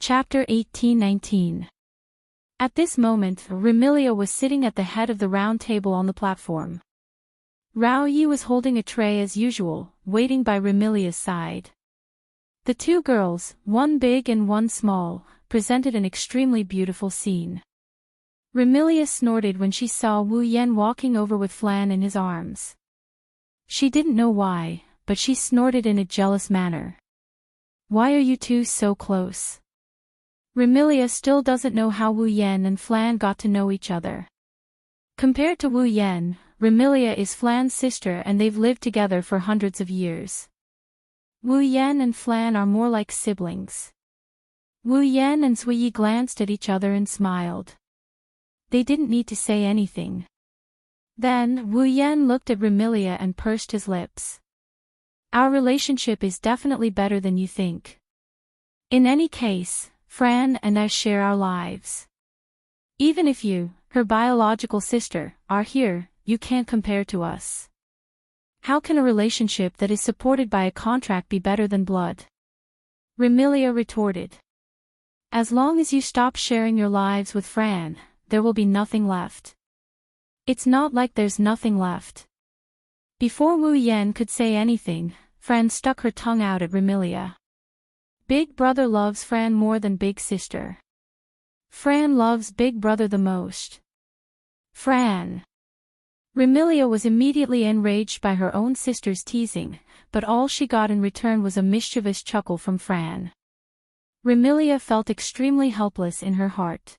Chapter 18-19. At this moment, Remilia was sitting at the head of the round table on the platform. Rao Yi was holding a tray as usual, waiting by Remilia's side. The two girls, one big and one small, presented an extremely beautiful scene. Remilia snorted when she saw Wu Yan walking over with Flan in his arms. She didn't know why, but she snorted in a jealous manner. Why are you two so close? Remilia still doesn't know how Wu Yan and Flan got to know each other. Compared to Wu Yan, Remilia is Flan's sister and they've lived together for hundreds of years. Wu Yan and Flan are more like siblings. Wu Yan and Zuyi glanced at each other and smiled. They didn't need to say anything. Then, Wu Yan looked at Remilia and pursed his lips. Our relationship is definitely better than you think. In any case, Fran and I share our lives. Even if you, her biological sister, are here, you can't compare to us. How can a relationship that is supported by a contract be better than blood? Remilia retorted. As long as you stop sharing your lives with Fran, there will be nothing left. It's not like there's nothing left. Before Wu Yan could say anything, Fran stuck her tongue out at Remilia. Big brother loves Fran more than big sister. Fran loves big brother the most. Fran. Remilia was immediately enraged by her own sister's teasing, but all she got in return was a mischievous chuckle from Fran. Remilia felt extremely helpless in her heart.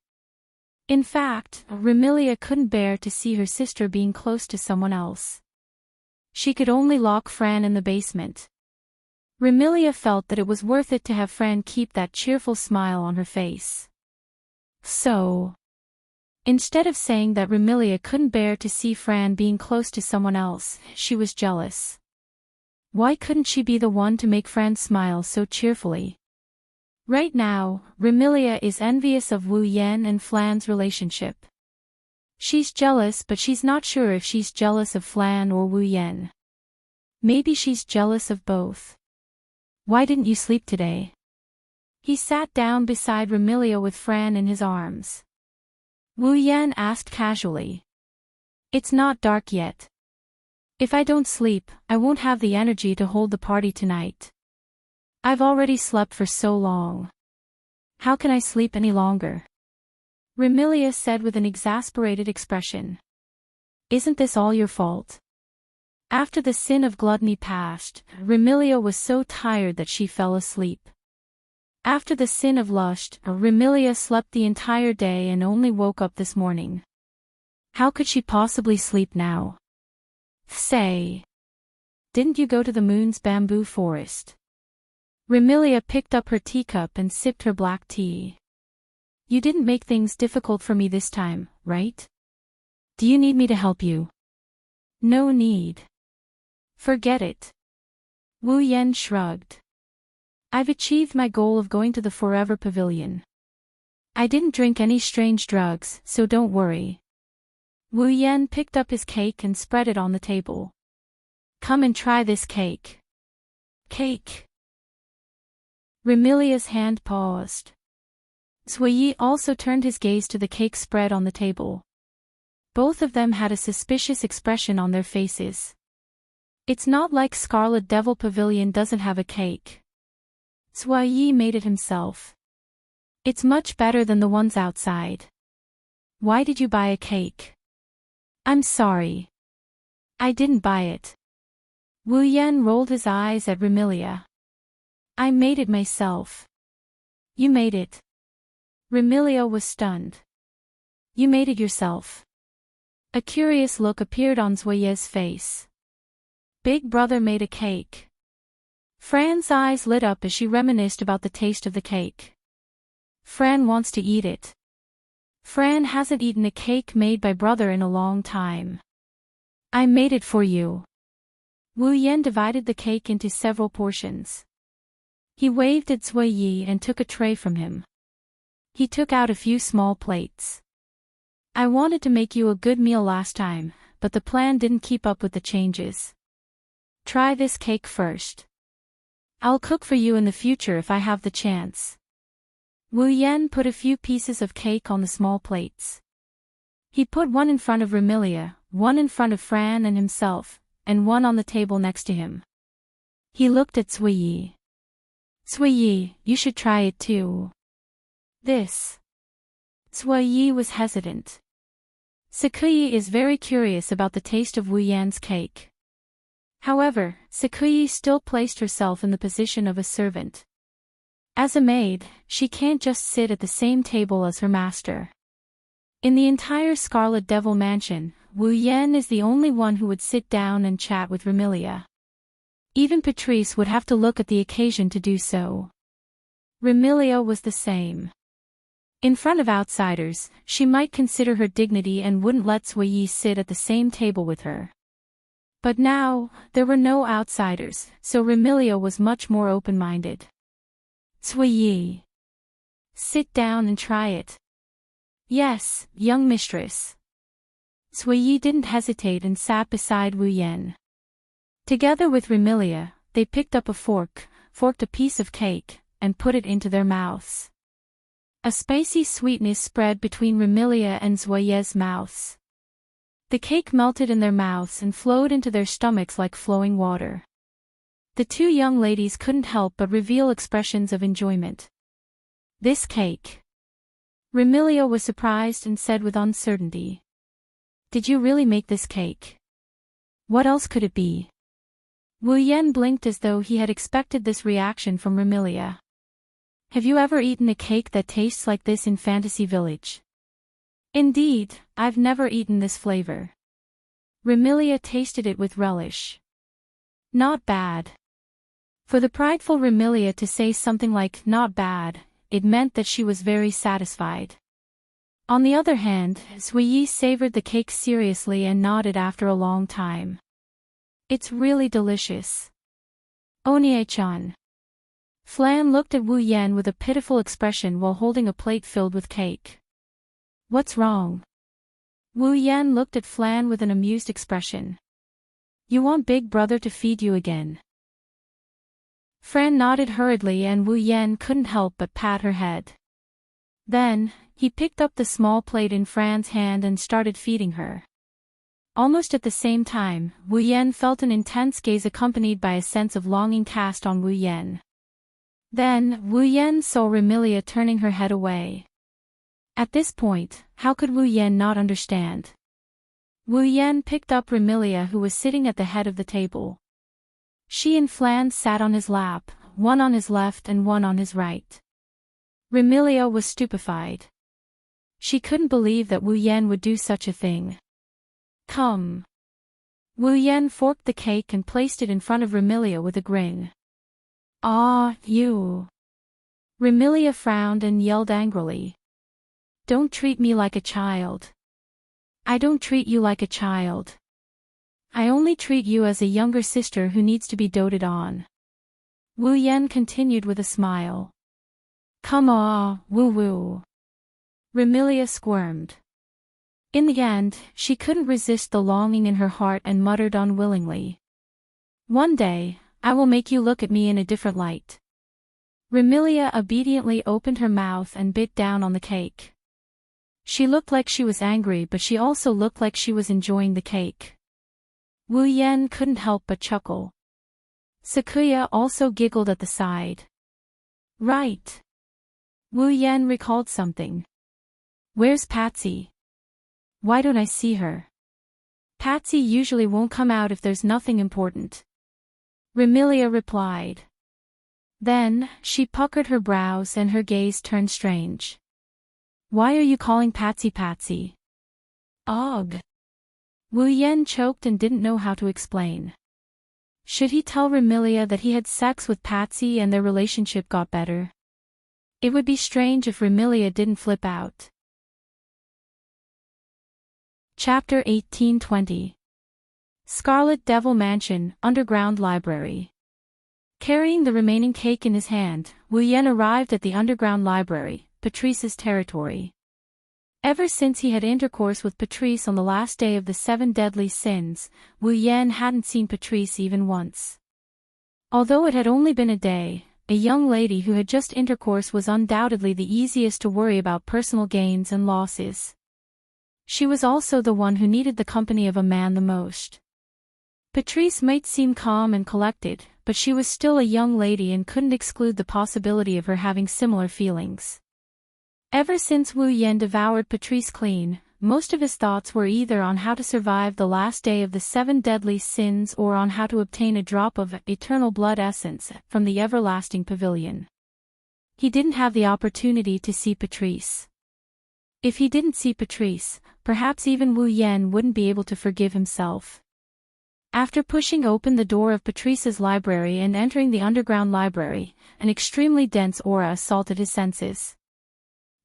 In fact, Remilia couldn't bear to see her sister being close to someone else. She could only lock Fran in the basement. Remilia felt that it was worth it to have Fran keep that cheerful smile on her face. So, instead of saying that Remilia couldn't bear to see Fran being close to someone else, she was jealous. Why couldn't she be the one to make Fran smile so cheerfully? Right now, Remilia is envious of Wu Yan and Flan's relationship. She's jealous, but she's not sure if she's jealous of Flan or Wu Yan. Maybe she's jealous of both. Why didn't you sleep today? He sat down beside Remilia with Fran in his arms. Wu Yan asked casually. It's not dark yet. If I don't sleep, I won't have the energy to hold the party tonight. I've already slept for so long. How can I sleep any longer? Remilia said with an exasperated expression. Isn't this all your fault? After the sin of gluttony passed, Remilia was so tired that she fell asleep. After the sin of lust, Remilia slept the entire day and only woke up this morning. How could she possibly sleep now? Say. Didn't you go to the moon's bamboo forest? Remilia picked up her teacup and sipped her black tea. You didn't make things difficult for me this time, right? Do you need me to help you? No need. Forget it. Wu Yan shrugged. I've achieved my goal of going to the Forever Pavilion. I didn't drink any strange drugs, so don't worry. Wu Yan picked up his cake and spread it on the table. Come and try this cake. Cake. Remilia's hand paused. Zuyi also turned his gaze to the cake spread on the table. Both of them had a suspicious expression on their faces. It's not like Scarlet Devil Pavilion doesn't have a cake. Zuyi made it himself. It's much better than the ones outside. Why did you buy a cake? I'm sorry. I didn't buy it. Wu Yan rolled his eyes at Remilia. I made it myself. You made it. Remilia was stunned. You made it yourself. A curious look appeared on Zuyi's face. Big brother made a cake. Fran's eyes lit up as she reminisced about the taste of the cake. Fran wants to eat it. Fran hasn't eaten a cake made by brother in a long time. I made it for you. Wu Yan divided the cake into several portions. He waved at Zuyi and took a tray from him. He took out a few small plates. I wanted to make you a good meal last time, but the plan didn't keep up with the changes. Try this cake first. I'll cook for you in the future if I have the chance. Wu Yan put a few pieces of cake on the small plates. He put one in front of Remilia, one in front of Fran and himself, and one on the table next to him. He looked at Suiyi. Suiyi, you should try it too. This. Suiyi was hesitant. Sakuyi is very curious about the taste of Wu Yan's cake. However, Sakuyi still placed herself in the position of a servant. As a maid, she can't just sit at the same table as her master. In the entire Scarlet Devil Mansion, Wu Yan is the only one who would sit down and chat with Remilia. Even Patrice would have to look at the occasion to do so. Remilia was the same. In front of outsiders, she might consider her dignity and wouldn't let Suiyi sit at the same table with her. But now, there were no outsiders, so Remilia was much more open-minded. Suiyi. Sit down and try it. Yes, young mistress. Suiyi didn't hesitate and sat beside Wu Yan. Together with Remilia, they picked up a forked a piece of cake, and put it into their mouths. A spicy sweetness spread between Remilia and Suiyi's mouths. The cake melted in their mouths and flowed into their stomachs like flowing water. The two young ladies couldn't help but reveal expressions of enjoyment. This cake. Remilia was surprised and said with uncertainty. Did you really make this cake? What else could it be? Wu Yan blinked as though he had expected this reaction from Remilia. Have you ever eaten a cake that tastes like this in Fantasy Village? Indeed, I've never eaten this flavor. Remilia tasted it with relish. Not bad. For the prideful Remilia to say something like not bad, it meant that she was very satisfied. On the other hand, Suiyi savored the cake seriously and nodded after a long time. It's really delicious. Onie-chan. Flan looked at Wu Yan with a pitiful expression while holding a plate filled with cake. What's wrong? Wu Yan looked at Flan with an amused expression. You want Big Brother to feed you again? Fran nodded hurriedly and Wu Yan couldn't help but pat her head. Then, he picked up the small plate in Fran's hand and started feeding her. Almost at the same time, Wu Yan felt an intense gaze accompanied by a sense of longing cast on Wu Yan. Then, Wu Yan saw Remilia turning her head away. At this point, how could Wu Yan not understand? Wu Yan picked up Remilia who was sitting at the head of the table. She and Flan sat on his lap, one on his left and one on his right. Remilia was stupefied. She couldn't believe that Wu Yan would do such a thing. Come. Wu Yan forked the cake and placed it in front of Remilia with a grin. Ah, you. Remilia frowned and yelled angrily. Don't treat me like a child. I don't treat you like a child. I only treat you as a younger sister who needs to be doted on. Wu Yan continued with a smile. Come on, woo-woo. Remilia squirmed. In the end, she couldn't resist the longing in her heart and muttered unwillingly. One day, I will make you look at me in a different light. Remilia obediently opened her mouth and bit down on the cake. She looked like she was angry, but she also looked like she was enjoying the cake. Wu Yan couldn't help but chuckle. Sakuya also giggled at the side. Right. Wu Yan recalled something. Where's Patsy? Why don't I see her? Patsy usually won't come out if there's nothing important. Remilia replied. Then, she puckered her brows and her gaze turned strange. Why are you calling Patsy Patsy? Ugh. Wu Yan choked and didn't know how to explain. Should he tell Remilia that he had sex with Patsy and their relationship got better? It would be strange if Remilia didn't flip out. Chapter 1820. Scarlet Devil Mansion, Underground Library. Carrying the remaining cake in his hand, Wu Yan arrived at the underground library, Patrice's territory. Ever since he had intercourse with Patrice on the last day of the 7 deadly sins, Wu Yan hadn't seen Patrice even once. Although it had only been a day, a young lady who had just intercourse was undoubtedly the easiest to worry about personal gains and losses. She was also the one who needed the company of a man the most. Patrice might seem calm and collected, but she was still a young lady and couldn't exclude the possibility of her having similar feelings. Ever since Wu Yan devoured Patrice clean, most of his thoughts were either on how to survive the last day of the 7 deadly sins or on how to obtain a drop of eternal blood essence from the everlasting pavilion. He didn't have the opportunity to see Patrice. If he didn't see Patrice, perhaps even Wu Yan wouldn't be able to forgive himself. After pushing open the door of Patrice's library and entering the underground library, an extremely dense aura assaulted his senses.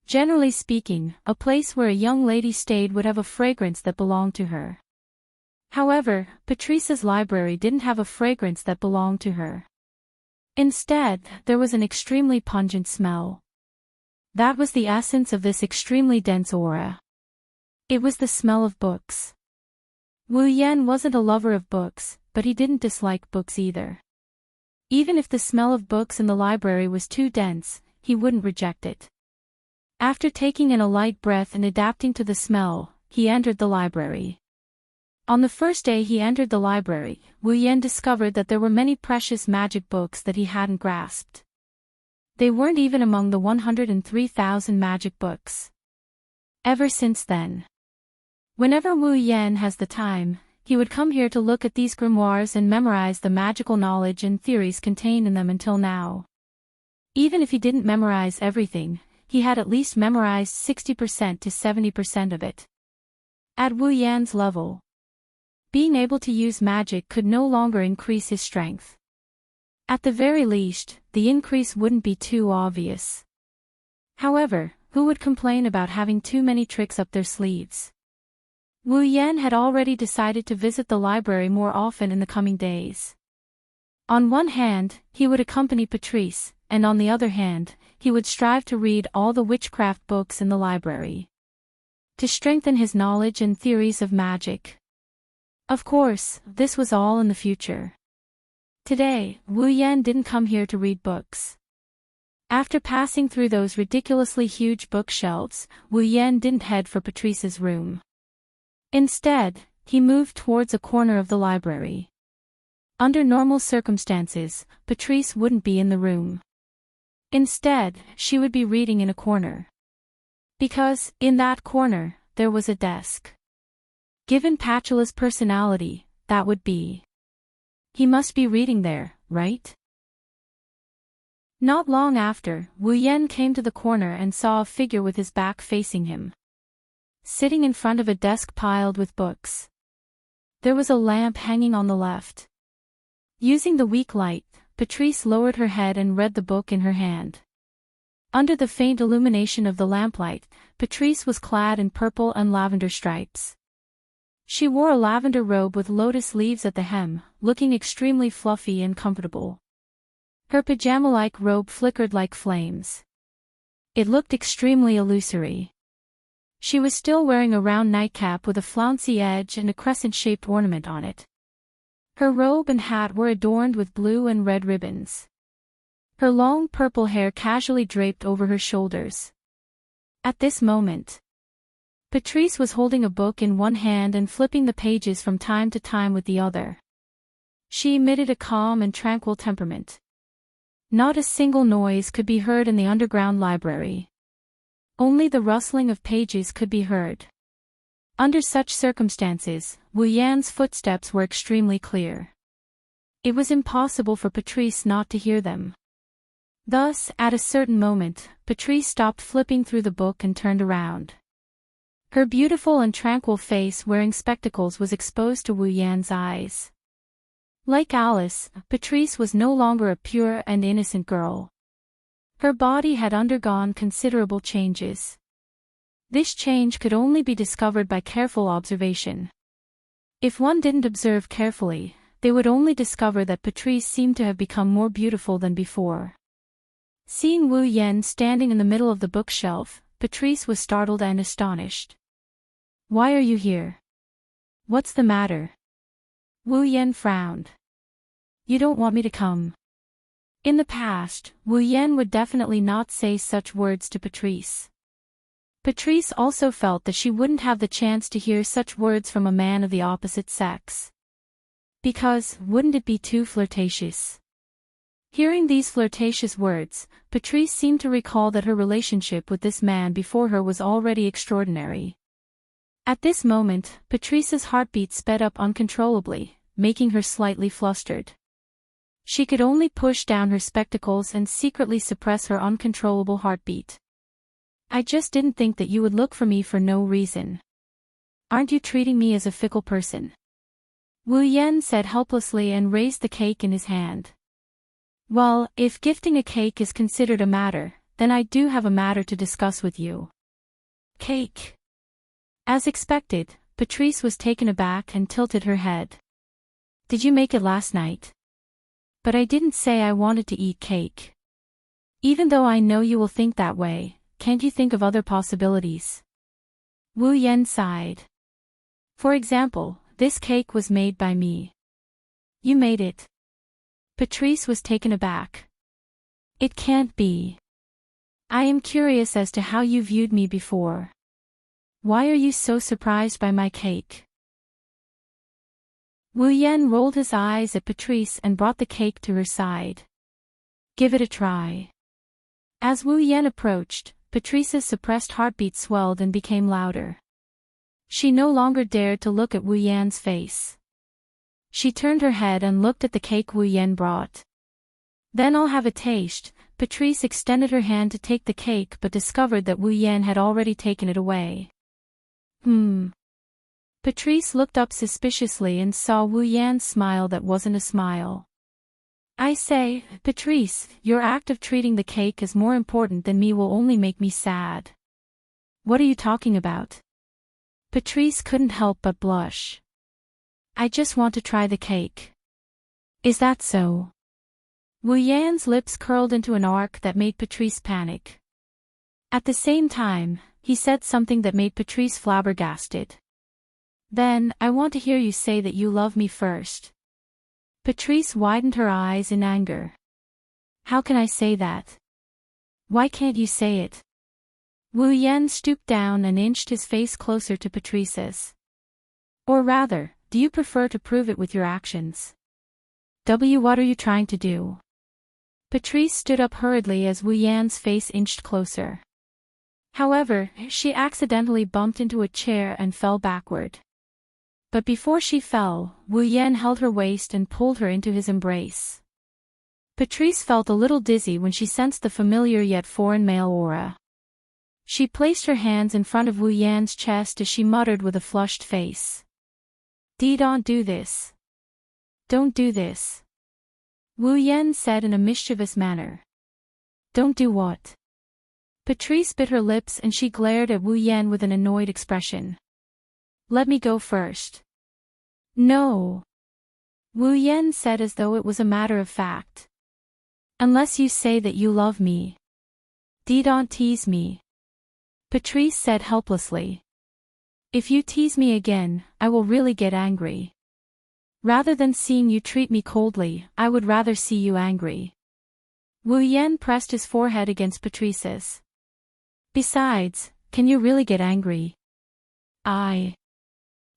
Generally speaking, a place where a young lady stayed would have a fragrance that belonged to her. However, Patrice's library didn't have a fragrance that belonged to her. Instead, there was an extremely pungent smell. That was the essence of this extremely dense aura. It was the smell of books. Wu Yan wasn't a lover of books, but he didn't dislike books either. Even if the smell of books in the library was too dense, he wouldn't reject it. After taking in a light breath and adapting to the smell, he entered the library. On the first day he entered the library, Wu Yan discovered that there were many precious magic books that he hadn't grasped. They weren't even among the 103,000 magic books. Ever since then, whenever Wu Yan has the time, he would come here to look at these grimoires and memorize the magical knowledge and theories contained in them until now. Even if he didn't memorize everything, he had at least memorized 60% to 70% of it. At Wu Yan's level, being able to use magic could no longer increase his strength. At the very least, the increase wouldn't be too obvious. However, who would complain about having too many tricks up their sleeves? Wu Yan had already decided to visit the library more often in the coming days. On one hand, he would accompany Patrice, and on the other hand, he would strive to read all the witchcraft books in the library, to strengthen his knowledge and theories of magic. Of course, this was all in the future. Today, Wu Yan didn't come here to read books. After passing through those ridiculously huge bookshelves, Wu Yan didn't head for Patrice's room. Instead, he moved towards a corner of the library. Under normal circumstances, Patrice wouldn't be in the room. Instead, she would be reading in a corner. Because, in that corner, there was a desk. Given Patula's personality, that would be. He must be reading there, right? Not long after, Wu Yan came to the corner and saw a figure with his back facing him, sitting in front of a desk piled with books. There was a lamp hanging on the left. Using the weak light, Patrice lowered her head and read the book in her hand. Under the faint illumination of the lamplight, Patrice was clad in purple and lavender stripes. She wore a lavender robe with lotus leaves at the hem, looking extremely fluffy and comfortable. Her pajama-like robe flickered like flames. It looked extremely illusory. She was still wearing a round nightcap with a flouncy edge and a crescent-shaped ornament on it. Her robe and hat were adorned with blue and red ribbons. Her long purple hair casually draped over her shoulders. At this moment, Patrice was holding a book in one hand and flipping the pages from time to time with the other. She emitted a calm and tranquil temperament. Not a single noise could be heard in the underground library. Only the rustling of pages could be heard. Under such circumstances, Wu Yan's footsteps were extremely clear. It was impossible for Patrice not to hear them. Thus, at a certain moment, Patrice stopped flipping through the book and turned around. Her beautiful and tranquil face wearing spectacles was exposed to Wu Yan's eyes. Like Alice, Patrice was no longer a pure and innocent girl. Her body had undergone considerable changes. This change could only be discovered by careful observation. If one didn't observe carefully, they would only discover that Patrice seemed to have become more beautiful than before. Seeing Wu Yan standing in the middle of the bookshelf, Patrice was startled and astonished. "Why are you here? What's the matter?" Wu Yan frowned. "You don't want me to come?" In the past, Wu Yan would definitely not say such words to Patrice. Patrice also felt that she wouldn't have the chance to hear such words from a man of the opposite sex. Because, wouldn't it be too flirtatious? Hearing these flirtatious words, Patrice seemed to recall that her relationship with this man before her was already extraordinary. At this moment, Patrice's heartbeat sped up uncontrollably, making her slightly flustered. She could only push down her spectacles and secretly suppress her uncontrollable heartbeat. I just didn't think that you would look for me for no reason. Aren't you treating me as a fickle person? Wu Yan said helplessly and raised the cake in his hand. Well, if gifting a cake is considered a matter, then I do have a matter to discuss with you. Cake. As expected, Patrice was taken aback and tilted her head. Did you make it last night? But I didn't say I wanted to eat cake. Even though I know you will think that way, can't you think of other possibilities? Wu Yan sighed. For example, this cake was made by me. You made it. Patrice was taken aback. It can't be. I am curious as to how you viewed me before. Why are you so surprised by my cake? Wu Yan rolled his eyes at Patrice and brought the cake to her side. Give it a try. As Wu Yan approached, Patrice's suppressed heartbeat swelled and became louder. She no longer dared to look at Wu Yan's face. She turned her head and looked at the cake Wu Yan brought. Then I'll have a taste. Patrice extended her hand to take the cake but discovered that Wu Yan had already taken it away. Patrice looked up suspiciously and saw Wu Yan's smile that wasn't a smile. I say, Patrice, your act of treating the cake as more important than me will only make me sad. What are you talking about? Patrice couldn't help but blush. I just want to try the cake. Is that so? Wu Yan's lips curled into an arc that made Patrice panic. At the same time, he said something that made Patrice flabbergasted. Then, I want to hear you say that you love me first. Patrice widened her eyes in anger. How can I say that? Why can't you say it? Wu Yan stooped down and inched his face closer to Patrice's. Or rather, do you prefer to prove it with your actions? What are you trying to do? Patrice stood up hurriedly as Wu Yan's face inched closer. However, she accidentally bumped into a chair and fell backward. But before she fell, Wu Yan held her waist and pulled her into his embrace. Patrice felt a little dizzy when she sensed the familiar yet foreign male aura. She placed her hands in front of Wu Yan's chest as she muttered with a flushed face. Don't do this. Don't do this. Wu Yan said in a mischievous manner. Don't do what? Patrice bit her lips and she glared at Wu Yan with an annoyed expression. Let me go first. No. Wu Yan said as though it was a matter of fact. Unless you say that you love me. Don't tease me. Patrice said helplessly. If you tease me again, I will really get angry. Rather than seeing you treat me coldly, I would rather see you angry. Wu Yan pressed his forehead against Patrice's. Besides, can you really get angry?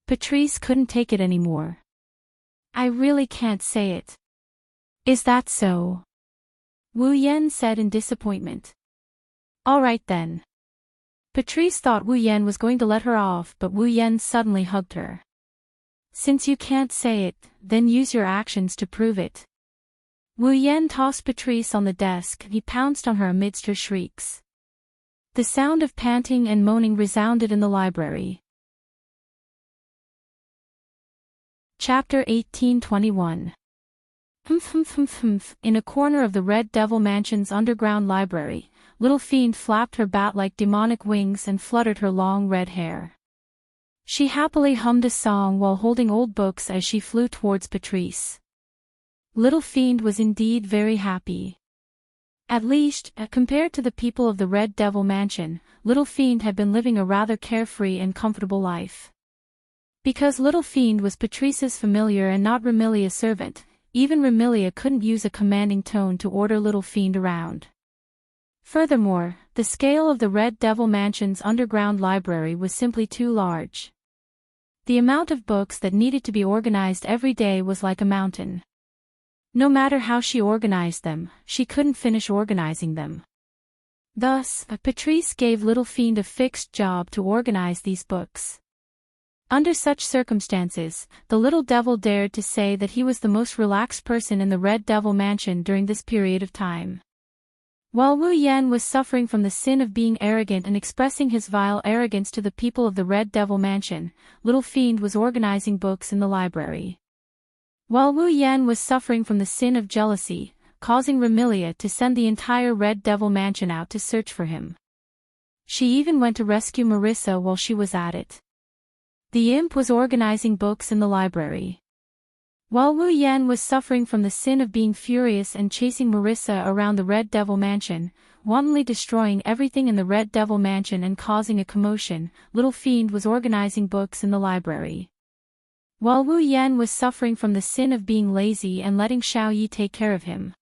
Patrice couldn't take it anymore. I really can't say it. Is that so? Wu Yan said in disappointment. All right then. Patrice thought Wu Yan was going to let her off, but Wu Yan suddenly hugged her. Since you can't say it, then use your actions to prove it. Wu Yan tossed Patrice on the desk and he pounced on her amidst her shrieks. The sound of panting and moaning resounded in the library. Chapter 1821. In a corner of the Red Devil Mansion's underground library, Little Fiend flapped her bat-like demonic wings and fluttered her long red hair. She happily hummed a song while holding old books as she flew towards Patrice. Little Fiend was indeed very happy. At least, compared to the people of the Red Devil Mansion, Little Fiend had been living a rather carefree and comfortable life. Because Little Fiend was Patrice's familiar and not Remilia's servant, even Remilia couldn't use a commanding tone to order Little Fiend around. Furthermore, the scale of the Red Devil Mansion's underground library was simply too large. The amount of books that needed to be organized every day was like a mountain. No matter how she organized them, she couldn't finish organizing them. Thus, Patrice gave Little Fiend a fixed job to organize these books. Under such circumstances, the little devil dared to say that he was the most relaxed person in the Red Devil Mansion during this period of time. While Wu Yan was suffering from the sin of being arrogant and expressing his vile arrogance to the people of the Red Devil Mansion, Little Fiend was organizing books in the library. While Wu Yan was suffering from the sin of jealousy, causing Remilia to send the entire Red Devil Mansion out to search for him. She even went to rescue Marissa while she was at it. The imp was organizing books in the library. While Wu Yan was suffering from the sin of being furious and chasing Marissa around the Red Devil Mansion, wantonly destroying everything in the Red Devil Mansion and causing a commotion, Little Fiend was organizing books in the library. While Wu Yan was suffering from the sin of being lazy and letting Xiao Yi take care of him.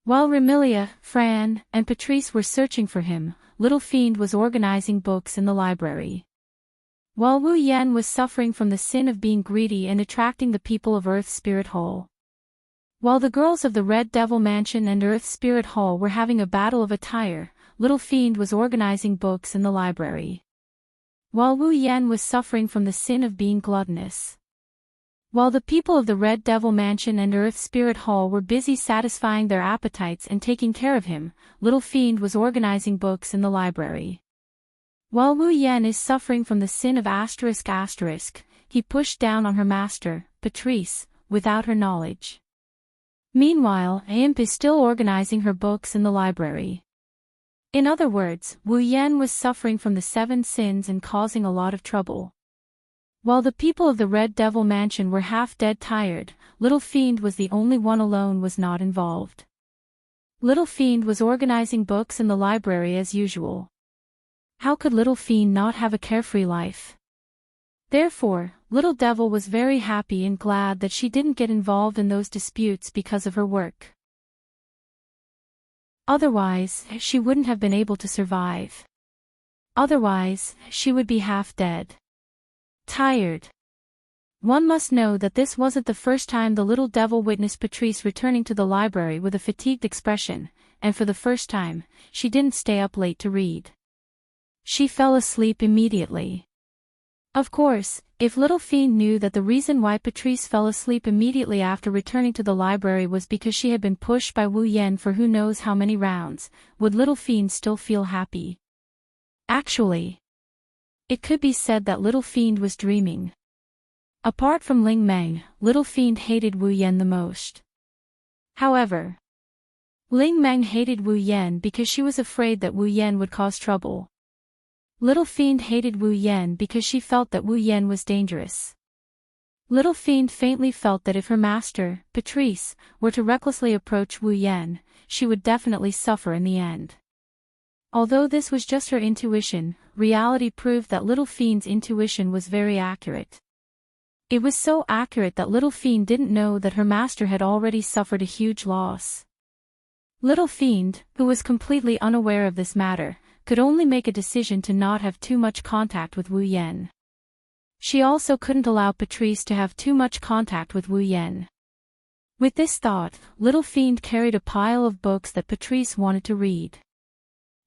While Remilia, Fran, and Patrice were searching for him, Little Fiend was organizing books in the library. While Wu Yan was suffering from the sin of being greedy and attracting the people of Earth Spirit Hall. While the girls of the Red Devil Mansion and Earth Spirit Hall were having a battle of attire, Little Fiend was organizing books in the library. While Wu Yan was suffering from the sin of being gluttonous. While the people of the Red Devil Mansion and Earth Spirit Hall were busy satisfying their appetites and taking care of him, Little Fiend was organizing books in the library. While Wu Yan is suffering from the sin of ***, he pushed down on her master, Patrice, without her knowledge. Meanwhile, Imp is still organizing her books in the library. In other words, Wu Yan was suffering from the 7 sins and causing a lot of trouble. While the people of the Red Devil Mansion were half dead tired, Little Fiend was the only one alone was not involved. Little Fiend was organizing books in the library as usual. How could Little Fiend not have a carefree life? Therefore, Little Devil was very happy and glad that she didn't get involved in those disputes because of her work. Otherwise, she wouldn't have been able to survive. Otherwise, she would be half dead. Tired. One must know that this wasn't the first time the little devil witnessed Patrice returning to the library with a fatigued expression, and for the first time, she didn't stay up late to read. She fell asleep immediately. Of course, if Little Fiend knew that the reason why Patrice fell asleep immediately after returning to the library was because she had been pushed by Wu Yan for who knows how many rounds, would Little Fiend still feel happy? Actually, it could be said that Little Fiend was dreaming. Apart from Ling Meng, Little Fiend hated Wu Yan the most. However, Ling Meng hated Wu Yan because she was afraid that Wu Yan would cause trouble. Little Fiend hated Wu Yan because she felt that Wu Yan was dangerous. Little Fiend faintly felt that if her master, Patrice, were to recklessly approach Wu Yan, she would definitely suffer in the end. Although this was just her intuition, reality proved that Little Fiend's intuition was very accurate. It was so accurate that Little Fiend didn't know that her master had already suffered a huge loss. Little Fiend, who was completely unaware of this matter, could only make a decision to not have too much contact with Wu Yan. She also couldn't allow Patrice to have too much contact with Wu Yan. With this thought, Little Fiend carried a pile of books that Patrice wanted to read.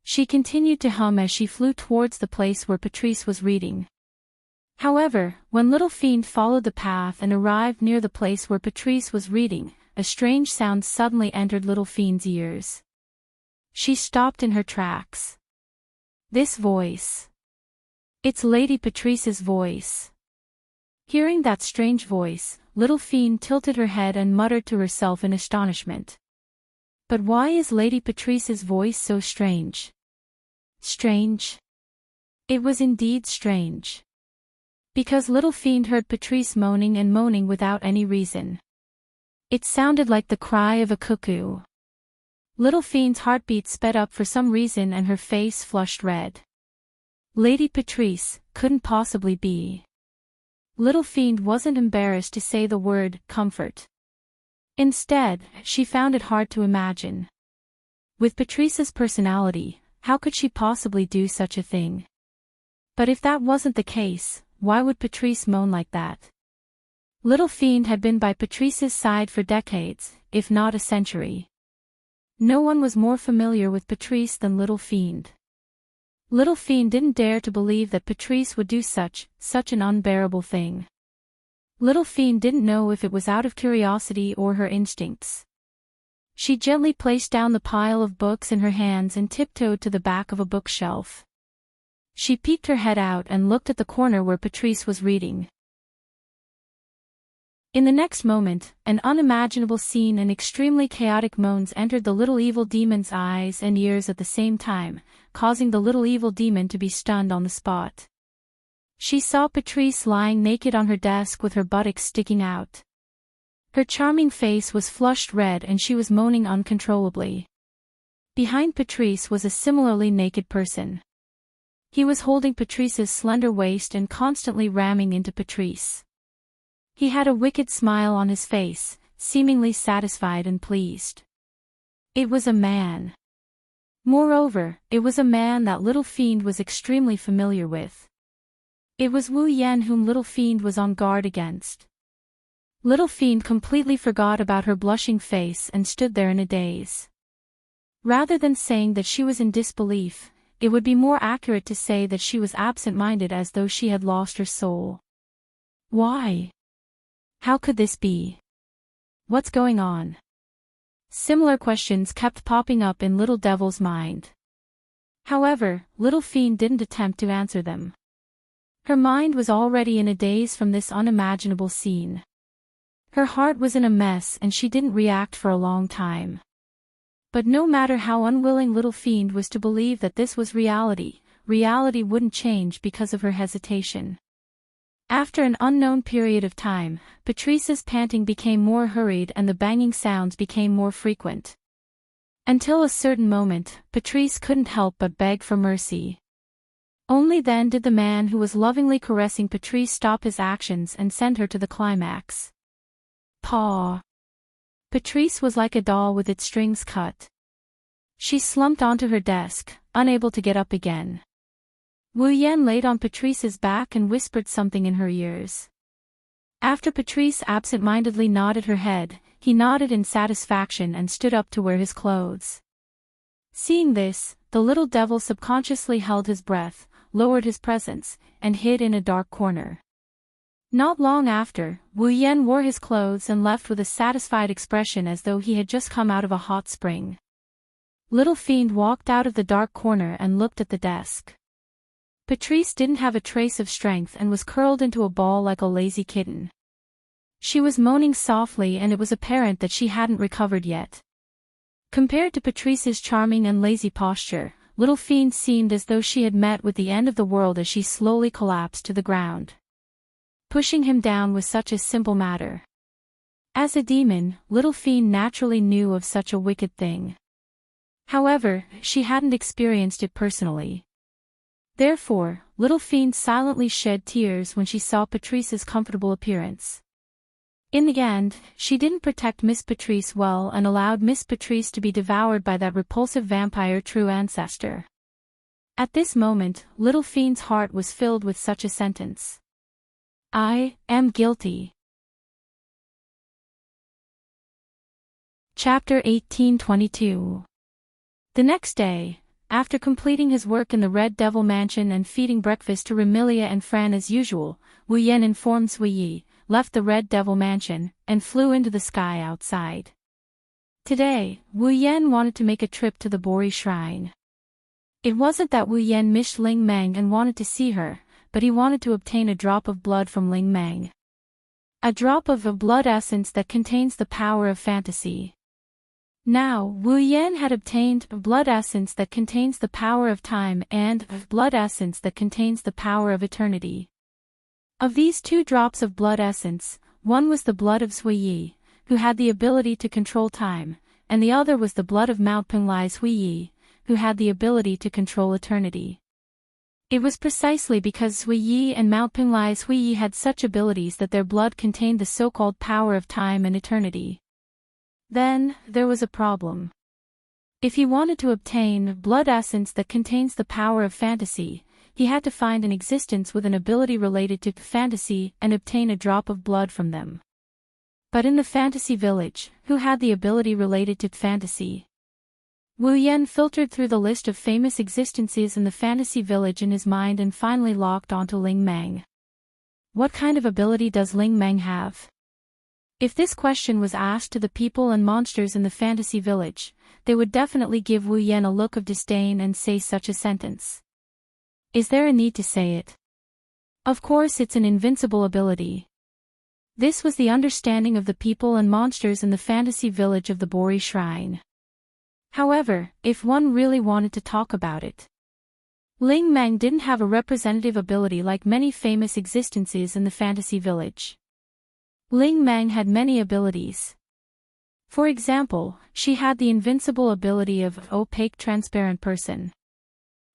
She continued to hum as she flew towards the place where Patrice was reading. However, when Little Fiend followed the path and arrived near the place where Patrice was reading, a strange sound suddenly entered Little Fiend's ears. She stopped in her tracks. This voice. It's Lady Patrice's voice. Hearing that strange voice, Little Fiend tilted her head and muttered to herself in astonishment. But why is Lady Patrice's voice so strange? Strange? It was indeed strange. Because Little Fiend heard Patrice moaning and moaning without any reason. It sounded like the cry of a cuckoo. Little Fiend's heartbeat sped up for some reason and her face flushed red. Lady Patrice couldn't possibly be. Little Fiend wasn't embarrassed to say the word, comfort. Instead, she found it hard to imagine. With Patrice's personality, how could she possibly do such a thing? But if that wasn't the case, why would Patrice moan like that? Little Fiend had been by Patrice's side for decades, if not a century. No one was more familiar with Patrice than Little Fiend. Little Fiend didn't dare to believe that Patrice would do such an unbearable thing. Little Fiend didn't know if it was out of curiosity or her instincts. She gently placed down the pile of books in her hands and tiptoed to the back of a bookshelf. She peeked her head out and looked at the corner where Patrice was reading. In the next moment, an unimaginable scene and extremely chaotic moans entered the little evil demon's eyes and ears at the same time, causing the little evil demon to be stunned on the spot. She saw Patrice lying naked on her desk with her buttocks sticking out. Her charming face was flushed red and she was moaning uncontrollably. Behind Patrice was a similarly naked person. He was holding Patrice's slender waist and constantly ramming into Patrice. He had a wicked smile on his face, seemingly satisfied and pleased. It was a man. Moreover, it was a man that Little Fiend was extremely familiar with. It was Wu Yan whom Little Fiend was on guard against. Little Fiend completely forgot about her blushing face and stood there in a daze. Rather than saying that she was in disbelief, it would be more accurate to say that she was absent-minded, as though she had lost her soul. Why? How could this be? What's going on? Similar questions kept popping up in Little Devil's mind. However, Little Fiend didn't attempt to answer them. Her mind was already in a daze from this unimaginable scene. Her heart was in a mess and she didn't react for a long time. But no matter how unwilling Little Fiend was to believe that this was reality, reality wouldn't change because of her hesitation. After an unknown period of time, Patrice's panting became more hurried and the banging sounds became more frequent. Until a certain moment, Patrice couldn't help but beg for mercy. Only then did the man who was lovingly caressing Patrice stop his actions and send her to the climax. Paw. Patrice was like a doll with its strings cut. She slumped onto her desk, unable to get up again. Wu Yan laid on Patrice's back and whispered something in her ears. After Patrice absent-mindedly nodded her head, he nodded in satisfaction and stood up to wear his clothes. Seeing this, the little devil subconsciously held his breath, lowered his presence, and hid in a dark corner. Not long after, Wu Yan wore his clothes and left with a satisfied expression as though he had just come out of a hot spring. Little Fiend walked out of the dark corner and looked at the desk. Patrice didn't have a trace of strength and was curled into a ball like a lazy kitten. She was moaning softly and it was apparent that she hadn't recovered yet. Compared to Patrice's charming and lazy posture, Little Fiend seemed as though she had met with the end of the world as she slowly collapsed to the ground. Pushing him down was such a simple matter. As a demon, Little Fiend naturally knew of such a wicked thing. However, she hadn't experienced it personally. Therefore, Little Fiend silently shed tears when she saw Patrice's comfortable appearance. In the end, she didn't protect Miss Patrice well and allowed Miss Patrice to be devoured by that repulsive vampire true ancestor. At this moment, Little Fiend's heart was filled with such a sentence. I am guilty. Chapter 1822. The next day, after completing his work in the Red Devil Mansion and feeding breakfast to Remilia and Fran as usual, Wu Yan informed Sui Yi, left the Red Devil Mansion, and flew into the sky outside. Today, Wu Yan wanted to make a trip to the Bori Shrine. It wasn't that Wu Yan missed Ling Meng and wanted to see her, but he wanted to obtain a drop of blood from Ling Meng. A drop of a blood essence that contains the power of fantasy. Now, Wu Yan had obtained a blood essence that contains the power of time and a blood essence that contains the power of eternity. Of these two drops of blood essence, one was the blood of Sui Yi, who had the ability to control time, and the other was the blood of Mount Penglai Sui Yi, who had the ability to control eternity. It was precisely because Sui Yi and Mount Penglai Sui Yi had such abilities that their blood contained the so-called power of time and eternity. Then, there was a problem. If he wanted to obtain blood essence that contains the power of fantasy, he had to find an existence with an ability related to fantasy and obtain a drop of blood from them. But in the fantasy village, who had the ability related to fantasy? Wu Yan filtered through the list of famous existences in the fantasy village in his mind and finally locked onto Ling Meng. What kind of ability does Ling Meng have? If this question was asked to the people and monsters in the fantasy village, they would definitely give Wu Yan a look of disdain and say such a sentence. Is there a need to say it? Of course it's an invincible ability. This was the understanding of the people and monsters in the fantasy village of the Bori Shrine. However, if one really wanted to talk about it, Ling Meng didn't have a representative ability like many famous existences in the fantasy village. Ling Meng had many abilities. For example, she had the invincible ability of opaque transparent person.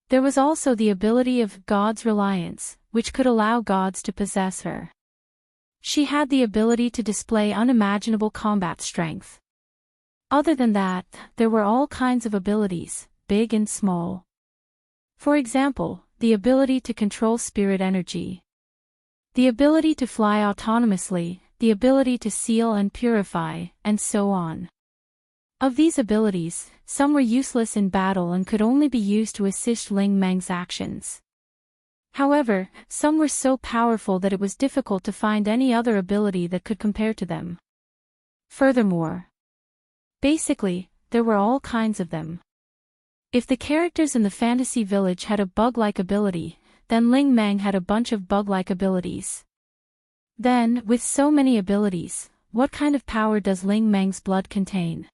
There was also the ability of God's reliance, which could allow gods to possess her. She had the ability to display unimaginable combat strength. Other than that, there were all kinds of abilities, big and small. For example, the ability to control spirit energy, the ability to fly autonomously, the ability to seal and purify, and so on. Of these abilities, some were useless in battle and could only be used to assist Ling Meng's actions. However, some were so powerful that it was difficult to find any other ability that could compare to them. Furthermore, basically, there were all kinds of them. If the characters in the fantasy village had a bug-like ability, then Ling Meng had a bunch of bug-like abilities. Then, with so many abilities, what kind of power does Ling Meng's blood contain?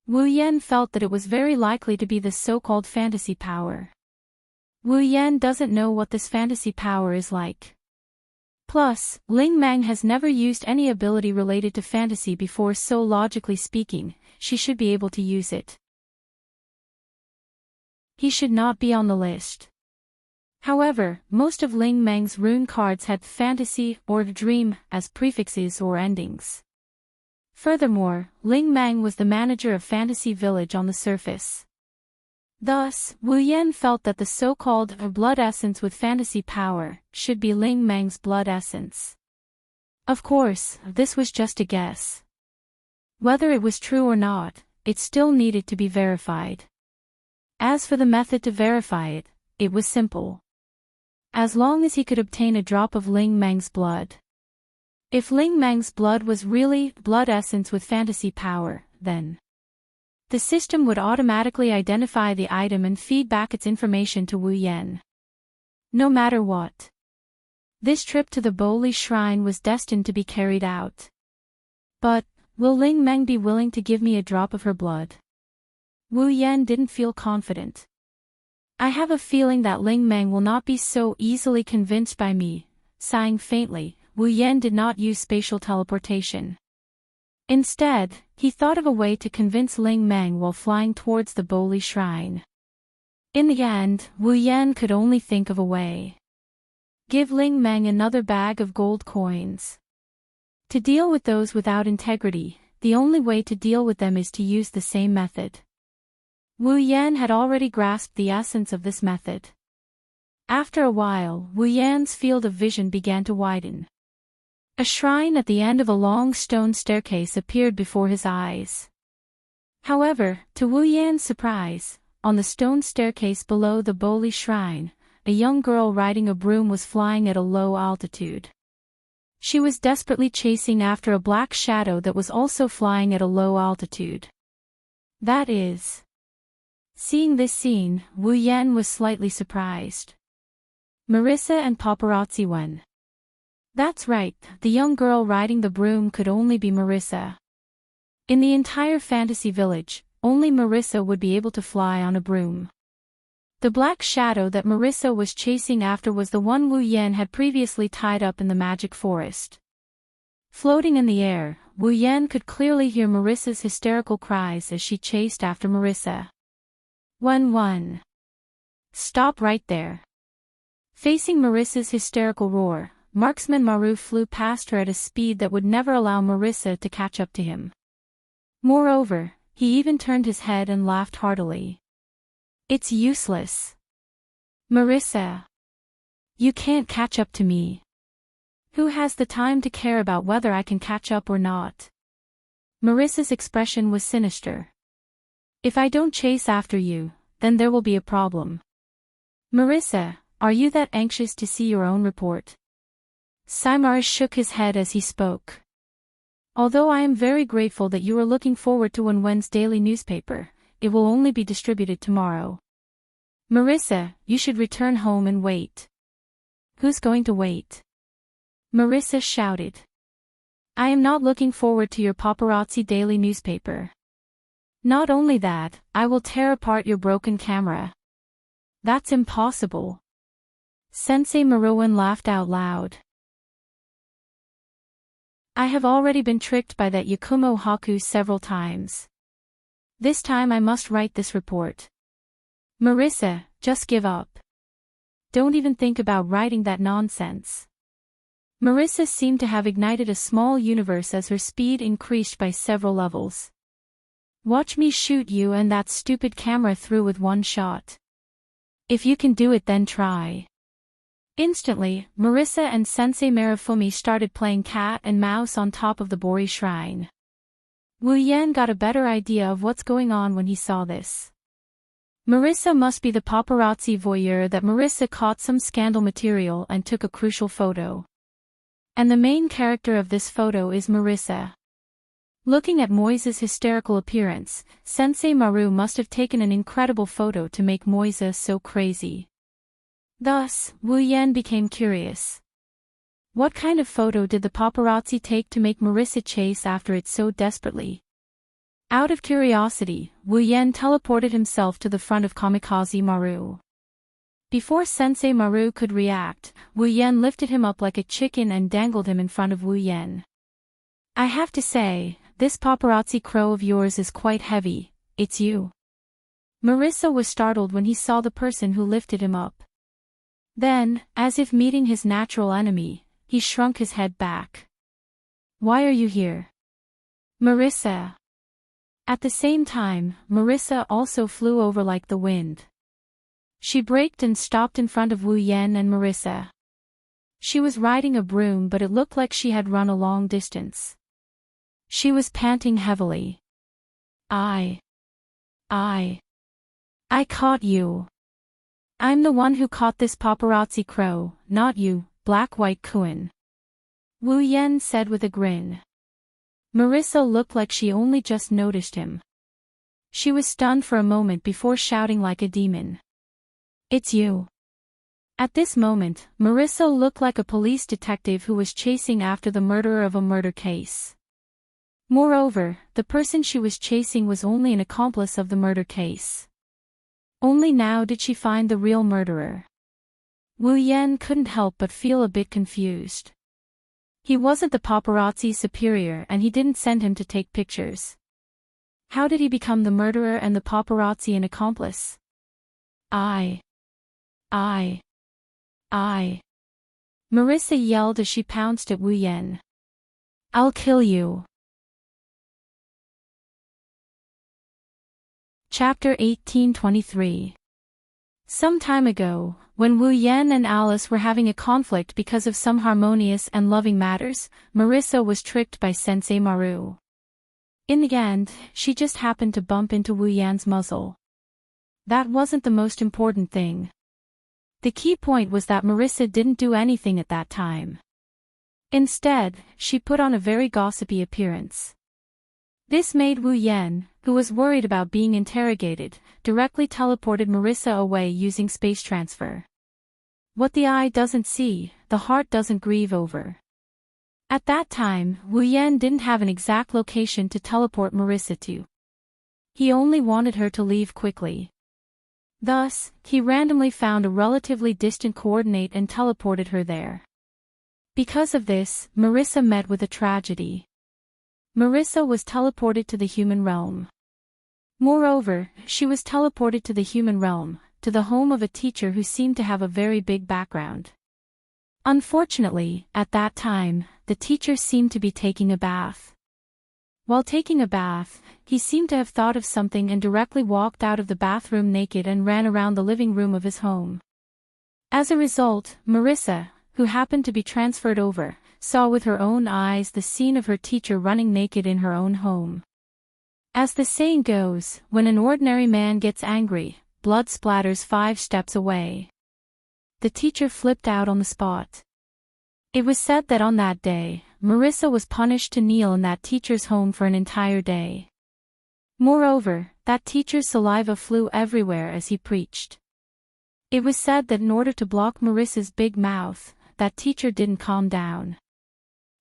Wu Yan felt that it was very likely to be the so-called fantasy power. Wu Yan doesn't know what this fantasy power is like. Plus, Ling Meng has never used any ability related to fantasy before, so logically speaking, she should be able to use it. He should not be on the list. However, most of Ling Meng's rune cards had fantasy or dream as prefixes or endings. Furthermore, Ling Meng was the manager of Fantasy Village on the surface. Thus, Wu Yan felt that the so-called blood essence with fantasy power should be Ling Meng's blood essence. Of course, this was just a guess. Whether it was true or not, it still needed to be verified. As for the method to verify it, it was simple. As long as he could obtain a drop of Ling Meng's blood. If Ling Meng's blood was really blood essence with fantasy power, then the system would automatically identify the item and feed back its information to Wu Yan. No matter what, this trip to the Boli Shrine was destined to be carried out. But, will Ling Meng be willing to give me a drop of her blood? Wu Yan didn't feel confident. I have a feeling that Ling Meng will not be so easily convinced by me. Sighing faintly, Wu Yan did not use spatial teleportation. Instead, he thought of a way to convince Ling Meng while flying towards the Boli Shrine. In the end, Wu Yan could only think of a way. Give Ling Meng another bag of gold coins. To deal with those without integrity, the only way to deal with them is to use the same method. Wu Yan had already grasped the essence of this method. After a while, Wu Yan's field of vision began to widen. A shrine at the end of a long stone staircase appeared before his eyes. However, to Wu Yan's surprise, on the stone staircase below the Boli Shrine, a young girl riding a broom was flying at a low altitude. She was desperately chasing after a black shadow that was also flying at a low altitude. That is. Seeing this scene, Wu Yan was slightly surprised. Marissa and paparazzi when? That's right, the young girl riding the broom could only be Marissa. In the entire fantasy village, only Marissa would be able to fly on a broom. The black shadow that Marissa was chasing after was the one Wu Yan had previously tied up in the magic forest. Floating in the air, Wu Yan could clearly hear Marissa's hysterical cries as she chased after Marissa. 1-1. Stop right there. Facing Marissa's hysterical roar, Marksman Maru flew past her at a speed that would never allow Marissa to catch up to him. Moreover, he even turned his head and laughed heartily. It's useless. Marissa. You can't catch up to me. Who has the time to care about whether I can catch up or not? Marissa's expression was sinister. If I don't chase after you, then there will be a problem. Marissa, are you that anxious to see your own report? Immerse shook his head as he spoke. Although I am very grateful that you are looking forward to Wenwen's daily newspaper, it will only be distributed tomorrow. Marissa, you should return home and wait. Who's going to wait? Marissa shouted. I am not looking forward to your paparazzi daily newspaper. Not only that, I will tear apart your broken camera. That's impossible. Sensei Maruin laughed out loud. I have already been tricked by that Yakumo Haku several times. This time I must write this report. Marissa, just give up. Don't even think about writing that nonsense. Marissa seemed to have ignited a small universe as her speed increased by several levels. Watch me shoot you and that stupid camera through with one shot. If you can do it, then try. Instantly, Marissa and Sensei Marifumi started playing cat and mouse on top of the Bori shrine. Wu Yan got a better idea of what's going on when he saw this. Marissa must be the paparazzi voyeur that Marissa caught some scandal material and took a crucial photo. And the main character of this photo is Marissa. Looking at Moise's hysterical appearance, Sensei Maru must have taken an incredible photo to make Moise so crazy. Thus, Wu Yan became curious. What kind of photo did the paparazzi take to make Marissa chase after it so desperately? Out of curiosity, Wu Yan teleported himself to the front of Kamikaze Maru. Before Sensei Maru could react, Wu Yan lifted him up like a chicken and dangled him in front of Wu Yan. I have to say, this paparazzi crow of yours is quite heavy, it's you. Marissa was startled when he saw the person who lifted him up. Then, as if meeting his natural enemy, he shrunk his head back. Why are you here? Marissa. At the same time, Marissa also flew over like the wind. She braked and stopped in front of Wu Yan and Marissa. She was riding a broom, but it looked like she had run a long distance. She was panting heavily. I caught you. I'm the one who caught this paparazzi crow, not you, Black-White Kuan. Wu Yan said with a grin. Marissa looked like she only just noticed him. She was stunned for a moment before shouting like a demon. It's you. At this moment, Marissa looked like a police detective who was chasing after the murderer of a murder case. Moreover, the person she was chasing was only an accomplice of the murder case. Only now did she find the real murderer. Wu Yan couldn't help but feel a bit confused. He wasn't the paparazzi's superior and he didn't send him to take pictures. How did he become the murderer and the paparazzi an accomplice? Marissa yelled as she pounced at Wu Yan. I'll kill you. Chapter 1823. Some time ago, when Wu Yan and Alice were having a conflict because of some harmonious and loving matters, Marissa was tricked by Sensei Maru. In the end, she just happened to bump into Wu Yan's muzzle. That wasn't the most important thing. The key point was that Marissa didn't do anything at that time. Instead, she put on a very gossipy appearance. This made Wu Yan, who was worried about being interrogated, directly teleported Marissa away using space transfer. What the eye doesn't see, the heart doesn't grieve over. At that time, Wu Yan didn't have an exact location to teleport Marissa to. He only wanted her to leave quickly. Thus, he randomly found a relatively distant coordinate and teleported her there. Because of this, Marissa met with a tragedy. Marissa was teleported to the human realm. Moreover, she was teleported to the human realm, to the home of a teacher who seemed to have a very big background. Unfortunately, at that time, the teacher seemed to be taking a bath. While taking a bath, he seemed to have thought of something and directly walked out of the bathroom naked and ran around the living room of his home. As a result, Marissa, who happened to be transferred over, saw with her own eyes the scene of her teacher running naked in her own home. As the saying goes, when an ordinary man gets angry, blood splatters 5 steps away. The teacher flipped out on the spot. It was said that on that day, Marissa was punished to kneel in that teacher's home for an entire day. Moreover, that teacher's saliva flew everywhere as he preached. It was said that in order to block Marissa's big mouth, that teacher didn't calm down.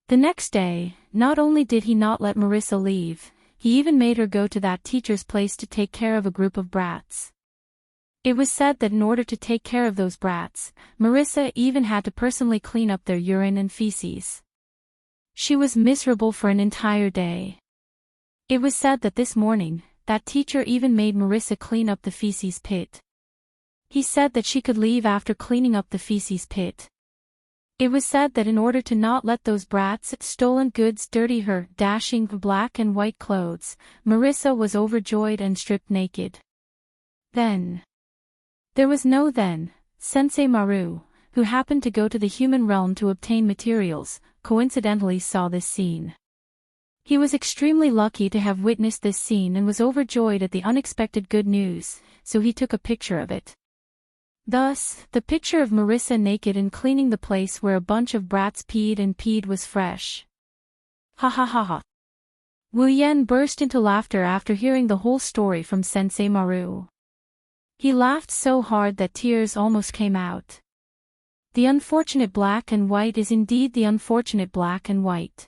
The next day, not only did he not let Marissa leave, he even made her go to that teacher's place to take care of a group of brats. It was said that in order to take care of those brats, Marissa even had to personally clean up their urine and feces. She was miserable for an entire day. It was said that this morning, that teacher even made Marissa clean up the feces pit. He said that she could leave after cleaning up the feces pit. It was said that in order to not let those brats' stolen goods dirty her dashing black and white clothes, Marissa was overjoyed and stripped naked. Then. There was no then, Sensei Maru, who happened to go to the human realm to obtain materials, coincidentally saw this scene. He was extremely lucky to have witnessed this scene and was overjoyed at the unexpected good news, so he took a picture of it. Thus, the picture of Marissa naked and cleaning the place where a bunch of brats peed was fresh. Ha ha ha ha. Wu Yan burst into laughter after hearing the whole story from Sensei Maru. He laughed so hard that tears almost came out. The unfortunate black and white is indeed the unfortunate black and white.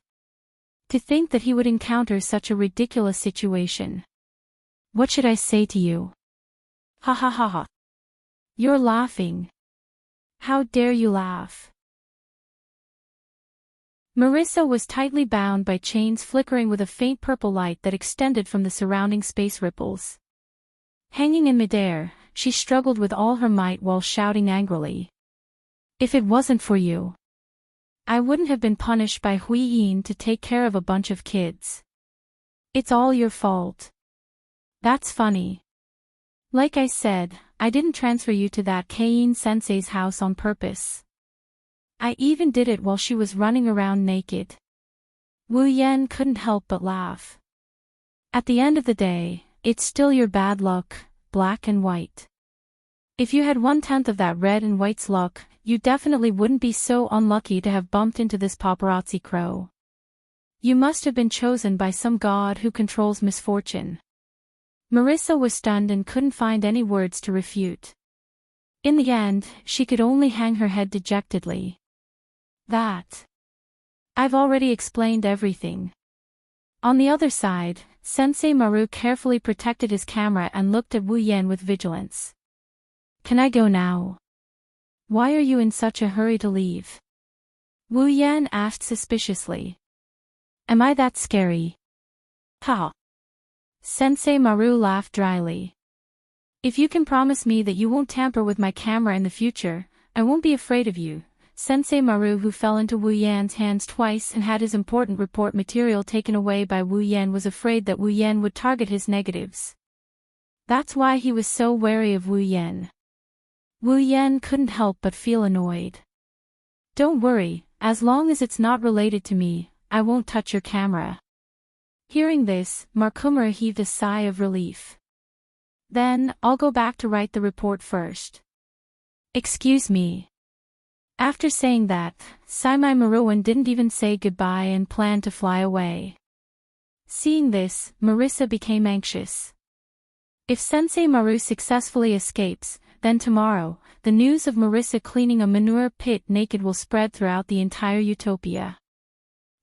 To think that he would encounter such a ridiculous situation. What should I say to you? Ha ha ha ha. You're laughing. How dare you laugh? Marissa was tightly bound by chains flickering with a faint purple light that extended from the surrounding space ripples. Hanging in midair, she struggled with all her might while shouting angrily. If it wasn't for you, I wouldn't have been punished by Hui Yin to take care of a bunch of kids. It's all your fault. That's funny. Like I said, I didn't transfer you to that Keiin sensei's house on purpose. I even did it while she was running around naked. Wu Yan couldn't help but laugh. At the end of the day, it's still your bad luck, black and white. If you had 1/10 of that red and white's luck, you definitely wouldn't be so unlucky to have bumped into this paparazzi crow. You must have been chosen by some god who controls misfortune. Marissa was stunned and couldn't find any words to refute. In the end, she could only hang her head dejectedly. I've already explained everything. On the other side, Sensei Maru carefully protected his camera and looked at Wu Yan with vigilance. Can I go now? Why are you in such a hurry to leave? Wu Yan asked suspiciously. Am I that scary? Ha! Sensei Maru laughed dryly. If you can promise me that you won't tamper with my camera in the future, I won't be afraid of you. Sensei Maru, who fell into Wu Yan's hands twice and had his important report material taken away by Wu Yan, was afraid that Wu Yan would target his negatives. That's why he was so wary of Wu Yan. Wu Yan couldn't help but feel annoyed. Don't worry, as long as it's not related to me, I won't touch your camera. Hearing this, Markumura heaved a sigh of relief. Then, I'll go back to write the report first. Excuse me. After saying that, Saimai Maruan didn't even say goodbye and planned to fly away. Seeing this, Marissa became anxious. If Sensei Maru successfully escapes, then tomorrow, the news of Marissa cleaning a manure pit naked will spread throughout the entire utopia.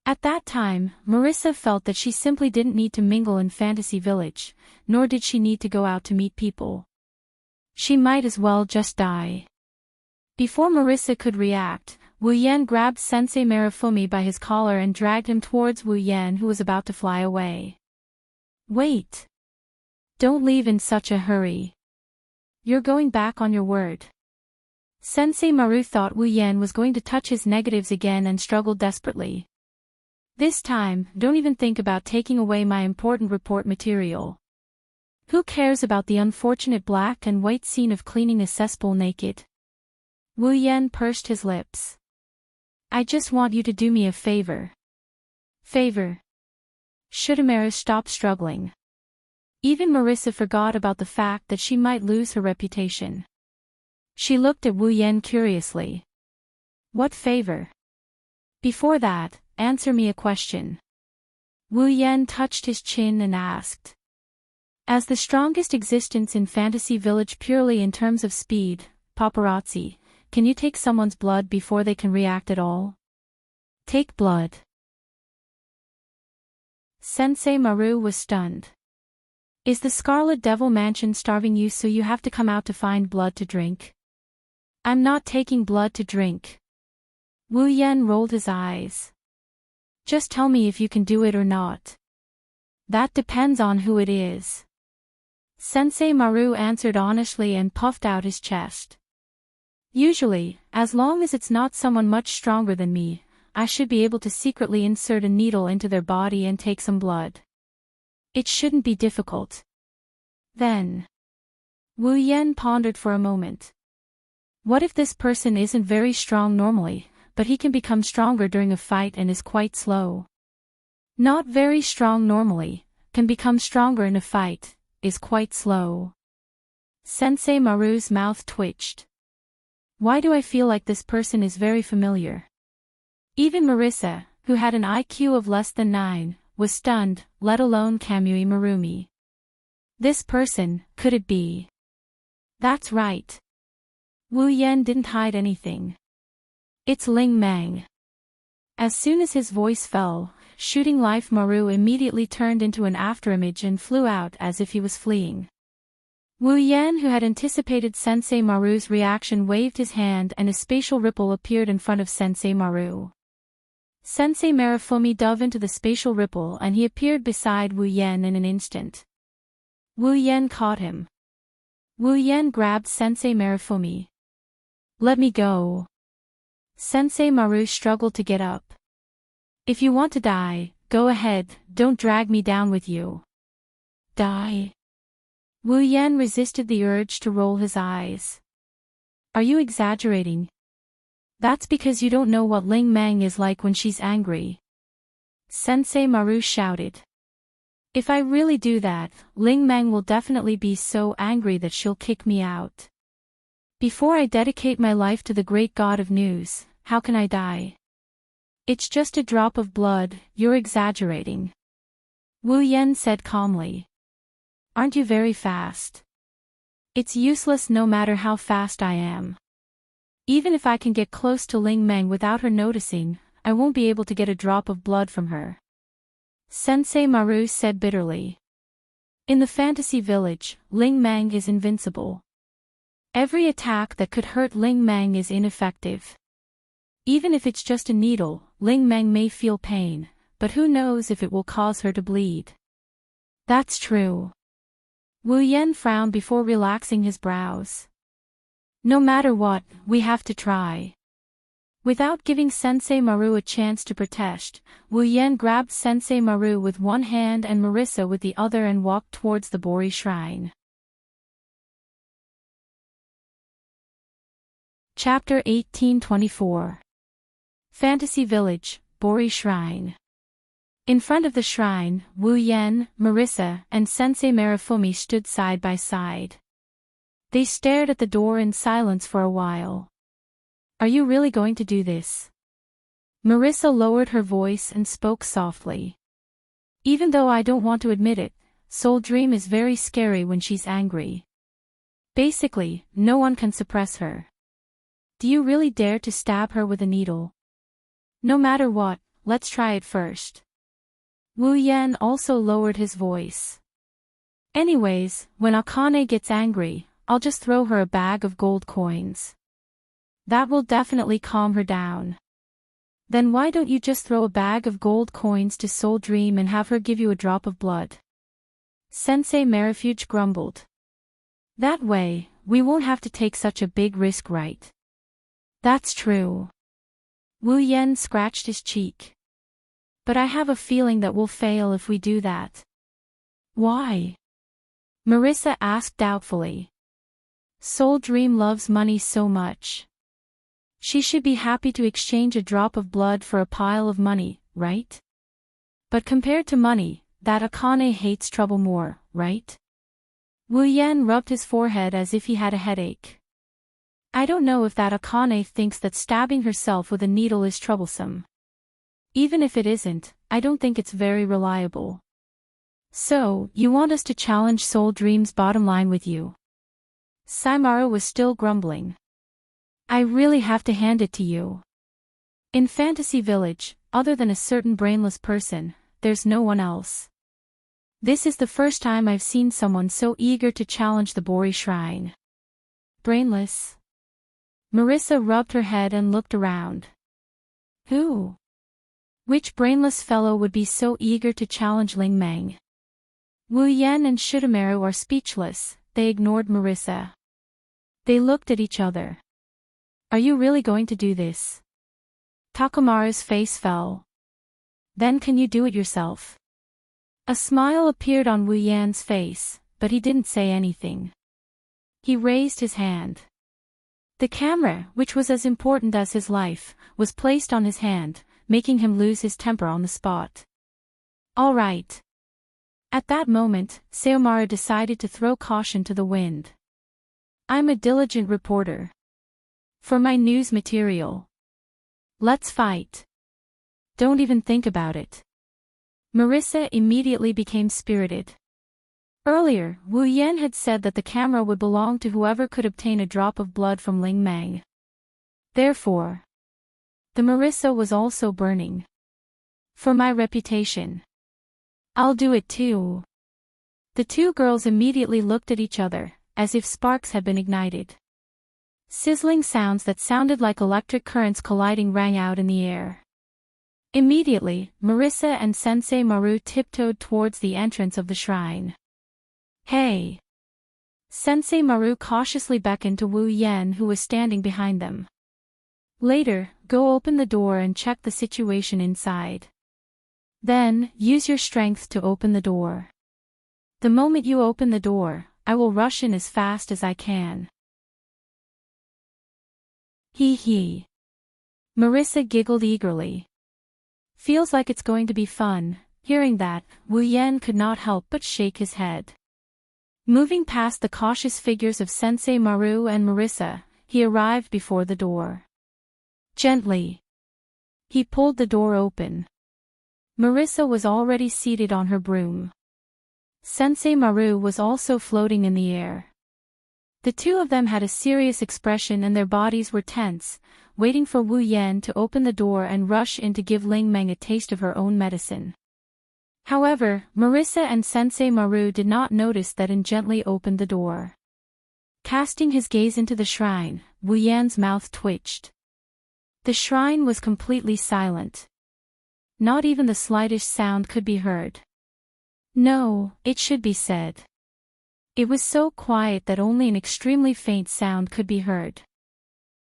At that time, Marissa felt that she simply didn't need to mingle in Fantasy Village, nor did she need to go out to meet people. She might as well just die. Before Marissa could react, Wu Yan grabbed Sensei Marifumi by his collar and dragged him towards Wu Yan, who was about to fly away. Wait! Don't leave in such a hurry. You're going back on your word. Sensei Maru thought Wu Yan was going to touch his negatives again and struggled desperately. This time, don't even think about taking away my important report material. Who cares about the unfortunate black and white scene of cleaning a cesspool naked? Wu Yan pursed his lips. I just want you to do me a favor. Favor? Should Immerse stop struggling? Even Marissa forgot about the fact that she might lose her reputation. She looked at Wu Yan curiously. What favor? Before that, answer me a question. Wu Yan touched his chin and asked. As the strongest existence in Fantasy Village purely in terms of speed, paparazzi, can you take someone's blood before they can react at all? Take blood. Sensei Maru was stunned. Is the Scarlet Devil Mansion starving you so you have to come out to find blood to drink? I'm not taking blood to drink. Wu Yan rolled his eyes. Just tell me if you can do it or not. That depends on who it is. Sensei Maru answered honestly and puffed out his chest. Usually, as long as it's not someone much stronger than me, I should be able to secretly insert a needle into their body and take some blood. It shouldn't be difficult. Then. Wu Yan pondered for a moment. What if this person isn't very strong normally, but he can become stronger during a fight and is quite slow? Not very strong normally, can become stronger in a fight, is quite slow. Sensei Maru's mouth twitched. Why do I feel like this person is very familiar? Even Marissa, who had an IQ of less than 9, was stunned, let alone Kamui Marumi. This person, could it be? That's right. Wu Yan didn't hide anything. It's Ling Meng. As soon as his voice fell, Shooting Life Maru immediately turned into an afterimage and flew out as if he was fleeing. Wu Yan, who had anticipated Sensei Maru's reaction, waved his hand and a spatial ripple appeared in front of Sensei Maru. Sensei Marifumi dove into the spatial ripple and he appeared beside Wu Yan in an instant. Wu Yan caught him. Wu Yan grabbed Sensei Marifumi. Let me go. Sensei Maru struggled to get up. If you want to die, go ahead, don't drag me down with you. Die? Wu Yan resisted the urge to roll his eyes. Are you exaggerating? That's because you don't know what Ling Meng is like when she's angry. Sensei Maru shouted. If I really do that, Ling Meng will definitely be so angry that she'll kick me out. Before I dedicate my life to the great god of news, how can I die? It's just a drop of blood, you're exaggerating. Wu Yan said calmly. Aren't you very fast? It's useless no matter how fast I am. Even if I can get close to Ling Meng without her noticing, I won't be able to get a drop of blood from her. Sensei Maru said bitterly. In the fantasy village, Ling Meng is invincible. Every attack that could hurt Ling Meng is ineffective. Even if it's just a needle, Ling Meng may feel pain, but who knows if it will cause her to bleed. That's true. Wu Yan frowned before relaxing his brows. No matter what, we have to try. Without giving Sensei Maru a chance to protest, Wu Yan grabbed Sensei Maru with one hand and Marissa with the other and walked towards the Bori Shrine. Chapter 1824. Fantasy Village, Bori Shrine. In front of the shrine, Wu Yan, Marissa, and Sensei Marifumi stood side by side. They stared at the door in silence for a while. Are you really going to do this? Marissa lowered her voice and spoke softly. Even though I don't want to admit it, Soul Dream is very scary when she's angry. Basically, no one can suppress her. Do you really dare to stab her with a needle? No matter what, let's try it first. Wu Yan also lowered his voice. Anyways, when Akane gets angry, I'll just throw her a bag of gold coins. That will definitely calm her down. Then why don't you just throw a bag of gold coins to Soul Dream and have her give you a drop of blood? Sensei Marifuge grumbled. That way, we won't have to take such a big risk, right? That's true. Wu Yan scratched his cheek. But I have a feeling that we'll fail if we do that. Why? Marissa asked doubtfully. Soul Dream loves money so much. She should be happy to exchange a drop of blood for a pile of money, right? But compared to money, that Akane hates trouble more, right? Wu Yan rubbed his forehead as if he had a headache. I don't know if that Akane thinks that stabbing herself with a needle is troublesome. Even if it isn't, I don't think it's very reliable. So, you want us to challenge Soul Dream's bottom line with you? Saimaru was still grumbling. I really have to hand it to you. In Fantasy Village, other than a certain brainless person, there's no one else. This is the first time I've seen someone so eager to challenge the Bori Shrine. Brainless? Marissa rubbed her head and looked around. Who? Which brainless fellow would be so eager to challenge Ling Meng? Wu Yan and Shutamaru are speechless, they ignored Marissa. They looked at each other. Are you really going to do this? Takamaru's face fell. Then can you do it yourself? A smile appeared on Wu Yan's face, but he didn't say anything. He raised his hand. The camera, which was as important as his life, was placed on his hand, making him lose his temper on the spot. All right. At that moment, Sayamaru decided to throw caution to the wind. I'm a diligent reporter. For my news material. Let's fight. Don't even think about it. Marissa immediately became spirited. Earlier, Wu Yan had said that the camera would belong to whoever could obtain a drop of blood from Ling Meng. Therefore, the Marissa was also burning. For my reputation. I'll do it too. The two girls immediately looked at each other, as if sparks had been ignited. Sizzling sounds that sounded like electric currents colliding rang out in the air. Immediately, Marissa and Sensei Maru tiptoed towards the entrance of the shrine. Hey! Sensei Maru cautiously beckoned to Wu Yan, who was standing behind them. Later, go open the door and check the situation inside. Then, use your strength to open the door. The moment you open the door, I will rush in as fast as I can. Hee hee. Marissa giggled eagerly. Feels like it's going to be fun. Hearing that, Wu Yan could not help but shake his head. Moving past the cautious figures of Sensei Maru and Marissa, he arrived before the door. Gently. He pulled the door open. Marissa was already seated on her broom. Sensei Maru was also floating in the air. The two of them had a serious expression and their bodies were tense, waiting for Wu Yan to open the door and rush in to give Ling Meng a taste of her own medicine. However, Marissa and Sensei Maru did not notice that and gently opened the door. Casting his gaze into the shrine, Wu Yan's mouth twitched. The shrine was completely silent. Not even the slightest sound could be heard. No, it should be said. It was so quiet that only an extremely faint sound could be heard.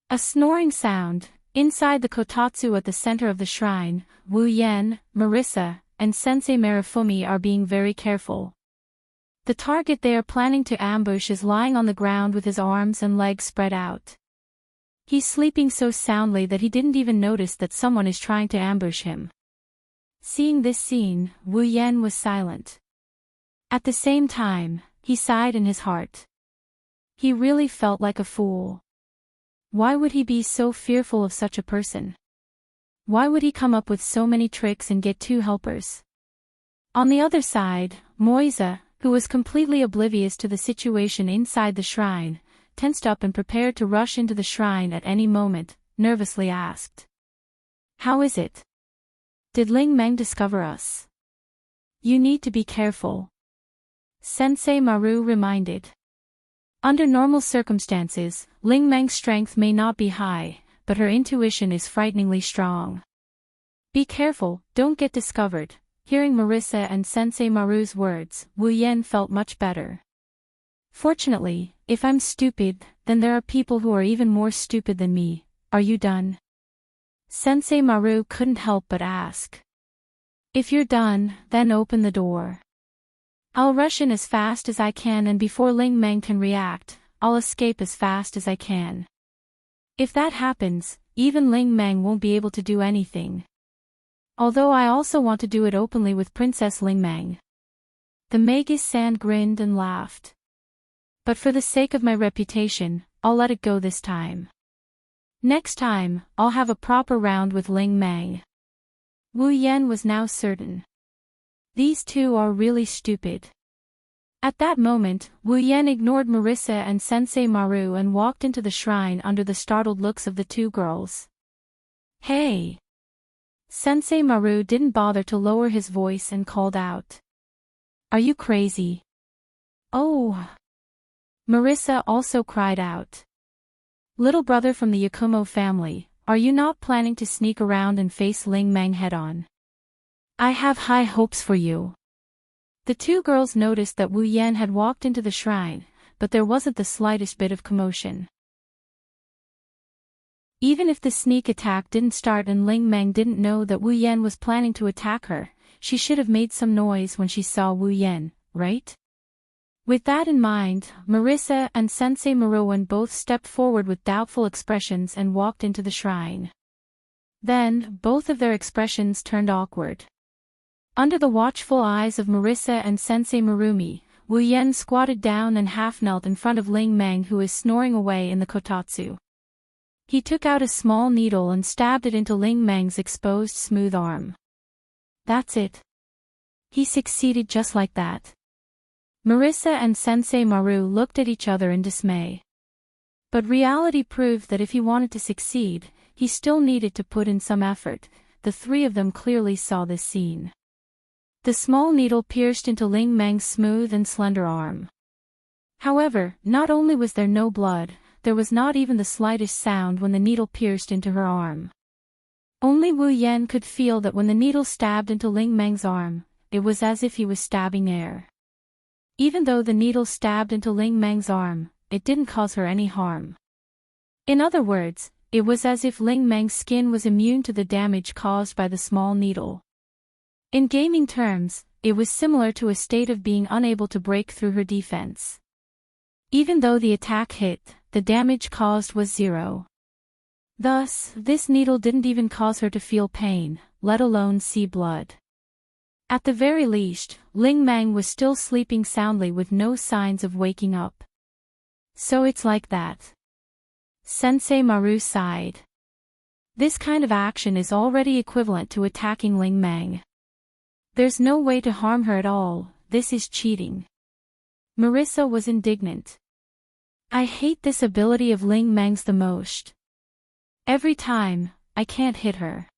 A snoring sound. Inside the kotatsu at the center of the shrine, Wu Yan, Marissa, and Sensei Marifumi are being very careful. The target they are planning to ambush is lying on the ground with his arms and legs spread out. He's sleeping so soundly that he didn't even notice that someone is trying to ambush him. Seeing this scene, Wu Yan was silent. At the same time, he sighed in his heart. He really felt like a fool. Why would he be so fearful of such a person? Why would he come up with so many tricks and get two helpers? On the other side, Moisa, who was completely oblivious to the situation inside the shrine, tensed up and prepared to rush into the shrine at any moment, nervously asked. How is it? Did Ling Meng discover us? You need to be careful. Sensei Maru reminded. Under normal circumstances, Ling Meng's strength may not be high, but her intuition is frighteningly strong. Be careful, don't get discovered. Hearing Marissa and Sensei Maru's words, Wu Yan felt much better. Fortunately, if I'm stupid, then there are people who are even more stupid than me. Are you done? Sensei Maru couldn't help but ask. If you're done, then open the door. I'll rush in as fast as I can, and before Ling Meng can react, I'll escape as fast as I can. If that happens, even Ling Meng won't be able to do anything. Although I also want to do it openly with Princess Ling Meng. The Magus Sand grinned and laughed. But for the sake of my reputation, I'll let it go this time. Next time, I'll have a proper round with Ling Meng. Wu Yan was now certain. These two are really stupid. At that moment, Wu Yan ignored Marissa and Sensei Maru and walked into the shrine under the startled looks of the two girls. Hey! Sensei Maru didn't bother to lower his voice and called out. Are you crazy? Oh! Marissa also cried out. Little brother from the Yakumo family, are you not planning to sneak around and face Ling Meng head-on? I have high hopes for you. The two girls noticed that Wu Yan had walked into the shrine, but there wasn't the slightest bit of commotion. Even if the sneak attack didn't start and Ling Meng didn't know that Wu Yan was planning to attack her, she should have made some noise when she saw Wu Yan, right? With that in mind, Marissa and Sensei Maruan both stepped forward with doubtful expressions and walked into the shrine. Then, both of their expressions turned awkward. Under the watchful eyes of Marissa and Sensei Marumi, Wu Yan squatted down and half-knelt in front of Ling Meng, who is snoring away in the kotatsu. He took out a small needle and stabbed it into Ling Meng's exposed smooth arm. That's it. He succeeded just like that. Marissa and Sensei Maru looked at each other in dismay. But reality proved that if he wanted to succeed, he still needed to put in some effort. The three of them clearly saw this scene. The small needle pierced into Ling Meng's smooth and slender arm. However, not only was there no blood, there was not even the slightest sound when the needle pierced into her arm. Only Wu Yan could feel that when the needle stabbed into Ling Meng's arm, it was as if he was stabbing air. Even though the needle stabbed into Ling Meng's arm, it didn't cause her any harm. In other words, it was as if Ling Meng's skin was immune to the damage caused by the small needle. In gaming terms, it was similar to a state of being unable to break through her defense. Even though the attack hit, the damage caused was zero. Thus, this needle didn't even cause her to feel pain, let alone see blood. At the very least, Ling Meng was still sleeping soundly with no signs of waking up. So it's like that. Sensei Maru sighed. This kind of action is already equivalent to attacking Ling Meng. There's no way to harm her at all, this is cheating. Marissa was indignant. I hate this ability of Ling Meng's the most. Every time, I can't hit her.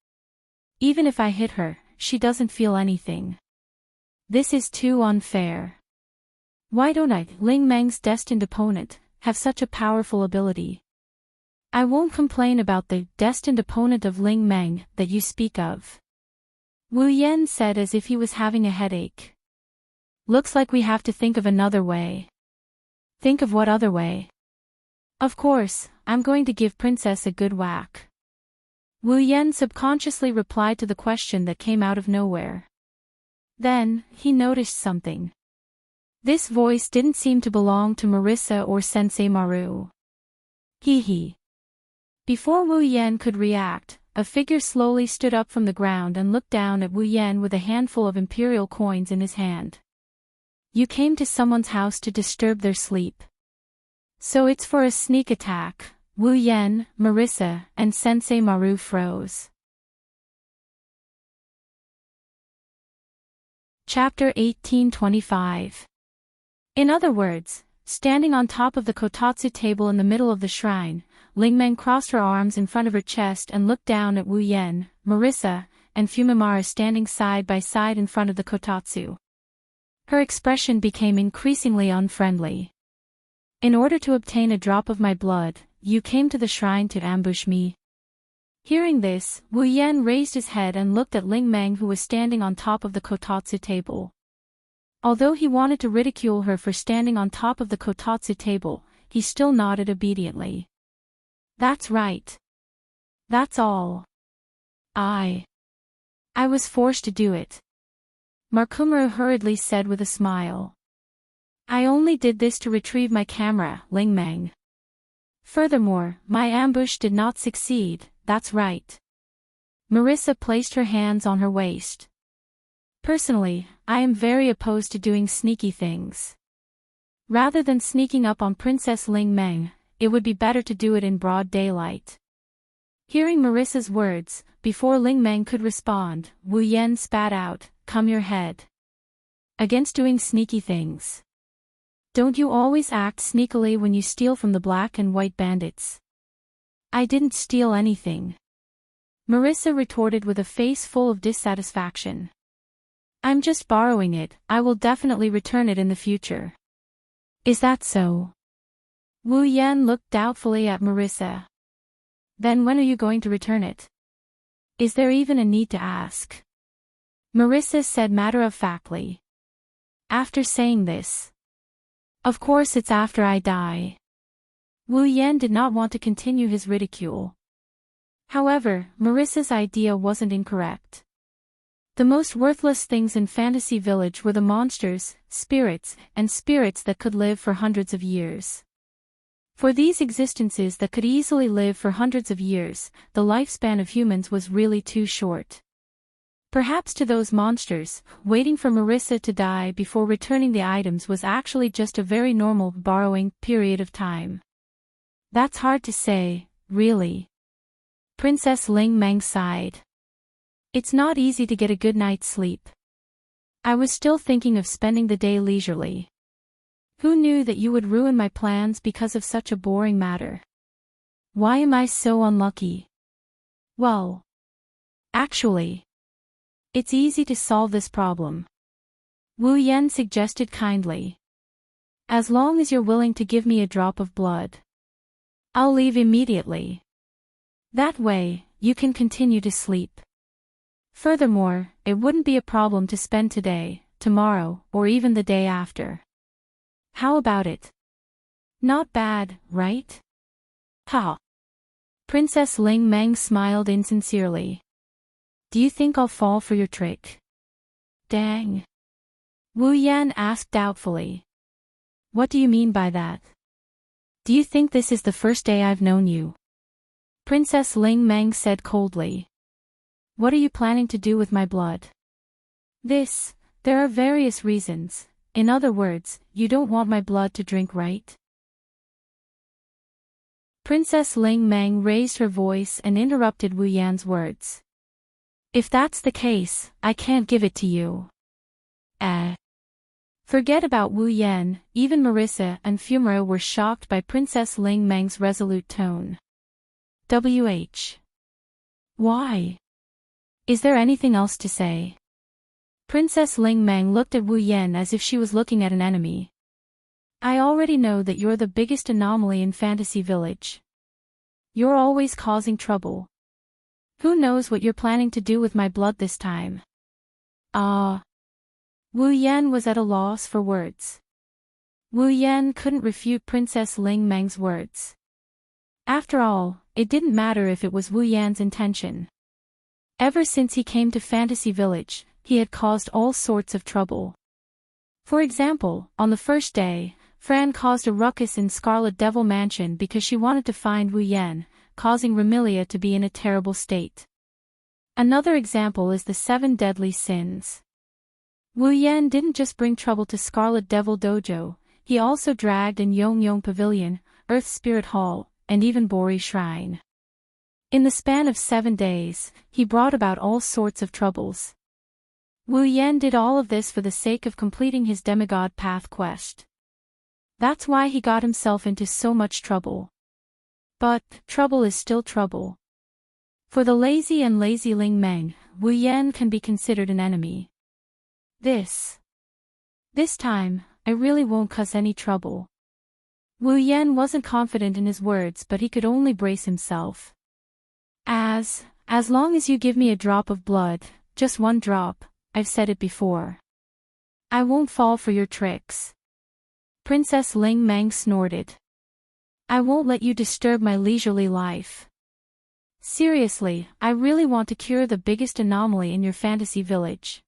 Even if I hit her, she doesn't feel anything. This is too unfair. Why don't I, Ling Meng's destined opponent, have such a powerful ability? I won't complain about the destined opponent of Ling Meng that you speak of. Wu Yan said as if he was having a headache. Looks like we have to think of another way. Think of what other way? Of course, I'm going to give Princess a good whack. Wu Yan subconsciously replied to the question that came out of nowhere. Then, he noticed something. This voice didn't seem to belong to Marissa or Sensei Maru. Hee. Before Wu Yan could react, a figure slowly stood up from the ground and looked down at Wu Yan with a handful of imperial coins in his hand. You came to someone's house to disturb their sleep. So it's for a sneak attack. Wu Yan, Marissa, and Sensei Maru froze. Chapter 1825. In other words, standing on top of the kotatsu table in the middle of the shrine, Ling Meng crossed her arms in front of her chest and looked down at Wu Yan, Marissa, and Fumimara standing side by side in front of the kotatsu. Her expression became increasingly unfriendly. In order to obtain a drop of my blood, you came to the shrine to ambush me. Hearing this, Wu Yan raised his head and looked at Ling Meng, who was standing on top of the kotatsu table. Although he wanted to ridicule her for standing on top of the kotatsu table, he still nodded obediently. That's right. That's all. I was forced to do it. Markumuru hurriedly said with a smile. I only did this to retrieve my camera, Ling Meng. Furthermore, my ambush did not succeed, that's right. Marissa placed her hands on her waist. Personally, I am very opposed to doing sneaky things. Rather than sneaking up on Princess Ling Meng, it would be better to do it in broad daylight. Hearing Marissa's words, before Ling Meng could respond, Wu Yan spat out, "Come your head. Against doing sneaky things. Don't you always act sneakily when you steal from the black and white bandits?" I didn't steal anything. Marissa retorted with a face full of dissatisfaction. I'm just borrowing it, I will definitely return it in the future. Is that so? Wu Yan looked doubtfully at Marissa. Then when are you going to return it? Is there even a need to ask? Marissa said matter-of-factly. After saying this. Of course it's after I die. Wu Yan did not want to continue his ridicule. However, Marissa's idea wasn't incorrect. The most worthless things in Fantasy Village were the monsters, spirits, and spirits that could live for hundreds of years. For these existences that could easily live for hundreds of years, the lifespan of humans was really too short. Perhaps to those monsters, waiting for Marissa to die before returning the items was actually just a very normal borrowing period of time. That's hard to say, really. Princess Ling Meng sighed. It's not easy to get a good night's sleep. I was still thinking of spending the day leisurely. Who knew that you would ruin my plans because of such a boring matter? Why am I so unlucky? Well, actually, it's easy to solve this problem. Wu Yan suggested kindly. As long as you're willing to give me a drop of blood. I'll leave immediately. That way, you can continue to sleep. Furthermore, it wouldn't be a problem to spend today, tomorrow, or even the day after. How about it? Not bad, right? Ha! Princess Ling Meng smiled insincerely. Do you think I'll fall for your trick? Dang. Wu Yan asked doubtfully. What do you mean by that? Do you think this is the first day I've known you? Princess Ling Meng said coldly. What are you planning to do with my blood? There are various reasons. In other words, you don't want my blood to drink, right? Princess Ling Meng raised her voice and interrupted Wu Yan's words. If that's the case, I can't give it to you. Forget about Wu Yan, even Marissa and Fumero were shocked by Princess Ling Meng's resolute tone. Why? Is there anything else to say? Princess Ling Meng looked at Wu Yan as if she was looking at an enemy. I already know that you're the biggest anomaly in Fantasy Village. You're always causing trouble. Who knows what you're planning to do with my blood this time? Wu Yan was at a loss for words. Wu Yan couldn't refute Princess Ling Meng's words. After all, it didn't matter if it was Wu Yan's intention. Ever since he came to Fantasy Village, he had caused all sorts of trouble. For example, on the first day, Fran caused a ruckus in Scarlet Devil Mansion because she wanted to find Wu Yan, causing Remilia to be in a terrible state. Another example is the 7 deadly sins. Wu Yan didn't just bring trouble to Scarlet Devil Dojo, he also dragged in Yong Yong Pavilion, Earth Spirit Hall, and even Bori Shrine. In the span of 7 days, he brought about all sorts of troubles. Wu Yan did all of this for the sake of completing his demigod path quest. That's why he got himself into so much trouble. But, trouble is still trouble. For the lazy and lazy Ling Meng, Wu Yan can be considered an enemy. This time, I really won't cause any trouble. Wu Yan wasn't confident in his words, but he could only brace himself. As long as you give me a drop of blood, just 1 drop, I've said it before. I won't fall for your tricks. Princess Ling Meng snorted. I won't let you disturb my leisurely life. Seriously, I really want to cure the biggest anomaly in your Fantasy Village.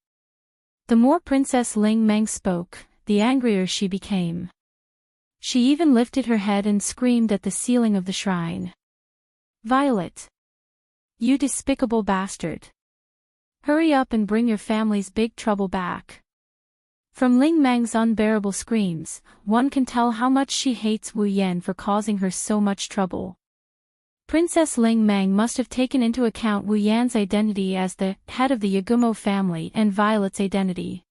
The more Princess Ling Meng spoke, the angrier she became. She even lifted her head and screamed at the ceiling of the shrine. "Violet! You despicable bastard! Hurry up and bring your family's big trouble back." From Ling Meng's unbearable screams, one can tell how much she hates Wu Yan for causing her so much trouble. Princess Ling Meng must have taken into account Wu Yan's identity as the head of the Yagumo family and Violet's identity.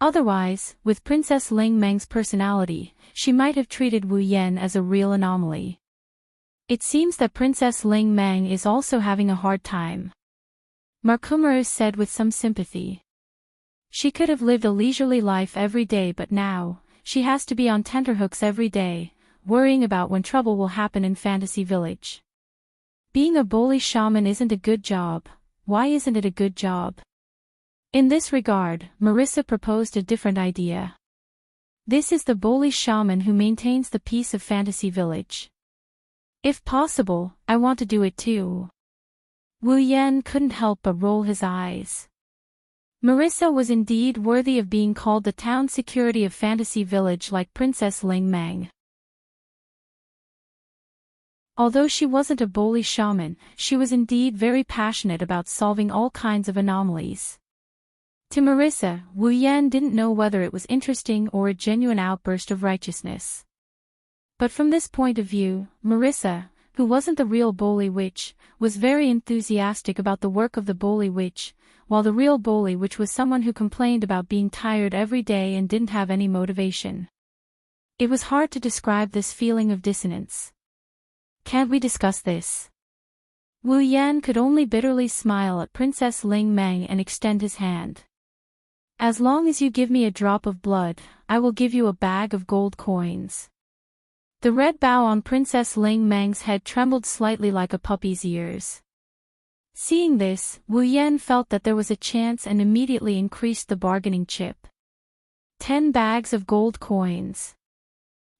Otherwise, with Princess Ling Meng's personality, she might have treated Wu Yan as a real anomaly. It seems that Princess Ling Meng is also having a hard time. Markumaru said with some sympathy. She could have lived a leisurely life every day, but now, she has to be on tenterhooks every day, worrying about when trouble will happen in Fantasy Village. Being a bully shaman isn't a good job. Why isn't it a good job? In this regard, Marissa proposed a different idea. This is the bully shaman who maintains the peace of Fantasy Village. If possible, I want to do it too. Wu Yan couldn't help but roll his eyes. Marissa was indeed worthy of being called the town security of Fantasy Village like Princess Ling Meng. Although she wasn't a bully shaman, she was indeed very passionate about solving all kinds of anomalies. To Marissa, Wu Yan didn't know whether it was interesting or a genuine outburst of righteousness. But from this point of view, Marissa, who wasn't the real bully witch, was very enthusiastic about the work of the bully witch, while the real bully witch was someone who complained about being tired every day and didn't have any motivation. It was hard to describe this feeling of dissonance. "Can't we discuss this?" Wu Yan could only bitterly smile at Princess Ling Meng and extend his hand. "As long as you give me a drop of blood, I will give you a bag of gold coins." The red bow on Princess Ling Meng's head trembled slightly like a puppy's ears. Seeing this, Wu Yan felt that there was a chance and immediately increased the bargaining chip. 10 bags of gold coins.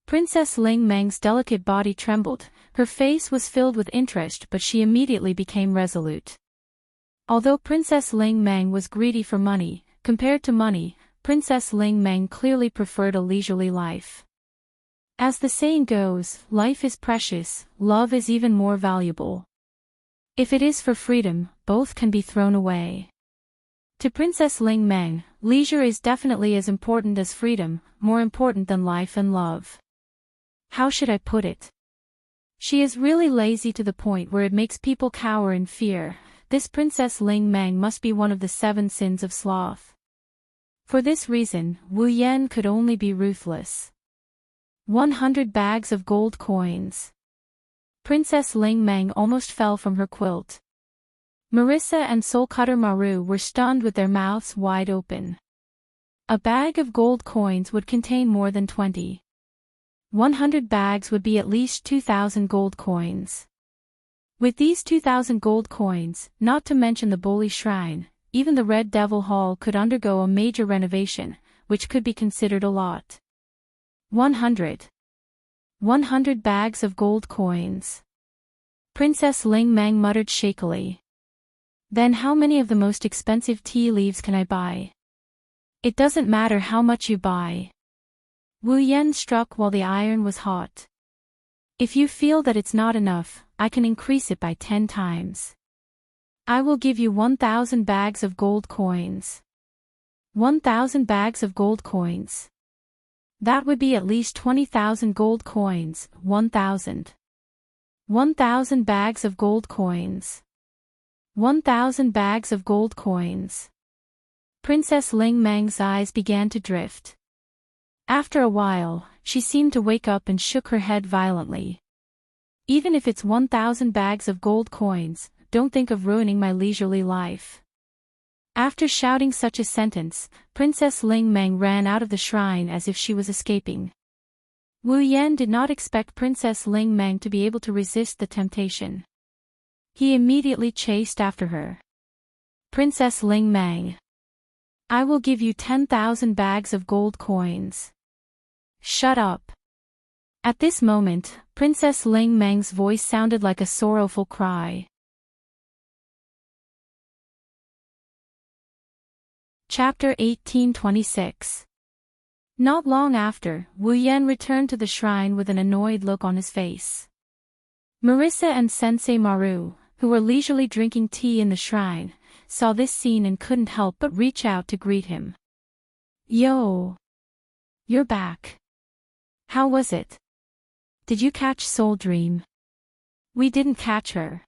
Princess Ling Meng's delicate body trembled, her face was filled with interest, but she immediately became resolute. Although Princess Ling Meng was greedy for money, compared to money, Princess Ling Meng clearly preferred a leisurely life. As the saying goes, life is precious, love is even more valuable. If it is for freedom, both can be thrown away. To Princess Ling Meng, leisure is definitely as important as freedom, more important than life and love. How should I put it? She is really lazy to the point where it makes people cower in fear. This Princess Ling Meng must be one of the 7 sins of sloth. For this reason, Wu Yan could only be ruthless. 100 bags of gold coins. Princess Ling Meng almost fell from her quilt. Marissa and Soul Cutter Maru were stunned with their mouths wide open. A bag of gold coins would contain more than 20. 100 bags would be at least 2,000 gold coins. With these 2,000 gold coins, not to mention the bully shrine, even the Red Devil Hall could undergo a major renovation, which could be considered a lot. 100 bags of gold coins. Princess Ling Meng muttered shakily. Then how many of the most expensive tea leaves can I buy? It doesn't matter how much you buy. Wu Yan struck while the iron was hot. If you feel that it's not enough, I can increase it by 10 times. I will give you 1,000 bags of gold coins. 1,000 bags of gold coins. That would be at least 20,000 gold coins. 1,000. 1,000 bags of gold coins. 1,000 bags of gold coins. Princess Ling Meng's eyes began to drift. After a while, she seemed to wake up and shook her head violently. Even if it's 1,000 bags of gold coins, don't think of ruining my leisurely life. After shouting such a sentence, Princess Ling Meng ran out of the shrine as if she was escaping. Wu Yan did not expect Princess Ling Meng to be able to resist the temptation. He immediately chased after her. Princess Ling Meng. I will give you 10,000 bags of gold coins. Shut up. At this moment, Princess Ling Meng's voice sounded like a sorrowful cry. Chapter 1826. Not long after, Wu Yan returned to the shrine with an annoyed look on his face. Marissa and Sensei Maru, who were leisurely drinking tea in the shrine, saw this scene and couldn't help but reach out to greet him. Yo! You're back. How was it? Did you catch Soul Dream? We didn't catch her.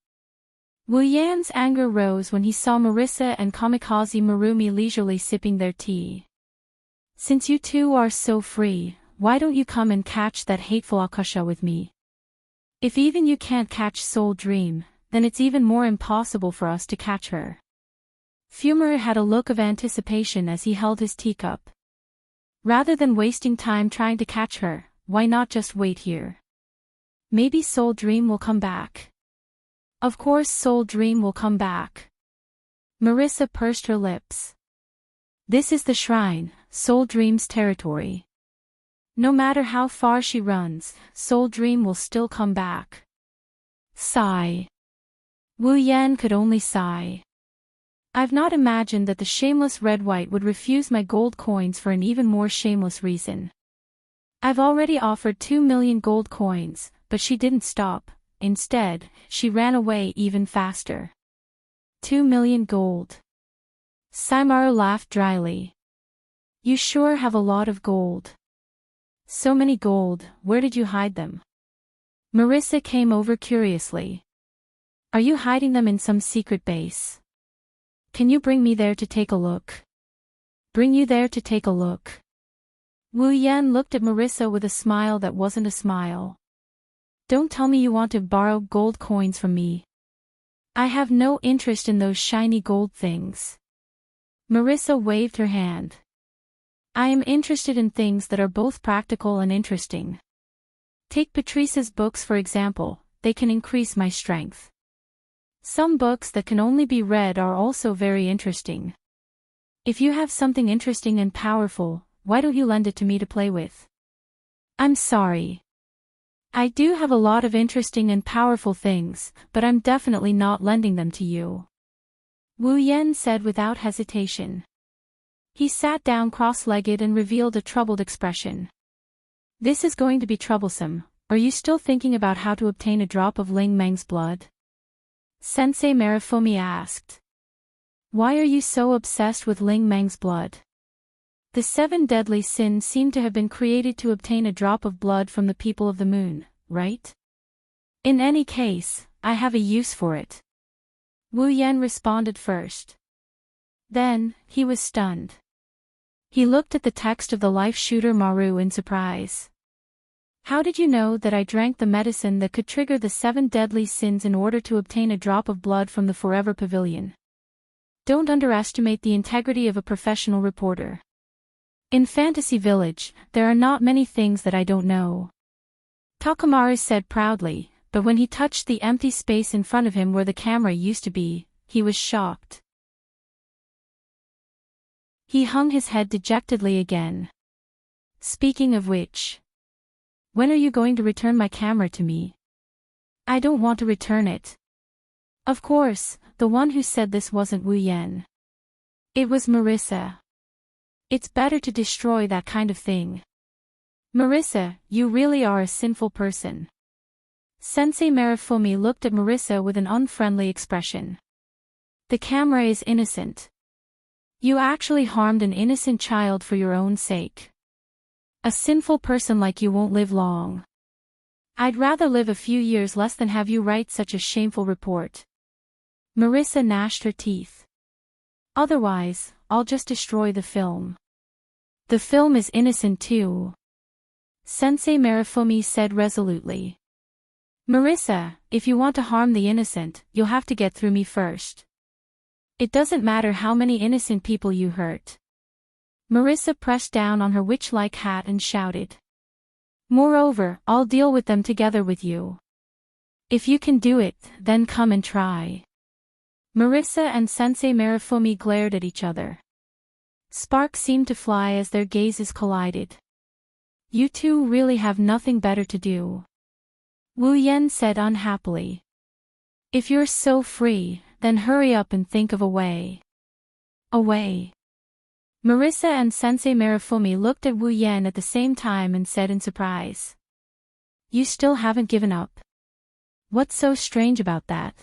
Wu Yan's anger rose when he saw Marissa and Kamikaze Marumi leisurely sipping their tea. Since you two are so free, why don't you come and catch that hateful Akasha with me? If even you can't catch Soul Dream, then it's even more impossible for us to catch her. Fumeur had a look of anticipation as he held his teacup. Rather than wasting time trying to catch her, why not just wait here? Maybe Soul Dream will come back. Of course Soul Dream will come back. Marissa pursed her lips. This is the shrine, Soul Dream's territory. No matter how far she runs, Soul Dream will still come back. Sigh. Wu Yan could only sigh. I've not imagined that the shameless Red-White would refuse my gold coins for an even more shameless reason. I've already offered 2 million gold coins, but she didn't stop. Instead, she ran away even faster. 2 million gold. Saimaru laughed dryly. You sure have a lot of gold. So many gold, where did you hide them? Marissa came over curiously. Are you hiding them in some secret base? Can you bring me there to take a look? Bring you there to take a look. Wu Yan looked at Marissa with a smile that wasn't a smile. Don't tell me you want to borrow gold coins from me. I have no interest in those shiny gold things. Marissa waved her hand. I am interested in things that are both practical and interesting. Take Patrice's books for example, they can increase my strength. Some books that can only be read are also very interesting. If you have something interesting and powerful, why don't you lend it to me to play with? I'm sorry. I do have a lot of interesting and powerful things, but I'm definitely not lending them to you. Wu Yan said without hesitation. He sat down cross-legged and revealed a troubled expression. This is going to be troublesome. Are you still thinking about how to obtain a drop of Ling Meng's blood? Sensei Marifumi asked. Why are you so obsessed with Ling Meng's blood? The 7 deadly sins seem to have been created to obtain a drop of blood from the people of the moon, right? In any case, I have a use for it. Wu Yan responded first. Then, he was stunned. He looked at the text of the life shooter Maru in surprise. How did you know that I drank the medicine that could trigger the 7 deadly sins in order to obtain a drop of blood from the Forever Pavilion? Don't underestimate the integrity of a professional reporter. In Fantasy Village, there are not many things that I don't know. Takamaru said proudly, but when he touched the empty space in front of him where the camera used to be, he was shocked. He hung his head dejectedly again. Speaking of which, when are you going to return my camera to me? I don't want to return it. Of course, the one who said this wasn't Wu Yan. It was Marissa. It's better to destroy that kind of thing. Marissa, you really are a sinful person. Sensei Marifumi looked at Marissa with an unfriendly expression. The camera is innocent. You actually harmed an innocent child for your own sake. A sinful person like you won't live long. I'd rather live a few years less than have you write such a shameful report. Marissa gnashed her teeth. Otherwise, I'll just destroy the film. The film is innocent too. Sensei Marifumi said resolutely. Marissa, if you want to harm the innocent, you'll have to get through me first. It doesn't matter how many innocent people you hurt. Marissa pressed down on her witch-like hat and shouted. Moreover, I'll deal with them together with you. If you can do it, then come and try. Marissa and Sensei Marifumi glared at each other. Sparks seemed to fly as their gazes collided. You two really have nothing better to do. Wu Yan said unhappily. If you're so free, then hurry up and think of a way. A way. Marissa and Sensei Marifumi looked at Wu Yan at the same time and said in surprise. You still haven't given up? What's so strange about that?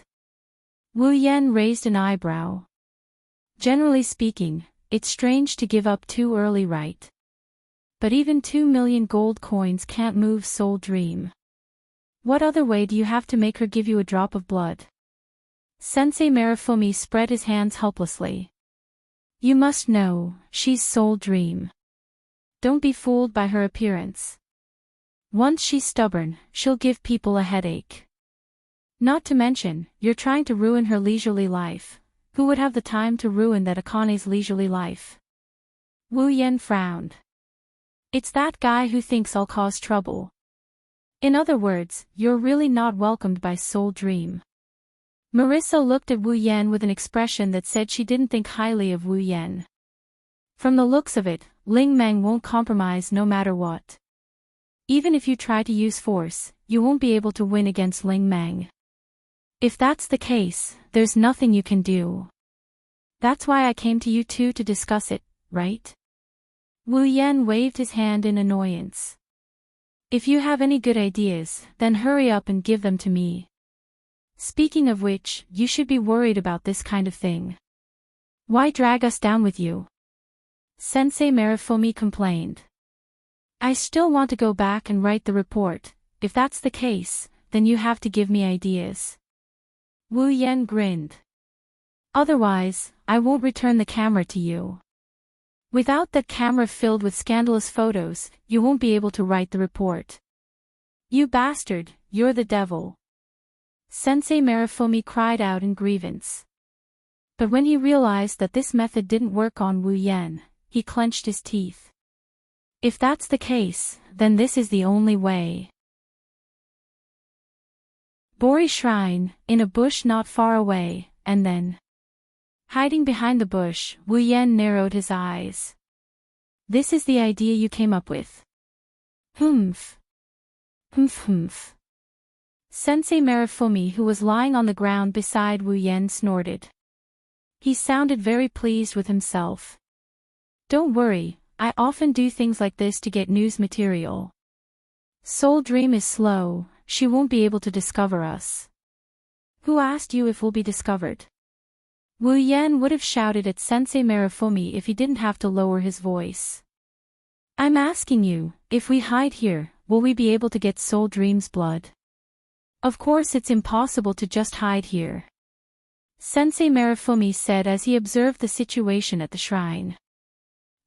Wu Yan raised an eyebrow. Generally speaking, it's strange to give up too early, right? But even 2 million gold coins can't move Soul Dream. What other way do you have to make her give you a drop of blood? Sensei Marifumi spread his hands helplessly. You must know, she's Soul Dream. Don't be fooled by her appearance. Once she's stubborn, she'll give people a headache. Not to mention, you're trying to ruin her leisurely life. Who would have the time to ruin that Akane's leisurely life? Wu Yan frowned. It's that guy who thinks I'll cause trouble. In other words, you're really not welcomed by Soul Dream. Marissa looked at Wu Yan with an expression that said she didn't think highly of Wu Yan. From the looks of it, Ling Meng won't compromise no matter what. Even if you try to use force, you won't be able to win against Ling Meng. If that's the case, there's nothing you can do. That's why I came to you two to discuss it, right? Wu Yan waved his hand in annoyance. If you have any good ideas, then hurry up and give them to me. Speaking of which, you should be worried about this kind of thing. Why drag us down with you? Sensei Marifumi complained. I still want to go back and write the report. If that's the case, then you have to give me ideas. Wu Yan grinned. Otherwise, I won't return the camera to you. Without that camera filled with scandalous photos, you won't be able to write the report. You bastard, you're the devil. Sensei Marifumi cried out in grievance. But when he realized that this method didn't work on Wu Yan, he clenched his teeth. If that's the case, then this is the only way. Bori Shrine, in a bush not far away, and then. Hiding behind the bush, Wu Yan narrowed his eyes. This is the idea you came up with. Humph. Humph humph. Sensei Marifumi, who was lying on the ground beside Wu Yan, snorted. He sounded very pleased with himself. Don't worry, I often do things like this to get news material. Soul Dream is slow, she won't be able to discover us. Who asked you if we'll be discovered? Wu Yan would have shouted at Sensei Marifumi if he didn't have to lower his voice. I'm asking you, if we hide here, will we be able to get Soul Dream's blood? Of course it's impossible to just hide here. Sensei Marifumi said as he observed the situation at the shrine.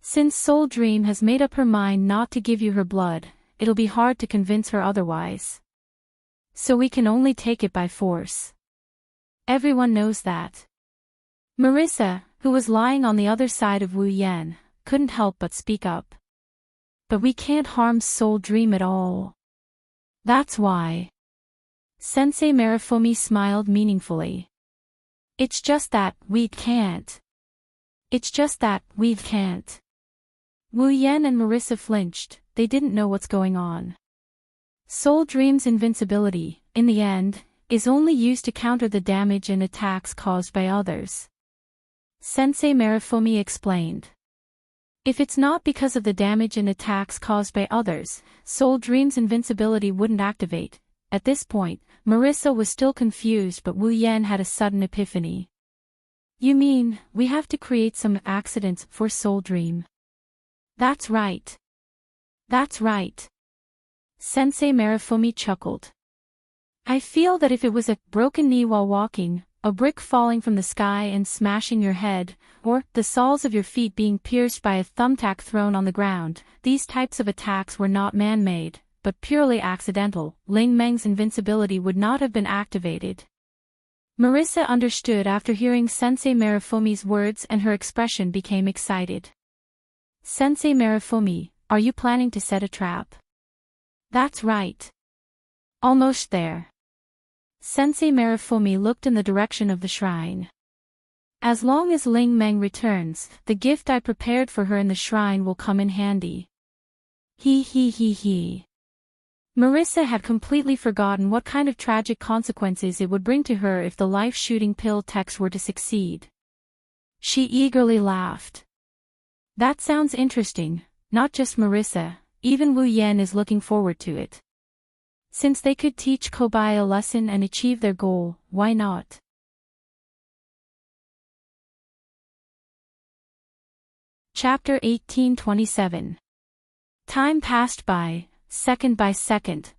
Since Soul Dream has made up her mind not to give you her blood, it'll be hard to convince her otherwise. So we can only take it by force. Everyone knows that. Marissa, who was lying on the other side of Wu Yan, couldn't help but speak up. But we can't harm Soul Dream at all. That's why. Sensei Marifumi smiled meaningfully. It's just that we can't. It's just that we can't. Wu Yan and Marissa flinched, they didn't know what's going on. Soul Dream's invincibility, in the end, is only used to counter the damage and attacks caused by others. Sensei Marifumi explained. If it's not because of the damage and attacks caused by others, Soul Dream's invincibility wouldn't activate. At this point, Marissa was still confused, but Wu Yan had a sudden epiphany. You mean, we have to create some accidents for Soul Dream? That's right. That's right. Sensei Marifumi chuckled. I feel that if it was a broken knee while walking, a brick falling from the sky and smashing your head, or the soles of your feet being pierced by a thumbtack thrown on the ground, these types of attacks were not man-made, but purely accidental, Ling Meng's invincibility would not have been activated. Marissa understood after hearing Sensei Marifumi's words, and her expression became excited. Sensei Marifumi, are you planning to set a trap? That's right. Almost there. Sensei Marifumi looked in the direction of the shrine. As long as Ling Meng returns, the gift I prepared for her in the shrine will come in handy. He. Marissa had completely forgotten what kind of tragic consequences it would bring to her if the life-shooting pill text were to succeed. She eagerly laughed. That sounds interesting. Not just Marissa, even Wu Yan is looking forward to it. Since they could teach Kobai a lesson and achieve their goal, why not? Chapter 1827. Time passed by, second by second.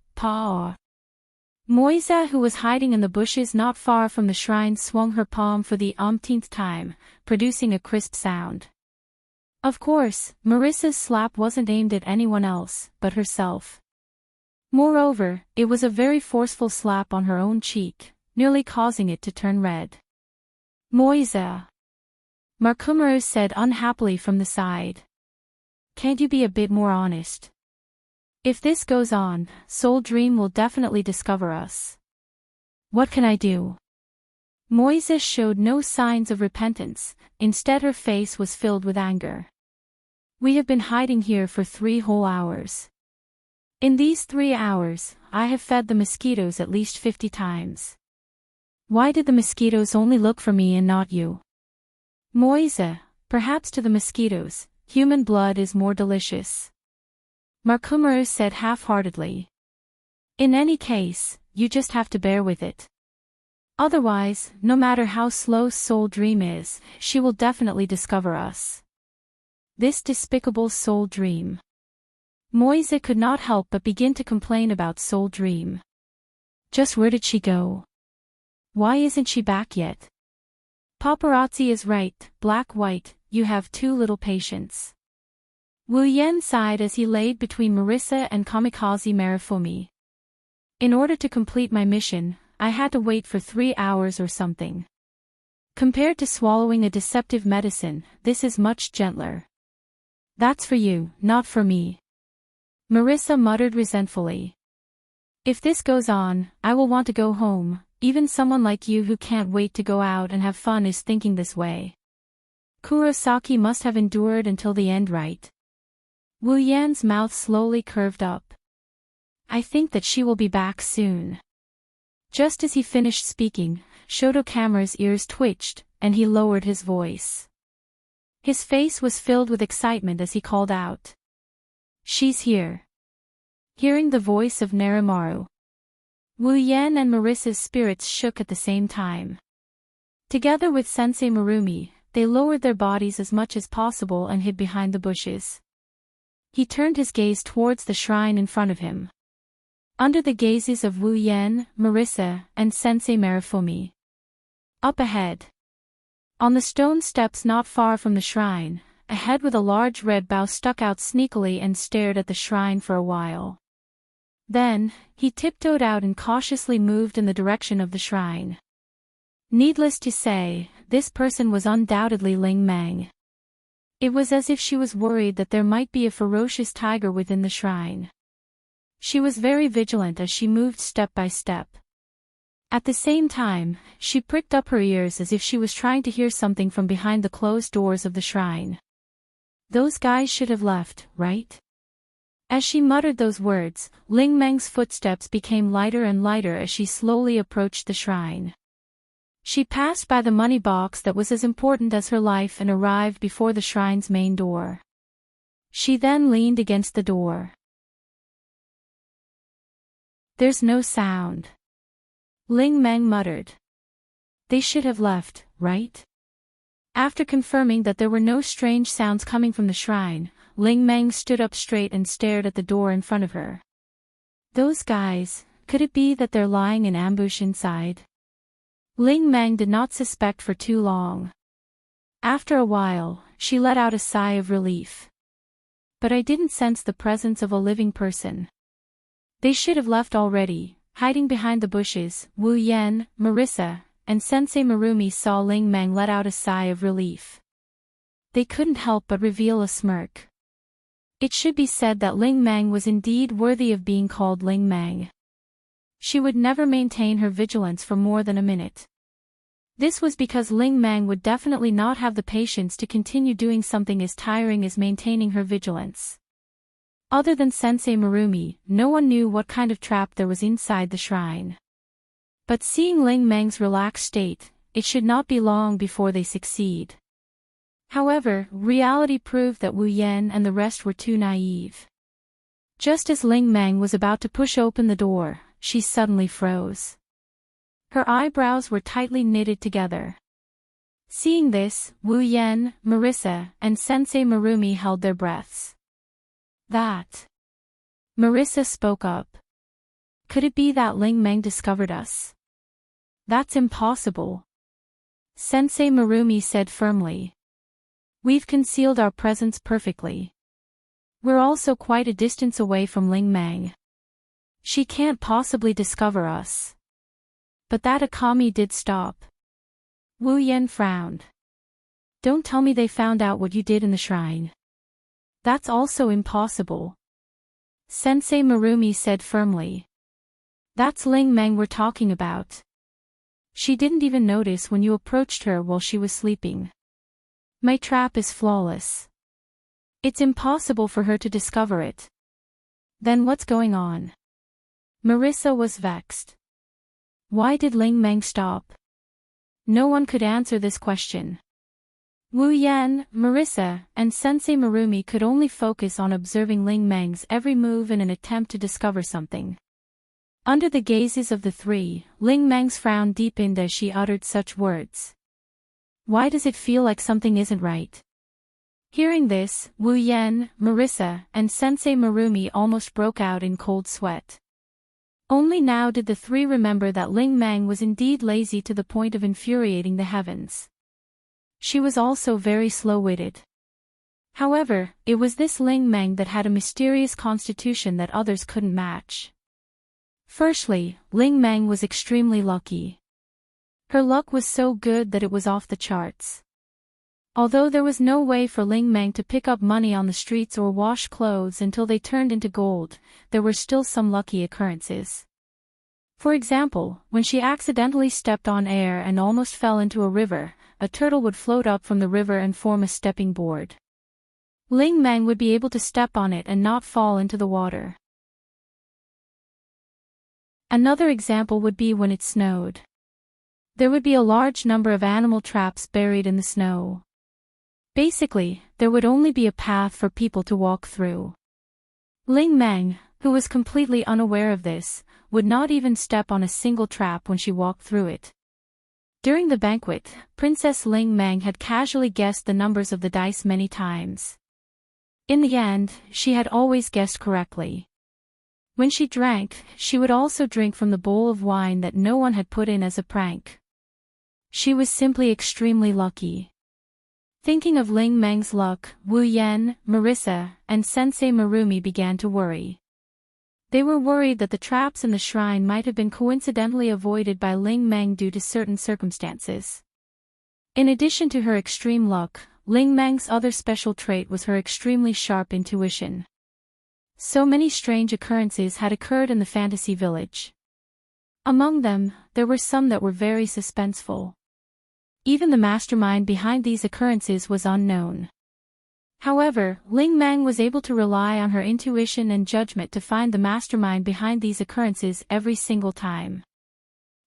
Moisa, who was hiding in the bushes not far from the shrine, swung her palm for the umpteenth time, producing a crisp sound. Of course, Marissa's slap wasn't aimed at anyone else, but herself. Moreover, it was a very forceful slap on her own cheek, nearly causing it to turn red. Moisa, Markumaru said unhappily from the side. Can't you be a bit more honest? If this goes on, Soul Dream will definitely discover us. What can I do? Moisa showed no signs of repentance, instead her face was filled with anger. We have been hiding here for 3 whole hours. In these 3 hours, I have fed the mosquitoes at least 50 times. Why did the mosquitoes only look for me and not you? Moisa, perhaps to the mosquitoes, human blood is more delicious. Markumaru said half-heartedly. In any case, you just have to bear with it. Otherwise, no matter how slow Soul Dream is, she will definitely discover us. This despicable Soul Dream. Moisa could not help but begin to complain about Soul Dream. Just where did she go? Why isn't she back yet? Paparazzi is right, black-white, you have too little patience. Wu Yan sighed as he laid between Marissa and Kamikaze Marifumi. In order to complete my mission, I had to wait for 3 hours or something. Compared to swallowing a deceptive medicine, this is much gentler. That's for you, not for me. Marissa muttered resentfully. If this goes on, I will want to go home. Even someone like you who can't wait to go out and have fun is thinking this way. Kurosaki must have endured until the end, right? Wu Yan's mouth slowly curved up. I think that she will be back soon. Just as he finished speaking, Shotokamaru's ears twitched, and he lowered his voice. His face was filled with excitement as he called out. She's here. Hearing the voice of Narimaru, Wu Yan and Marissa's spirits shook at the same time. Together with Sensei Marumi, they lowered their bodies as much as possible and hid behind the bushes. He turned his gaze towards the shrine in front of him. Under the gazes of Wu Yan, Marissa, and Sensei Marifumi. Up ahead. On the stone steps not far from the shrine, a head with a large red bow stuck out sneakily and stared at the shrine for a while. Then, he tiptoed out and cautiously moved in the direction of the shrine. Needless to say, this person was undoubtedly Ling Meng. It was as if she was worried that there might be a ferocious tiger within the shrine. She was very vigilant as she moved step by step. At the same time, she pricked up her ears as if she was trying to hear something from behind the closed doors of the shrine. Those guys should have left, right? As she muttered those words, Ling Meng's footsteps became lighter and lighter as she slowly approached the shrine. She passed by the money box that was as important as her life and arrived before the shrine's main door. She then leaned against the door. There's no sound. Ling Meng muttered. They should have left, right? After confirming that there were no strange sounds coming from the shrine, Ling Meng stood up straight and stared at the door in front of her. Those guys, could it be that they're lying in ambush inside? Ling Meng did not suspect for too long. After a while, she let out a sigh of relief. But I didn't sense the presence of a living person. They should have left already. Hiding behind the bushes, Wu Yan, Marissa, and Sensei Marumi saw Ling Meng let out a sigh of relief. They couldn't help but reveal a smirk. It should be said that Ling Meng was indeed worthy of being called Ling Meng. She would never maintain her vigilance for more than a minute. This was because Ling Meng would definitely not have the patience to continue doing something as tiring as maintaining her vigilance. Other than Sensei Marumi, no one knew what kind of trap there was inside the shrine. But seeing Ling Meng's relaxed state, it should not be long before they succeed. However, reality proved that Wu Yan and the rest were too naive. Just as Ling Meng was about to push open the door, she suddenly froze. Her eyebrows were tightly knitted together. Seeing this, Wu Yan, Marissa, and Sensei Marumi held their breaths. That. Marissa spoke up. Could it be that Ling Meng discovered us? That's impossible. Sensei Marumi said firmly. We've concealed our presence perfectly. We're also quite a distance away from Ling Meng. She can't possibly discover us. But that Akami did stop. Wu Yan frowned. Don't tell me they found out what you did in the shrine. That's also impossible. Sensei Marumi said firmly. That's Ling Meng we're talking about. She didn't even notice when you approached her while she was sleeping. My trap is flawless. It's impossible for her to discover it. Then what's going on? Marissa was vexed. Why did Ling Meng stop? No one could answer this question. Wu Yan, Marissa, and Sensei Marumi could only focus on observing Ling Meng's every move in an attempt to discover something. Under the gazes of the three, Ling Meng's frown deepened as she uttered such words. Why does it feel like something isn't right? Hearing this, Wu Yan, Marissa, and Sensei Marumi almost broke out in cold sweat. Only now did the three remember that Ling Meng was indeed lazy to the point of infuriating the heavens. She was also very slow-witted. However, it was this Ling Meng that had a mysterious constitution that others couldn't match. Firstly, Ling Meng was extremely lucky. Her luck was so good that it was off the charts. Although there was no way for Ling Meng to pick up money on the streets or wash clothes until they turned into gold, there were still some lucky occurrences. For example, when she accidentally stepped on air and almost fell into a river, a turtle would float up from the river and form a stepping board. Ling Meng would be able to step on it and not fall into the water. Another example would be when it snowed. There would be a large number of animal traps buried in the snow. Basically, there would only be a path for people to walk through. Ling Meng, who was completely unaware of this, would not even step on a single trap when she walked through it. During the banquet, Princess Ling Meng had casually guessed the numbers of the dice many times. In the end, she had always guessed correctly. When she drank, she would also drink from the bowl of wine that no one had put in as a prank. She was simply extremely lucky. Thinking of Ling Meng's luck, Wu Yan, Marissa, and Sensei Marumi began to worry. They were worried that the traps in the shrine might have been coincidentally avoided by Ling Meng due to certain circumstances. In addition to her extreme luck, Ling Meng's other special trait was her extremely sharp intuition. So many strange occurrences had occurred in the fantasy village. Among them, there were some that were very suspenseful. Even the mastermind behind these occurrences was unknown. However, Ling Meng was able to rely on her intuition and judgment to find the mastermind behind these occurrences every single time.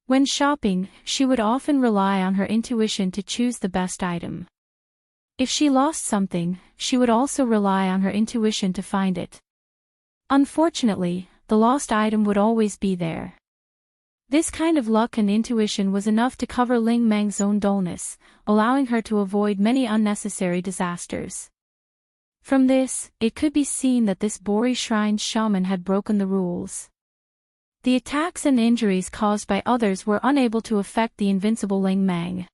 When shopping, she would often rely on her intuition to choose the best item. If she lost something, she would also rely on her intuition to find it. Unfortunately, the lost item would always be there. This kind of luck and intuition was enough to cover Ling Meng's own dullness, allowing her to avoid many unnecessary disasters. From this, it could be seen that this Bori Shrine's shaman had broken the rules. The attacks and injuries caused by others were unable to affect the invincible Ling Meng.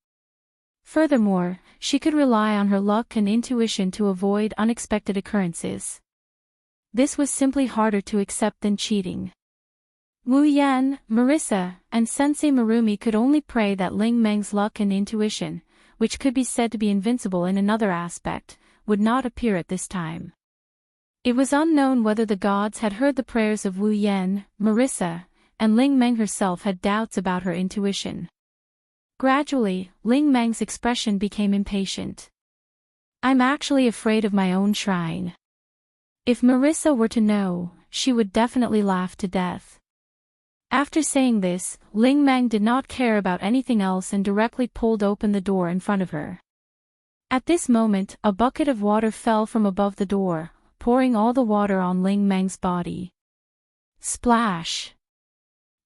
Furthermore, she could rely on her luck and intuition to avoid unexpected occurrences. This was simply harder to accept than cheating. Wu Yan, Marissa, and Sensei Marumi could only pray that Ling Meng's luck and intuition, which could be said to be invincible in another aspect, would not appear at this time. It was unknown whether the gods had heard the prayers of Wu Yan, Marissa, and Ling Meng herself had doubts about her intuition. Gradually, Ling Meng's expression became impatient. I'm actually afraid of my own shrine. If Marissa were to know, she would definitely laugh to death. After saying this, Ling Meng did not care about anything else and directly pulled open the door in front of her. At this moment, a bucket of water fell from above the door, pouring all the water on Ling Meng's body. Splash!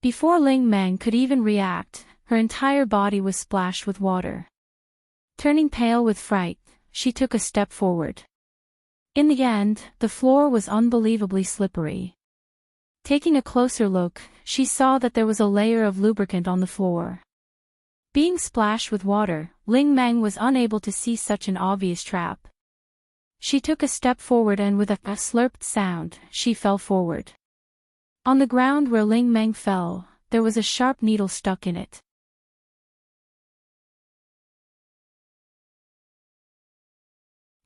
Before Ling Meng could even react, her entire body was splashed with water. Turning pale with fright, she took a step forward. In the end, the floor was unbelievably slippery. Taking a closer look, she saw that there was a layer of lubricant on the floor. Being splashed with water, Ling Meng was unable to see such an obvious trap. She took a step forward and with a slurped sound, she fell forward. On the ground where Ling Meng fell, there was a sharp needle stuck in it.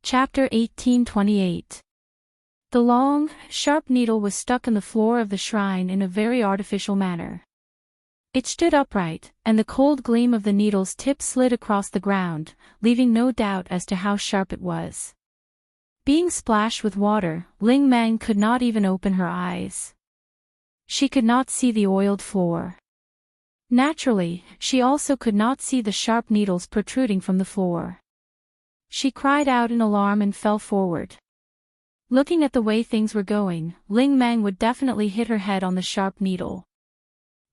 Chapter 1828. The long, sharp needle was stuck in the floor of the shrine in a very artificial manner. It stood upright, and the cold gleam of the needle's tip slid across the ground, leaving no doubt as to how sharp it was. Being splashed with water, Ling Meng could not even open her eyes. She could not see the oiled floor. Naturally, she also could not see the sharp needles protruding from the floor. She cried out in alarm and fell forward. Looking at the way things were going, Ling Meng would definitely hit her head on the sharp needle.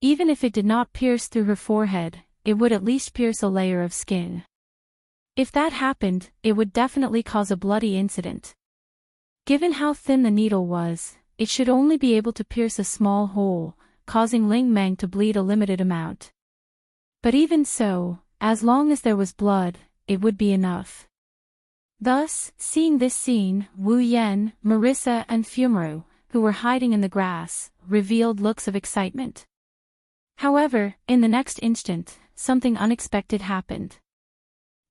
Even if it did not pierce through her forehead, it would at least pierce a layer of skin. If that happened, it would definitely cause a bloody incident. Given how thin the needle was, it should only be able to pierce a small hole, causing Ling Meng to bleed a limited amount. But even so, as long as there was blood, it would be enough. Thus, seeing this scene, Wu Yan, Marissa and Fumaru, who were hiding in the grass, revealed looks of excitement. However, in the next instant, something unexpected happened.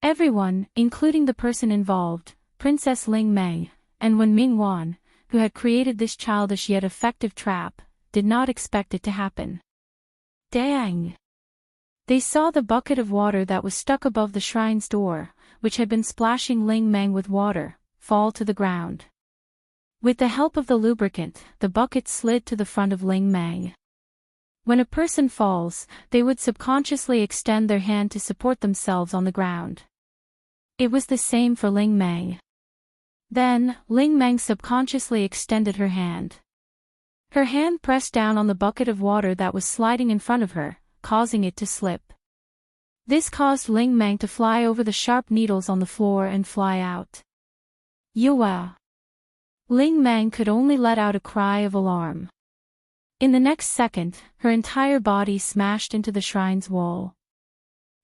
Everyone, including the person involved, Princess Ling Meng, and Wen Mingwan, who had created this childish yet effective trap, did not expect it to happen. Dang! They saw the bucket of water that was stuck above the shrine's door, which had been splashing Ling Meng with water, fall to the ground. With the help of the lubricant, the bucket slid to the front of Ling Meng. When a person falls, they would subconsciously extend their hand to support themselves on the ground. It was the same for Ling Meng. Then, Ling Meng subconsciously extended her hand. Her hand pressed down on the bucket of water that was sliding in front of her, causing it to slip. This caused Ling Meng to fly over the sharp needles on the floor and fly out. Yua! Ling Meng could only let out a cry of alarm. In the next second, her entire body smashed into the shrine's wall.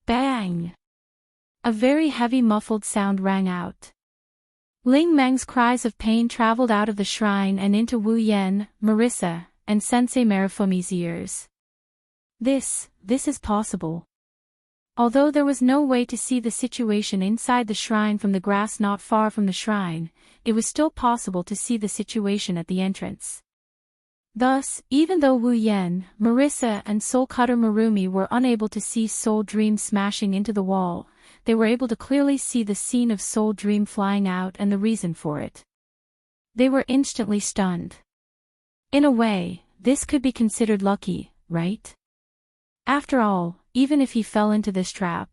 Bang! A very heavy muffled sound rang out. Ling Meng's cries of pain traveled out of the shrine and into Wu Yan, Marissa, and Sensei Marifumi's ears. This is possible. Although there was no way to see the situation inside the shrine from the grass not far from the shrine, it was still possible to see the situation at the entrance. Thus, even though Wu Yan, Marissa and Soul Cutter Marumi were unable to see Soul Dream smashing into the wall, they were able to clearly see the scene of Soul Dream flying out and the reason for it. They were instantly stunned. In a way, this could be considered lucky, right? After all, even if he fell into this trap.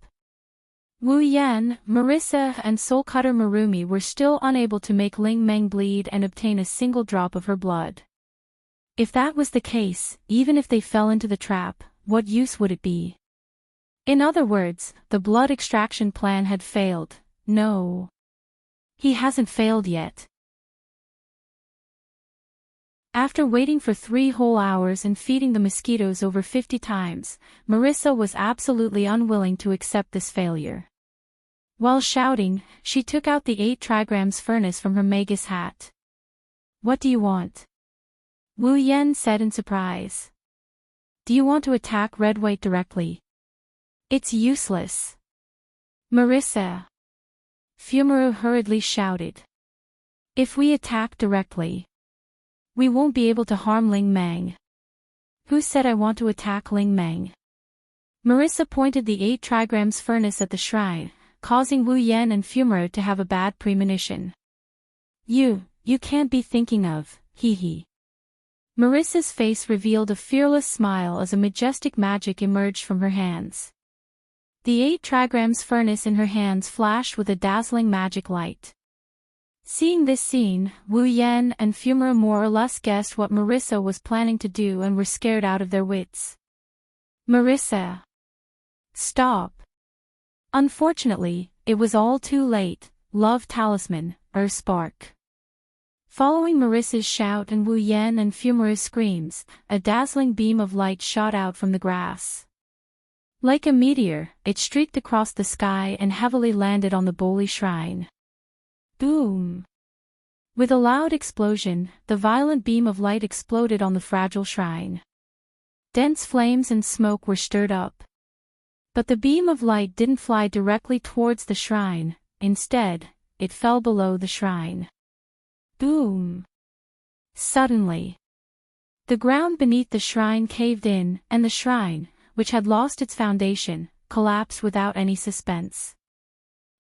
Wu Yan, Marissa and Soul Cutter Marumi were still unable to make Ling Meng bleed and obtain a single drop of her blood. If that was the case, even if they fell into the trap, what use would it be? In other words, the blood extraction plan had failed. No. He hasn't failed yet. After waiting for 3 whole hours and feeding the mosquitoes over 50 times, Marissa was absolutely unwilling to accept this failure. While shouting, she took out the 8 trigrams furnace from her magus hat. What do you want? Wu Yan said in surprise. Do you want to attack Red White directly? It's useless. Marissa. Fumaru hurriedly shouted. If we attack directly, we won't be able to harm Ling Meng. Who said I want to attack Ling Meng? Marissa pointed the 8 trigrams furnace at the shrine, causing Wu Yan and Fumaru to have a bad premonition. You can't be thinking of, hee. Marissa's face revealed a fearless smile as a majestic magic emerged from her hands. The 8 trigrams furnace in her hands flashed with a dazzling magic light. Seeing this scene, Wu Yan and Fumura more or less guessed what Marissa was planning to do and were scared out of their wits. Marissa! Stop! Unfortunately, it was all too late. Love talisman, spark. Following Marissa's shout and Wu Yan and Fumura's screams, a dazzling beam of light shot out from the grass. Like a meteor, it streaked across the sky and heavily landed on the Boli shrine. Boom! With a loud explosion, the violent beam of light exploded on the fragile shrine. Dense flames and smoke were stirred up. But the beam of light didn't fly directly towards the shrine, instead, it fell below the shrine. Boom! Suddenly, the ground beneath the shrine caved in, and the shrine, which had lost its foundation, collapsed without any suspense.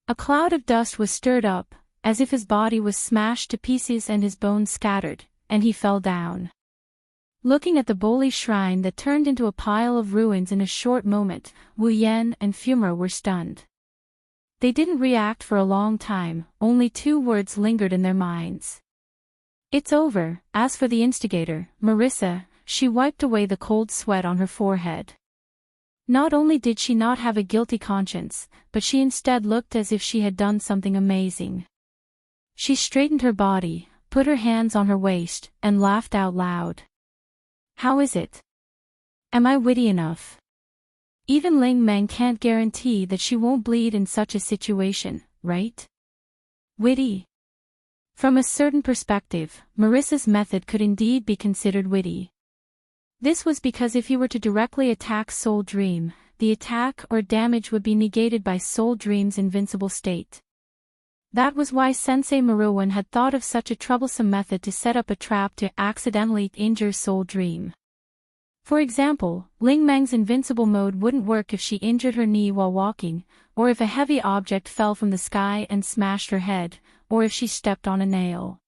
A cloud of dust was stirred up, as if his body was smashed to pieces and his bones scattered, and he fell down. Looking at the Boli shrine that turned into a pile of ruins in a short moment, Wu Yan and Fumura were stunned. They didn't react for a long time, only 2 words lingered in their minds. It's over. As for the instigator, Marissa, she wiped away the cold sweat on her forehead. Not only did she not have a guilty conscience, but she instead looked as if she had done something amazing. She straightened her body, put her hands on her waist, and laughed out loud. How is it? Am I witty enough? Even Ling Meng can't guarantee that she won't bleed in such a situation, right? Witty? From a certain perspective, Marissa's method could indeed be considered witty. This was because if he were to directly attack Soul Dream, the attack or damage would be negated by Soul Dream's invincible state. That was why Sensei Maruwan had thought of such a troublesome method to set up a trap to accidentally injure Soul Dream. For example, Ling Meng's invincible mode wouldn't work if she injured her knee while walking, or if a heavy object fell from the sky and smashed her head, or if she stepped on a nail.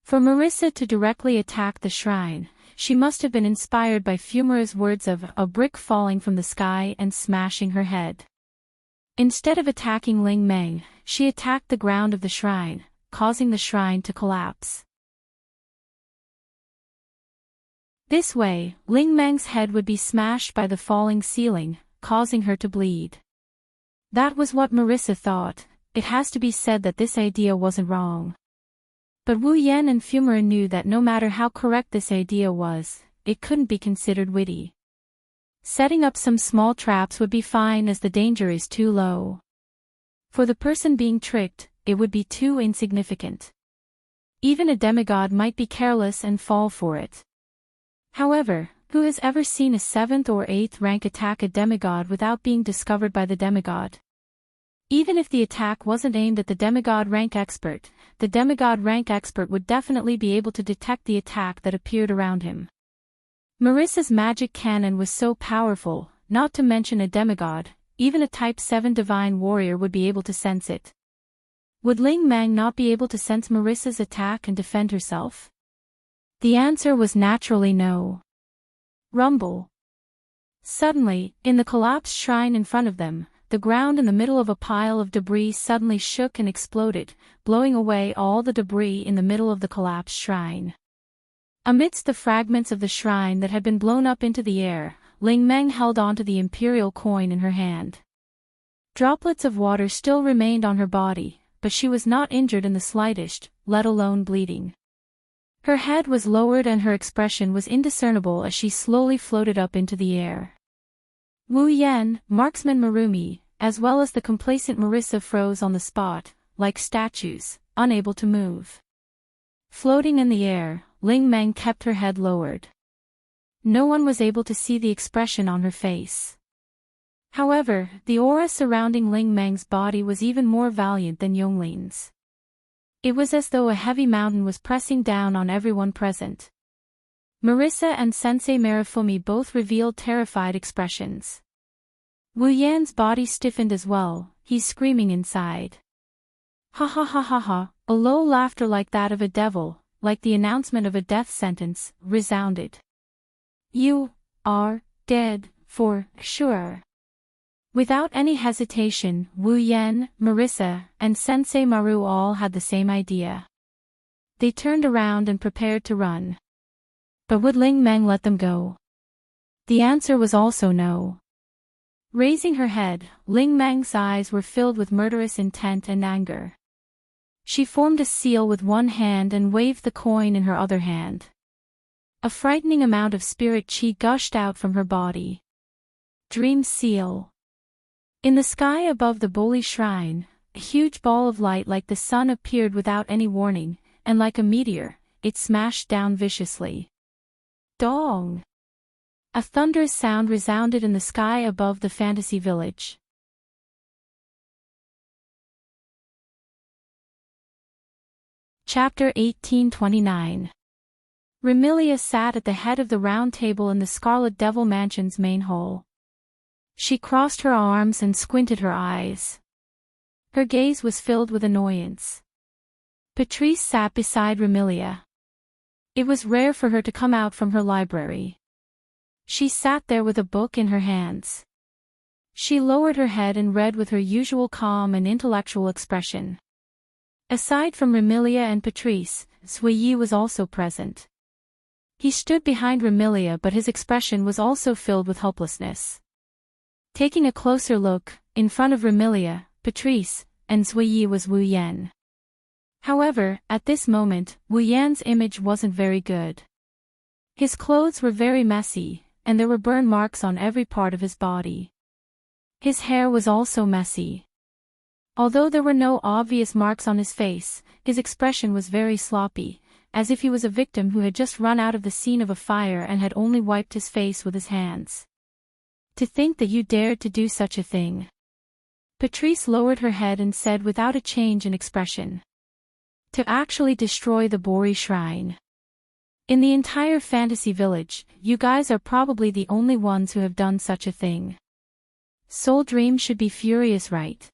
For Marissa to directly attack the shrine, she must have been inspired by Fumura's words of a brick falling from the sky and smashing her head. Instead of attacking Ling Meng, she attacked the ground of the shrine, causing the shrine to collapse. This way, Ling Meng's head would be smashed by the falling ceiling, causing her to bleed. That was what Marissa thought. It has to be said that this idea wasn't wrong. But Wu Yan and Fumura knew that no matter how correct this idea was, it couldn't be considered witty. Setting up some small traps would be fine as the danger is too low. For the person being tricked, it would be too insignificant. Even a demigod might be careless and fall for it. However, who has ever seen a 7th or 8th rank attack a demigod without being discovered by the demigod? Even if the attack wasn't aimed at the demigod rank expert, the demigod rank expert would definitely be able to detect the attack that appeared around him. Marissa's magic cannon was so powerful, not to mention a demigod, even a Type 7 divine warrior would be able to sense it. Would Ling Meng not be able to sense Marissa's attack and defend herself? The answer was naturally no. Rumble. Suddenly, in the collapsed shrine in front of them, the ground in the middle of a pile of debris suddenly shook and exploded, blowing away all the debris in the middle of the collapsed shrine. Amidst the fragments of the shrine that had been blown up into the air, Ling Meng held onto the imperial coin in her hand. Droplets of water still remained on her body, but she was not injured in the slightest, let alone bleeding. Her head was lowered and her expression was indiscernible as she slowly floated up into the air. Wu Yan, marksman Marumi, as well as the complacent Marissa froze on the spot, like statues, unable to move. Floating in the air, Ling Meng kept her head lowered. No one was able to see the expression on her face. However, the aura surrounding Ling Meng's body was even more valiant than Yonglin's. It was as though a heavy mountain was pressing down on everyone present. Marissa and Sensei Marifumi both revealed terrified expressions. Wu Yan's body stiffened as well, he's screaming inside. Ha ha ha ha ha, a low laughter like that of a devil, like the announcement of a death sentence, resounded. You are dead, for sure. Without any hesitation, Wu Yan, Marissa, and Sensei Maru all had the same idea. They turned around and prepared to run. But would Ling Meng let them go? The answer was also no. Raising her head, Ling Meng's eyes were filled with murderous intent and anger. She formed a seal with one hand and waved the coin in her other hand. A frightening amount of spirit chi gushed out from her body. Dream Seal. In the sky above the Boli Shrine, a huge ball of light like the sun appeared without any warning, and like a meteor, it smashed down viciously. Dong! A thunderous sound resounded in the sky above the fantasy village. Chapter 1829. Remilia sat at the head of the round table in the Scarlet Devil Mansion's main hall. She crossed her arms and squinted her eyes. Her gaze was filled with annoyance. Patrice sat beside Remilia. It was rare for her to come out from her library. She sat there with a book in her hands. She lowered her head and read with her usual calm and intellectual expression. Aside from Remilia and Patrice, Suiyi was also present. He stood behind Remilia, but his expression was also filled with helplessness. Taking a closer look, in front of Remilia, Patrice, and Suiyi was Wu Yan. However, at this moment, Wu Yan's image wasn't very good. His clothes were very messy, and there were burn marks on every part of his body. His hair was also messy. Although there were no obvious marks on his face, his expression was very sloppy, as if he was a victim who had just run out of the scene of a fire and had only wiped his face with his hands. To think that you dared to do such a thing. Patrice lowered her head and said without a change in expression. To actually destroy the Bori Shrine. In the entire fantasy village, you guys are probably the only ones who have done such a thing. Soul Dream should be furious, right?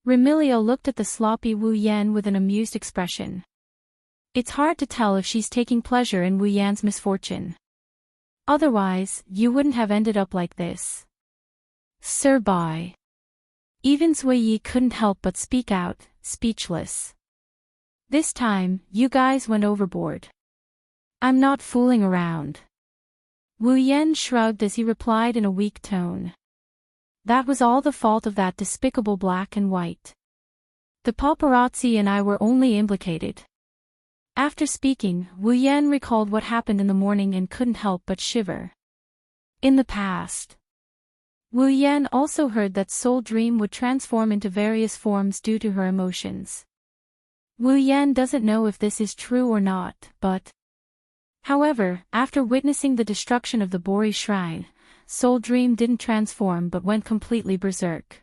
Remilia looked at the sloppy Wu Yan with an amused expression. It's hard to tell if she's taking pleasure in Wu Yan's misfortune. Otherwise, you wouldn't have ended up like this. Sir Bai. Even Suiyi couldn't help but speak out, speechless. This time, you guys went overboard. I'm not fooling around. Wu Yan shrugged as he replied in a weak tone. That was all the fault of that despicable black and white. The paparazzi and I were only implicated. After speaking, Wu Yan recalled what happened in the morning and couldn't help but shiver. In the past. Wu Yan also heard that Soul Dream would transform into various forms due to her emotions. Wu Yan doesn't know if this is true or not, but... However, after witnessing the destruction of the Bori Shrine, Soul Dream didn't transform but went completely berserk.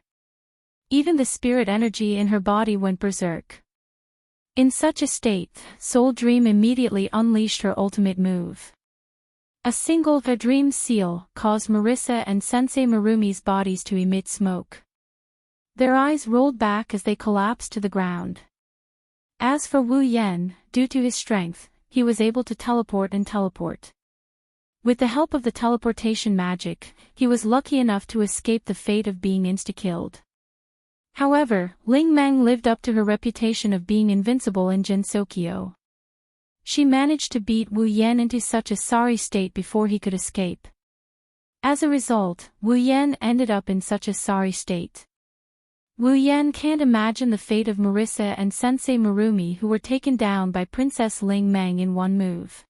Even the spirit energy in her body went berserk. In such a state, Soul Dream immediately unleashed her ultimate move. A single Dream Seal caused Marissa and Sensei Marumi's bodies to emit smoke. Their eyes rolled back as they collapsed to the ground. As for Wu Yan, due to his strength, he was able to teleport and teleport. With the help of the teleportation magic, he was lucky enough to escape the fate of being insta-killed. However, Ling Meng lived up to her reputation of being invincible in Jinsokyo. She managed to beat Wu Yan into such a sorry state before he could escape. As a result, Wu Yan ended up in such a sorry state. Wu Yan can't imagine the fate of Marissa and Sensei Marumi, who were taken down by Princess Ling Meng in one move.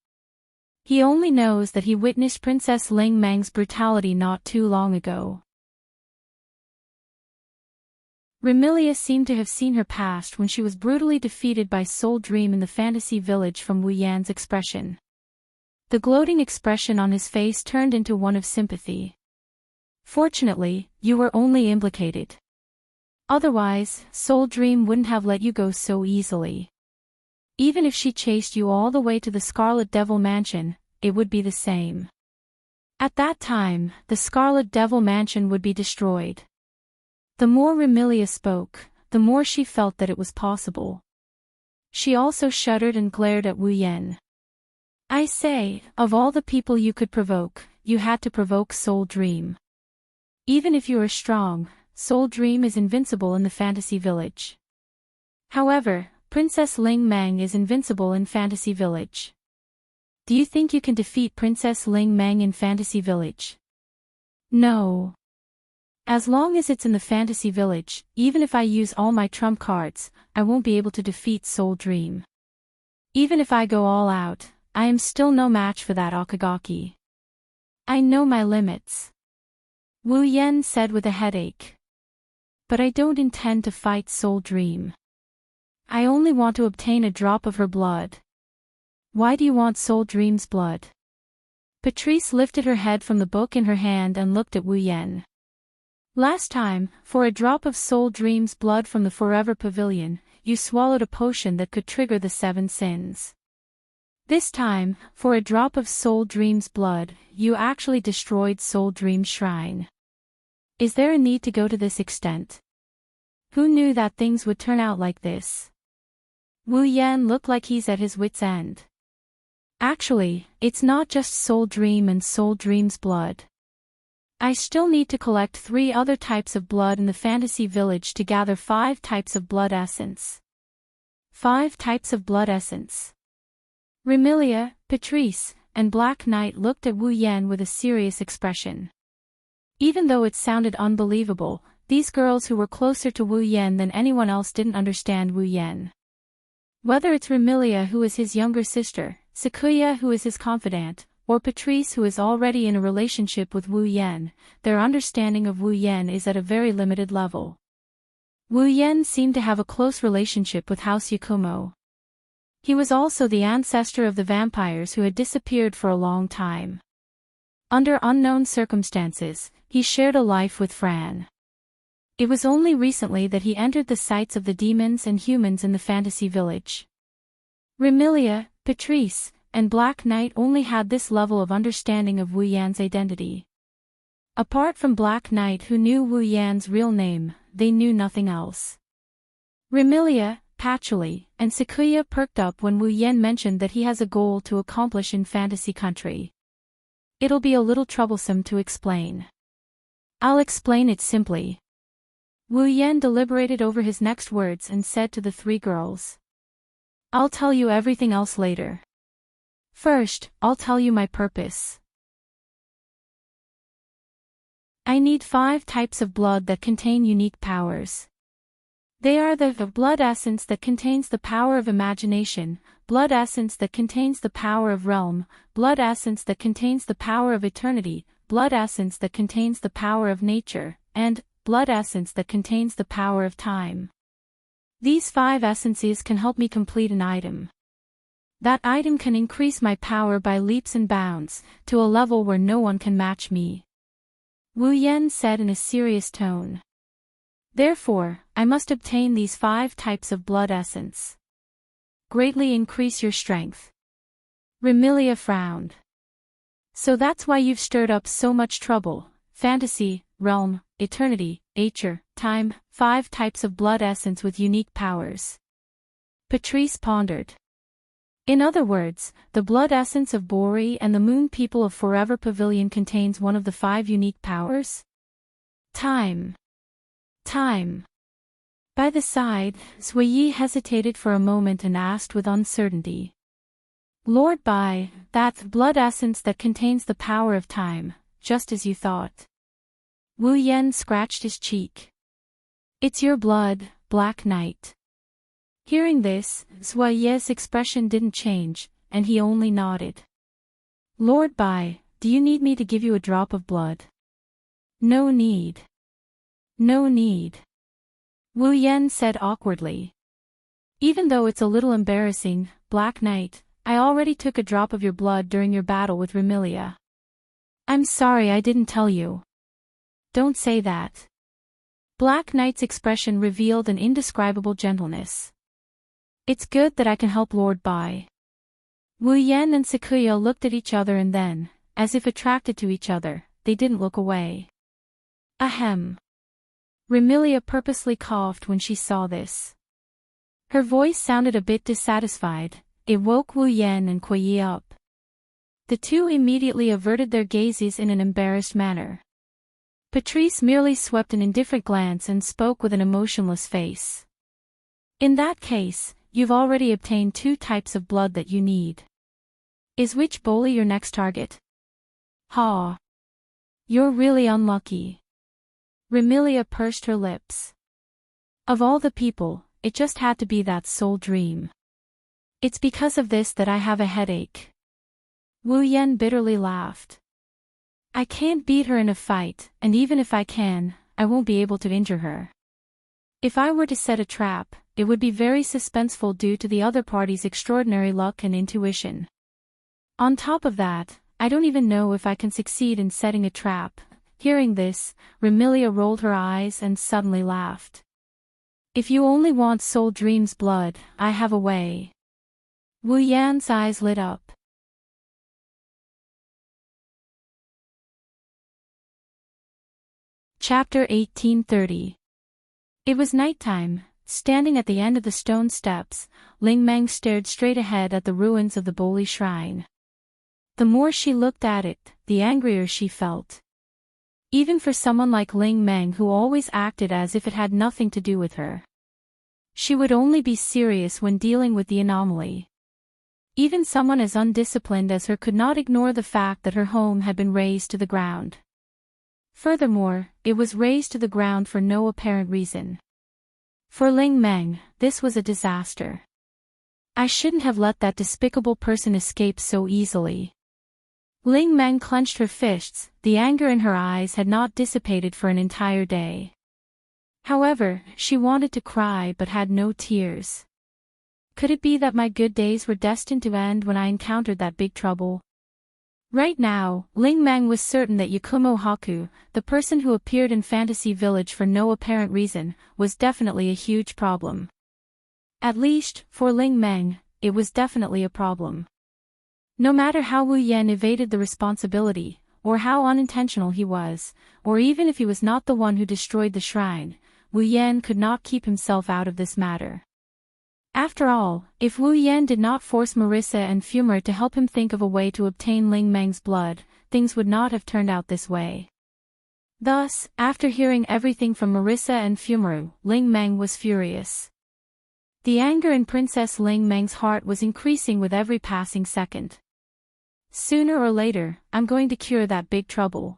He only knows that he witnessed Princess Ling Meng's brutality not too long ago. Remilia seemed to have seen her past when she was brutally defeated by Soul Dream in the fantasy village from Wu Yan's expression. The gloating expression on his face turned into one of sympathy. Fortunately, you were only implicated. Otherwise, Soul Dream wouldn't have let you go so easily. Even if she chased you all the way to the Scarlet Devil Mansion, it would be the same. At that time, the Scarlet Devil Mansion would be destroyed. The more Remilia spoke, the more she felt that it was possible. She also shuddered and glared at Wu Yan. I say, of all the people you could provoke, you had to provoke Soul Dream. Even if you are strong, Soul Dream is invincible in the fantasy village. However, Princess Ling Meng is invincible in Fantasy Village. Do you think you can defeat Princess Ling Meng in Fantasy Village? No. As long as it's in the Fantasy Village, even if I use all my trump cards, I won't be able to defeat Soul Dream. Even if I go all out, I am still no match for that Akagaki. I know my limits. Wu Yan said with a headache. But I don't intend to fight Soul Dream. I only want to obtain a drop of her blood. Why do you want Soul Dream's blood? Patrice lifted her head from the book in her hand and looked at Wu Yan. Last time, for a drop of Soul Dream's blood from the Forever Pavilion, you swallowed a potion that could trigger the 7 sins. This time, for a drop of Soul Dream's blood, you actually destroyed Soul Dream's shrine. Is there a need to go to this extent? Who knew that things would turn out like this? Wu Yan looked like he's at his wit's end. Actually, it's not just Soul Dream and Soul Dream's blood. I still need to collect 3 other types of blood in the Fantasy Village to gather 5 types of blood essence. 5 types of blood essence. Remilia, Patrice, and Black Knight looked at Wu Yan with a serious expression. Even though it sounded unbelievable, these girls who were closer to Wu Yan than anyone else didn't understand Wu Yan. Whether it's Remilia who is his younger sister, Sakuya who is his confidant, or Patrice who is already in a relationship with Wu Yan, their understanding of Wu Yan is at a very limited level. Wu Yan seemed to have a close relationship with House Yakumo. He was also the ancestor of the vampires who had disappeared for a long time. Under unknown circumstances, he shared a life with Fran. It was only recently that he entered the sights of the demons and humans in the Fantasy Village. Remilia, Patrice, and Black Knight only had this level of understanding of Wu Yan's identity. Apart from Black Knight who knew Wu Yan's real name, they knew nothing else. Remilia, Patchouli, and Sakuya perked up when Wu Yan mentioned that he has a goal to accomplish in Fantasy Country. It'll be a little troublesome to explain. I'll explain it simply. Wu Yan deliberated over his next words and said to the 3 girls. I'll tell you everything else later. First, I'll tell you my purpose. I need 5 types of blood that contain unique powers. They are the blood essence that contains the power of imagination, blood essence that contains the power of realm, blood essence that contains the power of eternity, blood essence that contains the power of nature, and blood essence that contains the power of time. These 5 essences can help me complete an item. That item can increase my power by leaps and bounds, to a level where no one can match me. Wu Yan said in a serious tone. Therefore, I must obtain these 5 types of blood essence. Greatly increase your strength. Remilia frowned. So that's why you've stirred up so much trouble. Fantasy, realm, eternity, nature, time, 5 types of blood essence with unique powers. Patrice pondered. In other words, the blood essence of Bori and the moon people of Forever Pavilion contains one of the 5 unique powers? Time. Time. By the side, Suiyi hesitated for a moment and asked with uncertainty. Lord Bai, that blood essence that contains the power of time, just as you thought. Wu Yan scratched his cheek. It's your blood, Black Knight. Hearing this, Suiyi's expression didn't change, and he only nodded. Lord Bai, do you need me to give you a drop of blood? No need. No need. Wu Yan said awkwardly. Even though it's a little embarrassing, Black Knight, I already took a drop of your blood during your battle with Remilia. I'm sorry I didn't tell you. Don't say that. Black Knight's expression revealed an indescribable gentleness. It's good that I can help Lord Bai. Wu Yan and Sakuya looked at each other and then, as if attracted to each other, they didn't look away. Ahem. Remilia purposely coughed when she saw this. Her voice sounded a bit dissatisfied. It woke Wu Yan and Kuei up. The 2 immediately averted their gazes in an embarrassed manner. Patrice merely swept an indifferent glance and spoke with an emotionless face. In that case, you've already obtained 2 types of blood that you need. Is Witch Bowley your next target? Ha! You're really unlucky. Remilia pursed her lips. Of all the people, it just had to be that Soul Dream. It's because of this that I have a headache. Wu Yan bitterly laughed. I can't beat her in a fight, and even if I can, I won't be able to injure her. If I were to set a trap, it would be very suspenseful due to the other party's extraordinary luck and intuition. On top of that, I don't even know if I can succeed in setting a trap. Hearing this, Remilia rolled her eyes and suddenly laughed. If you only want Soul Dream's blood, I have a way. Wu Yan's eyes lit up. Chapter 1830. It was nighttime. Standing at the end of the stone steps, Ling Meng stared straight ahead at the ruins of the Bowley Shrine. The more she looked at it, the angrier she felt. Even for someone like Ling Meng who always acted as if it had nothing to do with her. She would only be serious when dealing with the anomaly. Even someone as undisciplined as her could not ignore the fact that her home had been razed to the ground. Furthermore, it was razed to the ground for no apparent reason. For Ling Meng, this was a disaster. I shouldn't have let that despicable person escape so easily. Ling Meng clenched her fists, the anger in her eyes had not dissipated for an entire day. However, she wanted to cry but had no tears. Could it be that my good days were destined to end when I encountered that big trouble? Right now, Ling Meng was certain that Yakumo Haku, the person who appeared in Fantasy Village for no apparent reason, was definitely a huge problem. At least, for Ling Meng, it was definitely a problem. No matter how Wu Yan evaded the responsibility, or how unintentional he was, or even if he was not the one who destroyed the shrine, Wu Yan could not keep himself out of this matter. After all, if Wu Yan did not force Marissa and Fumar to help him think of a way to obtain Ling Meng's blood, things would not have turned out this way. Thus, after hearing everything from Marissa and Fumar, Ling Meng was furious. The anger in Princess Ling Meng's heart was increasing with every passing second. Sooner or later, I'm going to cure that big trouble.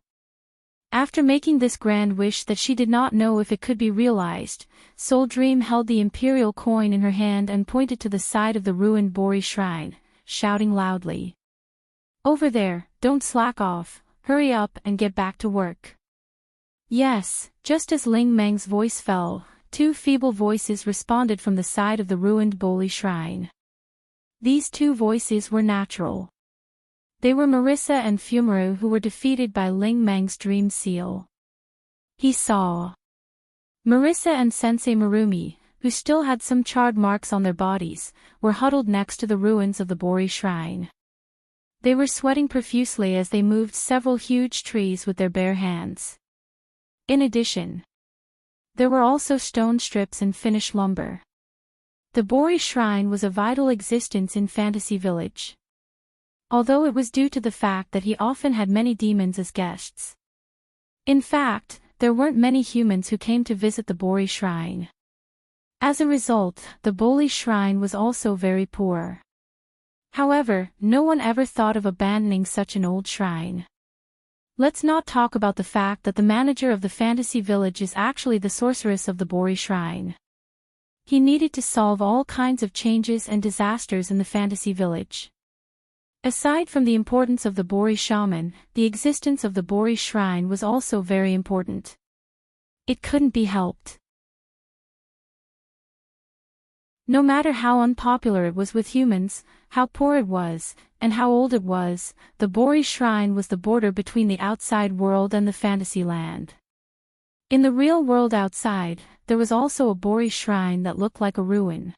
After making this grand wish that she did not know if it could be realized, Soul Dream held the imperial coin in her hand and pointed to the side of the ruined Bori shrine, shouting loudly. Over there, don't slack off, hurry up and get back to work. Yes, just as Ling Meng's voice fell, 2 feeble voices responded from the side of the ruined Boli shrine. These 2 voices were natural. They were Marissa and Fumaru who were defeated by Ling Meng's dream seal. He saw. Marissa and Sensei Marumi, who still had some charred marks on their bodies, were huddled next to the ruins of the Bori shrine. They were sweating profusely as they moved several huge trees with their bare hands. In addition, there were also stone strips and finished lumber. The Bori shrine was a vital existence in Fantasy Village. Although it was due to the fact that he often had many demons as guests. In fact, there weren't many humans who came to visit the Bori shrine. As a result, the Boli shrine was also very poor. However, no one ever thought of abandoning such an old shrine. Let's not talk about the fact that the manager of the Fantasy Village is actually the sorceress of the Bori shrine. He needed to solve all kinds of changes and disasters in the Fantasy Village. Aside from the importance of the Bori shaman, the existence of the Bori shrine was also very important. It couldn't be helped. No matter how unpopular it was with humans, how poor it was, and how old it was, the Bori shrine was the border between the outside world and the fantasy land. In the real world outside, there was also a Bori shrine that looked like a ruin.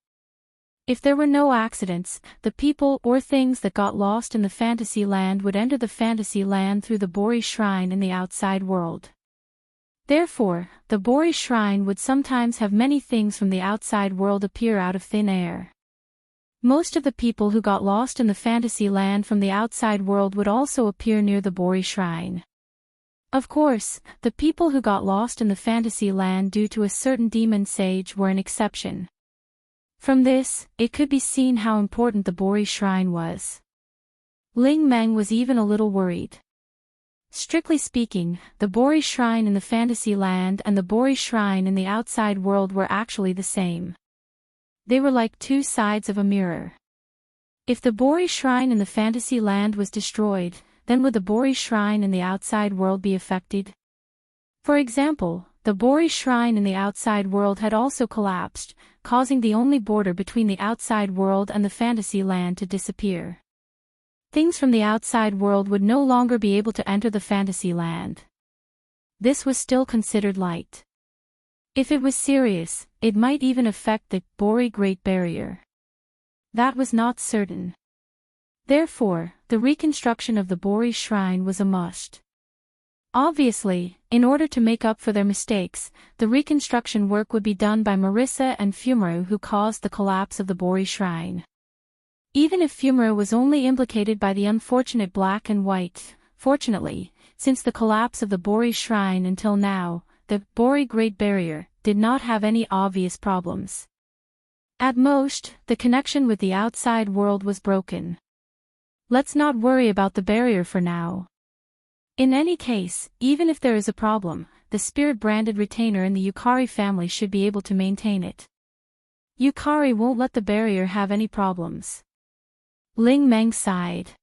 If there were no accidents, the people or things that got lost in the fantasy land would enter the fantasy land through the Bori shrine in the outside world. Therefore, the Bori shrine would sometimes have many things from the outside world appear out of thin air. Most of the people who got lost in the fantasy land from the outside world would also appear near the Bori shrine. Of course, the people who got lost in the fantasy land due to a certain demon sage were an exception. From this, it could be seen how important the Bori shrine was. Ling Meng was even a little worried. Strictly speaking, the Bori shrine in the fantasy land and the Bori shrine in the outside world were actually the same. They were like two sides of a mirror. If the Bori shrine in the fantasy land was destroyed, then would the Bori shrine in the outside world be affected? For example, the Bori shrine in the outside world had also collapsed, causing the only border between the outside world and the fantasy land to disappear. Things from the outside world would no longer be able to enter the fantasy land. This was still considered light. If it was serious, it might even affect the Bori Great Barrier. That was not certain. Therefore, the reconstruction of the Bori shrine was a must. Obviously, in order to make up for their mistakes, the reconstruction work would be done by Marissa and Fumaru, who caused the collapse of the Bori shrine. Even if Fumaru was only implicated by the unfortunate black and white, fortunately, since the collapse of the Bori shrine until now, the Bori Great Barrier did not have any obvious problems. At most, the connection with the outside world was broken. Let's not worry about the barrier for now. In any case, even if there is a problem, the spirit-branded retainer in the Yukari family should be able to maintain it. Yukari won't let the barrier have any problems. Ling Meng sighed.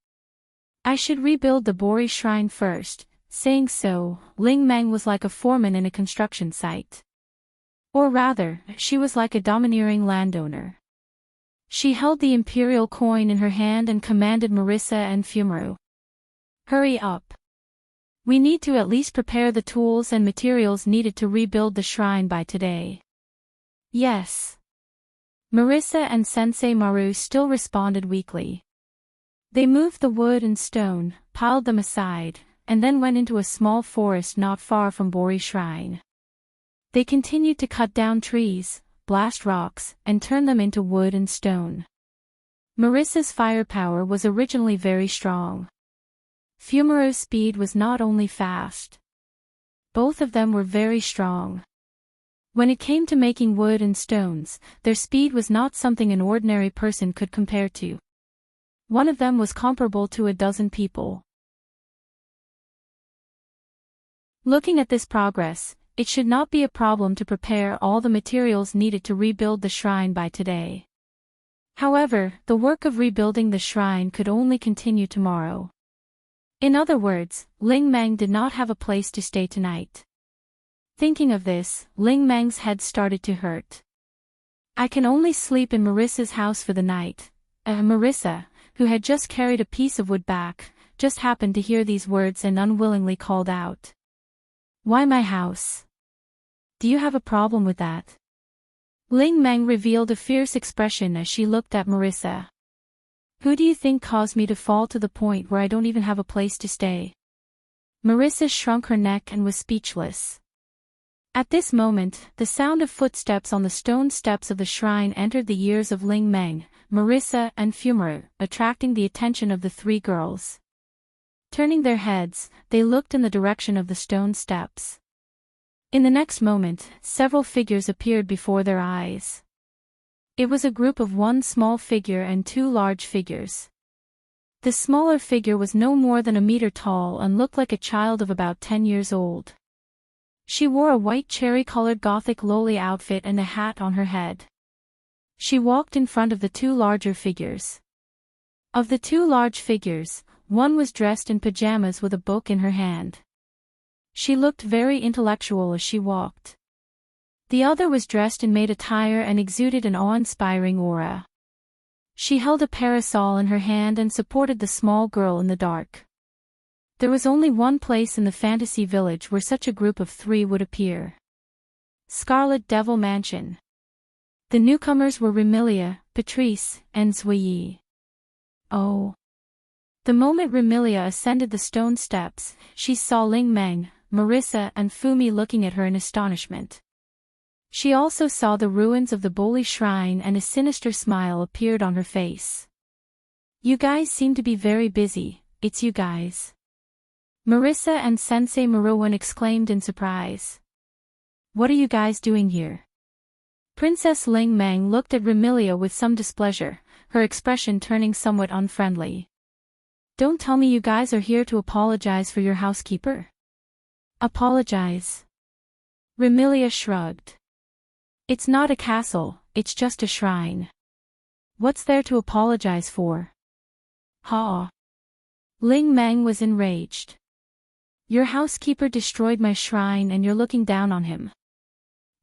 I should rebuild the Bori shrine first. Saying so, Ling Meng was like a foreman in a construction site. Or rather, she was like a domineering landowner. She held the imperial coin in her hand and commanded Marissa and Fumaru. Hurry up. We need to at least prepare the tools and materials needed to rebuild the shrine by today. Yes. Marissa and Sensei Maru still responded weakly. They moved the wood and stone, piled them aside, and then went into a small forest not far from Bori shrine. They continued to cut down trees, blast rocks, and turn them into wood and stone. Marissa's firepower was originally very strong. Fumaru's speed was not only fast. Both of them were very strong. When it came to making wood and stones, their speed was not something an ordinary person could compare to. One of them was comparable to a dozen people. Looking at this progress, it should not be a problem to prepare all the materials needed to rebuild the shrine by today. However, the work of rebuilding the shrine could only continue tomorrow. In other words, Ling Meng did not have a place to stay tonight. Thinking of this, Ling Meng's head started to hurt. I can only sleep in Marissa's house for the night. Marissa, who had just carried a piece of wood back, just happened to hear these words and unwillingly called out. Why my house? Do you have a problem with that? Ling Meng revealed a fierce expression as she looked at Marissa. Who do you think caused me to fall to the point where I don't even have a place to stay? Marissa shrunk her neck and was speechless. At this moment, the sound of footsteps on the stone steps of the shrine entered the ears of Ling Meng, Marissa and Fumaru, attracting the attention of the three girls. Turning their heads, they looked in the direction of the stone steps. In the next moment, several figures appeared before their eyes. It was a group of one small figure and two large figures. The smaller figure was no more than a meter tall and looked like a child of about 10 years old. She wore a white cherry-colored gothic loli outfit and a hat on her head. She walked in front of the two larger figures. Of the two large figures, one was dressed in pajamas with a book in her hand. She looked very intellectual as she walked. The other was dressed in maid attire and exuded an awe-inspiring aura. She held a parasol in her hand and supported the small girl in the dark. There was only one place in the fantasy village where such a group of three would appear. Scarlet Devil Mansion. The newcomers were Remilia, Patrice, and Zhuyi. Oh. The moment Remilia ascended the stone steps, she saw Ling Meng, Marissa and Fumi looking at her in astonishment. She also saw the ruins of the Boli shrine and a sinister smile appeared on her face. You guys seem to be very busy, it's you guys. Marissa and Sensei Marowan exclaimed in surprise. What are you guys doing here? Princess Ling Meng looked at Remilia with some displeasure, her expression turning somewhat unfriendly. Don't tell me you guys are here to apologize for your housekeeper? Apologize? Remilia shrugged. It's not a castle, it's just a shrine. What's there to apologize for? Ha! Ling Meng was enraged. Your housekeeper destroyed my shrine and you're looking down on him.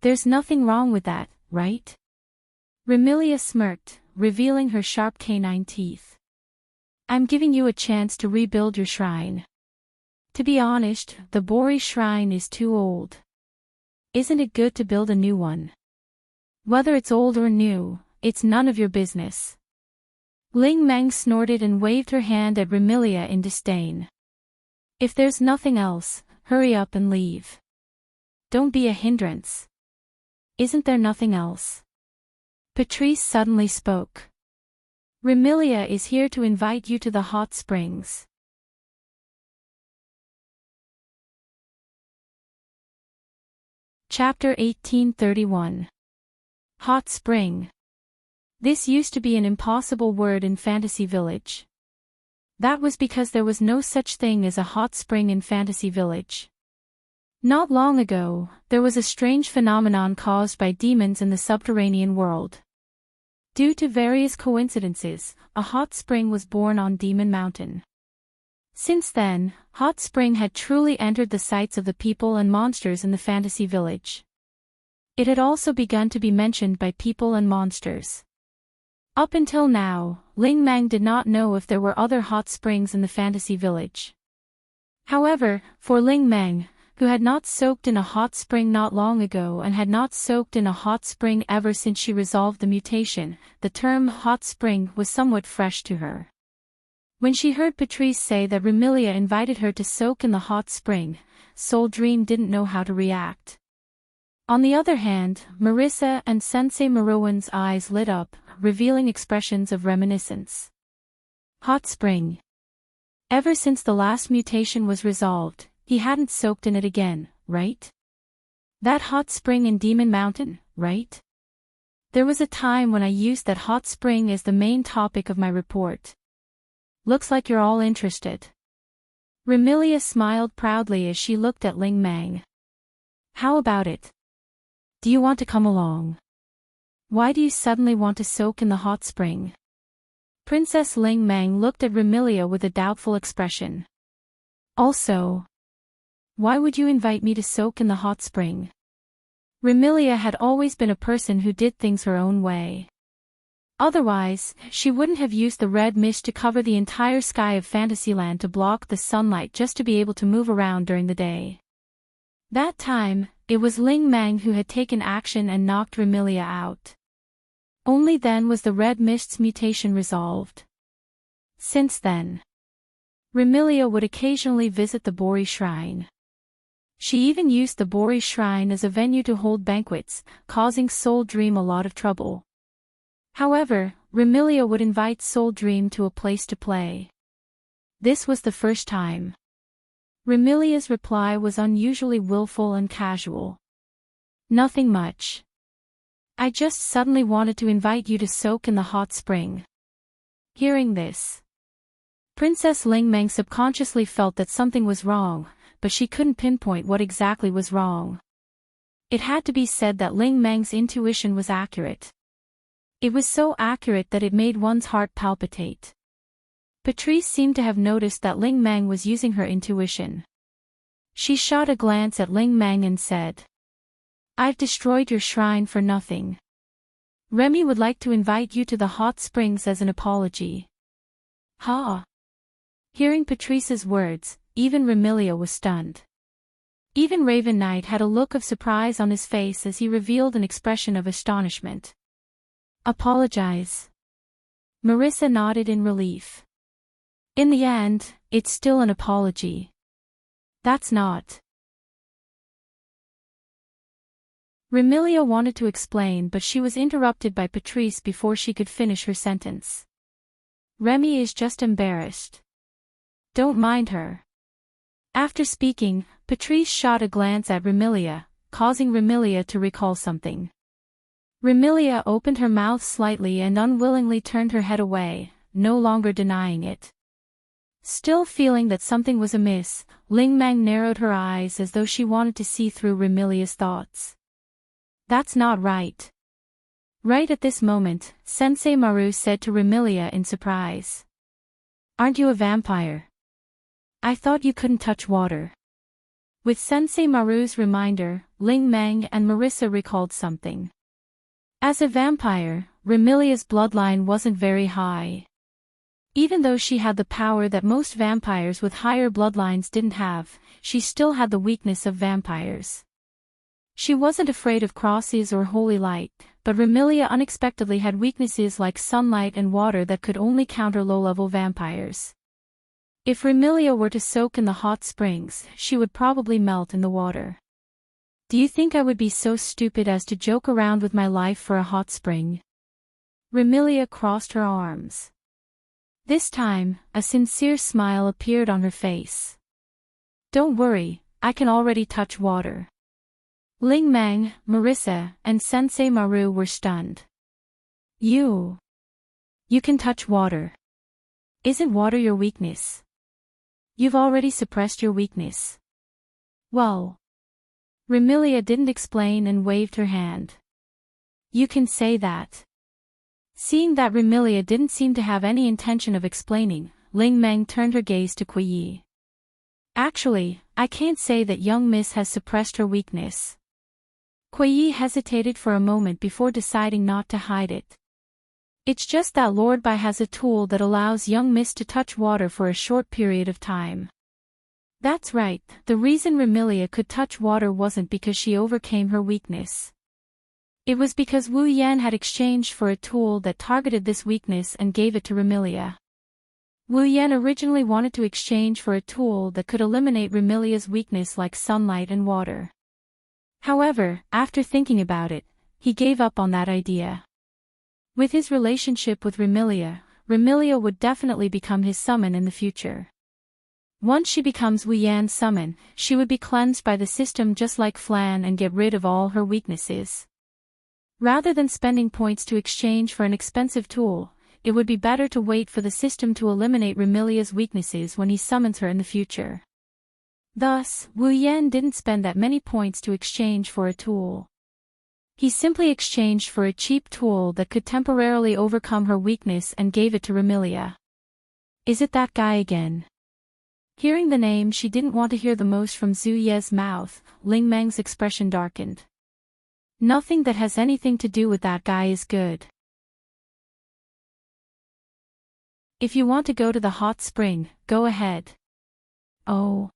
There's nothing wrong with that, right? Remilia smirked, revealing her sharp canine teeth. I'm giving you a chance to rebuild your shrine. To be honest, the Bori shrine is too old. Isn't it good to build a new one? Whether it's old or new, it's none of your business. Ling Meng snorted and waved her hand at Remilia in disdain. If there's nothing else, hurry up and leave. Don't be a hindrance. Isn't there nothing else? Patrice suddenly spoke. Remilia is here to invite you to the hot springs. Chapter 1831. Hot spring. This used to be an impossible word in Fantasy Village. That was because there was no such thing as a hot spring in Fantasy Village. Not long ago, there was a strange phenomenon caused by demons in the subterranean world. Due to various coincidences, a hot spring was born on Demon Mountain. Since then, hot spring had truly entered the sights of the people and monsters in the Fantasy Village. It had also begun to be mentioned by people and monsters. Up until now, Ling Meng did not know if there were other hot springs in the Fantasy Village. However, for Ling Meng, who had not soaked in a hot spring not long ago and had not soaked in a hot spring ever since she resolved the mutation, the term hot spring was somewhat fresh to her. When she heard Patrice say that Remilia invited her to soak in the hot spring, Soul Dream didn't know how to react. On the other hand, Marissa and Sensei Marowan's eyes lit up, revealing expressions of reminiscence. Hot spring. Ever since the last mutation was resolved, he hadn't soaked in it again, right? That hot spring in Demon Mountain, right? There was a time when I used that hot spring as the main topic of my report. Looks like you're all interested. Remilia smiled proudly as she looked at Ling Meng. How about it? Do you want to come along? Why do you suddenly want to soak in the hot spring? Princess Ling Meng looked at Remilia with a doubtful expression. Also, why would you invite me to soak in the hot spring? Remilia had always been a person who did things her own way. Otherwise, she wouldn't have used the red mist to cover the entire sky of Fantasyland to block the sunlight just to be able to move around during the day. That time, it was Ling Meng who had taken action and knocked Remilia out. Only then was the red mist's mutation resolved. Since then, Remilia would occasionally visit the Bori Shrine. She even used the Bori Shrine as a venue to hold banquets, causing Soul Dream a lot of trouble. However, Remilia would invite Soul Dream to a place to play. This was the first time. Remilia's reply was unusually willful and casual. Nothing much. I just suddenly wanted to invite you to soak in the hot spring. Hearing this, Princess Ling Meng subconsciously felt that something was wrong, but she couldn't pinpoint what exactly was wrong. It had to be said that Ling Meng's intuition was accurate. It was so accurate that it made one's heart palpitate. Patrice seemed to have noticed that Ling Meng was using her intuition. She shot a glance at Ling Meng and said, I've destroyed your shrine for nothing. Remy would like to invite you to the hot springs as an apology. Ha! Hearing Patrice's words, even Remilia was stunned. Even Raven Knight had a look of surprise on his face as he revealed an expression of astonishment. Apologize. Marissa nodded in relief. In the end, it's still an apology. That's not. Remilia wanted to explain, but she was interrupted by Patrice before she could finish her sentence. Remy is just embarrassed. Don't mind her. After speaking, Patrice shot a glance at Remilia, causing Remilia to recall something. Remilia opened her mouth slightly and unwillingly turned her head away, no longer denying it. Still feeling that something was amiss, Ling Mang narrowed her eyes as though she wanted to see through Remilia's thoughts. That's not right. Right at this moment, Sensei Maru said to Remilia in surprise. Aren't you a vampire? I thought you couldn't touch water. With Sensei Maru's reminder, Ling Mang and Marissa recalled something. As a vampire, Remilia's bloodline wasn't very high. Even though she had the power that most vampires with higher bloodlines didn't have, she still had the weakness of vampires. She wasn't afraid of crosses or holy light, but Remilia unexpectedly had weaknesses like sunlight and water that could only counter low-level vampires. If Remilia were to soak in the hot springs, she would probably melt in the water. Do you think I would be so stupid as to joke around with my life for a hot spring? Remilia crossed her arms. This time, a sincere smile appeared on her face. Don't worry, I can already touch water. Ling Mang, Marissa, and Sensei Maru were stunned. You can touch water. Isn't water your weakness? You've already suppressed your weakness. Well. Remilia didn't explain and waved her hand. You can say that. Seeing that Remilia didn't seem to have any intention of explaining, Ling Mang turned her gaze to Kuyi. Actually, I can't say that young miss has suppressed her weakness. Kuyi hesitated for a moment before deciding not to hide it. It's just that Lord Bai has a tool that allows young miss to touch water for a short period of time. That's right, the reason Remilia could touch water wasn't because she overcame her weakness. It was because Wu Yan had exchanged for a tool that targeted this weakness and gave it to Remilia. Wu Yan originally wanted to exchange for a tool that could eliminate Remilia's weakness like sunlight and water. However, after thinking about it, he gave up on that idea. With his relationship with Remilia, Remilia would definitely become his summon in the future. Once she becomes Wu Yan's summon, she would be cleansed by the system just like Flan and get rid of all her weaknesses. Rather than spending points to exchange for an expensive tool, it would be better to wait for the system to eliminate Remilia's weaknesses when he summons her in the future. Thus, Wu Yan didn't spend that many points to exchange for a tool. He simply exchanged for a cheap tool that could temporarily overcome her weakness and gave it to Remilia. Is it that guy again? Hearing the name she didn't want to hear the most from Zhu Ye's mouth, Ling Meng's expression darkened. Nothing that has anything to do with that guy is good. If you want to go to the hot spring, go ahead. Oh.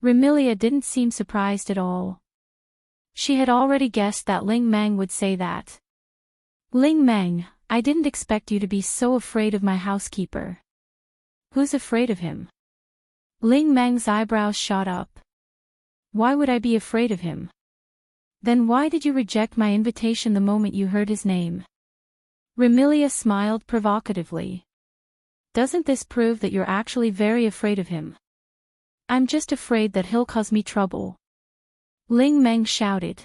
Remilia didn't seem surprised at all. She had already guessed that Ling Meng would say that. Ling Meng, I didn't expect you to be so afraid of my housekeeper. Who's afraid of him? Ling Meng's eyebrows shot up. Why would I be afraid of him? Then why did you reject my invitation the moment you heard his name? Remilia smiled provocatively. Doesn't this prove that you're actually very afraid of him? I'm just afraid that he'll cause me trouble. Ling Meng shouted.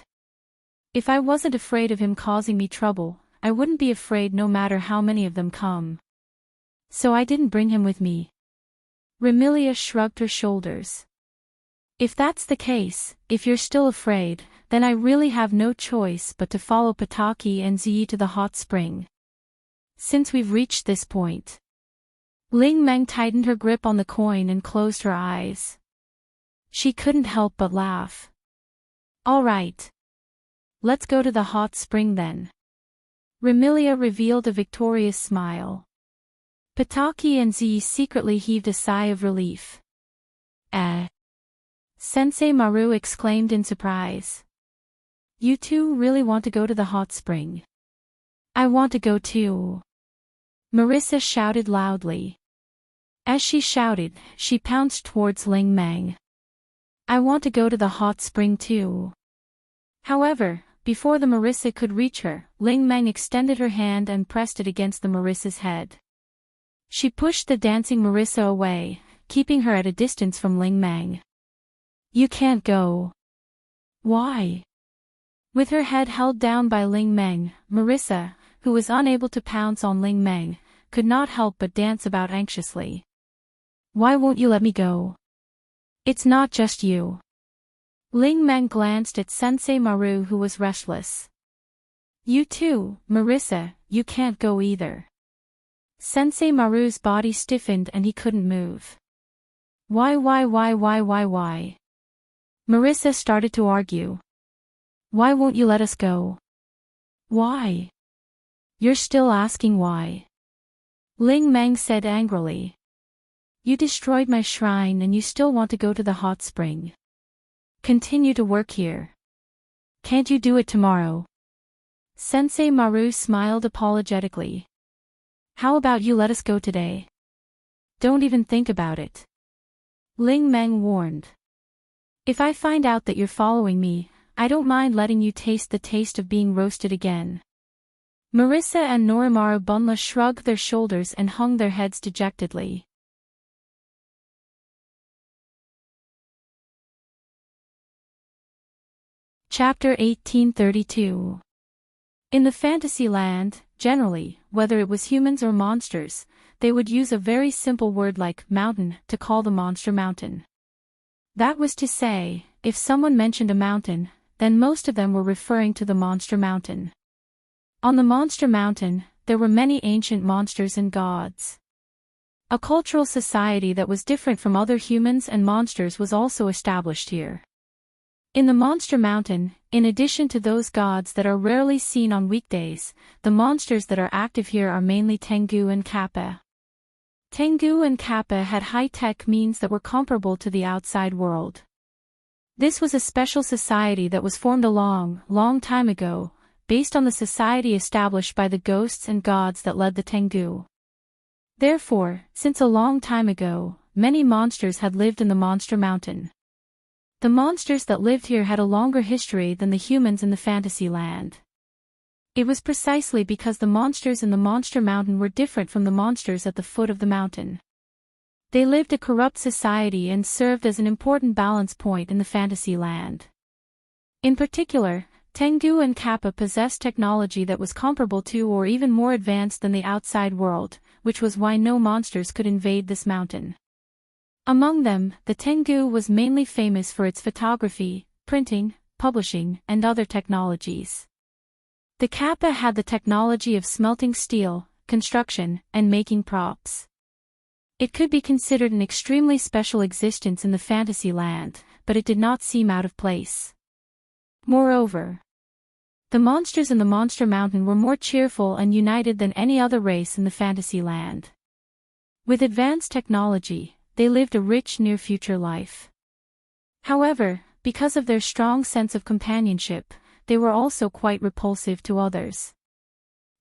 If I wasn't afraid of him causing me trouble, I wouldn't be afraid no matter how many of them come. So I didn't bring him with me. Remilia shrugged her shoulders. If that's the case, if you're still afraid, then I really have no choice but to follow Pataki and Ziyi to the hot spring. Since we've reached this point. Ling Meng tightened her grip on the coin and closed her eyes. She couldn't help but laugh. All right. Let's go to the hot spring then. Remilia revealed a victorious smile. Pataki and Ziyi secretly heaved a sigh of relief. Sensei Maru exclaimed in surprise. You two really want to go to the hot spring? I want to go too. Marissa shouted loudly. As she shouted, she pounced towards Ling Meng. I want to go to the hot spring too. However, before the Marissa could reach her, Ling Meng extended her hand and pressed it against the Marissa's head. She pushed the dancing Marissa away, keeping her at a distance from Ling Meng. You can't go. Why? With her head held down by Ling Meng, Marissa, who was unable to pounce on Ling Meng, could not help but dance about anxiously. Why won't you let me go? It's not just you. Ling Meng glanced at Sensei Maru, who was restless. You too, Marissa, you can't go either. Sensei Maru's body stiffened and he couldn't move. Why? Marissa started to argue. Why won't you let us go? Why? You're still asking why. Ling Meng said angrily. You destroyed my shrine and you still want to go to the hot spring. Continue to work here. Can't you do it tomorrow? Sensei Maru smiled apologetically. How about you let us go today? Don't even think about it. Ling Meng warned. If I find out that you're following me, I don't mind letting you taste the taste of being roasted again. Marissa and Norimaru Bunla shrugged their shoulders and hung their heads dejectedly. Chapter 1832. In the fantasy land, generally, whether it was humans or monsters, they would use a very simple word like mountain to call the monster mountain. That was to say, if someone mentioned a mountain, then most of them were referring to the monster mountain. On the monster mountain, there were many ancient monsters and gods. A cultural society that was different from other humans and monsters was also established here. In the Monster Mountain, in addition to those gods that are rarely seen on weekdays, the monsters that are active here are mainly Tengu and Kappa. Tengu and Kappa had high-tech means that were comparable to the outside world. This was a special society that was formed a long time ago, based on the society established by the ghosts and gods that led the Tengu. Therefore, since a long time ago, many monsters had lived in the Monster Mountain. The monsters that lived here had a longer history than the humans in the fantasy land. It was precisely because the monsters in the Monster Mountain were different from the monsters at the foot of the mountain. They lived a corrupt society and served as an important balance point in the fantasy land. In particular, Tengu and Kappa possessed technology that was comparable to or even more advanced than the outside world, which was why no monsters could invade this mountain. Among them, the Tengu was mainly famous for its photography, printing, publishing, and other technologies. The Kappa had the technology of smelting steel, construction, and making props. It could be considered an extremely special existence in the fantasy land, but it did not seem out of place. Moreover, the monsters in the Monster Mountain were more cheerful and united than any other race in the fantasy land. With advanced technology, they lived a rich near-future life. However, because of their strong sense of companionship, they were also quite repulsive to others.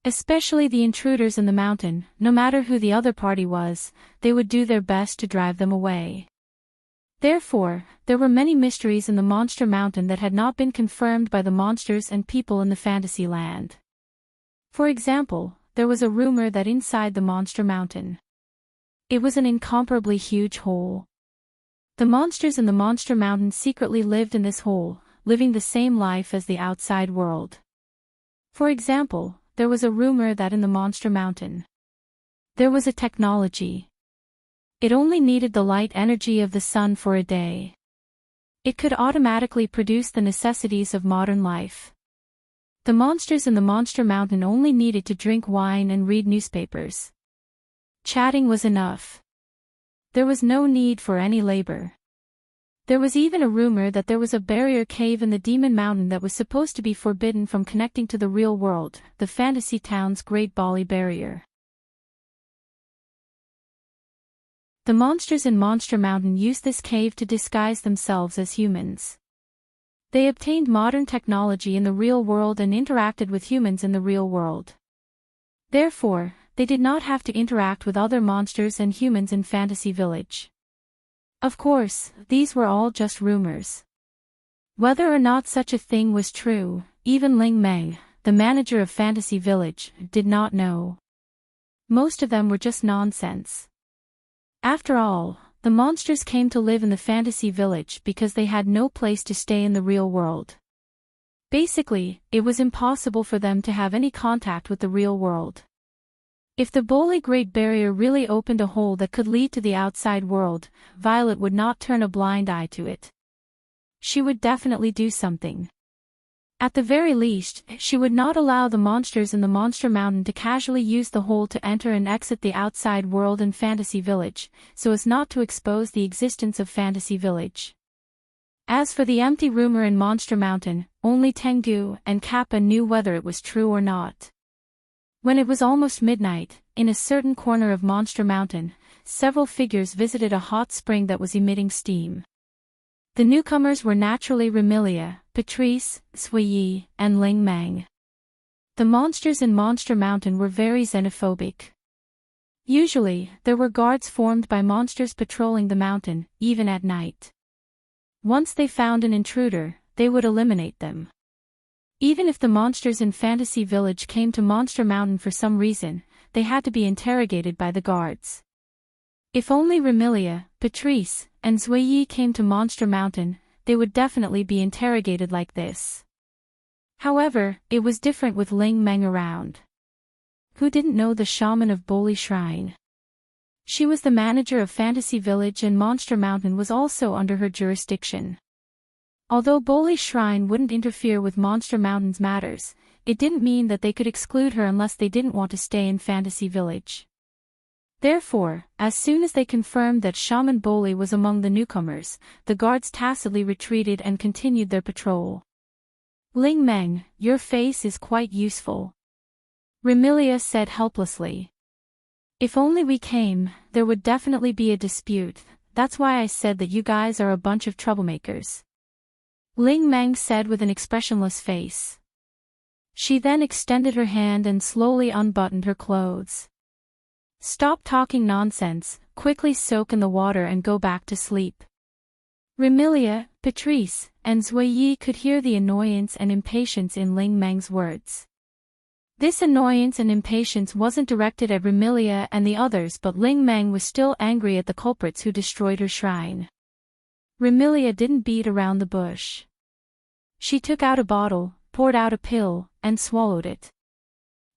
Especially the intruders in the mountain, no matter who the other party was, they would do their best to drive them away. Therefore, there were many mysteries in the Monster Mountain that had not been confirmed by the monsters and people in the fantasy land. For example, there was a rumor that inside the Monster Mountain, it was an incomparably huge hole. The monsters in the Monster Mountain secretly lived in this hole, living the same life as the outside world. For example, there was a rumor that in the Monster Mountain, there was a technology. It only needed the light energy of the sun for a day. It could automatically produce the necessities of modern life. The monsters in the Monster Mountain only needed to drink wine and read newspapers. Chatting was enough. There was no need for any labor. There was even a rumor that there was a barrier cave in the Demon Mountain that was supposed to be forbidden from connecting to the real world, the fantasy town's Great Bali Barrier. The monsters in Monster Mountain used this cave to disguise themselves as humans. They obtained modern technology in the real world and interacted with humans in the real world. Therefore, they did not have to interact with other monsters and humans in Fantasy Village. Of course, these were all just rumors. Whether or not such a thing was true, even Ling Meng, the manager of Fantasy Village, did not know. Most of them were just nonsense. After all, The monsters came to live in the fantasy village because they had no place to stay in the real world. Basically, it was impossible for them to have any contact with the real world. If the Boli Great Barrier really opened a hole that could lead to the outside world, Violet would not turn a blind eye to it. She would definitely do something. At the very least, she would not allow the monsters in the Monster Mountain to casually use the hole to enter and exit the outside world and Fantasy Village, so as not to expose the existence of Fantasy Village. As for the empty rumor in Monster Mountain, only Tengu and Kappa knew whether it was true or not. When it was almost midnight, in a certain corner of Monster Mountain, several figures visited a hot spring that was emitting steam. The newcomers were naturally Remilia, Patrice, Suiyi, and Ling Meng. The monsters in Monster Mountain were very xenophobic. Usually, there were guards formed by monsters patrolling the mountain, even at night. Once they found an intruder, they would eliminate them. Even if the monsters in Fantasy Village came to Monster Mountain for some reason, they had to be interrogated by the guards. If only Remilia, Patrice, and Zuiyi came to Monster Mountain, they would definitely be interrogated like this. However, it was different with Ling Meng around. Who didn't know the shaman of Boli Shrine? She was the manager of Fantasy Village and Monster Mountain was also under her jurisdiction. Although Boli Shrine wouldn't interfere with Monster Mountain's matters, it didn't mean that they could exclude her unless they didn't want to stay in Fantasy Village. Therefore, as soon as they confirmed that Shaman Boli was among the newcomers, the guards tacitly retreated and continued their patrol. Ling Meng, your face is quite useful. Remilia said helplessly. If only we came, there would definitely be a dispute, that's why I said that you guys are a bunch of troublemakers. Ling Meng said with an expressionless face. She then extended her hand and slowly unbuttoned her clothes. Stop talking nonsense, quickly soak in the water and go back to sleep. Remilia, Patrice, and Zuiyi could hear the annoyance and impatience in Ling Meng's words. This annoyance and impatience wasn't directed at Remilia and the others, but Ling Meng was still angry at the culprits who destroyed her shrine. Remilia didn't beat around the bush. She took out a bottle, poured out a pill, and swallowed it.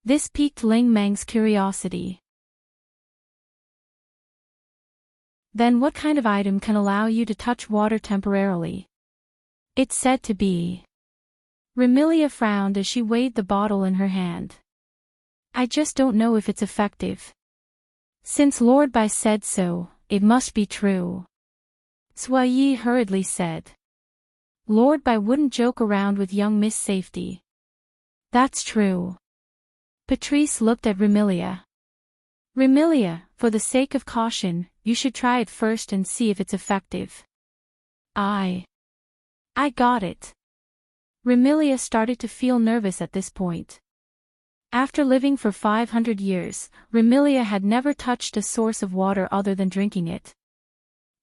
This piqued Ling Meng's curiosity. Then what kind of item can allow you to touch water temporarily? It's said to be. Remilia frowned as she weighed the bottle in her hand. I just don't know if it's effective. Since Lord Bai said so, it must be true. Suiyi hurriedly said. Lord Bai wouldn't joke around with young Miss Safety. That's true. Patrice looked at Remilia. Remilia, for the sake of caution, you should try it first and see if it's effective. I got it. Remilia started to feel nervous at this point. After living for 500 years, Remilia had never touched a source of water other than drinking it.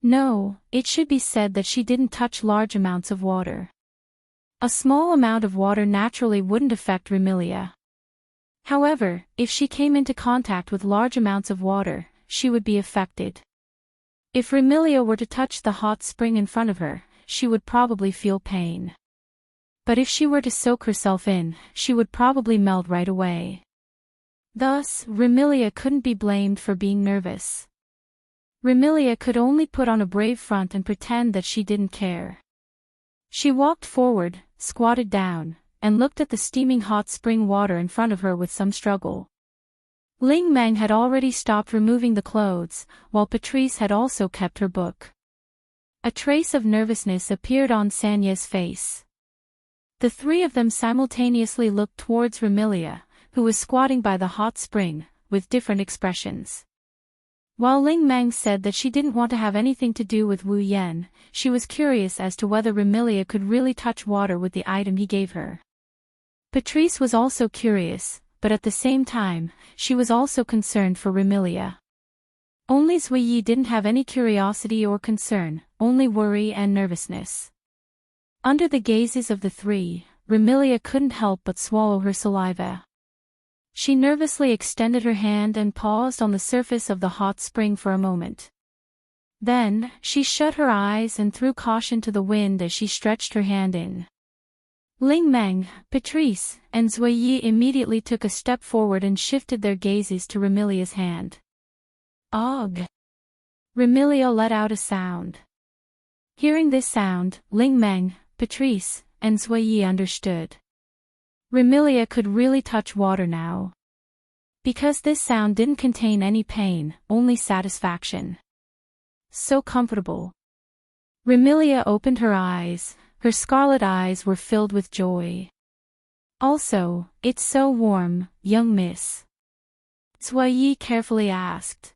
No, it should be said that she didn't touch large amounts of water. A small amount of water naturally wouldn't affect Remilia. However, if she came into contact with large amounts of water, she would be affected. If Remilia were to touch the hot spring in front of her, she would probably feel pain. But if she were to soak herself in, she would probably melt right away. Thus, Remilia couldn't be blamed for being nervous. Remilia could only put on a brave front and pretend that she didn't care. She walked forward, squatted down, and looked at the steaming hot spring water in front of her with some struggle. Ling Meng had already stopped removing the clothes, while Patrice had also kept her book. A trace of nervousness appeared on Sanya's face. The three of them simultaneously looked towards Remilia, who was squatting by the hot spring, with different expressions. While Ling Meng said that she didn't want to have anything to do with Wu Yan, she was curious as to whether Remilia could really touch water with the item he gave her. Patrice was also curious, but at the same time, she was also concerned for Remilia. Only Zuiyi didn't have any curiosity or concern, only worry and nervousness. Under the gazes of the three, Remilia couldn't help but swallow her saliva. She nervously extended her hand and paused on the surface of the hot spring for a moment. Then, she shut her eyes and threw caution to the wind as she stretched her hand in. Ling Meng, Patrice, and Zuiyi immediately took a step forward and shifted their gazes to Remilia's hand. Ugh! Remilia let out a sound. Hearing this sound, Ling Meng, Patrice, and Zuiyi understood. Remilia could really touch water now. Because this sound didn't contain any pain, only satisfaction. So comfortable. Remilia opened her eyes, her scarlet eyes were filled with joy. Also, it's so warm, young miss. Zuiyi carefully asked.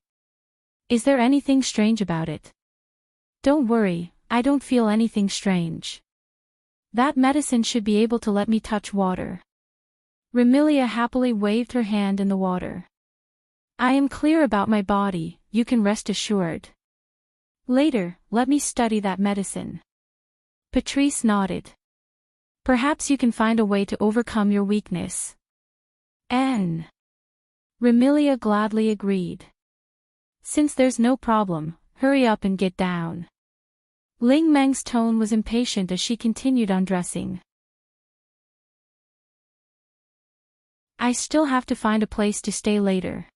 Is there anything strange about it? Don't worry, I don't feel anything strange. That medicine should be able to let me touch water. Remilia happily waved her hand in the water. I am clear about my body, you can rest assured. Later, let me study that medicine. Patrice nodded. Perhaps you can find a way to overcome your weakness. Remilia gladly agreed. Since there's no problem, hurry up and get down. Ling Meng's tone was impatient as she continued undressing. I still have to find a place to stay later.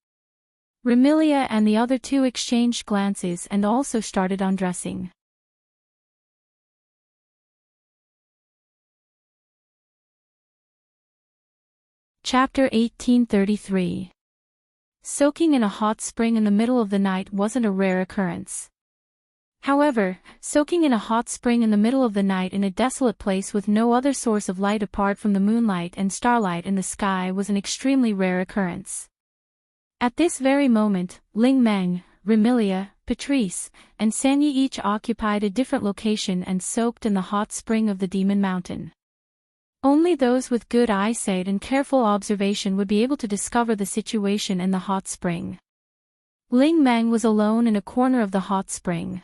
Remilia and the other two exchanged glances and also started undressing. Chapter 1833. Soaking in a hot spring in the middle of the night wasn't a rare occurrence. However, soaking in a hot spring in the middle of the night in a desolate place with no other source of light apart from the moonlight and starlight in the sky was an extremely rare occurrence. At this very moment, Ling Meng, Remilia, Patrice, and Sanyi each occupied a different location and soaked in the hot spring of the Demon Mountain. Only those with good eyesight and careful observation would be able to discover the situation in the hot spring. Ling Meng was alone in a corner of the hot spring.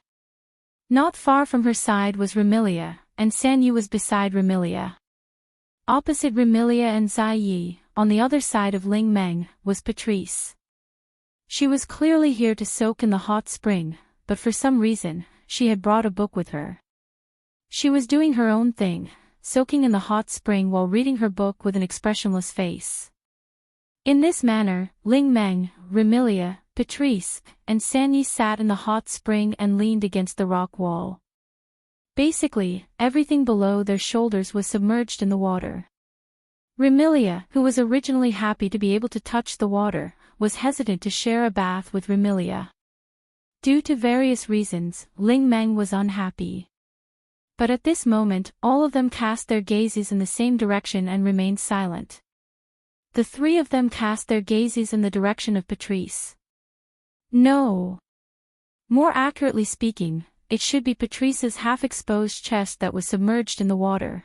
Not far from her side was Remilia, and Sanyi was beside Remilia. Opposite Remilia and Ziyi, on the other side of Ling Meng, was Patrice. She was clearly here to soak in the hot spring, but for some reason, she had brought a book with her. She was doing her own thing, soaking in the hot spring while reading her book with an expressionless face. In this manner, Ling Meng, Remilia, Patrice, and Sanyi sat in the hot spring and leaned against the rock wall. Basically, everything below their shoulders was submerged in the water. Remilia, who was originally happy to be able to touch the water, was hesitant to share a bath with Remilia. Due to various reasons, Ling Meng was unhappy. But at this moment, all of them cast their gazes in the same direction and remained silent. The three of them cast their gazes in the direction of Patrice. No. More accurately speaking, it should be Patrice's half-exposed chest that was submerged in the water.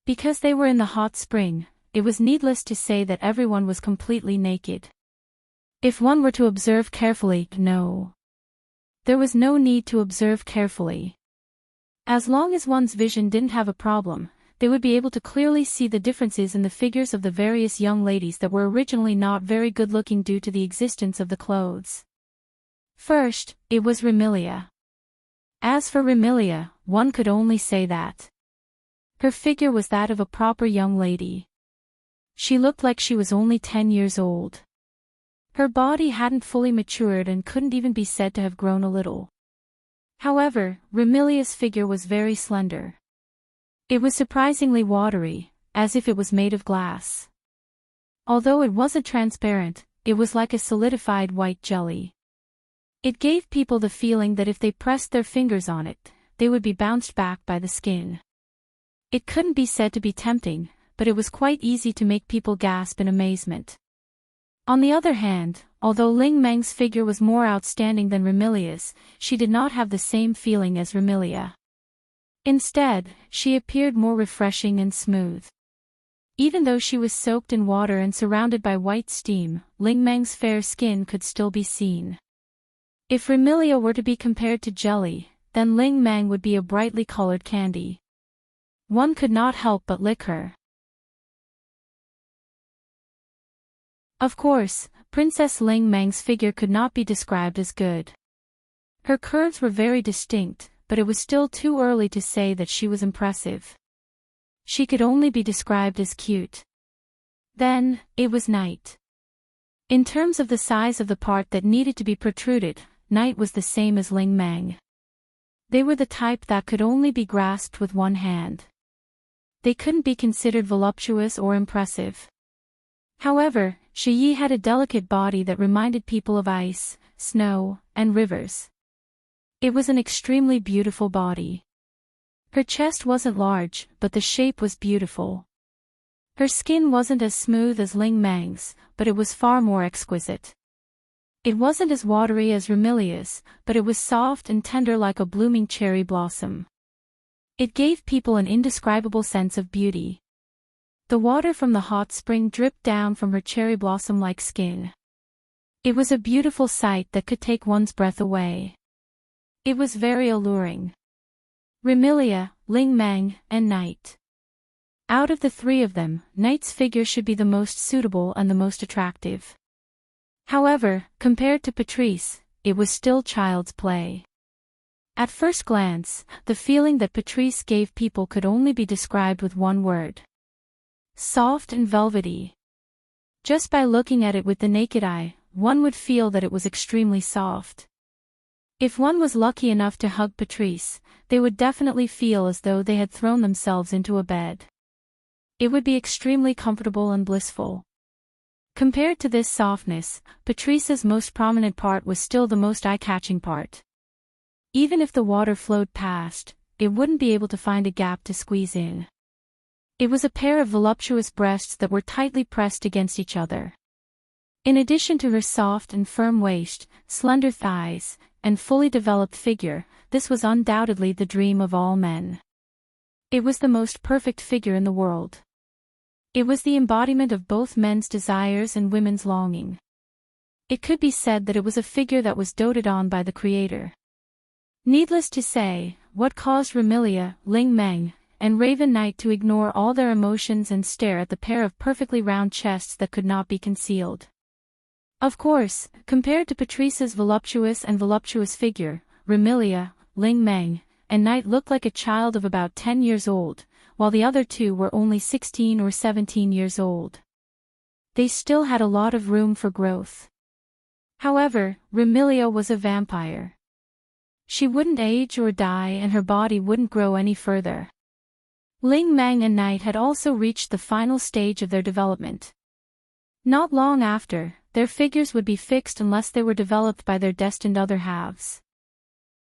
Because they were in the hot spring, it was needless to say that everyone was completely naked. If one were to observe carefully, no. There was no need to observe carefully. As long as one's vision didn't have a problem, they would be able to clearly see the differences in the figures of the various young ladies that were originally not very good-looking due to the existence of the clothes. First, it was Remilia. As for Remilia, one could only say that her figure was that of a proper young lady. She looked like she was only 10 years old. Her body hadn't fully matured and couldn't even be said to have grown a little. However, Remilia's figure was very slender. It was surprisingly watery, as if it was made of glass. Although it wasn't transparent, it was like a solidified white jelly. It gave people the feeling that if they pressed their fingers on it, they would be bounced back by the skin. It couldn't be said to be tempting, but it was quite easy to make people gasp in amazement. On the other hand, although Ling Meng's figure was more outstanding than Remilia's, she did not have the same feeling as Remilia. Instead, she appeared more refreshing and smooth. Even though she was soaked in water and surrounded by white steam, Ling Meng's fair skin could still be seen. If Remilia were to be compared to jelly, then Ling Meng would be a brightly colored candy. One could not help but lick her. Of course, Princess Ling Meng's figure could not be described as good. Her curves were very distinct, but it was still too early to say that she was impressive. She could only be described as cute. Then, it was Night. In terms of the size of the part that needed to be protruded, Night was the same as Ling Meng. They were the type that could only be grasped with one hand. They couldn't be considered voluptuous or impressive. However, Shi Yi had a delicate body that reminded people of ice, snow, and rivers. It was an extremely beautiful body. Her chest wasn't large, but the shape was beautiful. Her skin wasn't as smooth as Ling Meng's, but it was far more exquisite. It wasn't as watery as Remilia's, but it was soft and tender like a blooming cherry blossom. It gave people an indescribable sense of beauty. The water from the hot spring dripped down from her cherry blossom-like skin. It was a beautiful sight that could take one's breath away. It was very alluring. Remilia, Ling Meng, and Night. Out of the three of them, Night's figure should be the most suitable and the most attractive. However, compared to Patrice, it was still child's play. At first glance, the feeling that Patrice gave people could only be described with one word. Soft and velvety. Just by looking at it with the naked eye, one would feel that it was extremely soft. If one was lucky enough to hug Patrice, they would definitely feel as though they had thrown themselves into a bed. It would be extremely comfortable and blissful. Compared to this softness, Patrice's most prominent part was still the most eye-catching part. Even if the water flowed past, it wouldn't be able to find a gap to squeeze in. It was a pair of voluptuous breasts that were tightly pressed against each other. In addition to her soft and firm waist, slender thighs, and fully developed figure, this was undoubtedly the dream of all men. It was the most perfect figure in the world. It was the embodiment of both men's desires and women's longing. It could be said that it was a figure that was doted on by the creator. Needless to say, what caused Remilia, Ling Meng, and Raven Knight to ignore all their emotions and stare at the pair of perfectly round chests that could not be concealed. Of course, compared to Patrice's voluptuous figure, Remilia, Ling Meng, and Knight looked like a child of about 10 years old, while the other two were only 16 or 17 years old. They still had a lot of room for growth. However, Remilia was a vampire. She wouldn't age or die and her body wouldn't grow any further. Ling Meng and Knight had also reached the final stage of their development. Not long after, their figures would be fixed unless they were developed by their destined other halves.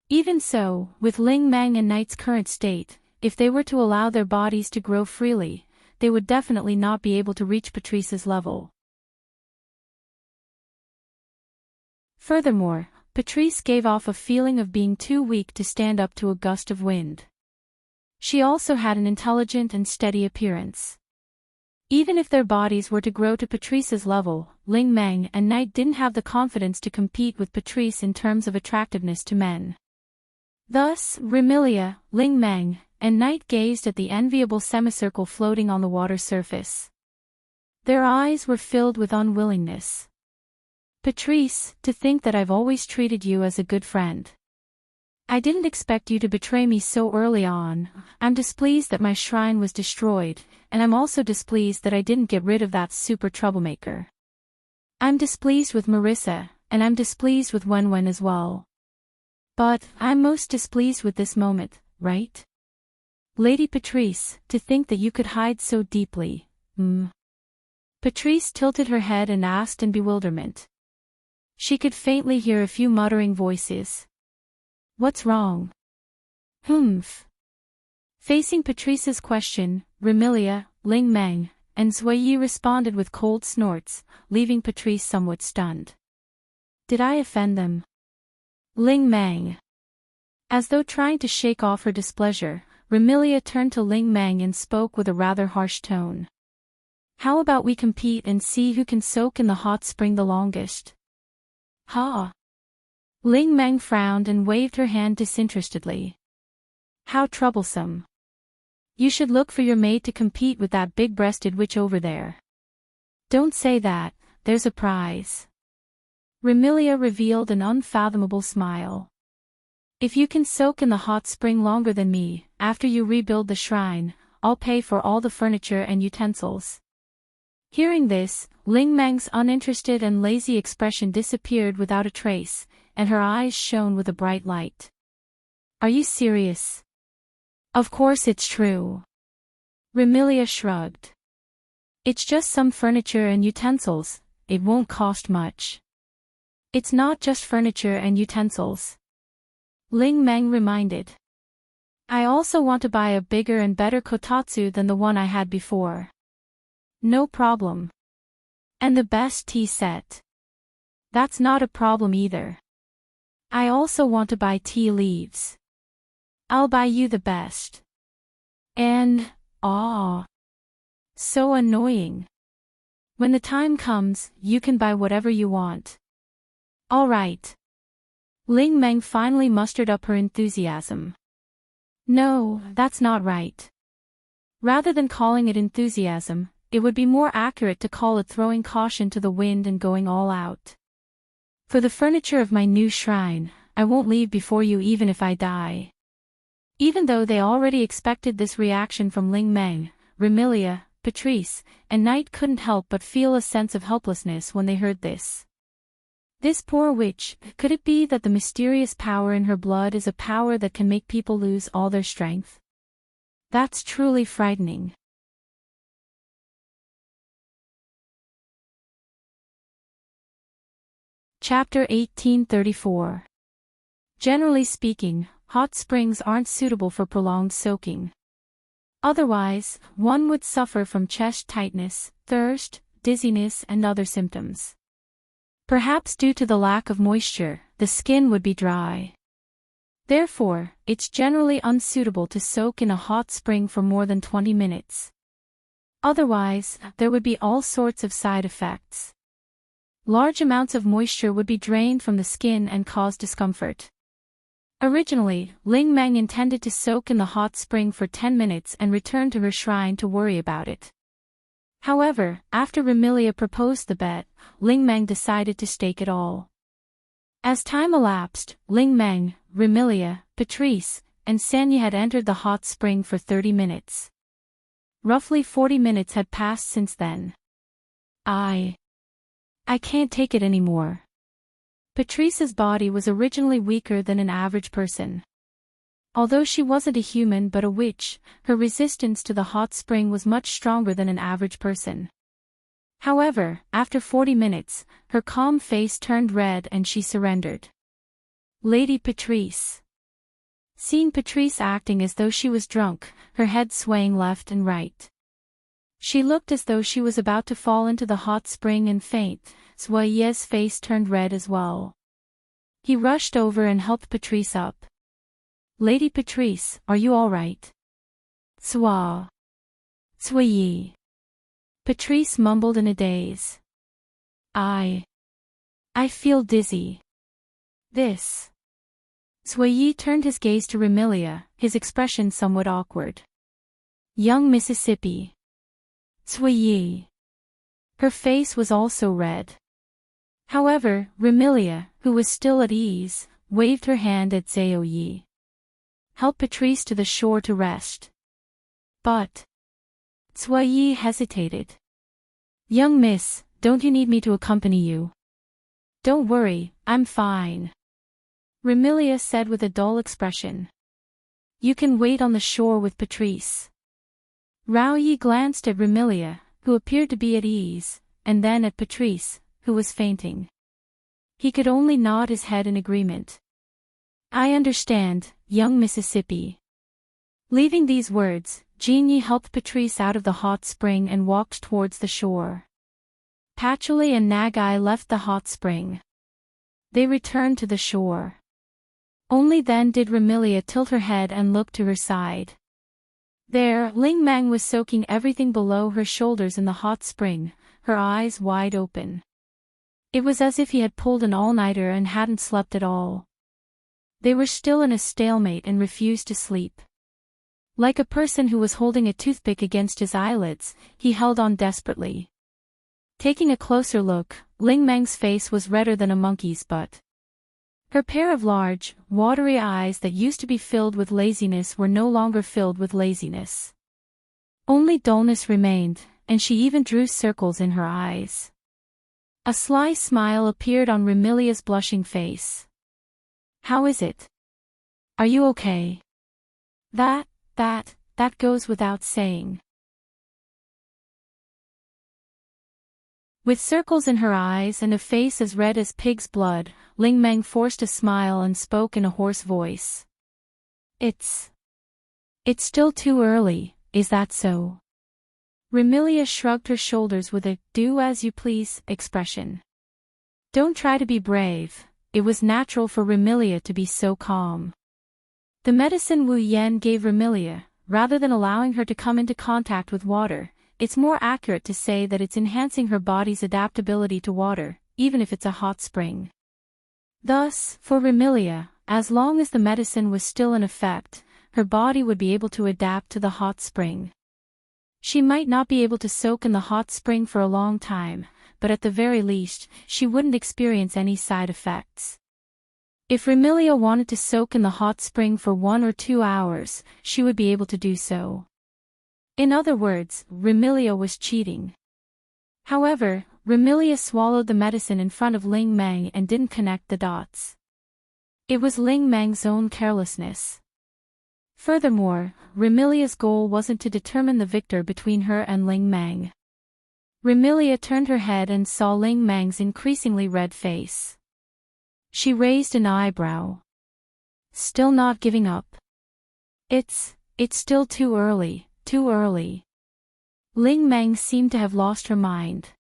Even so, with Ling Meng and Knight's current state, if they were to allow their bodies to grow freely, they would definitely not be able to reach Patrice's level. Furthermore, Patrice gave off a feeling of being too weak to stand up to a gust of wind. She also had an intelligent and steady appearance. Even if their bodies were to grow to Patrice's level, Ling Meng and Knight didn't have the confidence to compete with Patrice in terms of attractiveness to men. Thus, Remilia, Ling Meng, and Knight gazed at the enviable semicircle floating on the water surface. Their eyes were filled with unwillingness. Patrice, to think that I've always treated you as a good friend. I didn't expect you to betray me so early on. I'm displeased that my shrine was destroyed, and I'm also displeased that I didn't get rid of that super troublemaker. I'm displeased with Marissa, and I'm displeased with Wen as well. But, I'm most displeased with this moment, right? Lady Patrice, to think that you could hide so deeply, Patrice tilted her head and asked in bewilderment. She could faintly hear a few muttering voices. What's wrong? Facing Patrice's question, Remilia, Ling Meng, and Zui Yi responded with cold snorts, leaving Patrice somewhat stunned. Did I offend them? Ling Meng. As though trying to shake off her displeasure, Remilia turned to Ling Meng and spoke with a rather harsh tone. How about we compete and see who can soak in the hot spring the longest? Ha! Ling Meng frowned and waved her hand disinterestedly. How troublesome. You should look for your mate to compete with that big-breasted witch over there. Don't say that, there's a prize. Remilia revealed an unfathomable smile. If you can soak in the hot spring longer than me, after you rebuild the shrine, I'll pay for all the furniture and utensils. Hearing this, Ling Meng's uninterested and lazy expression disappeared without a trace, and her eyes shone with a bright light. Are you serious? Of course it's true. Remilia shrugged. It's just some furniture and utensils, it won't cost much. It's not just furniture and utensils. Ling Meng reminded. I also want to buy a bigger and better kotatsu than the one I had before. No problem. And the best tea set. That's not a problem either. I also want to buy tea leaves. I'll buy you the best. And, so annoying. When the time comes, you can buy whatever you want. All right. Ling Meng finally mustered up her enthusiasm. No, that's not right. Rather than calling it enthusiasm, it would be more accurate to call it throwing caution to the wind and going all out. For the furniture of my new shrine, I won't leave before you even if I die. Even though they already expected this reaction from Ling Meng, Remilia, Patrice, and Knight couldn't help but feel a sense of helplessness when they heard this. This poor witch, could it be that the mysterious power in her blood is a power that can make people lose all their strength? That's truly frightening. Chapter 1834. Generally speaking, hot springs aren't suitable for prolonged soaking. Otherwise, one would suffer from chest tightness, thirst, dizziness and other symptoms. Perhaps due to the lack of moisture, the skin would be dry. Therefore, it's generally unsuitable to soak in a hot spring for more than 20 minutes. Otherwise, there would be all sorts of side effects. Large amounts of moisture would be drained from the skin and cause discomfort. Originally, Ling Meng intended to soak in the hot spring for 10 minutes and return to her shrine to worry about it. However, after Remilia proposed the bet, Ling Meng decided to stake it all. As time elapsed, Ling Meng, Remilia, Patrice, and Sanya had entered the hot spring for 30 minutes. Roughly 40 minutes had passed since then. I can't take it anymore. Patrice's body was originally weaker than an average person. Although she wasn't a human but a witch, her resistance to the hot spring was much stronger than an average person. However, after 40 minutes, her calm face turned red and she surrendered. Lady Patrice. Seeing Patrice acting as though she was drunk, her head swaying left and right. She looked as though she was about to fall into the hot spring and faint. Suaye's face turned red as well. He rushed over and helped Patrice up. Lady Patrice, are you all right? Suaye. Patrice mumbled in a daze. I feel dizzy. This. Suaye turned his gaze to Remilia, his expression somewhat awkward. Young Mississippi. Suaye. Her face was also red. However, Remilia, who was still at ease, waved her hand at Zhaoyi. Help Patrice to the shore to rest. But Suaye hesitated. Young miss, don't you need me to accompany you? Don't worry, I'm fine. Remilia said with a dull expression. You can wait on the shore with Patrice. Raoyi glanced at Remilia, who appeared to be at ease, and then at Patrice, who was fainting. He could only nod his head in agreement. I understand, young Mississippi. Leaving these words, Dreamy helped Patrice out of the hot spring and walked towards the shore. Patchouli and Nagai left the hot spring. They returned to the shore. Only then did Remilia tilt her head and look to her side. There, Ling Meng was soaking everything below her shoulders in the hot spring, her eyes wide open. It was as if he had pulled an all-nighter and hadn't slept at all. They were still in a stalemate and refused to sleep. Like a person who was holding a toothpick against his eyelids, he held on desperately. Taking a closer look, Ling Meng's face was redder than a monkey's butt. Her pair of large, watery eyes that used to be filled with laziness were no longer filled with laziness. Only dullness remained, and she even drew circles in her eyes. A sly smile appeared on Remilia's blushing face. "How is it? Are you okay?" That goes without saying." With circles in her eyes and a face as red as pig's blood, Ling Meng forced a smile and spoke in a hoarse voice. It's still too early, is that so?" Remilia shrugged her shoulders with a do-as-you-please expression. Don't try to be brave. It was natural for Remilia to be so calm. The medicine Wu Yan gave Remilia, rather than allowing her to come into contact with water, it's more accurate to say that it's enhancing her body's adaptability to water, even if it's a hot spring. Thus, for Remilia, as long as the medicine was still in effect, her body would be able to adapt to the hot spring. She might not be able to soak in the hot spring for a long time, but at the very least, she wouldn't experience any side effects. If Remilia wanted to soak in the hot spring for 1 or 2 hours, she would be able to do so. In other words, Remilia was cheating. However, Remilia swallowed the medicine in front of Ling Meng and didn't connect the dots. It was Ling Meng's own carelessness. Furthermore, Remilia's goal wasn't to determine the victor between her and Ling Meng. Remilia turned her head and saw Ling Meng's increasingly red face. She raised an eyebrow. Still not giving up. It's still too early. Too early. Ling Meng seemed to have lost her mind.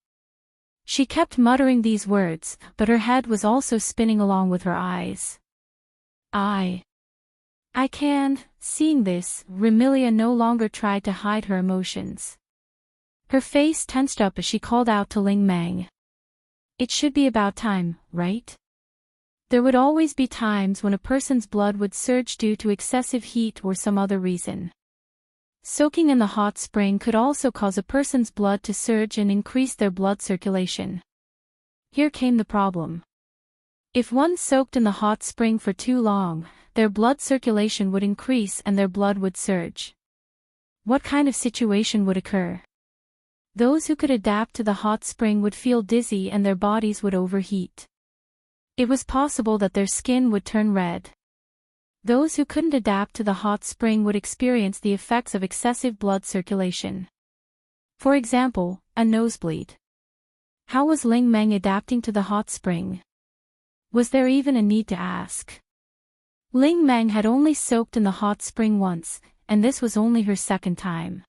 She kept muttering these words, but her head was also spinning along with her eyes. I can't." Seeing this, Remilia no longer tried to hide her emotions. Her face tensed up as she called out to Ling Meng. "It should be about time, right?" There would always be times when a person's blood would surge due to excessive heat or some other reason. Soaking in the hot spring could also cause a person's blood to surge and increase their blood circulation. Here came the problem. If one soaked in the hot spring for too long, their blood circulation would increase and their blood would surge. What kind of situation would occur? Those who could adapt to the hot spring would feel dizzy and their bodies would overheat. It was possible that their skin would turn red. Those who couldn't adapt to the hot spring would experience the effects of excessive blood circulation. For example, a nosebleed. How was Ling Meng adapting to the hot spring? Was there even a need to ask? Ling Meng had only soaked in the hot spring once, and this was only her second time.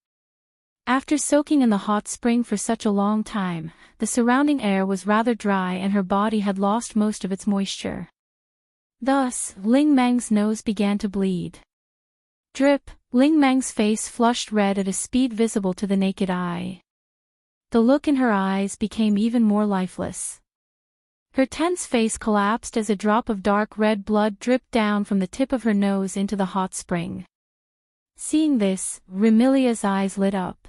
After soaking in the hot spring for such a long time, the surrounding air was rather dry and her body had lost most of its moisture. Thus, Ling Meng's nose began to bleed. Drip, Ling Meng's face flushed red at a speed visible to the naked eye. The look in her eyes became even more lifeless. Her tense face collapsed as a drop of dark red blood dripped down from the tip of her nose into the hot spring. Seeing this, Remilia's eyes lit up.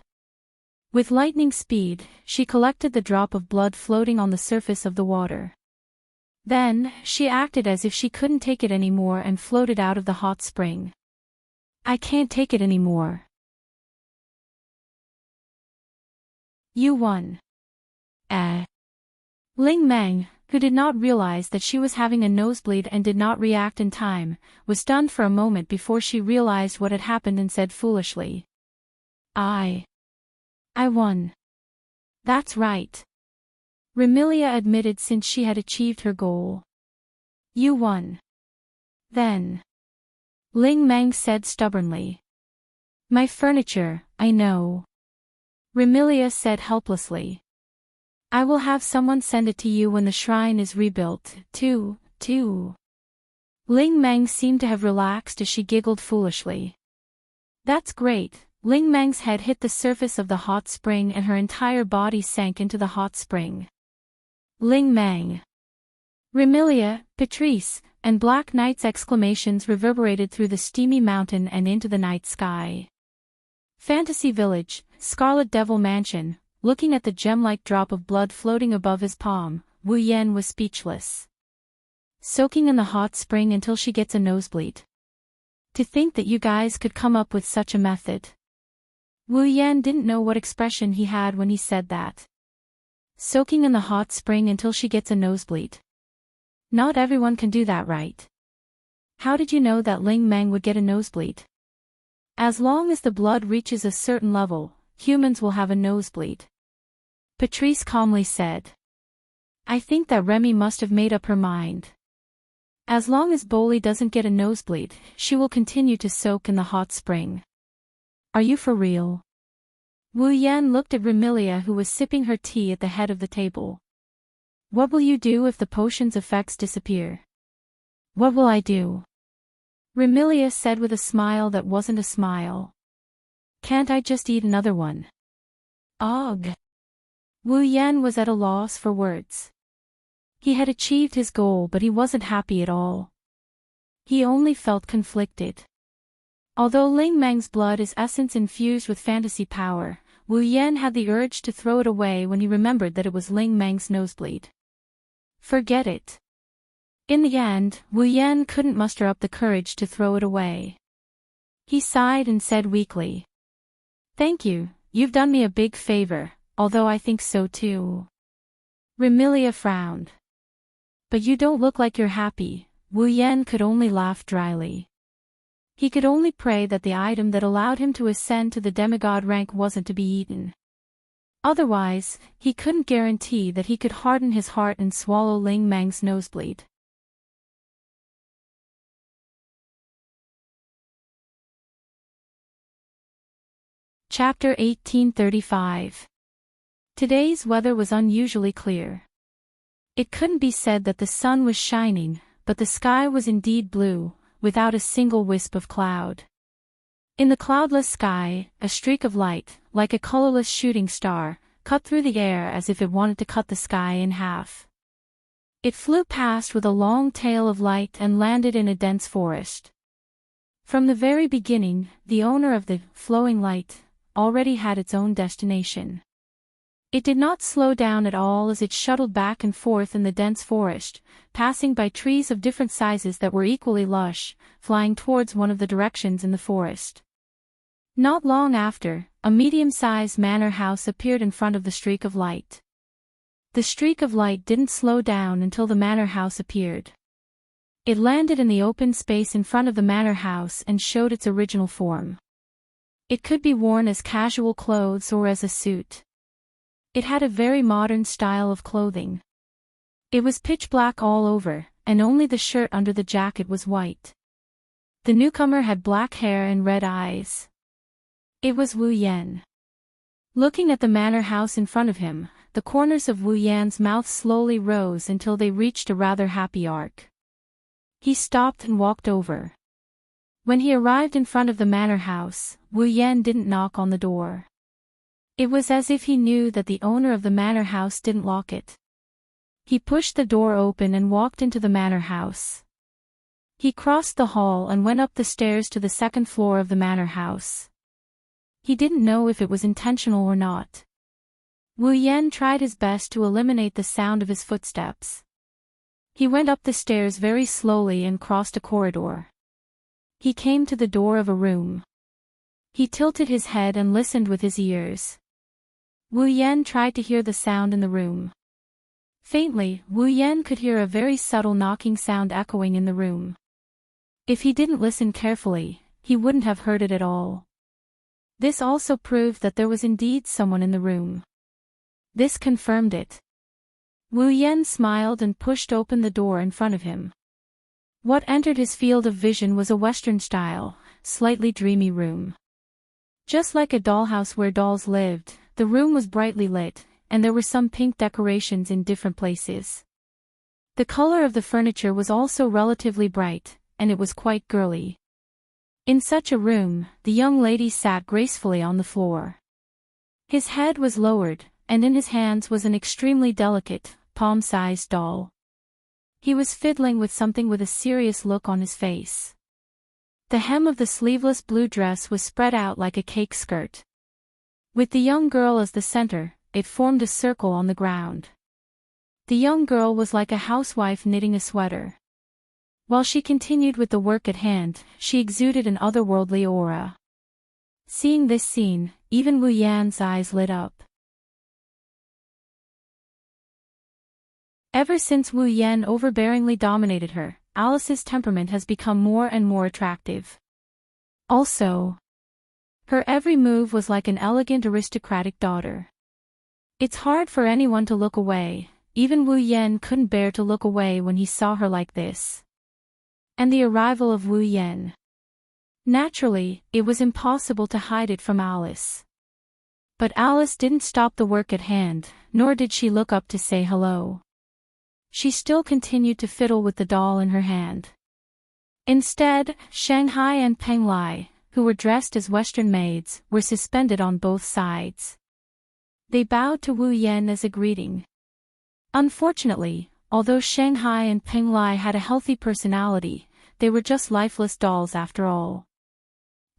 With lightning speed, she collected the drop of blood floating on the surface of the water. Then, she acted as if she couldn't take it anymore and floated out of the hot spring. "I can't take it anymore." "You won." Ling Meng, who did not realize that she was having a nosebleed and did not react in time, was stunned for a moment before she realized what had happened and said foolishly. I won." "That's right." Remilia admitted since she had achieved her goal. "You won." "Then," Ling Meng said stubbornly. "My furniture, I know." Remilia said helplessly. "I will have someone send it to you when the shrine is rebuilt, too. Ling Meng seemed to have relaxed as she giggled foolishly. "That's great." Ling Meng's head hit the surface of the hot spring and her entire body sank into the hot spring. Ling Meng, Remilia, Patrice, and Black Knight's exclamations reverberated through the steamy mountain and into the night sky. Fantasy Village, Scarlet Devil Mansion. Looking at the gem-like drop of blood floating above his palm, Wu Yan was speechless. Soaking in the hot spring until she gets a nosebleed. To think that you guys could come up with such a method. Wu Yan didn't know what expression he had when he said that. Soaking in the hot spring until she gets a nosebleed. Not everyone can do that, right? How did you know that Ling Meng would get a nosebleed? As long as the blood reaches a certain level, humans will have a nosebleed. Patrice calmly said. I think that Remy must have made up her mind. As long as Boli doesn't get a nosebleed, she will continue to soak in the hot spring. Are you for real? Wu Yan looked at Remilia, who was sipping her tea at the head of the table. What will you do if the potion's effects disappear? What will I do? Remilia said with a smile that wasn't a smile. Can't I just eat another one? Ugh. Wu Yan was at a loss for words. He had achieved his goal, but he wasn't happy at all. He only felt conflicted. Although Ling Meng's blood is essence infused with fantasy power, Wu Yan had the urge to throw it away when he remembered that it was Ling Meng's nosebleed. Forget it. In the end, Wu Yan couldn't muster up the courage to throw it away. He sighed and said weakly. Thank you, you've done me a big favor, although I think so too. Remilia frowned. But you don't look like you're happy. Wu Yan could only laugh dryly. He could only pray that the item that allowed him to ascend to the demigod rank wasn't to be eaten. Otherwise, he couldn't guarantee that he could harden his heart and swallow Ling Meng's nosebleed. Chapter 1835. Today's weather was unusually clear. It couldn't be said that the sun was shining, but the sky was indeed blue, without a single wisp of cloud. In the cloudless sky, a streak of light, like a colorless shooting star, cut through the air as if it wanted to cut the sky in half. It flew past with a long tail of light and landed in a dense forest. From the very beginning, the owner of the flowing light already had its own destination. It did not slow down at all as it shuttled back and forth in the dense forest, passing by trees of different sizes that were equally lush, flying towards one of the directions in the forest. Not long after, a medium-sized manor house appeared in front of the streak of light. The streak of light didn't slow down until the manor house appeared. It landed in the open space in front of the manor house and showed its original form. It could be worn as casual clothes or as a suit. It had a very modern style of clothing. It was pitch black all over, and only the shirt under the jacket was white. The newcomer had black hair and red eyes. It was Wu Yan. Looking at the manor house in front of him, the corners of Wu Yan's mouth slowly rose until they reached a rather happy arc. He stopped and walked over. When he arrived in front of the manor house, Wu Yan didn't knock on the door. It was as if he knew that the owner of the manor house didn't lock it. He pushed the door open and walked into the manor house. He crossed the hall and went up the stairs to the second floor of the manor house. He didn't know if it was intentional or not. Wu Yan tried his best to eliminate the sound of his footsteps. He went up the stairs very slowly and crossed a corridor. He came to the door of a room. He tilted his head and listened with his ears. Wu Yan tried to hear the sound in the room. Faintly, Wu Yan could hear a very subtle knocking sound echoing in the room. If he didn't listen carefully, he wouldn't have heard it at all. This also proved that there was indeed someone in the room. This confirmed it. Wu Yan smiled and pushed open the door in front of him. What entered his field of vision was a Western-style, slightly dreamy room. Just like a dollhouse where dolls lived, the room was brightly lit, and there were some pink decorations in different places. The color of the furniture was also relatively bright, and it was quite girly. In such a room, the young lady sat gracefully on the floor. His head was lowered, and in his hands was an extremely delicate, palm-sized doll. He was fiddling with something with a serious look on his face. The hem of the sleeveless blue dress was spread out like a cake skirt. With the young girl as the center, it formed a circle on the ground. The young girl was like a housewife knitting a sweater. While she continued with the work at hand, she exuded an otherworldly aura. Seeing this scene, even Wu Yan's eyes lit up. Ever since Wu Yan overbearingly dominated her, Alice's temperament has become more and more attractive. Also, her every move was like an elegant aristocratic daughter. It's hard for anyone to look away, even Wu Yan couldn't bear to look away when he saw her like this. And the arrival of Wu Yan. Naturally, it was impossible to hide it from Alice. But Alice didn't stop the work at hand, nor did she look up to say hello. She still continued to fiddle with the doll in her hand. Instead, Shanghai and Peng Lai, who were dressed as Western maids, were suspended on both sides. They bowed to Wu Yan as a greeting. Unfortunately, although Shanghai and Peng Lai had a healthy personality, they were just lifeless dolls after all.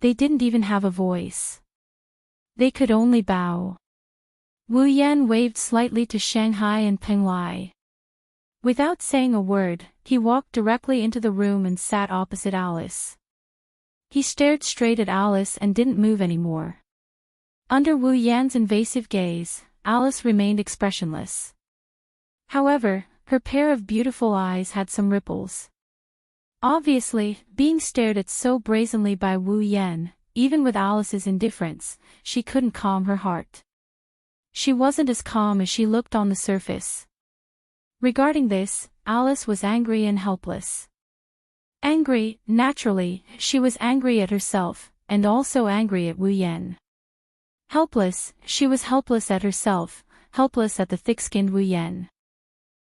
They didn't even have a voice. They could only bow. Wu Yan waved slightly to Shanghai and Peng Lai. Without saying a word, he walked directly into the room and sat opposite Alice. He stared straight at Alice and didn't move anymore. Under Wu Yan's invasive gaze, Alice remained expressionless. However, her pair of beautiful eyes had some ripples. Obviously, being stared at so brazenly by Wu Yan, even with Alice's indifference, she couldn't calm her heart. She wasn't as calm as she looked on the surface. Regarding this, Alice was angry and helpless. Angry, naturally, she was angry at herself, and also angry at Wu Yan. Helpless, she was helpless at herself, helpless at the thick-skinned Wu Yan.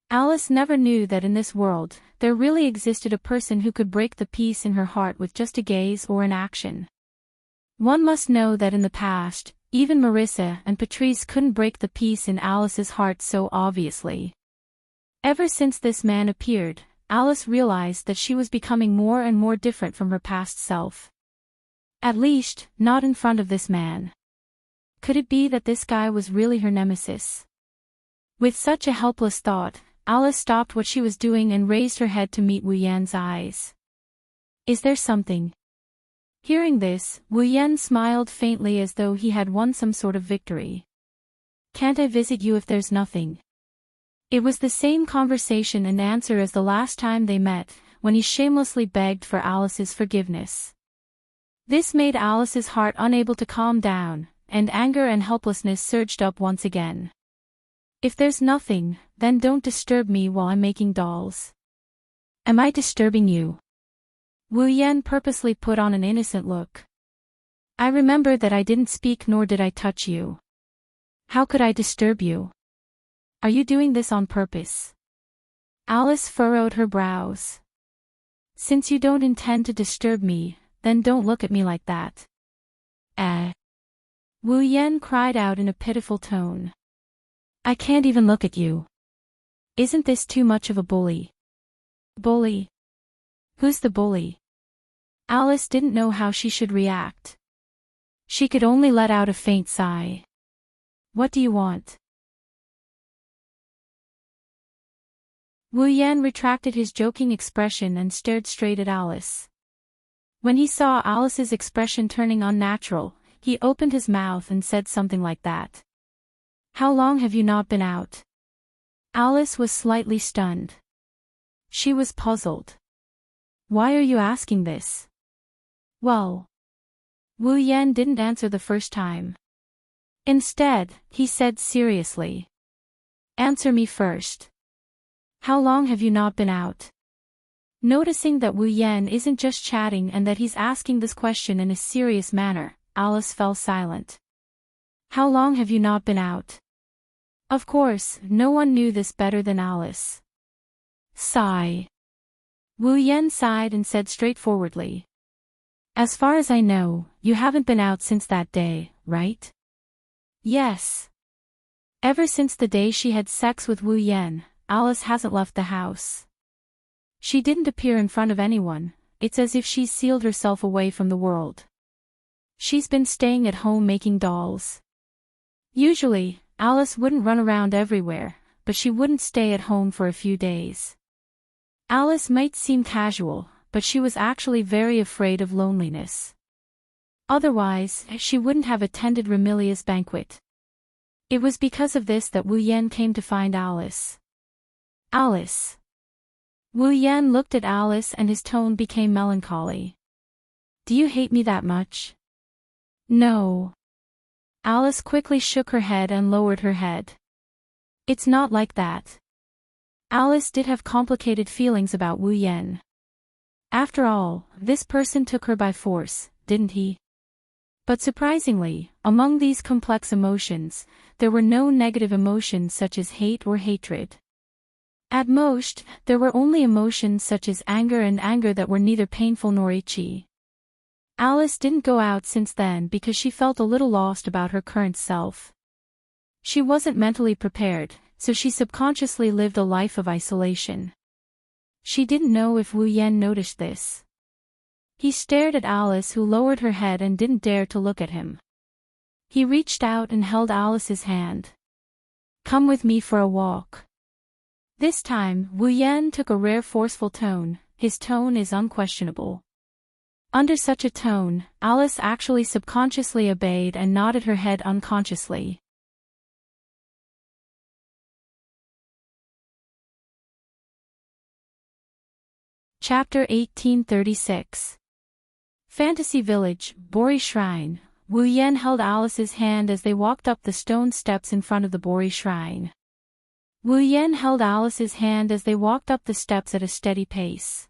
Alice never knew that in this world, there really existed a person who could break the peace in her heart with just a gaze or an action. One must know that in the past, even Marissa and Patrice couldn't break the peace in Alice's heart so obviously. Ever since this man appeared, Alice realized that she was becoming more and more different from her past self. At least, not in front of this man. Could it be that this guy was really her nemesis? With such a helpless thought, Alice stopped what she was doing and raised her head to meet Wu Yan's eyes. Is there something? Hearing this, Wu Yan smiled faintly as though he had won some sort of victory. Can't I visit you if there's nothing? It was the same conversation and answer as the last time they met, when he shamelessly begged for Alice's forgiveness. This made Alice's heart unable to calm down, and anger and helplessness surged up once again. If there's nothing, then don't disturb me while I'm making dolls. Am I disturbing you? Wu Yan purposely put on an innocent look. I remember that I didn't speak nor did I touch you. How could I disturb you? Are you doing this on purpose? Alice furrowed her brows. Since you don't intend to disturb me, then don't look at me like that. Wu Yan cried out in a pitiful tone. I can't even look at you. Isn't this too much of a bully? Bully? Who's the bully? Alice didn't know how she should react. She could only let out a faint sigh. What do you want? Wu Yan retracted his joking expression and stared straight at Alice. When he saw Alice's expression turning unnatural, he opened his mouth and said something like that. How long have you not been out? Alice was slightly stunned. She was puzzled. Why are you asking this? Well. Wu Yan didn't answer the first time. Instead, he said seriously. Answer me first. How long have you not been out? Noticing that Wu Yan isn't just chatting and that he's asking this question in a serious manner, Alice fell silent. How long have you not been out? Of course, no one knew this better than Alice. Sigh. Wu Yan sighed and said straightforwardly. As far as I know, you haven't been out since that day, right? Yes. Ever since the day she had sex with Wu Yan, Alice hasn't left the house. She didn't appear in front of anyone, it's as if she's sealed herself away from the world. She's been staying at home making dolls. Usually, Alice wouldn't run around everywhere, but she wouldn't stay at home for a few days. Alice might seem casual, but she was actually very afraid of loneliness. Otherwise, she wouldn't have attended Remilia's banquet. It was because of this that Wu Yan came to find Alice. Alice. Wu Yan looked at Alice and his tone became melancholy. Do you hate me that much? No. Alice quickly shook her head and lowered her head. It's not like that. Alice did have complicated feelings about Wu Yan. After all, this person took her by force, didn't he? But surprisingly, among these complex emotions, there were no negative emotions such as hate or hatred. At most, there were only emotions such as anger and anger that were neither painful nor itchy. Alice didn't go out since then because she felt a little lost about her current self. She wasn't mentally prepared, so she subconsciously lived a life of isolation. She didn't know if Wu Yan noticed this. He stared at Alice, who lowered her head and didn't dare to look at him. He reached out and held Alice's hand. Come with me for a walk. This time, Wu Yan took a rare forceful tone. His tone is unquestionable. Under such a tone, Alice actually subconsciously obeyed and nodded her head unconsciously. Chapter 1836. Fantasy Village, Bori Shrine. Wu Yan held Alice's hand as they walked up the stone steps in front of the Bori Shrine. Wu Yan held Alice's hand as they walked up the steps at a steady pace.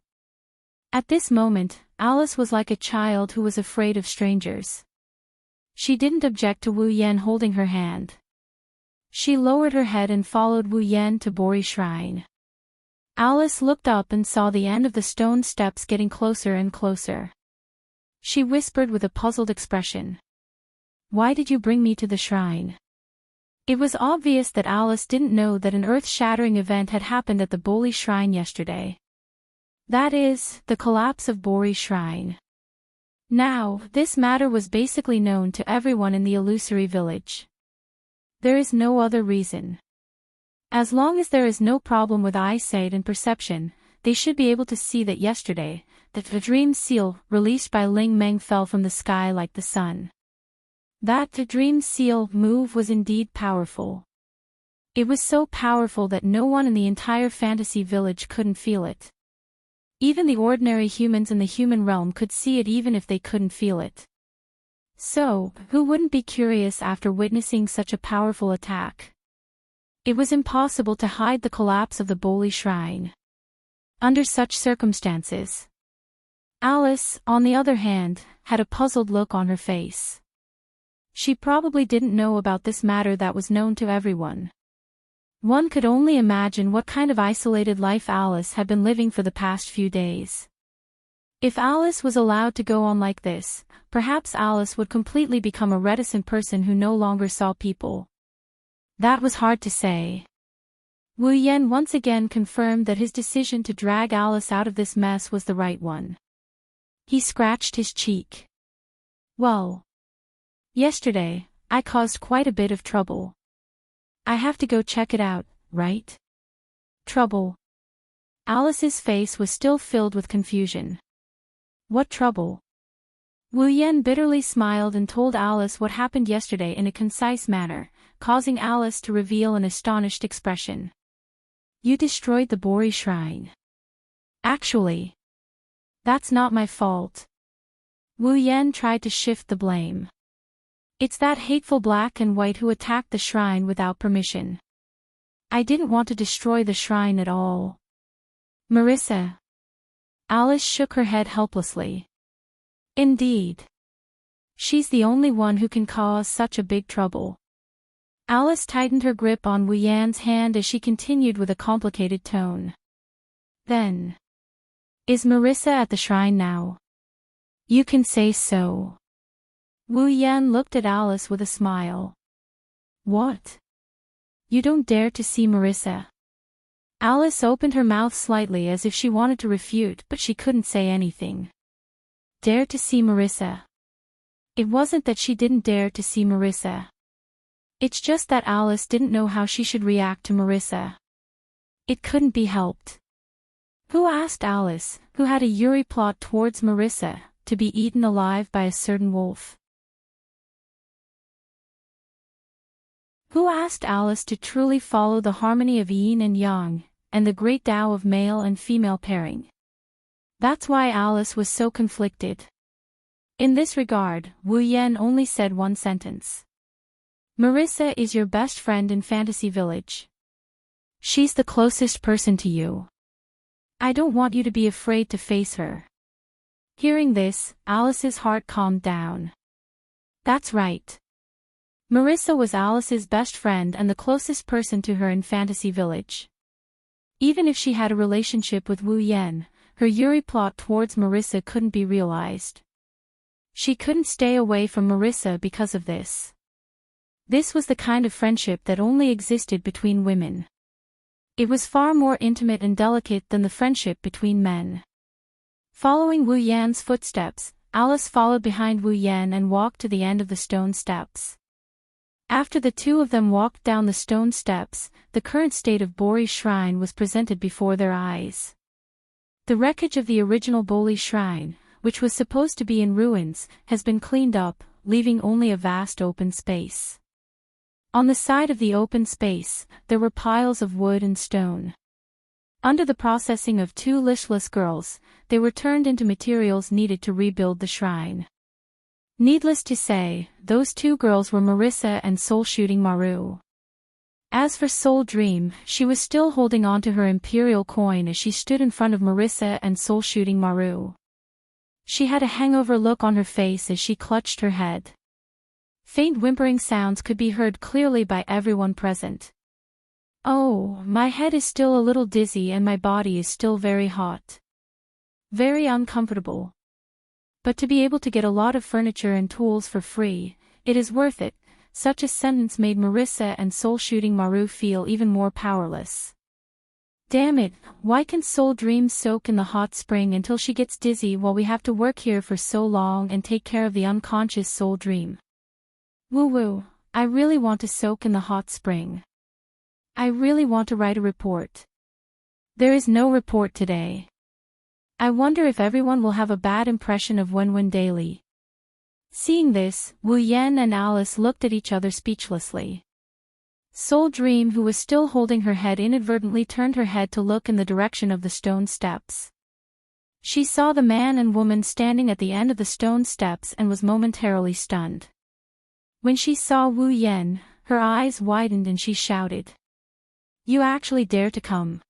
At this moment, Alice was like a child who was afraid of strangers. She didn't object to Wu Yan holding her hand. She lowered her head and followed Wu Yan to Bori Shrine. Alice looked up and saw the end of the stone steps getting closer and closer. She whispered with a puzzled expression. Why did you bring me to the shrine? It was obvious that Alice didn't know that an earth-shattering event had happened at the Bori Shrine yesterday. That is, the collapse of Bori Shrine. Now, this matter was basically known to everyone in the illusory village. There is no other reason. As long as there is no problem with eyesight and perception, they should be able to see that yesterday, the dream seal, released by Ling Meng, fell from the sky like the sun. That the dream seal move was indeed powerful. It was so powerful that no one in the entire fantasy village couldn't feel it. Even the ordinary humans in the human realm could see it even if they couldn't feel it. So, who wouldn't be curious after witnessing such a powerful attack? It was impossible to hide the collapse of the Bori Shrine. Under such circumstances, Alice, on the other hand, had a puzzled look on her face. She probably didn't know about this matter that was known to everyone. One could only imagine what kind of isolated life Alice had been living for the past few days. If Alice was allowed to go on like this, perhaps Alice would completely become a reticent person who no longer saw people. That was hard to say. Wu Yan once again confirmed that his decision to drag Alice out of this mess was the right one. He scratched his cheek. Well, yesterday, I caused quite a bit of trouble. I have to go check it out, right? Trouble. Alice's face was still filled with confusion. What trouble? Wu Yan bitterly smiled and told Alice what happened yesterday in a concise manner, causing Alice to reveal an astonished expression. You destroyed the Bori Shrine. Actually, that's not my fault. Wu Yan tried to shift the blame. It's that hateful black and white who attacked the shrine without permission. I didn't want to destroy the shrine at all. Marissa. Alice shook her head helplessly. Indeed. She's the only one who can cause such a big trouble. Alice tightened her grip on Wu Yan's hand as she continued with a complicated tone. Then. Is Marissa at the shrine now? You can say so. Wu Yan looked at Alice with a smile. What? You don't dare to see Marissa? Alice opened her mouth slightly as if she wanted to refute, but she couldn't say anything. Dare to see Marissa? It wasn't that she didn't dare to see Marissa. It's just that Alice didn't know how she should react to Marissa. It couldn't be helped. Who asked Alice, who had a Yuri plot towards Marissa, to be eaten alive by a certain wolf? Who asked Alice to truly follow the harmony of yin and yang, and the great Tao of male and female pairing? That's why Alice was so conflicted. In this regard, Wu Yan only said one sentence. Marissa is your best friend in Fantasy Village. She's the closest person to you. I don't want you to be afraid to face her. Hearing this, Alice's heart calmed down. That's right. Marissa was Alice's best friend and the closest person to her in Fantasy Village. Even if she had a relationship with Wu Yan, her Yuri plot towards Marissa couldn't be realized. She couldn't stay away from Marissa because of this. This was the kind of friendship that only existed between women. It was far more intimate and delicate than the friendship between men. Following Wu Yan's footsteps, Alice followed behind Wu Yan and walked to the end of the stone steps. After the two of them walked down the stone steps, the current state of Bori's shrine was presented before their eyes. The wreckage of the original Boli shrine, which was supposed to be in ruins, has been cleaned up, leaving only a vast open space. On the side of the open space, there were piles of wood and stone. Under the processing of two listless girls, they were turned into materials needed to rebuild the shrine. Needless to say, those two girls were Marissa and Soul-Shooting Maru. As for Soul Dream, she was still holding on to her imperial coin as she stood in front of Marissa and Soul-Shooting Maru. She had a hangover look on her face as she clutched her head. Faint whimpering sounds could be heard clearly by everyone present. Oh, my head is still a little dizzy and my body is still very hot. Very uncomfortable. But to be able to get a lot of furniture and tools for free, it is worth it. Such a sentence made Marissa and Soul-Shooting Maru feel even more powerless. Damn it, why can Soul Dream soak in the hot spring until she gets dizzy while we have to work here for so long and take care of the unconscious Soul Dream? Woo-woo, I really want to soak in the hot spring. I really want to write a report. There is no report today. I wonder if everyone will have a bad impression of Wenwen daily. Seeing this, Wu Yan and Alice looked at each other speechlessly. Soul Dream, who was still holding her head, inadvertently turned her head to look in the direction of the stone steps. She saw the man and woman standing at the end of the stone steps and was momentarily stunned. When she saw Wu Yan, her eyes widened and she shouted. You actually dare to come?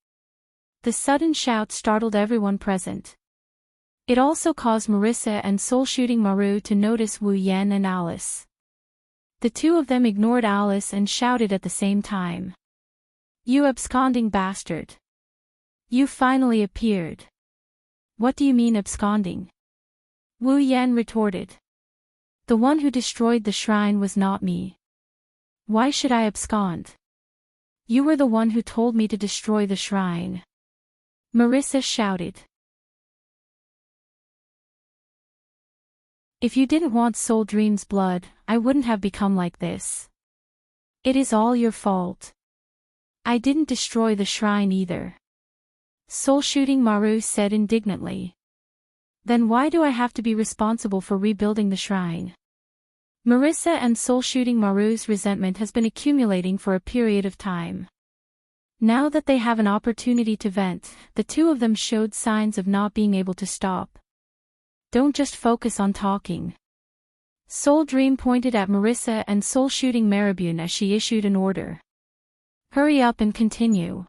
The sudden shout startled everyone present. It also caused Marissa and Soul-Shooting Maru to notice Wu Yan and Alice. The two of them ignored Alice and shouted at the same time. You absconding bastard! You finally appeared. What do you mean absconding? Wu Yan retorted. The one who destroyed the shrine was not me. Why should I abscond? You were the one who told me to destroy the shrine. Marissa shouted. If you didn't want Soul Dream's blood, I wouldn't have become like this. It is all your fault. I didn't destroy the shrine either. Soul-Shooting Maru said indignantly. Then why do I have to be responsible for rebuilding the shrine? Marissa and Soul-Shooting Maru's resentment has been accumulating for a period of time. Now that they have an opportunity to vent, the two of them showed signs of not being able to stop. Don't just focus on talking. Soul Dream pointed at Marissa and Soul-Shooting Marabune as she issued an order. Hurry up and continue.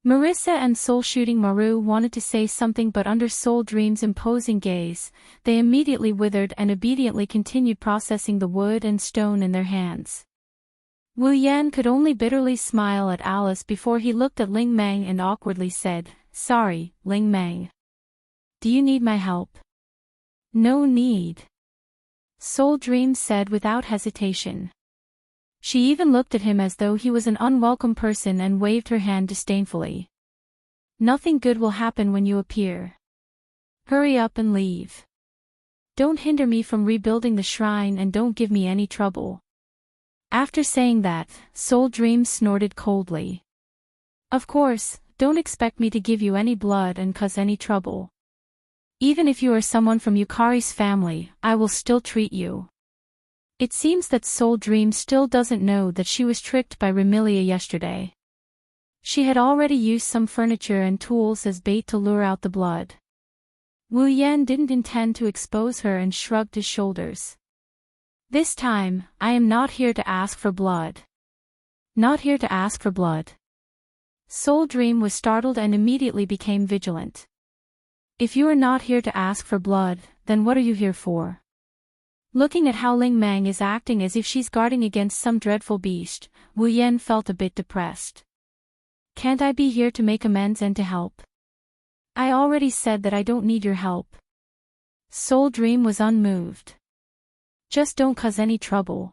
Marissa and Soul-Shooting Maru wanted to say something, but under Soul Dream's imposing gaze, they immediately withered and obediently continued processing the wood and stone in their hands. Wu Yan could only bitterly smile at Alice before he looked at Ling Meng and awkwardly said, Sorry, Ling Meng. Do you need my help? No need. Soul Dream said without hesitation. She even looked at him as though he was an unwelcome person and waved her hand disdainfully. Nothing good will happen when you appear. Hurry up and leave. Don't hinder me from rebuilding the shrine and don't give me any trouble. After saying that, Soul Dream snorted coldly. Of course, don't expect me to give you any blood and cause any trouble. Even if you are someone from Yukari's family, I will still treat you. It seems that Soul Dream still doesn't know that she was tricked by Remilia yesterday. She had already used some furniture and tools as bait to lure out the blood. Wu Yan didn't intend to expose her and shrugged his shoulders. This time, I am not here to ask for blood. Not here to ask for blood. Soul Dream was startled and immediately became vigilant. If you are not here to ask for blood, then what are you here for? Looking at how Ling Mang is acting as if she's guarding against some dreadful beast, Wu Yan felt a bit depressed. Can't I be here to make amends and to help? I already said that I don't need your help. Soul Dream was unmoved. Just don't cause any trouble.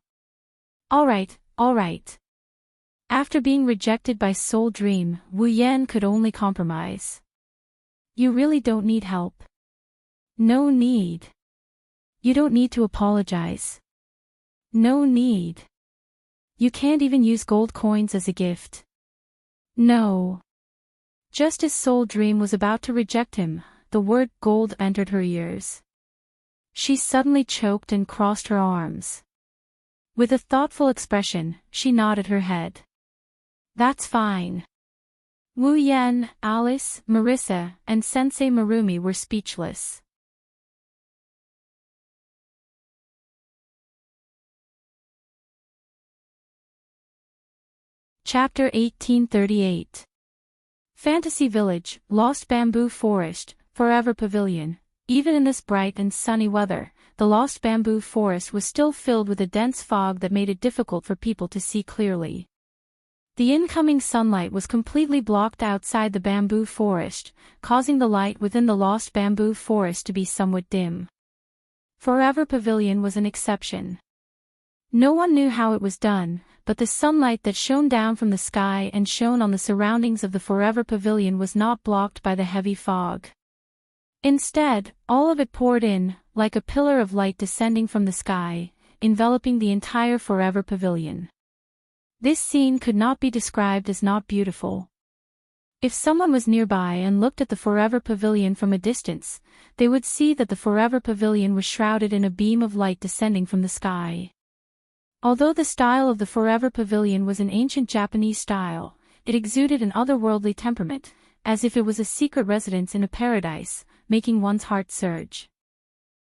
Alright, alright. After being rejected by Soul Dream, Wu Yan could only compromise. You really don't need help. No need. You don't need to apologize. No need. You can't even use gold coins as a gift. No. Just as Soul Dream was about to reject him, the word gold entered her ears. She suddenly choked and crossed her arms. With a thoughtful expression, she nodded her head. That's fine. Wu Yan, Alice, Marissa, and Sensei Marumi were speechless. Chapter 1838. Fantasy Village, Lost Bamboo Forest, Forever Pavilion. Even in this bright and sunny weather, the Lost Bamboo Forest was still filled with a dense fog that made it difficult for people to see clearly. The incoming sunlight was completely blocked outside the bamboo forest, causing the light within the Lost Bamboo Forest to be somewhat dim. Forever Pavilion was an exception. No one knew how it was done, but the sunlight that shone down from the sky and shone on the surroundings of the Forever Pavilion was not blocked by the heavy fog. Instead, all of it poured in, like a pillar of light descending from the sky, enveloping the entire Forever Pavilion. This scene could not be described as not beautiful. If someone was nearby and looked at the Forever Pavilion from a distance, they would see that the Forever Pavilion was shrouded in a beam of light descending from the sky. Although the style of the Forever Pavilion was an ancient Japanese style, it exuded an otherworldly temperament, as if it was a secret residence in a paradise, making one's heart surge.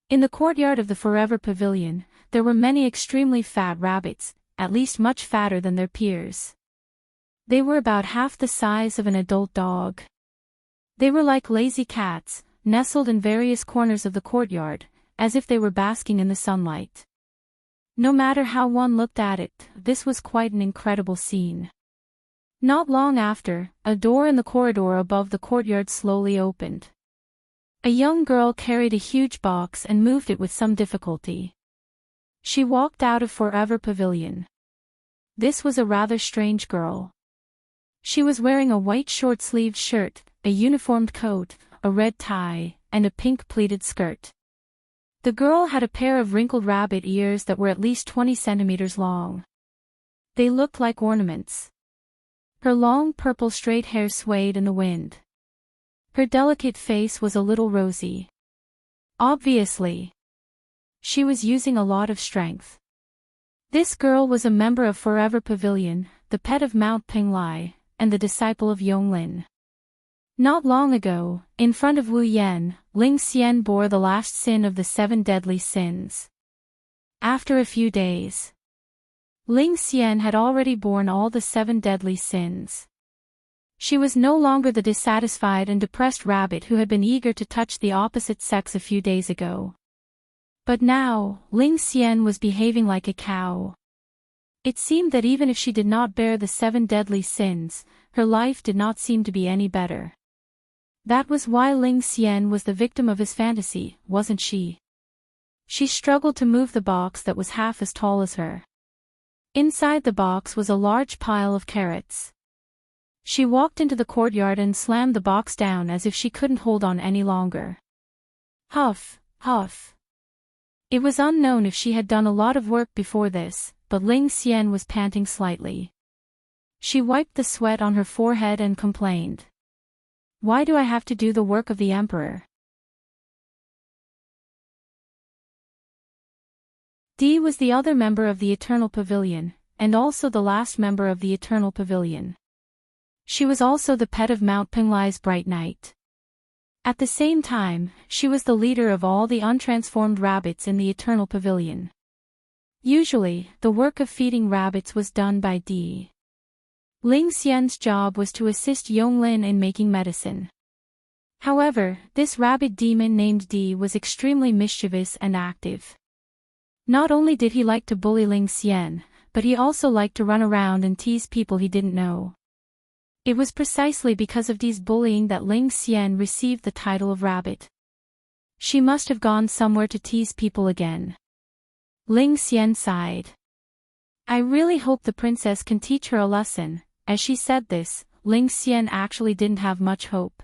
In the courtyard of the Forever Pavilion, there were many extremely fat rabbits, at least much fatter than their peers. They were about half the size of an adult dog. They were like lazy cats, nestled in various corners of the courtyard, as if they were basking in the sunlight. No matter how one looked at it, this was quite an incredible scene. Not long after, a door in the corridor above the courtyard slowly opened. A young girl carried a huge box and moved it with some difficulty. She walked out of Forever Pavilion. This was a rather strange girl. She was wearing a white short-sleeved shirt, a uniformed coat, a red tie, and a pink pleated skirt. The girl had a pair of wrinkled rabbit ears that were at least 20 centimeters long. They looked like ornaments. Her long purple straight hair swayed in the wind. Her delicate face was a little rosy. Obviously, she was using a lot of strength. This girl was a member of Forever Pavilion, the pet of Mount Pinglai, and the disciple of Yonglin. Not long ago, in front of Wu Yan, Ling Xian bore the last sin of the 7 deadly sins. After a few days, Ling Xian had already borne all the 7 deadly sins. She was no longer the dissatisfied and depressed rabbit who had been eager to touch the opposite sex a few days ago. But now, Ling Xian was behaving like a cow. It seemed that even if she did not bear the 7 deadly sins, her life did not seem to be any better. That was why Ling Xian was the victim of his fantasy, wasn't she? She struggled to move the box that was half as tall as her. Inside the box was a large pile of carrots. She walked into the courtyard and slammed the box down as if she couldn't hold on any longer. Huff, huff. It was unknown if she had done a lot of work before this, but Ling Xian was panting slightly. She wiped the sweat on her forehead and complained. Why do I have to do the work of the emperor? Dee was the other member of the Eternal Pavilion, and also the last member of the Eternal Pavilion. She was also the pet of Mount Pinglai's Bright Knight. At the same time, she was the leader of all the untransformed rabbits in the Eternal Pavilion. Usually, the work of feeding rabbits was done by Dee. Ling Xian's job was to assist Yonglin in making medicine. However, this rabbit demon named Dee was extremely mischievous and active. Not only did he like to bully Ling Xian, but he also liked to run around and tease people he didn't know. It was precisely because of Dee's bullying that Ling Xian received the title of rabbit. She must have gone somewhere to tease people again. Ling Xian sighed. I really hope the princess can teach her a lesson. As she said this, Ling Xian actually didn't have much hope.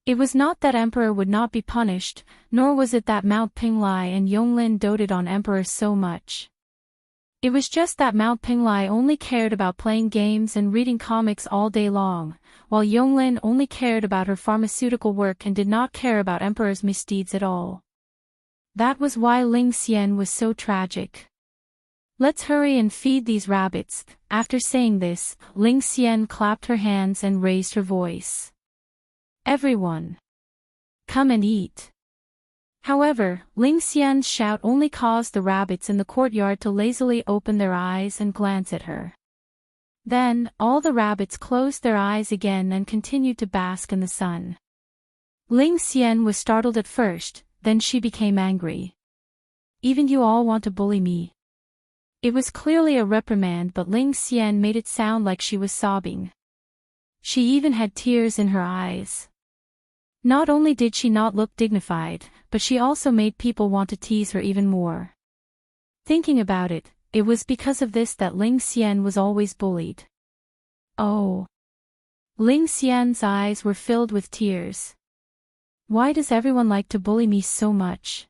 It was not that Emperor would not be punished, nor was it that Mount Pinglai and Yonglin doted on Emperor so much. It was just that Mount Pinglai only cared about playing games and reading comics all day long, while Yonglin only cared about her pharmaceutical work and did not care about Emperor's misdeeds at all. That was why Ling Xian was so tragic. Let's hurry and feed these rabbits. After saying this, Ling Xian clapped her hands and raised her voice. Everyone, come and eat. However, Ling Xian's shout only caused the rabbits in the courtyard to lazily open their eyes and glance at her. Then, all the rabbits closed their eyes again and continued to bask in the sun. Ling Xian was startled at first, then she became angry. Even you all want to bully me? It was clearly a reprimand, but Ling Xian made it sound like she was sobbing. She even had tears in her eyes. Not only did she not look dignified, but she also made people want to tease her even more. Thinking about it, it was because of this that Ling Xian was always bullied. Oh. Ling Xian's eyes were filled with tears. Why does everyone like to bully me so much?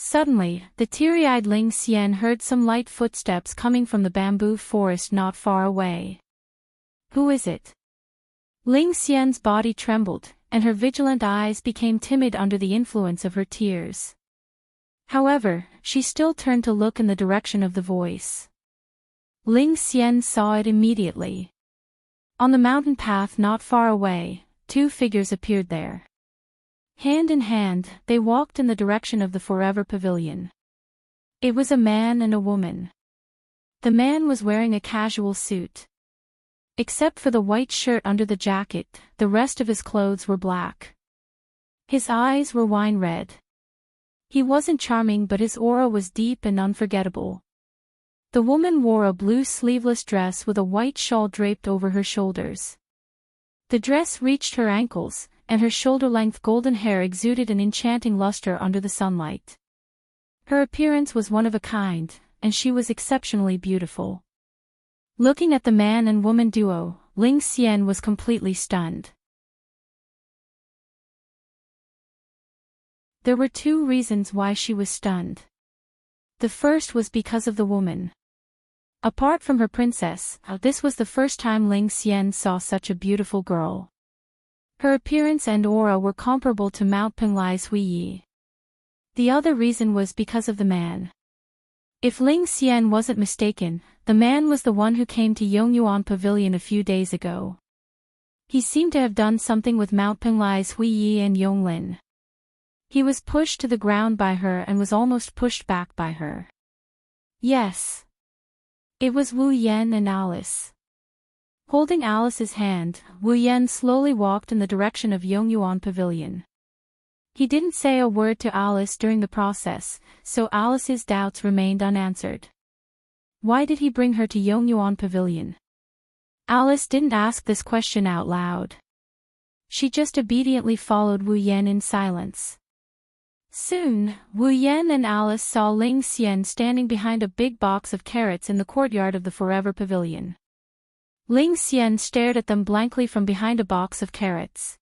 Suddenly, the teary-eyed Ling Xian heard some light footsteps coming from the bamboo forest not far away. Who is it? Ling Xian's body trembled, and her vigilant eyes became timid under the influence of her tears. However, she still turned to look in the direction of the voice. Ling Xian saw it immediately. On the mountain path not far away, two figures appeared there. Hand in hand, they walked in the direction of the Forever Pavilion. It was a man and a woman. The man was wearing a casual suit. Except for the white shirt under the jacket, the rest of his clothes were black. His eyes were wine red. He wasn't charming, but his aura was deep and unforgettable. The woman wore a blue sleeveless dress with a white shawl draped over her shoulders. The dress reached her ankles, and her shoulder-length golden hair exuded an enchanting luster under the sunlight. Her appearance was one of a kind, and she was exceptionally beautiful. Looking at the man and woman duo, Ling Xian was completely stunned. There were two reasons why she was stunned. The first was because of the woman. Apart from her princess, this was the first time Ling Xian saw such a beautiful girl. Her appearance and aura were comparable to Mount Pinglai's Hui Yi. The other reason was because of the man. If Ling Xian wasn't mistaken, the man was the one who came to Yongyuan Pavilion a few days ago. He seemed to have done something with Mount Pinglai's Hui Yi and Yonglin. He was pushed to the ground by her and was almost pushed back by her. Yes. It was Wu Yan and Alice. Holding Alice's hand, Wu Yan slowly walked in the direction of Yongyuan Pavilion. He didn't say a word to Alice during the process, so Alice's doubts remained unanswered. Why did he bring her to Yongyuan Pavilion? Alice didn't ask this question out loud. She just obediently followed Wu Yan in silence. Soon, Wu Yan and Alice saw Ling Xian standing behind a big box of carrots in the courtyard of the Forever Pavilion. Ling Xian stared at them blankly from behind a box of carrots.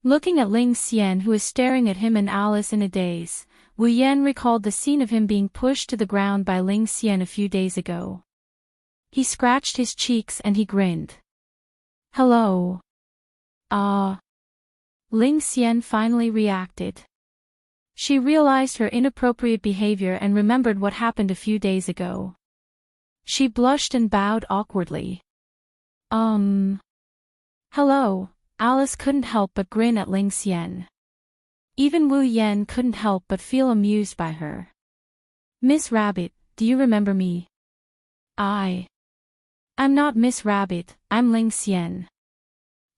Looking at Ling Xian, who was staring at him and Alice in a daze, Wu Yan recalled the scene of him being pushed to the ground by Ling Xian a few days ago. He scratched his cheeks and he grinned. Hello. Ah. Ling Xian finally reacted. She realized her inappropriate behavior and remembered what happened a few days ago. She blushed and bowed awkwardly. Hello, Alice couldn't help but grin at Ling Xian. Even Wu Yan couldn't help but feel amused by her. Miss Rabbit, do you remember me? I'm not Miss Rabbit, I'm Ling Xian.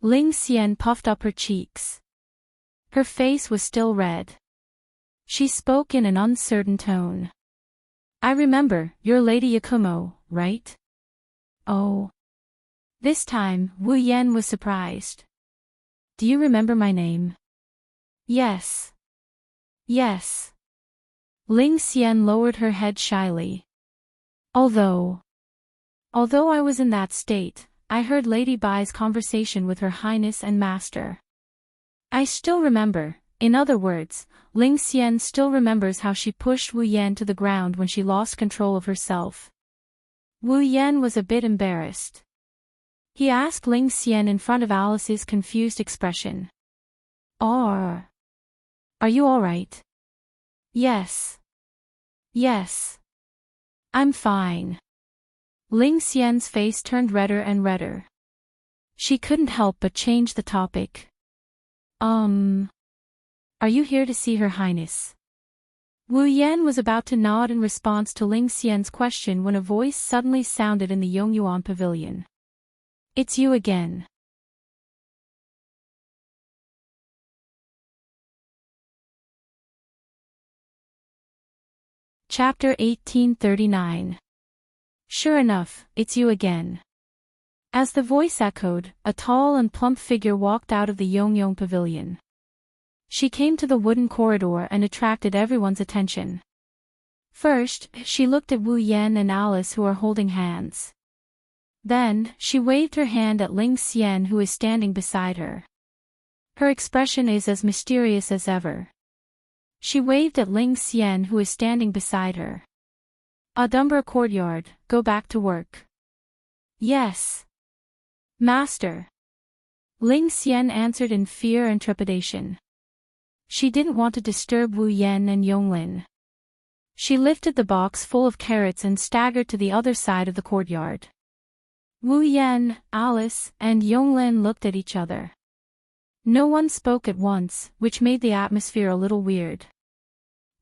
Ling Xian puffed up her cheeks. Her face was still red. She spoke in an uncertain tone. I remember, you're Lady Yakumo, right? Oh. This time, Wu Yan was surprised. Do you remember my name? Yes. Yes. Ling Xian lowered her head shyly. Although I was in that state, I heard Lady Bai's conversation with Her Highness and Master. I still remember. In other words, Ling Xian still remembers how she pushed Wu Yan to the ground when she lost control of herself. Wu Yan was a bit embarrassed. He asked Ling Xian in front of Alice's confused expression. Are you alright? Yes. Yes. I'm fine. Ling Xian's face turned redder and redder. She couldn't help but change the topic. Are you here to see Her Highness? Wu Yan was about to nod in response to Ling Xian's question when a voice suddenly sounded in the Yongyuan pavilion. It's you again. Chapter 1839. Sure enough, it's you again. As the voice echoed, a tall and plump figure walked out of the Yongyuan pavilion. She came to the wooden corridor and attracted everyone's attention. First, she looked at Wu Yan and Alice who are holding hands. Then, she waved her hand at Ling Xian who is standing beside her. Her expression is as mysterious as ever. She waved at Ling Xian who is standing beside her. Adumbra courtyard, go back to work. Yes. Master. Ling Xian answered in fear and trepidation. She didn't want to disturb Wu Yan and Yonglin. She lifted the box full of carrots and staggered to the other side of the courtyard. Wu Yan, Alice, and Yonglin looked at each other. No one spoke at once, which made the atmosphere a little weird.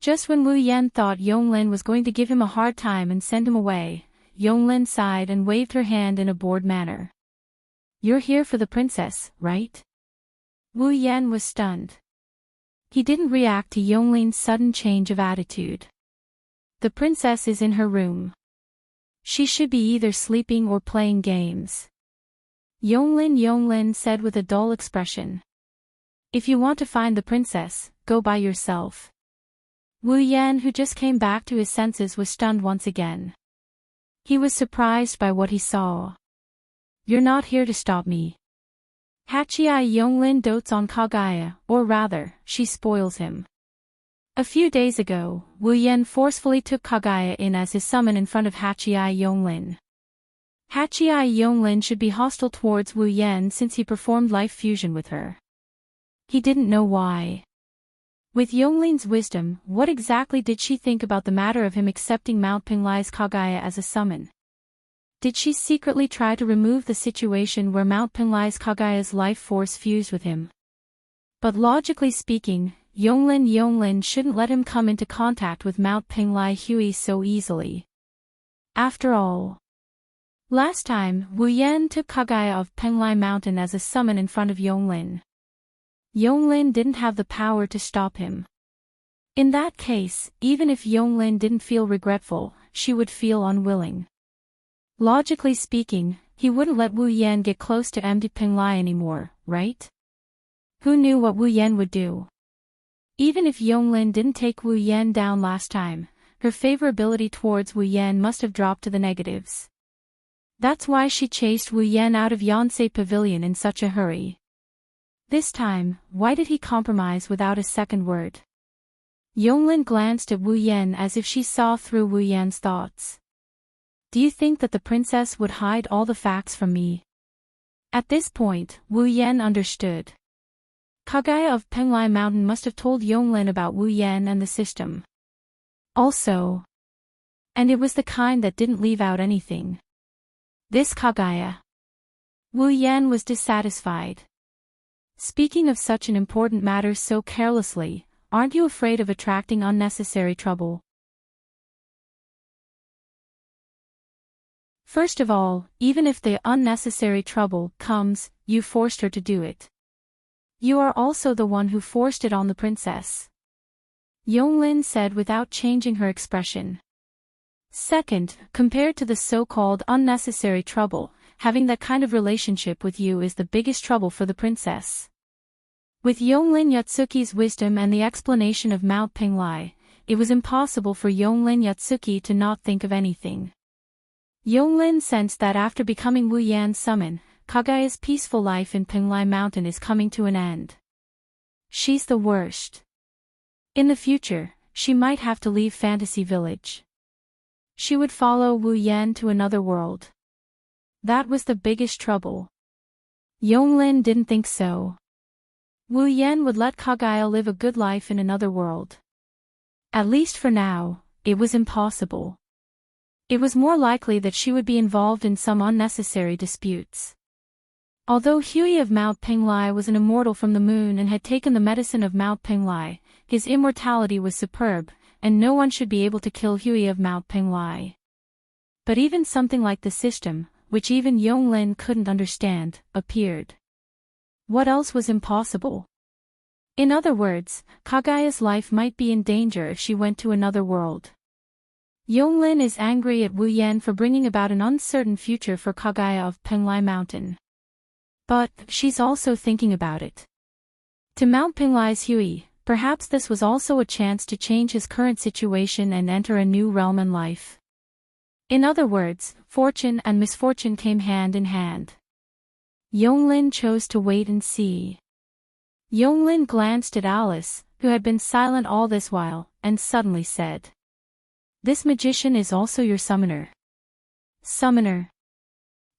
Just when Wu Yan thought Yonglin was going to give him a hard time and send him away, Yonglin sighed and waved her hand in a bored manner. You're here for the princess, right? Wu Yan was stunned. He didn't react to Yonglin's sudden change of attitude. The princess is in her room. She should be either sleeping or playing games. Yonglin said with a dull expression. If you want to find the princess, go by yourself. Wu Yan, who just came back to his senses, was stunned once again. He was surprised by what he saw. You're not here to stop me. Hachii Yonglin dotes on Kagaya, or rather, she spoils him. A few days ago, Wu Yan forcefully took Kagaya in as his summon in front of Hachii Yonglin. Hachii Yonglin should be hostile towards Wu Yan since he performed life fusion with her. He didn't know why. With Yonglin's wisdom, what exactly did she think about the matter of him accepting Mount Pinglai's Kagaya as a summon? Did she secretly try to remove the situation where Mount Pinglai's Kagaya's life force fused with him? But logically speaking, Yonglin shouldn't let him come into contact with Mount Pinglai Hui so easily. After all, last time, Wu Yan took Kagaya of Pinglai Mountain as a summon in front of Yonglin. Yonglin didn't have the power to stop him. In that case, even if Yonglin didn't feel regretful, she would feel unwilling. Logically speaking, he wouldn't let Wu Yan get close to empty Pinglai anymore, right? Who knew what Wu Yan would do? Even if Yonglin didn't take Wu Yan down last time, her favorability towards Wu Yan must have dropped to the negatives. That's why she chased Wu Yan out of Yonsei Pavilion in such a hurry. This time, why did he compromise without a second word? Yonglin glanced at Wu Yan as if she saw through Wu Yan's thoughts. Do you think that the princess would hide all the facts from me? At this point, Wu Yan understood. Kagaya of Penglai Mountain must have told Yonglin about Wu Yan and the system. Also. And it was the kind that didn't leave out anything. This Kagaya. Wu Yan was dissatisfied. Speaking of such an important matter so carelessly, aren't you afraid of attracting unnecessary trouble? First of all, even if the unnecessary trouble comes, you forced her to do it. You are also the one who forced it on the princess. Yonglin said without changing her expression. Second, compared to the so-called unnecessary trouble, having that kind of relationship with you is the biggest trouble for the princess. With Yonglin Yotsuki's wisdom and the explanation of Mount Penglai, it was impossible for Yonglin Yotsuki to not think of anything. Yonglin sensed that after becoming Wu Yan's summon, Kagaya's peaceful life in Penglai Mountain is coming to an end. She's the worst. In the future, she might have to leave Fantasy Village. She would follow Wu Yan to another world. That was the biggest trouble. Yonglin didn't think so. Wu Yan would let Kagaya live a good life in another world. At least for now, it was impossible. It was more likely that she would be involved in some unnecessary disputes. Although Hui of Mount Penglai was an immortal from the moon and had taken the medicine of Mount Penglai, his immortality was superb, and no one should be able to kill Hui of Mount Penglai. But even something like the system, which even Yonglin couldn't understand, appeared. What else was impossible? In other words, Kagaya's life might be in danger if she went to another world. Yonglin is angry at Wu Yan for bringing about an uncertain future for Kagaya of Penglai Mountain. But she's also thinking about it. To Mount Penglai's Hui, perhaps this was also a chance to change his current situation and enter a new realm in life. In other words, fortune and misfortune came hand in hand. Yonglin chose to wait and see. Yonglin glanced at Alice, who had been silent all this while, and suddenly said, "This magician is also your summoner." Summoner.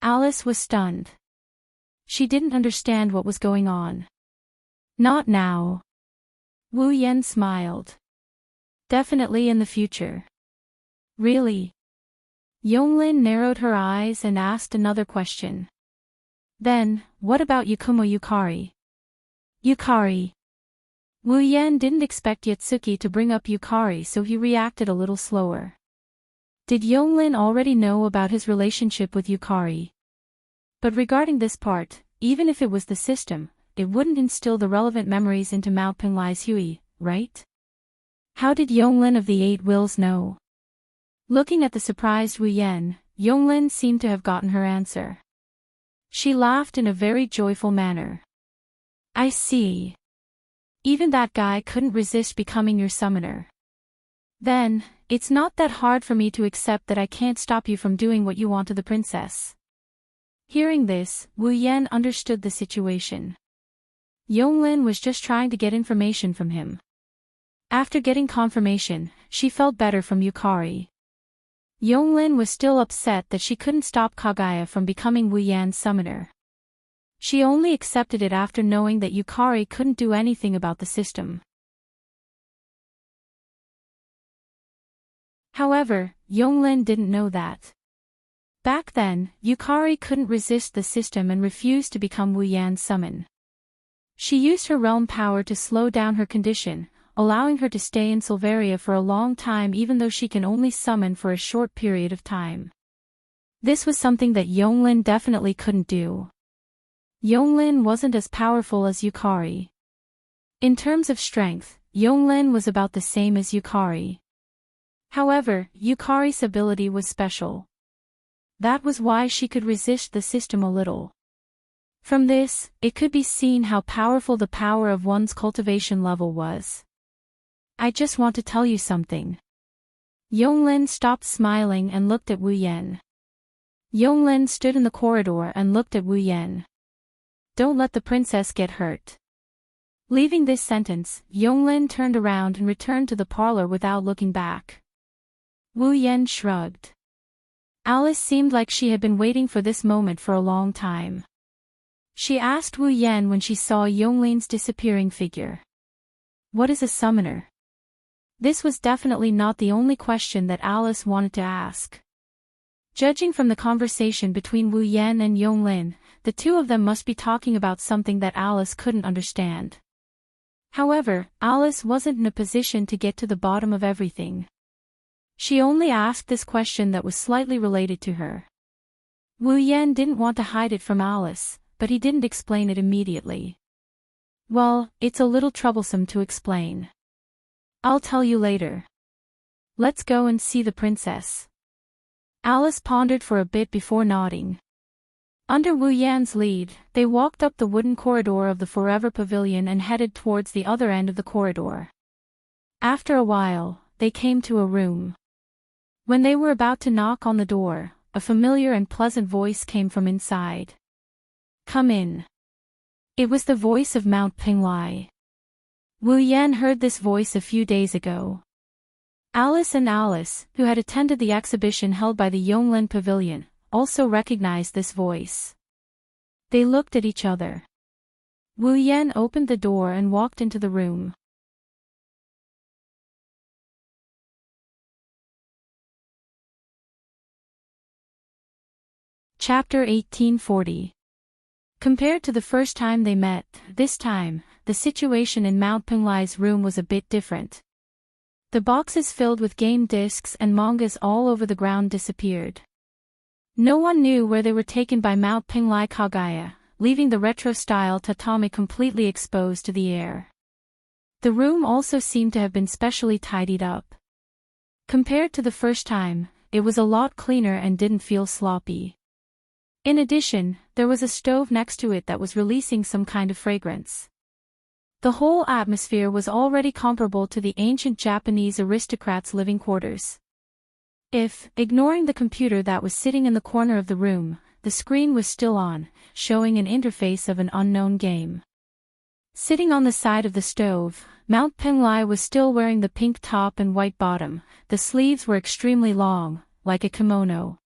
Alice was stunned. She didn't understand what was going on. Not now. Wu Yan smiled. Definitely in the future. Really? Yonglin narrowed her eyes and asked another question. Then, what about Yakumo Yukari? Yukari. Wu Yan didn't expect Yotsuki to bring up Yukari, so he reacted a little slower. Did Yonglin already know about his relationship with Yukari? But regarding this part, even if it was the system, it wouldn't instill the relevant memories into Mount Penglai's Hui, right? How did Yonglin of the Eight Wills know? Looking at the surprised Wu Yan, Yonglin seemed to have gotten her answer. She laughed in a very joyful manner. I see. Even that guy couldn't resist becoming your summoner. Then, it's not that hard for me to accept that I can't stop you from doing what you want to the princess. Hearing this, Wu Yan understood the situation. Yonglin was just trying to get information from him. After getting confirmation, she felt better from Yukari. Yonglin was still upset that she couldn't stop Kagaya from becoming Wu Yan's summoner. She only accepted it after knowing that Yukari couldn't do anything about the system. However, Yonglin didn't know that. Back then, Yukari couldn't resist the system and refused to become Wu Yan's summon. She used her realm power to slow down her condition, allowing her to stay in Silveria for a long time even though she can only summon for a short period of time. This was something that Yonglin definitely couldn't do. Yonglin wasn't as powerful as Yukari. In terms of strength, Yonglin was about the same as Yukari. However, Yukari's ability was special. That was why she could resist the system a little. From this, it could be seen how powerful the power of one's cultivation level was. I just want to tell you something. Yonglin stopped smiling and looked at Wu Yan. Yonglin stood in the corridor and looked at Wu Yan. Don't let the princess get hurt. Leaving this sentence, Yonglin turned around and returned to the parlor without looking back. Wu Yan shrugged. Alice seemed like she had been waiting for this moment for a long time. She asked Wu Yan when she saw Yonglin's disappearing figure. What is a summoner? This was definitely not the only question that Alice wanted to ask. Judging from the conversation between Wu Yan and Yonglin, the two of them must be talking about something that Alice couldn't understand. However, Alice wasn't in a position to get to the bottom of everything. She only asked this question that was slightly related to her. Wu Yan didn't want to hide it from Alice, but he didn't explain it immediately. Well, it's a little troublesome to explain. I'll tell you later. Let's go and see the princess. Alice pondered for a bit before nodding. Under Wu Yan's lead, they walked up the wooden corridor of the Forever Pavilion and headed towards the other end of the corridor. After a while, they came to a room. When they were about to knock on the door, a familiar and pleasant voice came from inside. Come in. It was the voice of Mount Pinglai. Wu Yan heard this voice a few days ago. Alice, who had attended the exhibition held by the Yonglin Pavilion, also recognized this voice. They looked at each other. Wu Yan opened the door and walked into the room. Chapter 1840. Compared to the first time they met, this time, the situation in Mount Pinglai's room was a bit different. The boxes filled with game discs and mangas all over the ground disappeared. No one knew where they were taken by Mount Pinglai Kagaya, leaving the retro-style tatami completely exposed to the air. The room also seemed to have been specially tidied up. Compared to the first time, it was a lot cleaner and didn't feel sloppy. In addition, there was a stove next to it that was releasing some kind of fragrance. The whole atmosphere was already comparable to the ancient Japanese aristocrats' living quarters. If, ignoring the computer that was sitting in the corner of the room, the screen was still on, showing an interface of an unknown game. Sitting on the side of the stove, Mount Pinglai was still wearing the pink top and white bottom. The sleeves were extremely long, like a kimono.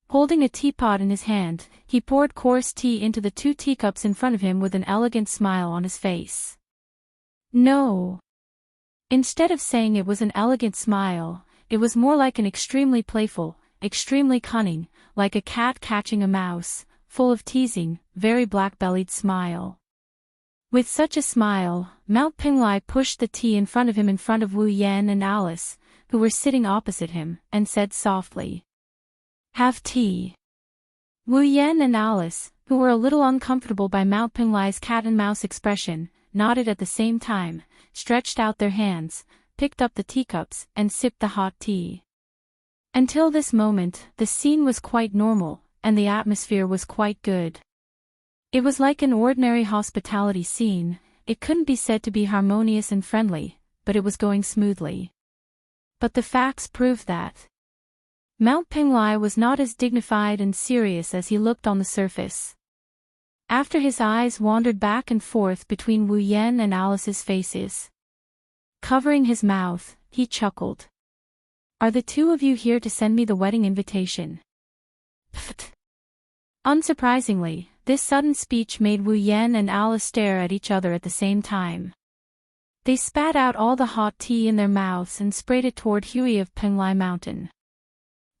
Holding a teapot in his hand, he poured coarse tea into the 2 teacups in front of him with an elegant smile on his face. No. Instead of saying it was an elegant smile, it was more like an extremely playful, extremely cunning, like a cat catching a mouse, full of teasing, very black-bellied smile. With such a smile, Mount Pinglai pushed the tea in front of Wu Yan and Alice, who were sitting opposite him, and said softly, "Have tea." Wu Yan and Alice, who were a little uncomfortable by Mount Pinglai's cat-and-mouse expression, nodded at the same time, stretched out their hands, picked up the teacups, and sipped the hot tea. Until this moment, the scene was quite normal, and the atmosphere was quite good. It was like an ordinary hospitality scene. It couldn't be said to be harmonious and friendly, but it was going smoothly. But the facts proved that Mount Pinglai was not as dignified and serious as he looked on the surface. After his eyes wandered back and forth between Wu Yan and Alice's faces, covering his mouth, he chuckled. "Are the two of you here to send me the wedding invitation?" Pfft. Unsurprisingly, this sudden speech made Wu Yan and Alice stare at each other at the same time. They spat out all the hot tea in their mouths and sprayed it toward Huey of Pinglai Mountain.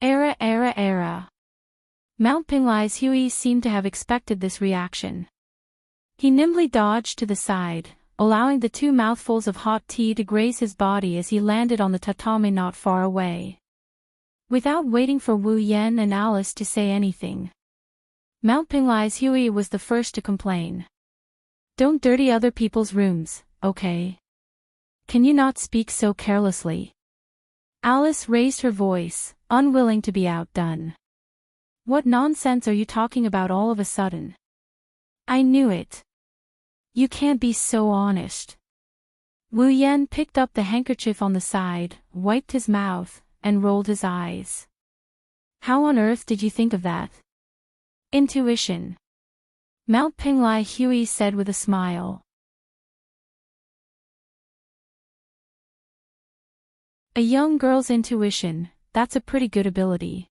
Era. Mount Pinglai's Huey seemed to have expected this reaction. He nimbly dodged to the side, allowing the 2 mouthfuls of hot tea to graze his body as he landed on the tatami not far away. Without waiting for Wu Yan and Alice to say anything, Mount Pinglai's Huey was the first to complain. "Don't dirty other people's rooms, okay? Can you not speak so carelessly?" Alice raised her voice, unwilling to be outdone. "What nonsense are you talking about all of a sudden? I knew it. You can't be so honest." Wu Yan picked up the handkerchief on the side, wiped his mouth, and rolled his eyes. "How on earth did you think of that?" "Intuition," Mount Pinglai Huey said with a smile. "A young girl's intuition, that's a pretty good ability."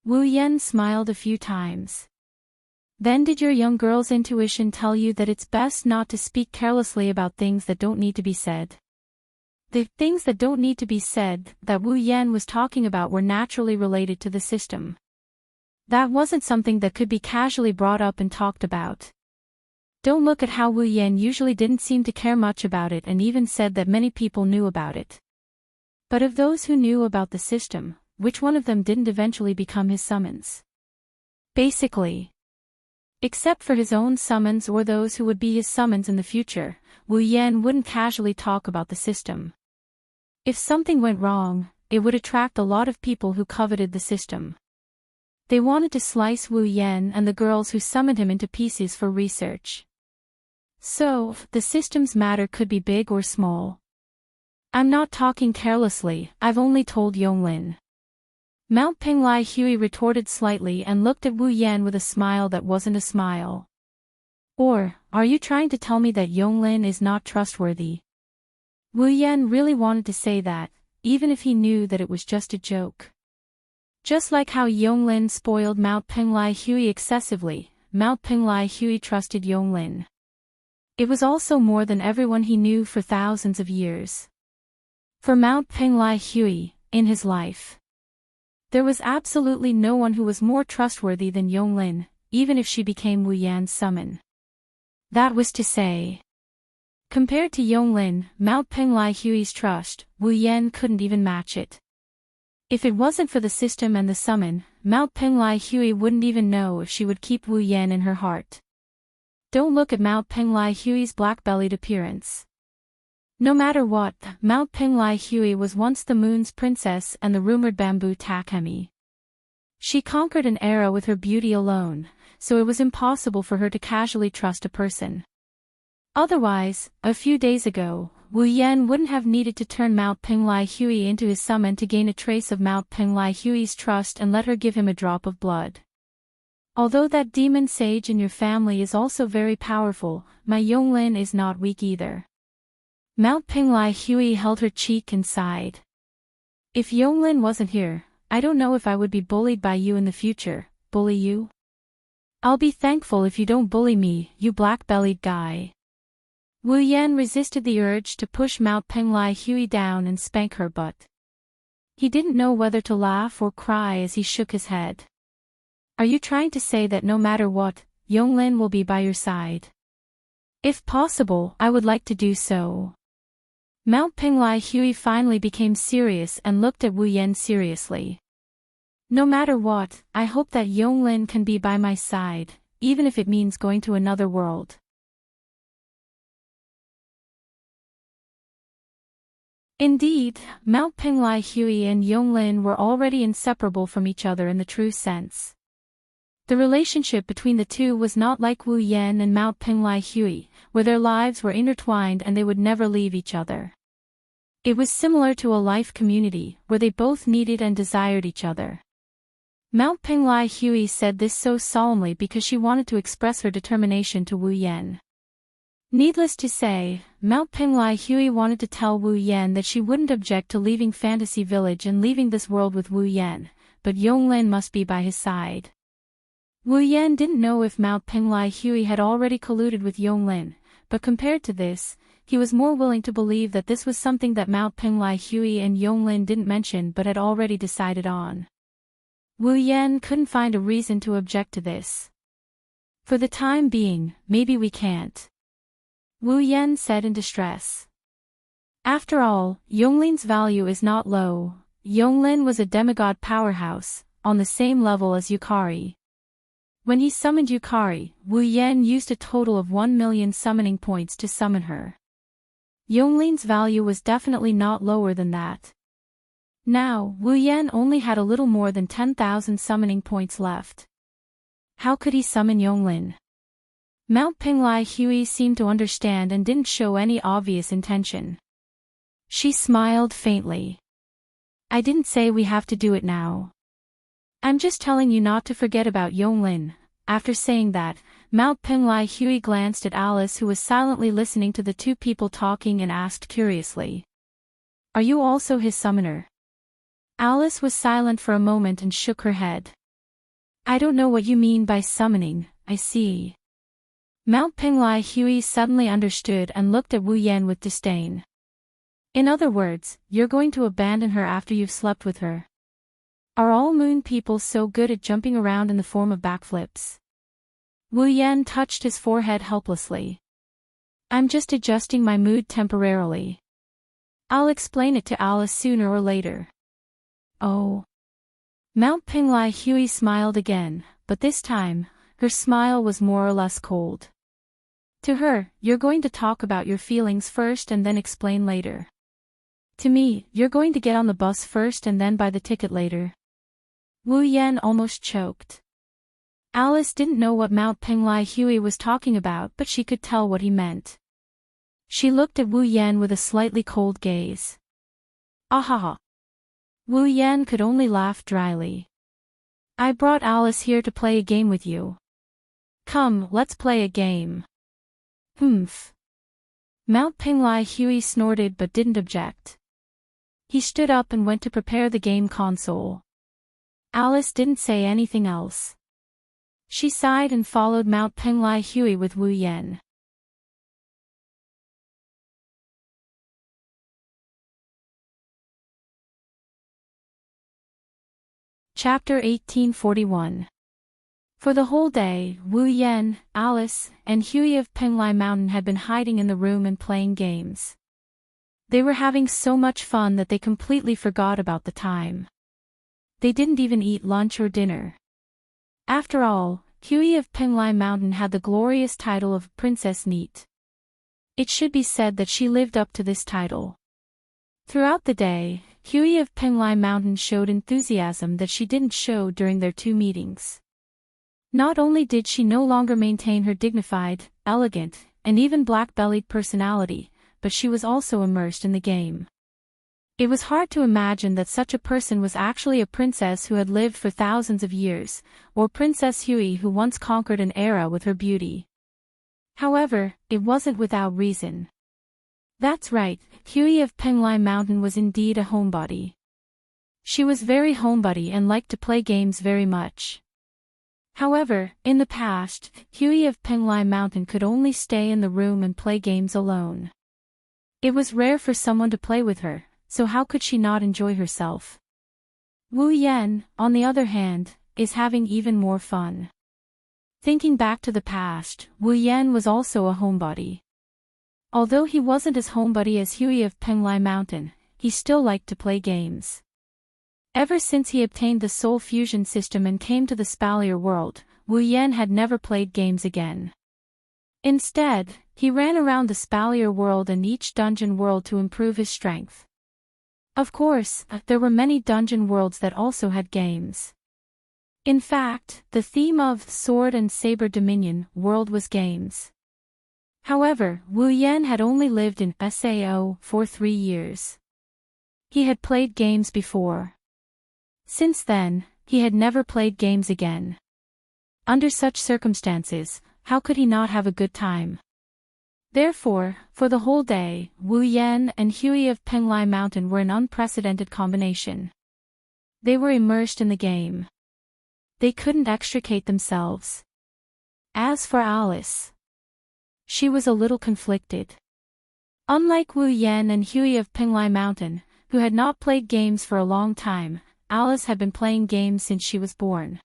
Wu Yan smiled a few times. Then did your young girl's intuition tell you that it's best not to speak carelessly about things that don't need to be said? The things that don't need to be said that Wu Yan was talking about were naturally related to the system. That wasn't something that could be casually brought up and talked about. Don't look at how Wu Yan usually didn't seem to care much about it and even said that many people knew about it. But of those who knew about the system, which one of them didn't eventually become his summons? Basically, except for his own summons or those who would be his summons in the future, Wu Yan wouldn't casually talk about the system. If something went wrong, it would attract a lot of people who coveted the system. They wanted to slice Wu Yan and the girls who summoned him into pieces for research. So, the system's matter could be big or small. I'm not talking carelessly, I've only told Yonglin. Mount Penglai Hui retorted slightly and looked at Wu Yan with a smile that wasn't a smile. Or, are you trying to tell me that Yonglin is not trustworthy? Wu Yan really wanted to say that, even if he knew that it was just a joke. Just like how Yonglin spoiled Mount Penglai Hui excessively, Mount Penglai Hui trusted Yonglin. It was also more than everyone he knew for thousands of years. For Mount Penglai Hui, in his life, there was absolutely no one who was more trustworthy than Yonglin, even if she became Wu Yan's summon. That was to say, compared to Yonglin, Mount Penglai Hui's trust, Wu Yan couldn't even match it. If it wasn't for the system and the summon, Mount Penglai Hui wouldn't even know if she would keep Wu Yan in her heart. Don't look at Mount Penglai Hui's black-bellied appearance. No matter what, Mount Penglai Hui was once the moon's princess and the rumored bamboo takemi. She conquered an era with her beauty alone, so it was impossible for her to casually trust a person. Otherwise, a few days ago, Wu Yan wouldn't have needed to turn Mount Penglai Hui into his summon to gain a trace of Mount Penglai Hui's trust and let her give him a drop of blood. Although that demon sage in your family is also very powerful, my Yonglin is not weak either. Mount Penglai Hui held her cheek and sighed. If Yonglin wasn't here, I don't know if I would be bullied by you in the future. Bully you? I'll be thankful if you don't bully me, you black-bellied guy. Wu Yan resisted the urge to push Mount Penglai Hui down and spank her butt. He didn't know whether to laugh or cry as he shook his head. Are you trying to say that no matter what, Yonglin will be by your side? If possible, I would like to do so. Mount Penglai Hui finally became serious and looked at Wu Yan seriously. No matter what, I hope that Yonglin can be by my side, even if it means going to another world. Indeed, Mount Penglai Hui and Yonglin were already inseparable from each other in the true sense. The relationship between the two was not like Wu Yan and Mount Penglai Hui, where their lives were intertwined and they would never leave each other. It was similar to a life community, where they both needed and desired each other. Mount Penglai Hui said this so solemnly because she wanted to express her determination to Wu Yan. Needless to say, Mount Penglai Hui wanted to tell Wu Yan that she wouldn't object to leaving Fantasy Village and leaving this world with Wu Yan, but Yonglin must be by his side. Wu Yan didn't know if Mount Penglai Hui had already colluded with Yonglin, but compared to this, he was more willing to believe that this was something that Mount Penglai Hui and Yonglin didn't mention but had already decided on. Wu Yan couldn't find a reason to object to this. For the time being, maybe we can't. Wu Yan said in distress. After all, Yonglin's value is not low. Yonglin was a demigod powerhouse, on the same level as Yukari. When he summoned Yukari, Wu Yan used a total of 1 million summoning points to summon her. Yonglin's value was definitely not lower than that. Now, Wu Yan only had a little more than 10,000 summoning points left. How could he summon Yonglin? Mount Penglai Hui seemed to understand and didn't show any obvious intention. She smiled faintly. I didn't say we have to do it now. I'm just telling you not to forget about Yonglin. After saying that, Mount Penglai Hui glanced at Alice, who was silently listening to the two people talking, and asked curiously. Are you also his summoner? Alice was silent for a moment and shook her head. I don't know what you mean by summoning. I see. Mount Pinglai Hui suddenly understood and looked at Wu Yan with disdain. In other words, you're going to abandon her after you've slept with her. Are all moon people so good at jumping around in the form of backflips? Wu Yan touched his forehead helplessly. I'm just adjusting my mood temporarily. I'll explain it to Alice sooner or later. Oh. Mount Pinglai Hui smiled again, but this time, her smile was more or less cold. To her, you're going to talk about your feelings first and then explain later. To me, you're going to get on the bus first and then buy the ticket later. Wu Yan almost choked. Alice didn't know what Mount Pinglai Hui was talking about, but she could tell what he meant. She looked at Wu Yan with a slightly cold gaze. Ahaha. Wu Yan could only laugh dryly. I brought Alice here to play a game with you. Come, let's play a game. Humph. Mount Pinglai Hui snorted but didn't object. He stood up and went to prepare the game console. Alice didn't say anything else. She sighed and followed Mount Pinglai Hui with Wu Yan. Chapter 1841. For the whole day, Wu Yan, Alice, and Hui of Pinglai Mountain had been hiding in the room and playing games. They were having so much fun that they completely forgot about the time. They didn't even eat lunch or dinner. After all, Hui of Pinglai Mountain had the glorious title of Princess Neat. It should be said that she lived up to this title. Throughout the day, Hui of Pinglai Mountain showed enthusiasm that she didn't show during their 2 meetings. Not only did she no longer maintain her dignified, elegant, and even black-bellied personality, but she was also immersed in the game. It was hard to imagine that such a person was actually a princess who had lived for thousands of years, or Princess Hui who once conquered an era with her beauty. However, it wasn't without reason. That's right, Hui of Pinglai Mountain was indeed a homebody. She was very homebody and liked to play games very much. However, in the past, Hui of Pinglai Mountain could only stay in the room and play games alone. It was rare for someone to play with her, so how could she not enjoy herself? Wu Yan, on the other hand, is having even more fun. Thinking back to the past, Wu Yan was also a homebody. Although he wasn't as homebody as Hui of Pinglai Mountain, he still liked to play games. Ever since he obtained the Soul Fusion system and came to the Spalier world, Wu Yan had never played games again. Instead, he ran around the Spalier world and each dungeon world to improve his strength. Of course, there were many dungeon worlds that also had games. In fact, the theme of Sword and Saber Dominion world was games. However, Wu Yan had only lived in Sao for 3 years. He had played games before. Since then, he had never played games again. Under such circumstances, how could he not have a good time? Therefore, for the whole day, Wu Yan and Hui of Pinglai Mountain were an unprecedented combination. They were immersed in the game. They couldn't extricate themselves. As for Alice, she was a little conflicted. Unlike Wu Yan and Hui of Pinglai Mountain, who had not played games for a long time, Alice had been playing games since she was born.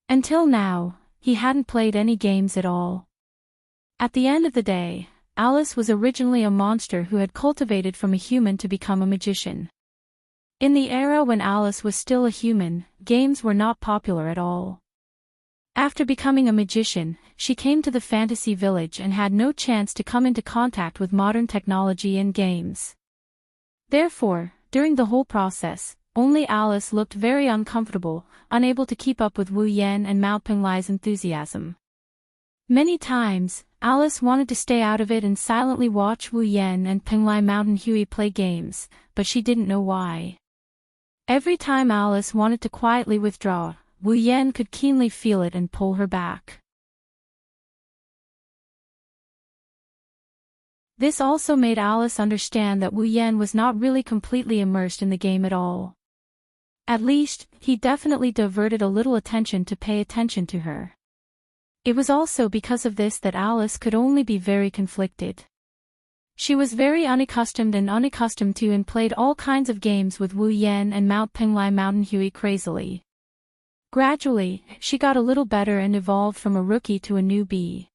Until now, he hadn't played any games at all. At the end of the day, Alice was originally a monster who had cultivated from a human to become a magician. In the era when Alice was still a human, games were not popular at all. After becoming a magician, she came to the fantasy village and had no chance to come into contact with modern technology and games. Therefore, during the whole process, only Alice looked very uncomfortable, unable to keep up with Wu Yan and Mount Pinglai's enthusiasm. Many times, Alice wanted to stay out of it and silently watch Wu Yan and Pinglai Mountain Hui play games, but she didn't know why. Every time Alice wanted to quietly withdraw, Wu Yan could keenly feel it and pull her back. This also made Alice understand that Wu Yan was not really completely immersed in the game at all. At least, he definitely diverted a little attention to pay attention to her. It was also because of this that Alice could only be very conflicted. She was very unaccustomed to and played all kinds of games with Wu Yan and Mount Penglai Mountain Huey crazily. Gradually, she got a little better and evolved from a rookie to a newbie.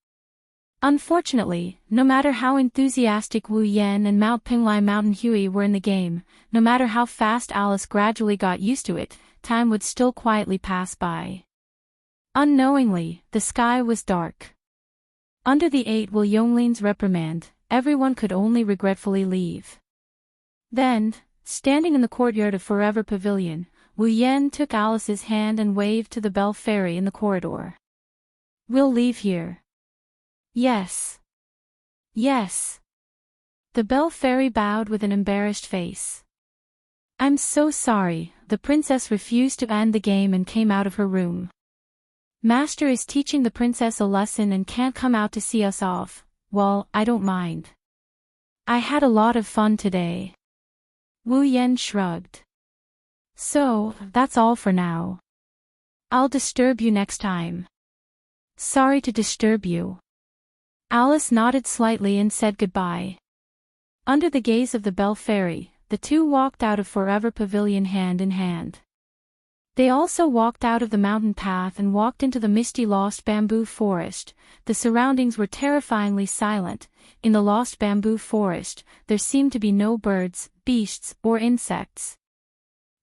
Unfortunately, no matter how enthusiastic Wu Yan and Mount Penglai Mountain Huey were in the game, no matter how fast Alice gradually got used to it, time would still quietly pass by. Unknowingly, the sky was dark. Under the 8 Will Yongling's reprimand, everyone could only regretfully leave. Then, standing in the courtyard of Forever Pavilion, Wu Yan took Alice's hand and waved to the Bell Fairy in the corridor. "We'll leave here." "Yes. Yes." The Bell Fairy bowed with an embarrassed face. "I'm so sorry," the princess refused to end the game and came out of her room. "Master is teaching the princess a lesson and can't come out to see us off. Well, I don't mind. I had a lot of fun today." Wu Yan shrugged. "So, that's all for now. I'll disturb you next time." "Sorry to disturb you." Alice nodded slightly and said goodbye. Under the gaze of the Bell Fairy, the two walked out of Forever Pavilion hand in hand. They also walked out of the mountain path and walked into the misty Lost Bamboo Forest. The surroundings were terrifyingly silent. In the Lost Bamboo Forest, there seemed to be no birds, beasts, or insects.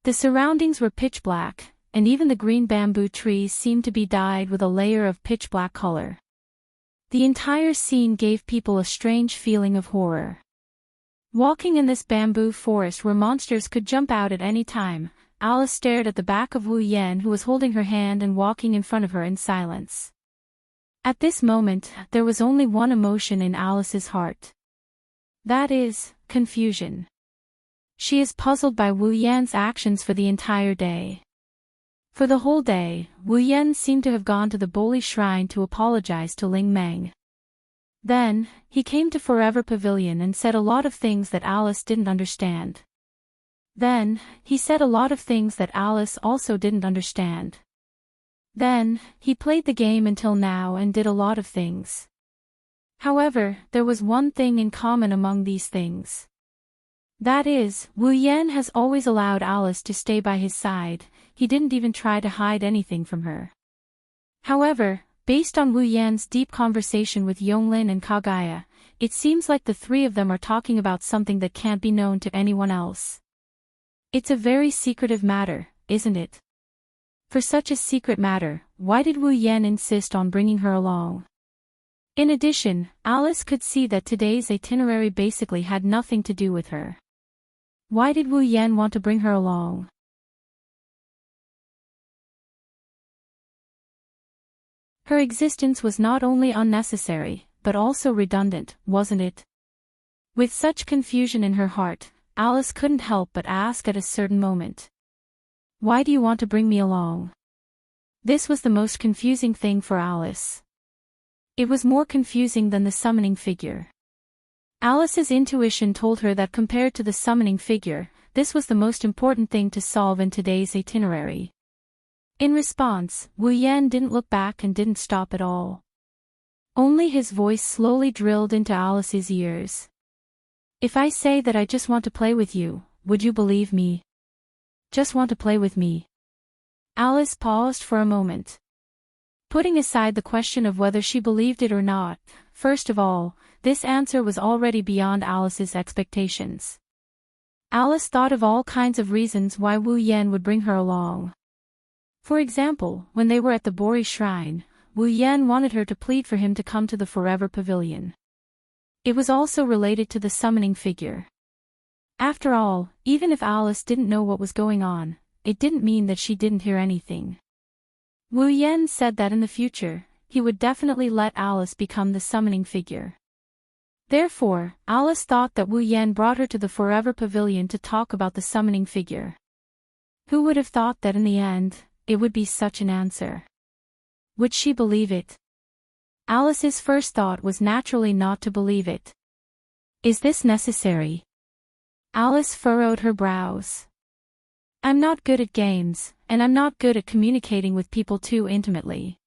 The surroundings were pitch black, and even the green bamboo trees seemed to be dyed with a layer of pitch black color. The entire scene gave people a strange feeling of horror. Walking in this bamboo forest where monsters could jump out at any time, Alice stared at the back of Wu Yan, who was holding her hand and walking in front of her in silence. At this moment, there was only one emotion in Alice's heart. That is, confusion. She is puzzled by Wu Yan's actions for the entire day. For the whole day, Wu Yan seemed to have gone to the Boli Shrine to apologize to Ling Meng. Then, he came to Forever Pavilion and said a lot of things that Alice didn't understand. Then, he said a lot of things that Alice also didn't understand. Then, he played the game until now and did a lot of things. However, there was one thing in common among these things. That is, Wu Yan has always allowed Alice to stay by his side. He didn't even try to hide anything from her. However, based on Wu Yan's deep conversation with Yonglin and Kagaya, it seems like the three of them are talking about something that can't be known to anyone else. It's a very secretive matter, isn't it? For such a secret matter, why did Wu Yan insist on bringing her along? In addition, Alice could see that today's itinerary basically had nothing to do with her. Why did Wu Yan want to bring her along? Her existence was not only unnecessary, but also redundant, wasn't it? With such confusion in her heart, Alice couldn't help but ask at a certain moment. Why do you want to bring me along? This was the most confusing thing for Alice. It was more confusing than the summoning figure. Alice's intuition told her that compared to the summoning figure, this was the most important thing to solve in today's itinerary. In response, Wu Yan didn't look back and didn't stop at all. Only his voice slowly drilled into Alice's ears. If I say that I just want to play with you, would you believe me? Just want to play with me? Alice paused for a moment. Putting aside the question of whether she believed it or not, first of all, this answer was already beyond Alice's expectations. Alice thought of all kinds of reasons why Wu Yan would bring her along. For example, when they were at the Bori Shrine, Wu Yan wanted her to plead for him to come to the Forever Pavilion. It was also related to the summoning figure. After all, even if Alice didn't know what was going on, it didn't mean that she didn't hear anything. Wu Yan said that in the future, he would definitely let Alice become the summoning figure. Therefore, Alice thought that Wu Yan brought her to the Forever Pavilion to talk about the summoning figure. Who would have thought that in the end, it would be such an answer? Would she believe it? Alice's first thought was naturally not to believe it. Is this necessary? Alice furrowed her brows. I'm not good at games, and I'm not good at communicating with people too intimately.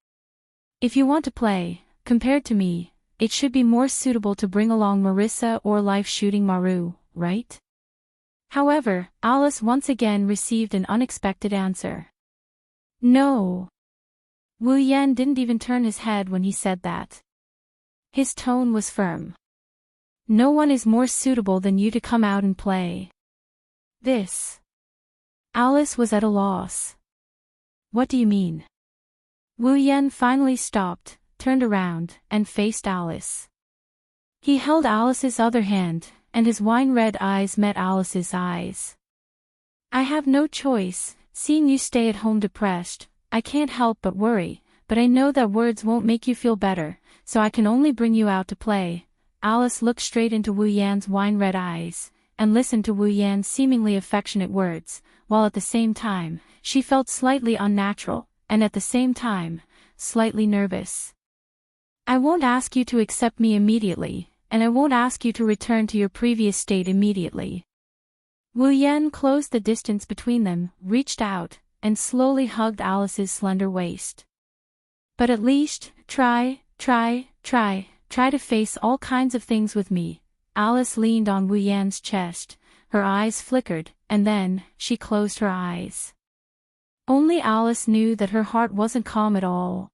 If you want to play, compared to me, it should be more suitable to bring along Marissa or life-shooting Maru, right? However, Alice once again received an unexpected answer. No. Wu Yan didn't even turn his head when he said that. His tone was firm. No one is more suitable than you to come out and play. This. Alice was at a loss. What do you mean? Wu Yan finally stopped, turned around, and faced Alice. He held Alice's other hand, and his wine-red eyes met Alice's eyes. I have no choice, seeing you stay at home depressed. I can't help but worry, but I know that words won't make you feel better, so I can only bring you out to play. Alice looked straight into Wu Yan's wine-red eyes, and listened to Wu Yan's seemingly affectionate words, while at the same time, she felt slightly unnatural, and at the same time, slightly nervous. I won't ask you to accept me immediately, and I won't ask you to return to your previous state immediately. Wu Yan closed the distance between them, reached out, and slowly hugged Alice's slender waist. But at least, try to face all kinds of things with me. Alice leaned on Wu Yan's chest, her eyes flickered, and then, she closed her eyes. Only Alice knew that her heart wasn't calm at all.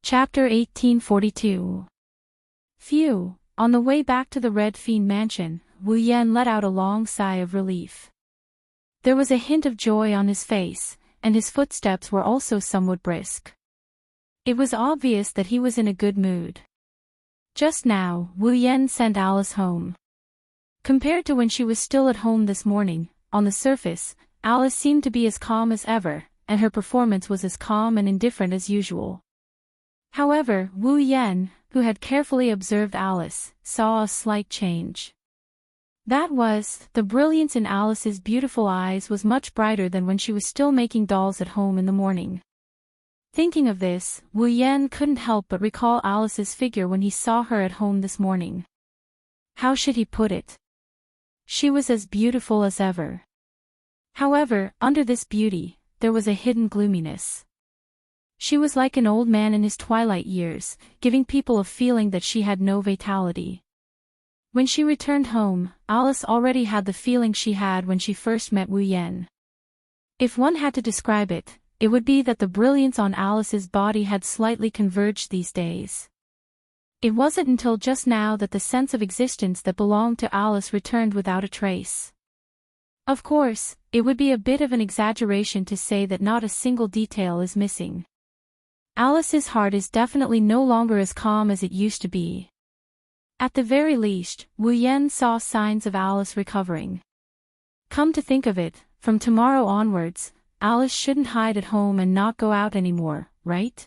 Chapter 1842. Phew. On the way back to the Red Fiend Mansion, Wu Yan let out a long sigh of relief. There was a hint of joy on his face, and his footsteps were also somewhat brisk. It was obvious that he was in a good mood. Just now, Wu Yan sent Alice home. Compared to when she was still at home this morning, on the surface, Alice seemed to be as calm as ever, and her performance was as calm and indifferent as usual. However, Wu Yan, who had carefully observed Alice, saw a slight change. That was, the brilliance in Alice's beautiful eyes was much brighter than when she was still making dolls at home in the morning. Thinking of this, Wu Yan couldn't help but recall Alice's figure when he saw her at home this morning. How should he put it? She was as beautiful as ever. However, under this beauty, there was a hidden gloominess. She was like an old man in his twilight years, giving people a feeling that she had no vitality. When she returned home, Alice already had the feeling she had when she first met Wu Yan. If one had to describe it, it would be that the brilliance on Alice's body had slightly converged these days. It wasn't until just now that the sense of existence that belonged to Alice returned without a trace. Of course, it would be a bit of an exaggeration to say that not a single detail is missing. Alice's heart is definitely no longer as calm as it used to be. At the very least, Wu Yan saw signs of Alice recovering. Come to think of it, from tomorrow onwards, Alice shouldn't hide at home and not go out anymore, right?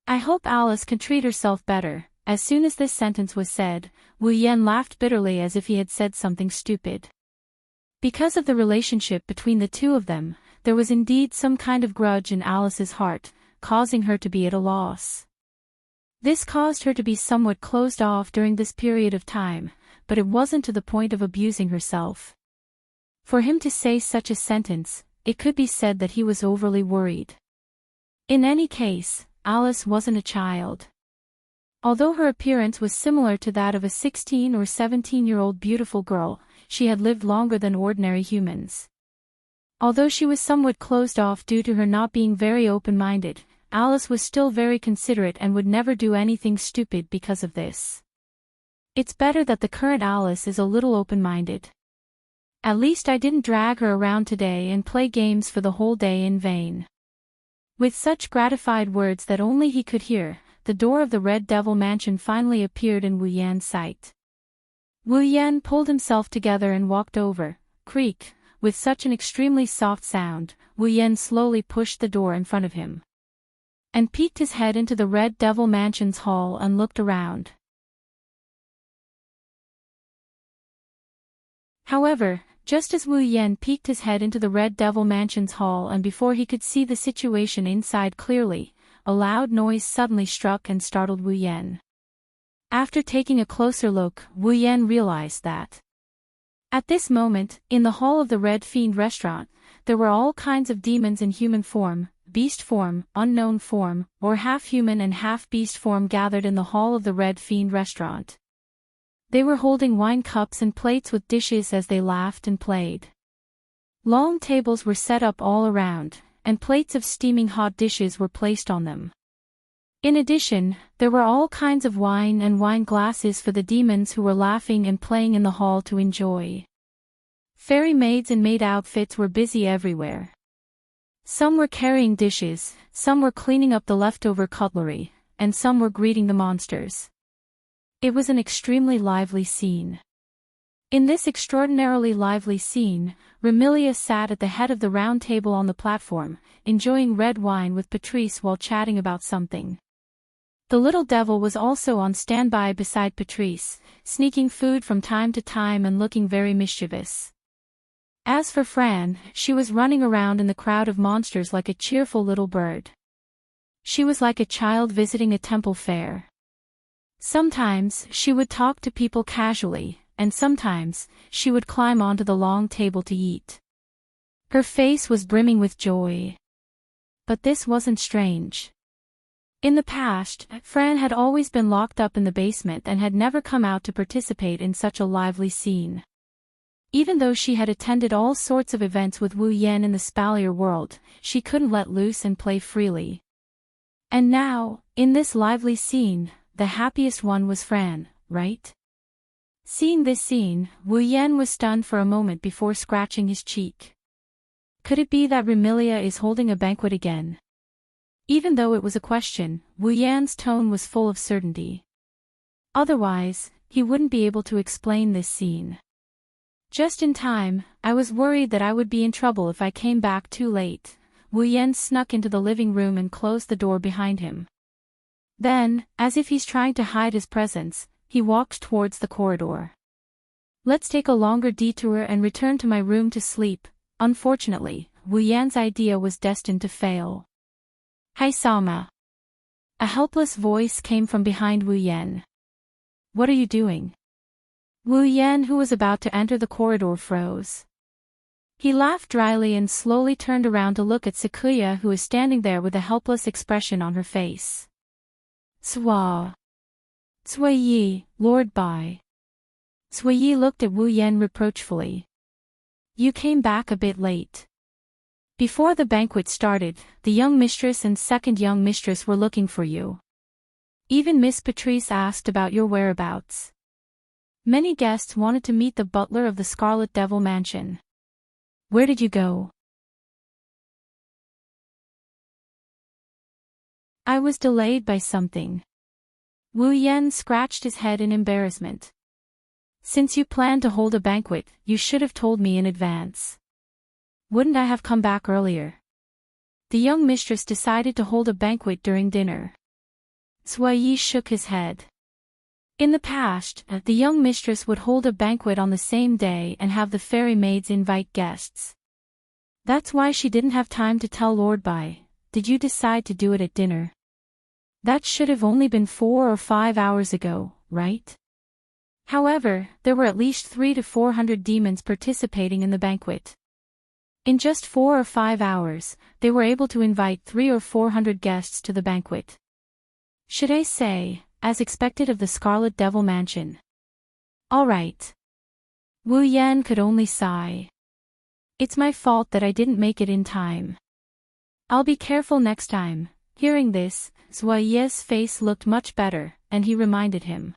I hope Alice can treat herself better. As soon as this sentence was said, Wu Yan laughed bitterly as if he had said something stupid. Because of the relationship between the two of them, there was indeed some kind of grudge in Alice's heart, causing her to be at a loss. This caused her to be somewhat closed off during this period of time, but it wasn't to the point of abusing herself. For him to say such a sentence, it could be said that he was overly worried. In any case, Alice wasn't a child. Although her appearance was similar to that of a 16 or 17-year-old beautiful girl, she had lived longer than ordinary humans. Although she was somewhat closed off due to her not being very open-minded, Alice was still very considerate and would never do anything stupid because of this. It's better that the current Alice is a little open-minded. At least I didn't drag her around today and play games for the whole day in vain. With such gratified words that only he could hear, the door of the Red Devil Mansion finally appeared in Wu Yan's sight. Wu Yan pulled himself together and walked over. Creak, with such an extremely soft sound, Wu Yan slowly pushed the door in front of him. And peeked his head into the Red Devil Mansion's hall and looked around. However, just as Wu Yan peeked his head into the Red Devil Mansion's hall and before he could see the situation inside clearly, a loud noise suddenly struck and startled Wu Yan. After taking a closer look, Wu Yan realized that At this moment, in the hall of the Red Fiend restaurant, there were all kinds of demons in human form, beast form, unknown form, or half-human and half-beast form gathered in the hall of the Red Fiend restaurant. They were holding wine cups and plates with dishes as they laughed and played. Long tables were set up all around, and plates of steaming hot dishes were placed on them. In addition, there were all kinds of wine and wine glasses for the demons who were laughing and playing in the hall to enjoy. Fairy maids in maid outfits were busy everywhere. Some were carrying dishes, some were cleaning up the leftover cutlery, and some were greeting the monsters. It was an extremely lively scene. In this extraordinarily lively scene, Remilia sat at the head of the round table on the platform, enjoying red wine with Patrice while chatting about something. The little devil was also on standby beside Patrice, sneaking food from time to time and looking very mischievous. As for Fran, she was running around in the crowd of monsters like a cheerful little bird. She was like a child visiting a temple fair. Sometimes she would talk to people casually, and sometimes she would climb onto the long table to eat. Her face was brimming with joy. But this wasn't strange. In the past, Fran had always been locked up in the basement and had never come out to participate in such a lively scene. Even though she had attended all sorts of events with Wu Yan in the Spalier world, she couldn't let loose and play freely. And now, in this lively scene, the happiest one was Fran, right? Seeing this scene, Wu Yan was stunned for a moment before scratching his cheek. Could it be that Remilia is holding a banquet again? Even though it was a question, Wu Yan's tone was full of certainty. Otherwise, he wouldn't be able to explain this scene. Just in time, I was worried that I would be in trouble if I came back too late. Wu Yan snuck into the living room and closed the door behind him. Then, as if he's trying to hide his presence, he walked towards the corridor. Let's take a longer detour and return to my room to sleep. Unfortunately, Wu Yan's idea was destined to fail. Hi Sama. A helpless voice came from behind Wu Yan. What are you doing? Wu Yan, who was about to enter the corridor, froze. He laughed dryly and slowly turned around to look at Sakuya, who was standing there with a helpless expression on her face. Swa. Sui Yi, Lord Bai. Sui Yi looked at Wu Yan reproachfully. You came back a bit late. Before the banquet started, the young mistress and second young mistress were looking for you. Even Miss Patrice asked about your whereabouts. Many guests wanted to meet the butler of the Scarlet Devil Mansion. Where did you go? I was delayed by something. Wu Yan scratched his head in embarrassment. Since you planned to hold a banquet, you should have told me in advance. Wouldn't I have come back earlier? The young mistress decided to hold a banquet during dinner. Sui Yi shook his head. In the past, the young mistress would hold a banquet on the same day and have the fairy maids invite guests. That's why she didn't have time to tell Lord Bai. Did you decide to do it at dinner? That should have only been 4 or 5 hours ago, right? However, there were at least 300 to 400 demons participating in the banquet. In just 4 or 5 hours, they were able to invite 300 or 400 guests to the banquet. Should I say, as expected of the Scarlet Devil Mansion? All right. Wu Yan could only sigh. It's my fault that I didn't make it in time. I'll be careful next time. Hearing this, Sui Yi's face looked much better, and he reminded him.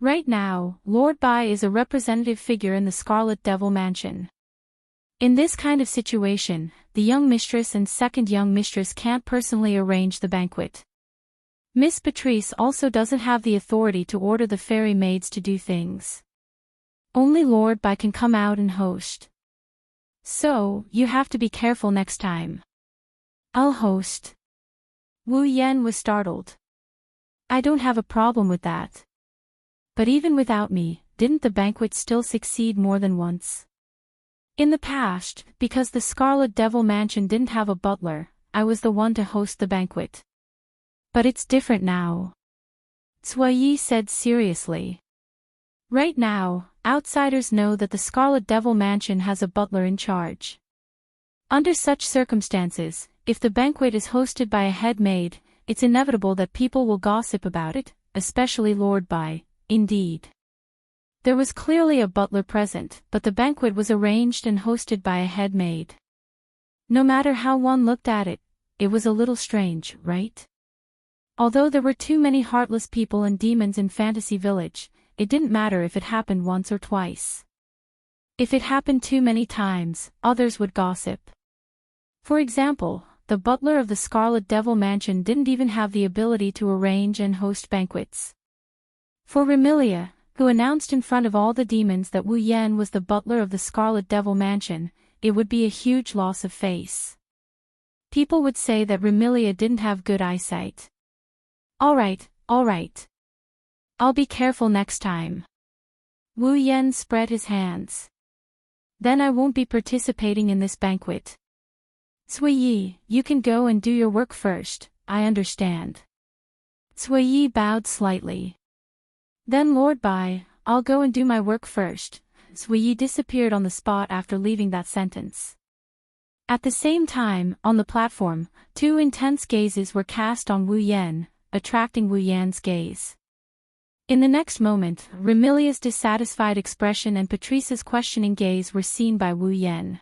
Right now, Lord Bai is a representative figure in the Scarlet Devil Mansion. In this kind of situation, the young mistress and second young mistress can't personally arrange the banquet. Miss Patrice also doesn't have the authority to order the fairy maids to do things. Only Lord Bai can come out and host. So, you have to be careful next time. I'll host. Wu Yan was startled. I don't have a problem with that. But even without me, didn't the banquet still succeed more than once? In the past, because the Scarlet Devil Mansion didn't have a butler, I was the one to host the banquet. But it's different now. Sui Yi said seriously. Right now, outsiders know that the Scarlet Devil Mansion has a butler in charge. Under such circumstances, if the banquet is hosted by a head maid, it's inevitable that people will gossip about it, especially Lord By. Indeed. There was clearly a butler present, but the banquet was arranged and hosted by a head maid. No matter how one looked at it, it was a little strange, right? Although there were too many heartless people and demons in Fantasy Village, it didn't matter if it happened once or twice. If it happened too many times, others would gossip. For example, the butler of the Scarlet Devil Mansion didn't even have the ability to arrange and host banquets. For Remilia, who announced in front of all the demons that Wu Yan was the butler of the Scarlet Devil Mansion, it would be a huge loss of face. People would say that Remilia didn't have good eyesight. Alright. I'll be careful next time. Wu Yan spread his hands. Then I won't be participating in this banquet. Cui Yi, you can go and do your work first, I understand. Cui Yi bowed slightly. Then Lord Bai, I'll go and do my work first. Cui Yi disappeared on the spot after leaving that sentence. At the same time, on the platform, two intense gazes were cast on Wu Yan, attracting Wu Yan's gaze. In the next moment, Remilia's dissatisfied expression and Patrice's questioning gaze were seen by Wu Yan.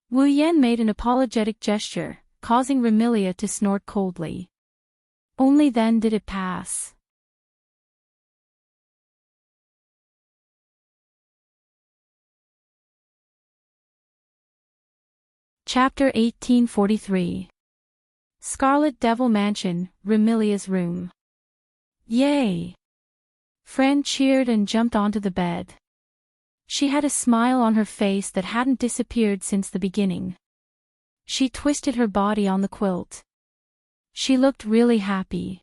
Wu Yan made an apologetic gesture, causing Remilia to snort coldly. Only then did it pass. Chapter 1843. Scarlet Devil Mansion, Remilia's room. Yay! Fran cheered and jumped onto the bed. She had a smile on her face that hadn't disappeared since the beginning. She twisted her body on the quilt. She looked really happy.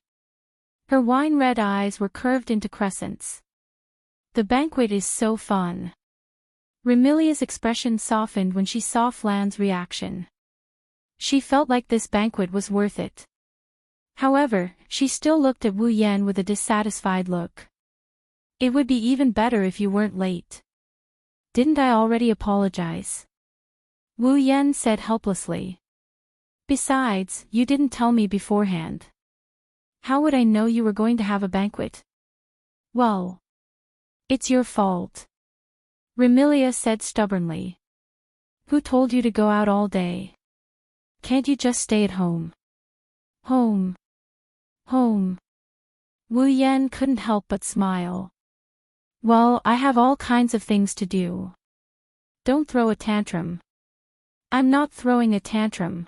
Her wine-red eyes were curved into crescents. The banquet is so fun. Remilia's expression softened when she saw Flan's reaction. She felt like this banquet was worth it. However, she still looked at Wu Yan with a dissatisfied look. It would be even better if you weren't late. Didn't I already apologize? Wu Yan said helplessly. Besides, you didn't tell me beforehand. How would I know you were going to have a banquet? Well, it's your fault. Remilia said stubbornly. Who told you to go out all day? Can't you just stay at home? Home. Wu Yan couldn't help but smile. Well, I have all kinds of things to do. Don't throw a tantrum. I'm not throwing a tantrum.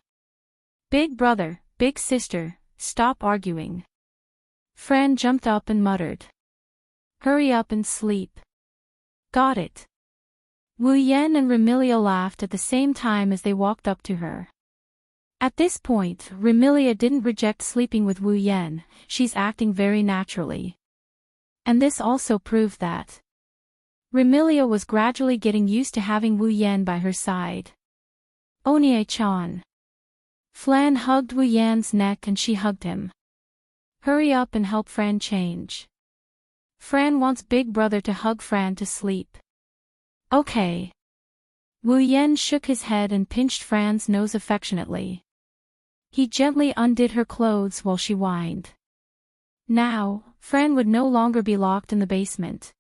Big brother, big sister, stop arguing. Fran jumped up and muttered. Hurry up and sleep. Got it. Wu Yan and Remilia laughed at the same time as they walked up to her. At this point, Remilia didn't reject sleeping with Wu Yan, she's acting very naturally. And this also proved that Remilia was gradually getting used to having Wu Yan by her side. Onie-chan. Flan hugged Wu Yan's neck and she hugged him. Hurry up and help Fran change. Fran wants Big Brother to hug Fran to sleep. Okay. Wu Yan shook his head and pinched Fran's nose affectionately. He gently undid her clothes while she whined. Now, Fran would no longer be locked in the basement.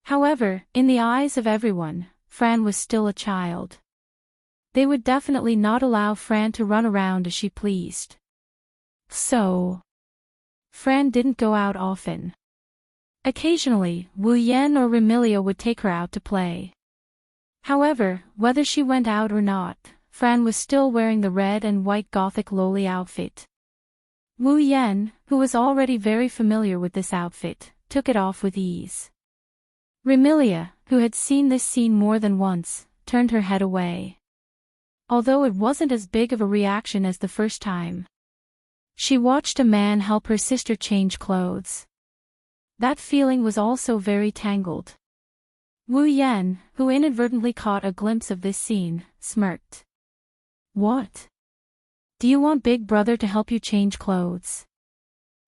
However, in the eyes of everyone, Fran was still a child. They would definitely not allow Fran to run around as she pleased. So, Fran didn't go out often. Occasionally, Wu Yan or Remilia would take her out to play. However, whether she went out or not, Fran was still wearing the red and white gothic loli outfit. Wu Yan, who was already very familiar with this outfit, took it off with ease. Remilia, who had seen this scene more than once, turned her head away. Although it wasn't as big of a reaction as the first time. She watched a man help her sister change clothes. That feeling was also very tangled. Wu Yan, who inadvertently caught a glimpse of this scene, smirked. What? Do you want Big Brother to help you change clothes?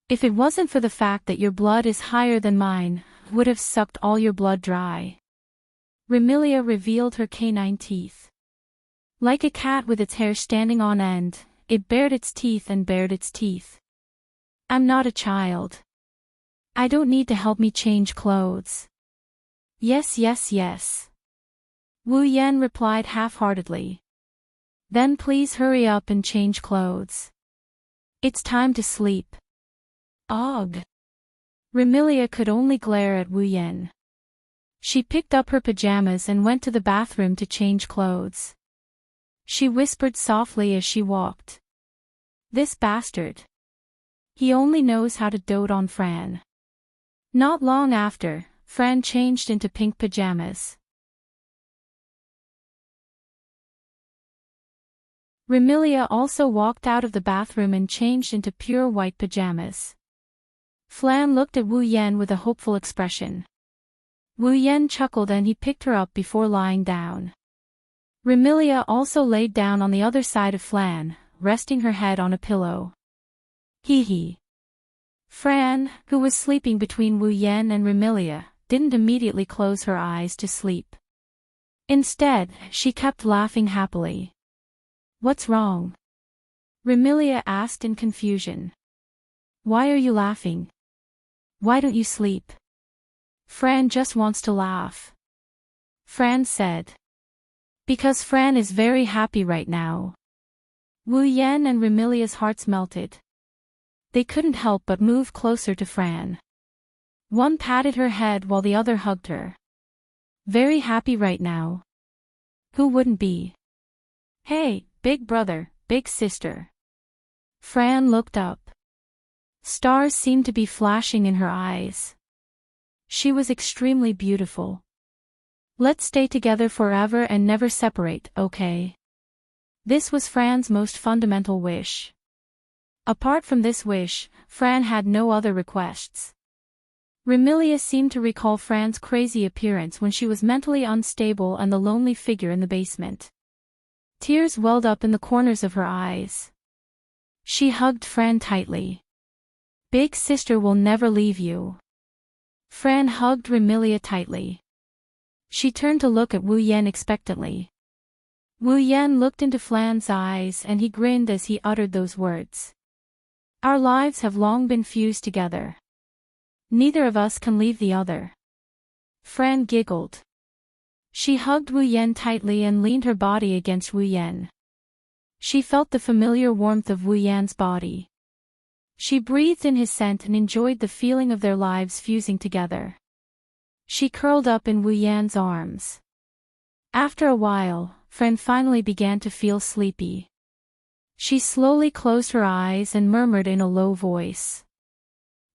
If it wasn't for the fact that your blood is higher than mine, I would have sucked all your blood dry. Remilia revealed her canine teeth. Like a cat with its hair standing on end, it bared its teeth and bared its teeth. I'm not a child. I don't need to help me change clothes. Yes, yes, yes. Wu Yan replied half-heartedly. Then please hurry up and change clothes. It's time to sleep. Ugh. Remilia could only glare at Wu Yan. She picked up her pajamas and went to the bathroom to change clothes. She whispered softly as she walked. This bastard. He only knows how to dote on Fran. Not long after, Fran changed into pink pajamas. Remilia also walked out of the bathroom and changed into pure white pajamas. Fran looked at Wu Yan with a hopeful expression. Wu Yan chuckled and he picked her up before lying down. Remilia also laid down on the other side of Fran, resting her head on a pillow. Hee hee. Fran, who was sleeping between Wu Yan and Remilia, didn't immediately close her eyes to sleep. Instead, she kept laughing happily. What's wrong? Remilia asked in confusion. Why are you laughing? Why don't you sleep? Fran just wants to laugh. Fran said. Because Fran is very happy right now. Wu Yan and Remilia's hearts melted. They couldn't help but move closer to Fran. One patted her head while the other hugged her. Very happy right now. Who wouldn't be? Hey, big brother, big sister. Fran looked up. Stars seemed to be flashing in her eyes. She was extremely beautiful. Let's stay together forever and never separate, okay? This was Fran's most fundamental wish. Apart from this wish, Fran had no other requests. Remilia seemed to recall Fran's crazy appearance when she was mentally unstable and the lonely figure in the basement. Tears welled up in the corners of her eyes. She hugged Fran tightly. Big sister will never leave you. Fran hugged Remilia tightly. She turned to look at Wu Yan expectantly. Wu Yan looked into Fran's eyes and he grinned as he uttered those words. Our lives have long been fused together. Neither of us can leave the other. Fran giggled. She hugged Wu Yan tightly and leaned her body against Wu Yan. She felt the familiar warmth of Wu Yan's body. She breathed in his scent and enjoyed the feeling of their lives fusing together. She curled up in Wu Yan's arms. After a while, Fran finally began to feel sleepy. She slowly closed her eyes and murmured in a low voice.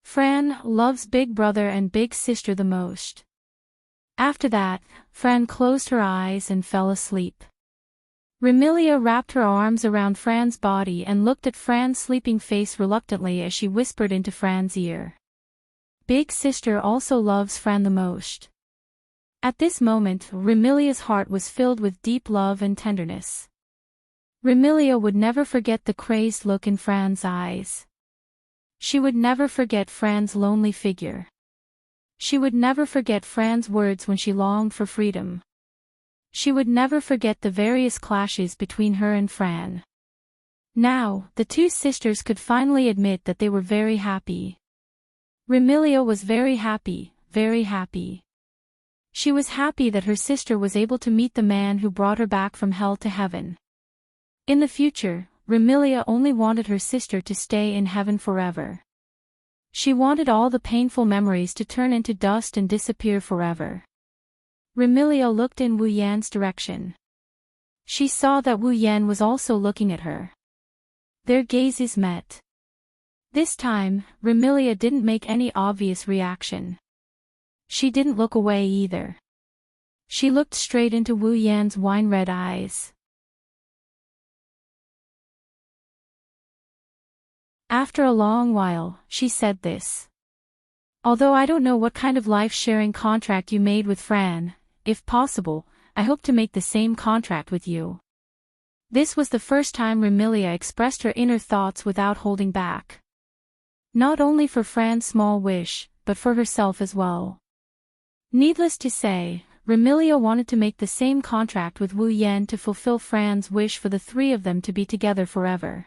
Fran loves big brother and big sister the most. After that, Fran closed her eyes and fell asleep. Remilia wrapped her arms around Fran's body and looked at Fran's sleeping face reluctantly as she whispered into Fran's ear. Big sister also loves Fran the most. At this moment, Remilia's heart was filled with deep love and tenderness. Remilia would never forget the crazed look in Fran's eyes. She would never forget Fran's lonely figure. She would never forget Fran's words when she longed for freedom. She would never forget the various clashes between her and Fran. Now, the two sisters could finally admit that they were very happy. Remilia was very happy, very happy. She was happy that her sister was able to meet the man who brought her back from hell to heaven. In the future, Remilia only wanted her sister to stay in heaven forever. She wanted all the painful memories to turn into dust and disappear forever. Remilia looked in Wu Yan's direction. She saw that Wu Yan was also looking at her. Their gazes met. This time, Remilia didn't make any obvious reaction. She didn't look away either. She looked straight into Wu Yan's wine-red eyes. After a long while, she said this. Although I don't know what kind of life-sharing contract you made with Fran, if possible, I hope to make the same contract with you. This was the first time Remilia expressed her inner thoughts without holding back. Not only for Fran's small wish, but for herself as well. Needless to say, Remilia wanted to make the same contract with Wu Yan to fulfill Fran's wish for the three of them to be together forever.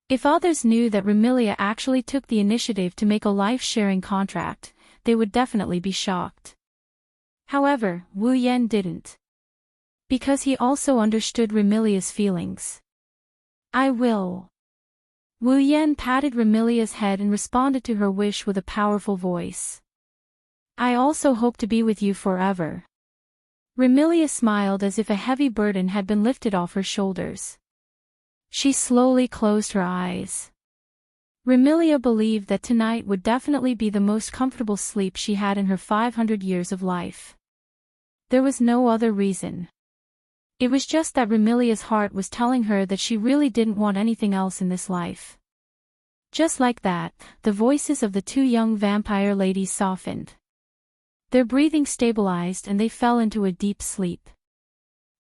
If others knew that Remilia actually took the initiative to make a life-sharing contract, they would definitely be shocked. However, Wu Yan didn't. Because he also understood Remilia's feelings. I will. Wu Yan patted Remilia's head and responded to her wish with a powerful voice. I also hope to be with you forever. Remilia smiled as if a heavy burden had been lifted off her shoulders. She slowly closed her eyes. Remilia believed that tonight would definitely be the most comfortable sleep she had in her 500 years of life. There was no other reason. It was just that Remilia's heart was telling her that she really didn't want anything else in this life. Just like that, the voices of the two young vampire ladies softened. Their breathing stabilized and they fell into a deep sleep.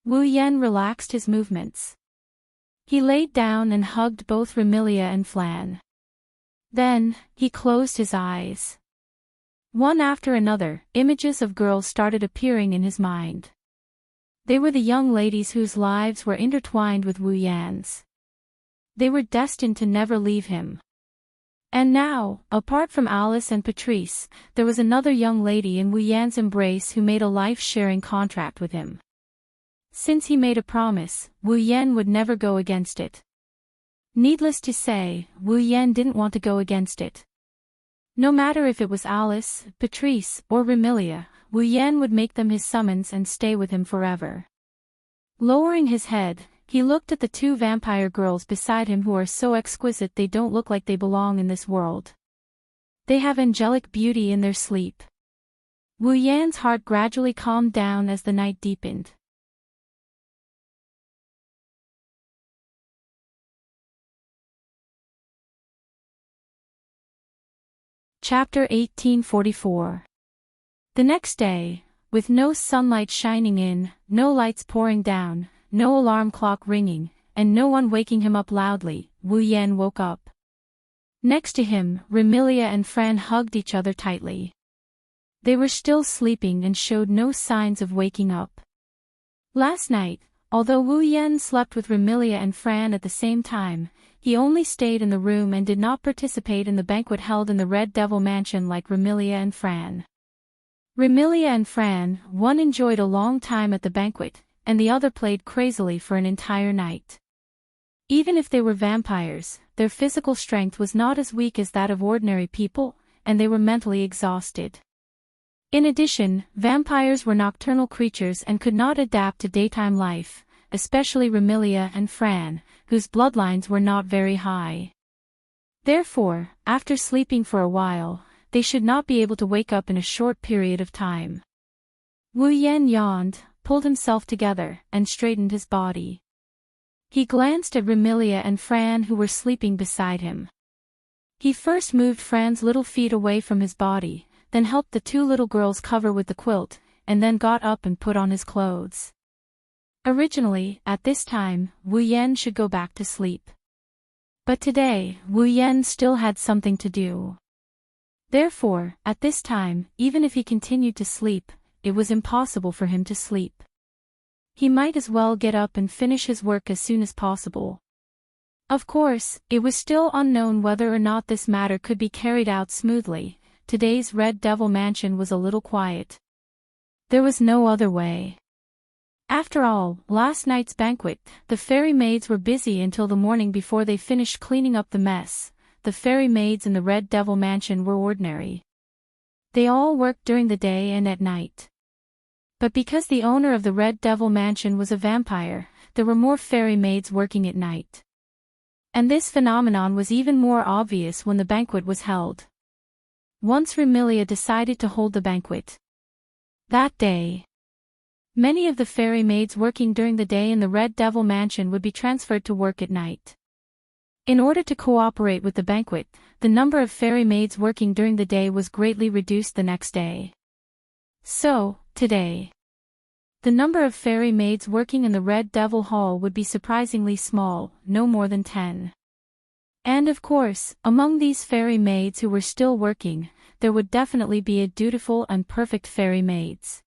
Wu Yan relaxed his movements. He laid down and hugged both Remilia and Flan. Then, he closed his eyes. One after another, images of girls started appearing in his mind. They were the young ladies whose lives were intertwined with Wu Yan's. They were destined to never leave him. And now, apart from Alice and Patrice, there was another young lady in Wu Yan's embrace who made a life-sharing contract with him. Since he made a promise, Wu Yan would never go against it. Needless to say, Wu Yan didn't want to go against it. No matter if it was Alice, Patrice, or Remilia, Wu Yan would make them his summons and stay with him forever. Lowering his head, he looked at the two vampire girls beside him who are so exquisite they don't look like they belong in this world. They have angelic beauty in their sleep. Wu Yan's heart gradually calmed down as the night deepened. Chapter 1844. The next day, with no sunlight shining in, no lights pouring down, no alarm clock ringing, and no one waking him up loudly, Wu Yan woke up. Next to him, Remilia and Fran hugged each other tightly. They were still sleeping and showed no signs of waking up. Last night, although Wu Yan slept with Remilia and Fran at the same time, he only stayed in the room and did not participate in the banquet held in the Red Devil Mansion like Remilia and Fran. Remilia and Fran, one enjoyed a long time at the banquet, and the other played crazily for an entire night. Even if they were vampires, their physical strength was not as weak as that of ordinary people, and they were mentally exhausted. In addition, vampires were nocturnal creatures and could not adapt to daytime life, especially Remilia and Fran, whose bloodlines were not very high. Therefore, after sleeping for a while, they should not be able to wake up in a short period of time. Wu Yan yawned, pulled himself together, and straightened his body. He glanced at Remilia and Fran who were sleeping beside him. He first moved Fran's little feet away from his body, then helped the two little girls cover with the quilt, and then got up and put on his clothes. Originally, at this time, Wu Yan should go back to sleep. But today, Wu Yan still had something to do. Therefore, at this time, even if he continued to sleep, it was impossible for him to sleep. He might as well get up and finish his work as soon as possible. Of course, it was still unknown whether or not this matter could be carried out smoothly. Today's Red Devil Mansion was a little quiet. There was no other way. After all, last night's banquet, the fairy maids were busy until the morning before they finished cleaning up the mess. The fairy maids in the Red Devil Mansion were ordinary. They all worked during the day and at night. But because the owner of the Red Devil Mansion was a vampire, there were more fairy maids working at night. And this phenomenon was even more obvious when the banquet was held. Once Remilia decided to hold the banquet. That day, many of the fairy maids working during the day in the Red Devil Mansion would be transferred to work at night. In order to cooperate with the banquet, the number of fairy maids working during the day was greatly reduced the next day. So, today, the number of fairy maids working in the Red Devil Hall would be surprisingly small, no more than 10. And of course, among these fairy maids who were still working, there would definitely be a dutiful and perfect fairy maids.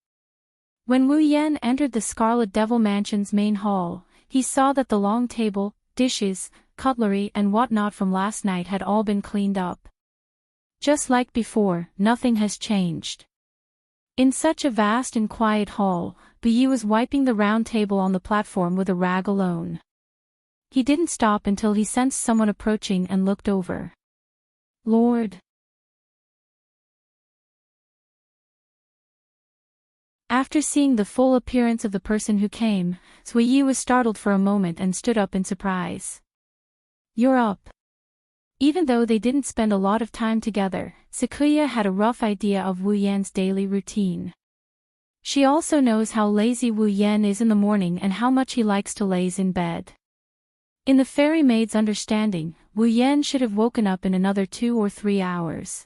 When Wu Yan entered the Scarlet Devil Mansion's main hall, he saw that the long table, dishes, cutlery and whatnot from last night had all been cleaned up. Just like before, nothing has changed. In such a vast and quiet hall, Yi was wiping the round table on the platform with a rag alone. He didn't stop until he sensed someone approaching and looked over. Lord. After seeing the full appearance of the person who came, Yi was startled for a moment and stood up in surprise. You're up. Even though they didn't spend a lot of time together, Sakuya had a rough idea of Wu Yan's daily routine. She also knows how lazy Wu Yan is in the morning and how much he likes to laze in bed. In the fairy maid's understanding, Wu Yan should have woken up in another 2 or 3 hours.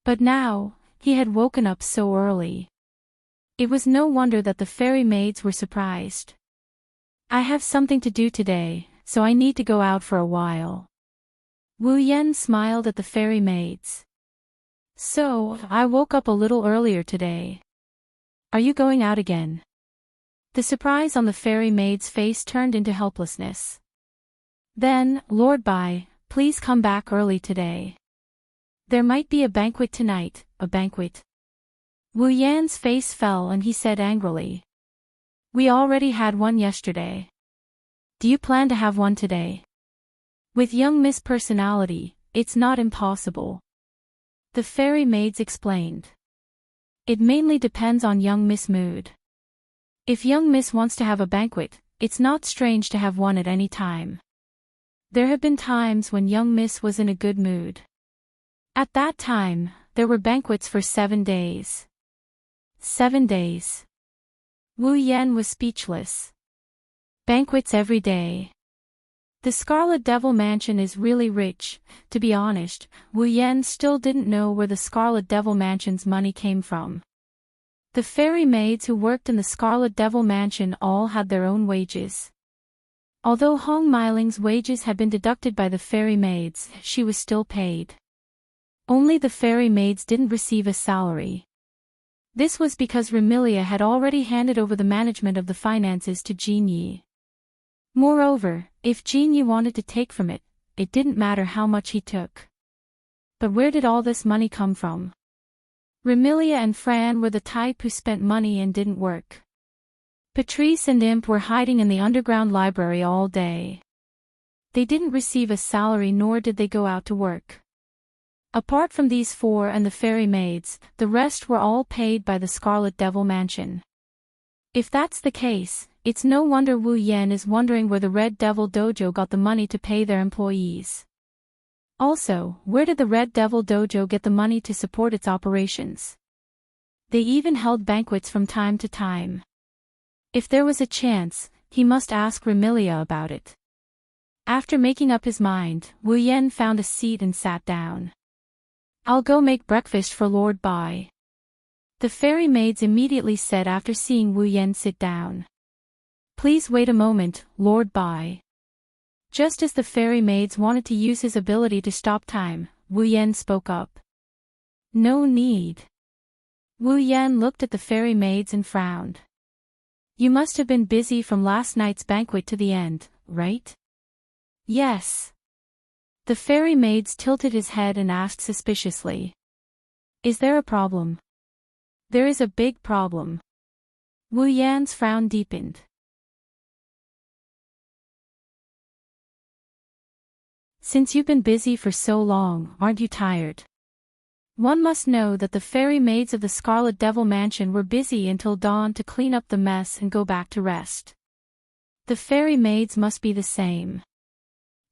But now, he had woken up so early. It was no wonder that the fairy maids were surprised. I have something to do today, so I need to go out for a while. Wu Yan smiled at the fairy maids. So, I woke up a little earlier today. Are you going out again? The surprise on the fairy maid's face turned into helplessness. Then, Lord Bai, please come back early today. There might be a banquet tonight, a banquet. Wu Yan's face fell and he said angrily. We already had one yesterday. Do you plan to have one today? With young Miss Personality, it's not impossible. The fairy maids explained. It mainly depends on young Miss mood. If young Miss wants to have a banquet, it's not strange to have one at any time. There have been times when young Miss was in a good mood. At that time, there were banquets for 7 days. 7 days. Wu Yan was speechless. Banquets every day. The Scarlet Devil Mansion is really rich. To be honest, Wu Yan still didn't know where the Scarlet Devil Mansion's money came from. The fairy maids who worked in the Scarlet Devil Mansion all had their own wages. Although Hong Meiling's wages had been deducted by the fairy maids, she was still paid. Only the fairy maids didn't receive a salary. This was because Remilia had already handed over the management of the finances to Dreamy. Moreover, if Dreamy wanted to take from it, it didn't matter how much he took. But where did all this money come from? Remilia and Fran were the type who spent money and didn't work. Patrice and Imp were hiding in the underground library all day. They didn't receive a salary nor did they go out to work. Apart from these 4 and the fairy maids, the rest were all paid by the Scarlet Devil Mansion. If that's the case, it's no wonder Wu Yan is wondering where the Red Devil Dojo got the money to pay their employees. Also, where did the Red Devil Dojo get the money to support its operations? They even held banquets from time to time. If there was a chance, he must ask Remilia about it. After making up his mind, Wu Yan found a seat and sat down. I'll go make breakfast for Lord Bai. The fairy maids immediately said after seeing Wu Yan sit down. Please wait a moment, Lord Bai. Just as the fairy maids wanted to use his ability to stop time, Wu Yan spoke up. No need. Wu Yan looked at the fairy maids and frowned. You must have been busy from last night's banquet to the end, right? Yes. The fairy maids tilted his head and asked suspiciously. Is there a problem? There is a big problem. Wu Yan's frown deepened. Since you've been busy for so long, aren't you tired? One must know that the fairy maids of the Scarlet Devil Mansion were busy until dawn to clean up the mess and go back to rest. The fairy maids must be the same.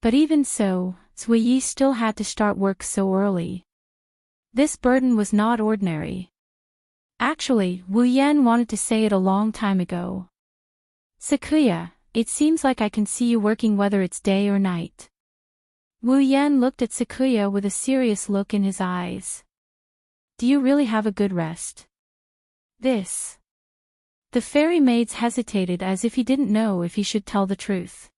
But even so, Yi still had to start work so early. This burden was not ordinary. Actually, Wu Yan wanted to say it a long time ago. Sakuya, it seems like I can see you working whether it's day or night. Wu Yan looked at Sakuya with a serious look in his eyes. Do you really have a good rest? This. The fairy maids hesitated as if he didn't know if he should tell the truth.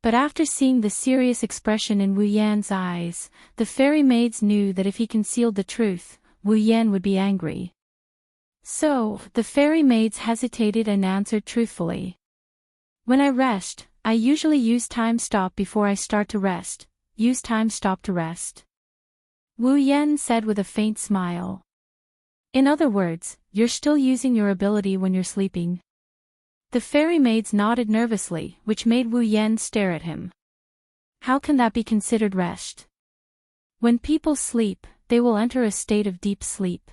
But after seeing the serious expression in Wu Yan's eyes, the fairy maids knew that if he concealed the truth, Wu Yan would be angry. So, the fairy maids hesitated and answered truthfully. When I rest, I usually use time stop before I start to rest. Use time stop to rest. Wu Yan said with a faint smile. In other words, you're still using your ability when you're sleeping. The fairy maids nodded nervously, which made Wu Yan stare at him. How can that be considered rest? When people sleep, they will enter a state of deep sleep.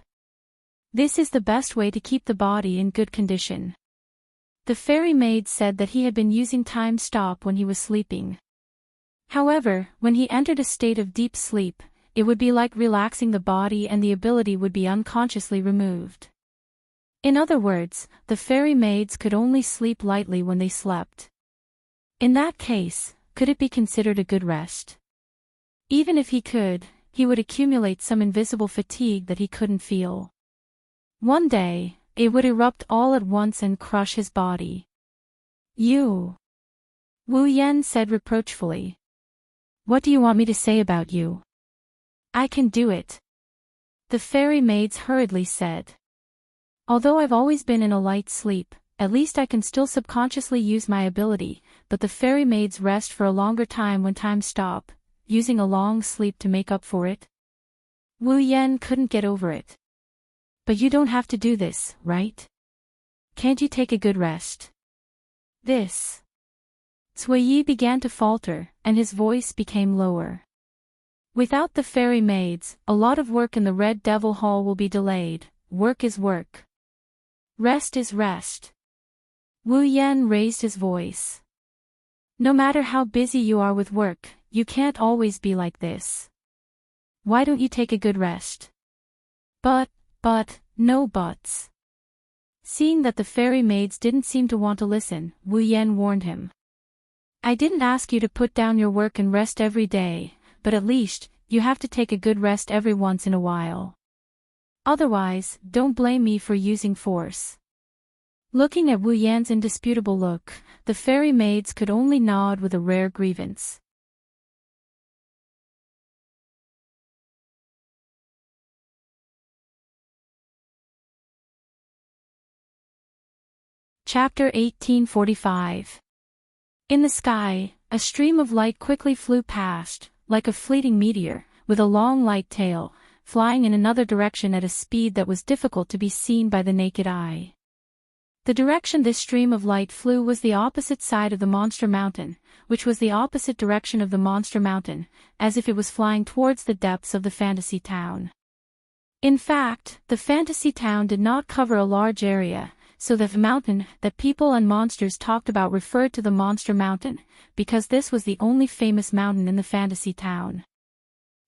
This is the best way to keep the body in good condition. The fairy maid said that he had been using time stop when he was sleeping. However, when he entered a state of deep sleep, it would be like relaxing the body and the ability would be unconsciously removed. In other words, the fairy maids could only sleep lightly when they slept. In that case, could it be considered a good rest? Even if he could, he would accumulate some invisible fatigue that he couldn't feel. One day, it would erupt all at once and crush his body. You! Wu Yan said reproachfully. What do you want me to say about you? I can do it. The fairy maids hurriedly said. Although I've always been in a light sleep, at least I can still subconsciously use my ability, but the fairy maids rest for a longer time when time stop, using a long sleep to make up for it. Wu Yan couldn't get over it. But you don't have to do this, right? Can't you take a good rest? This. Cui Yi began to falter, and his voice became lower. Without the fairy maids, a lot of work in the Red Devil Hall will be delayed. Work is work. Rest is rest. Wu Yan raised his voice. No matter how busy you are with work, you can't always be like this. Why don't you take a good rest? But, no buts. Seeing that the fairy maids didn't seem to want to listen, Wu Yan warned him. I didn't ask you to put down your work and rest every day, but at least, you have to take a good rest every once in a while. Otherwise, don't blame me for using force. Looking at Wu Yan's indisputable look, the fairy maids could only nod with a rare grievance. Chapter 1845. In the sky, a stream of light quickly flew past, like a fleeting meteor, with a long light tail, flying in another direction at a speed that was difficult to be seen by the naked eye. The direction this stream of light flew was the opposite side of the Monster Mountain, which was the opposite direction of the Monster Mountain, as if it was flying towards the depths of the fantasy town. In fact, the fantasy town did not cover a large area, so the mountain that people and monsters talked about referred to the Monster Mountain, because this was the only famous mountain in the fantasy town.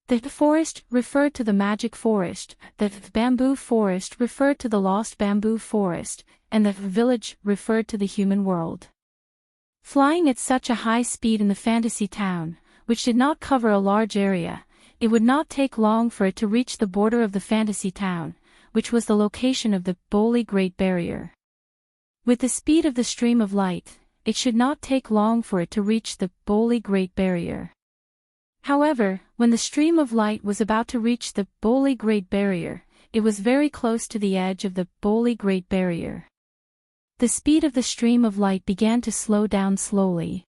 The forest referred to the magic forest, the bamboo forest referred to the lost bamboo forest, and the village referred to the human world. Flying at such a high speed in the fantasy town, which did not cover a large area, it would not take long for it to reach the border of the fantasy town, which was the location of the Holy Great Barrier. With the speed of the stream of light, it should not take long for it to reach the Holy Great Barrier. However, when the stream of light was about to reach the Holy Great Barrier, it was very close to the edge of the Holy Great Barrier. The speed of the stream of light began to slow down slowly.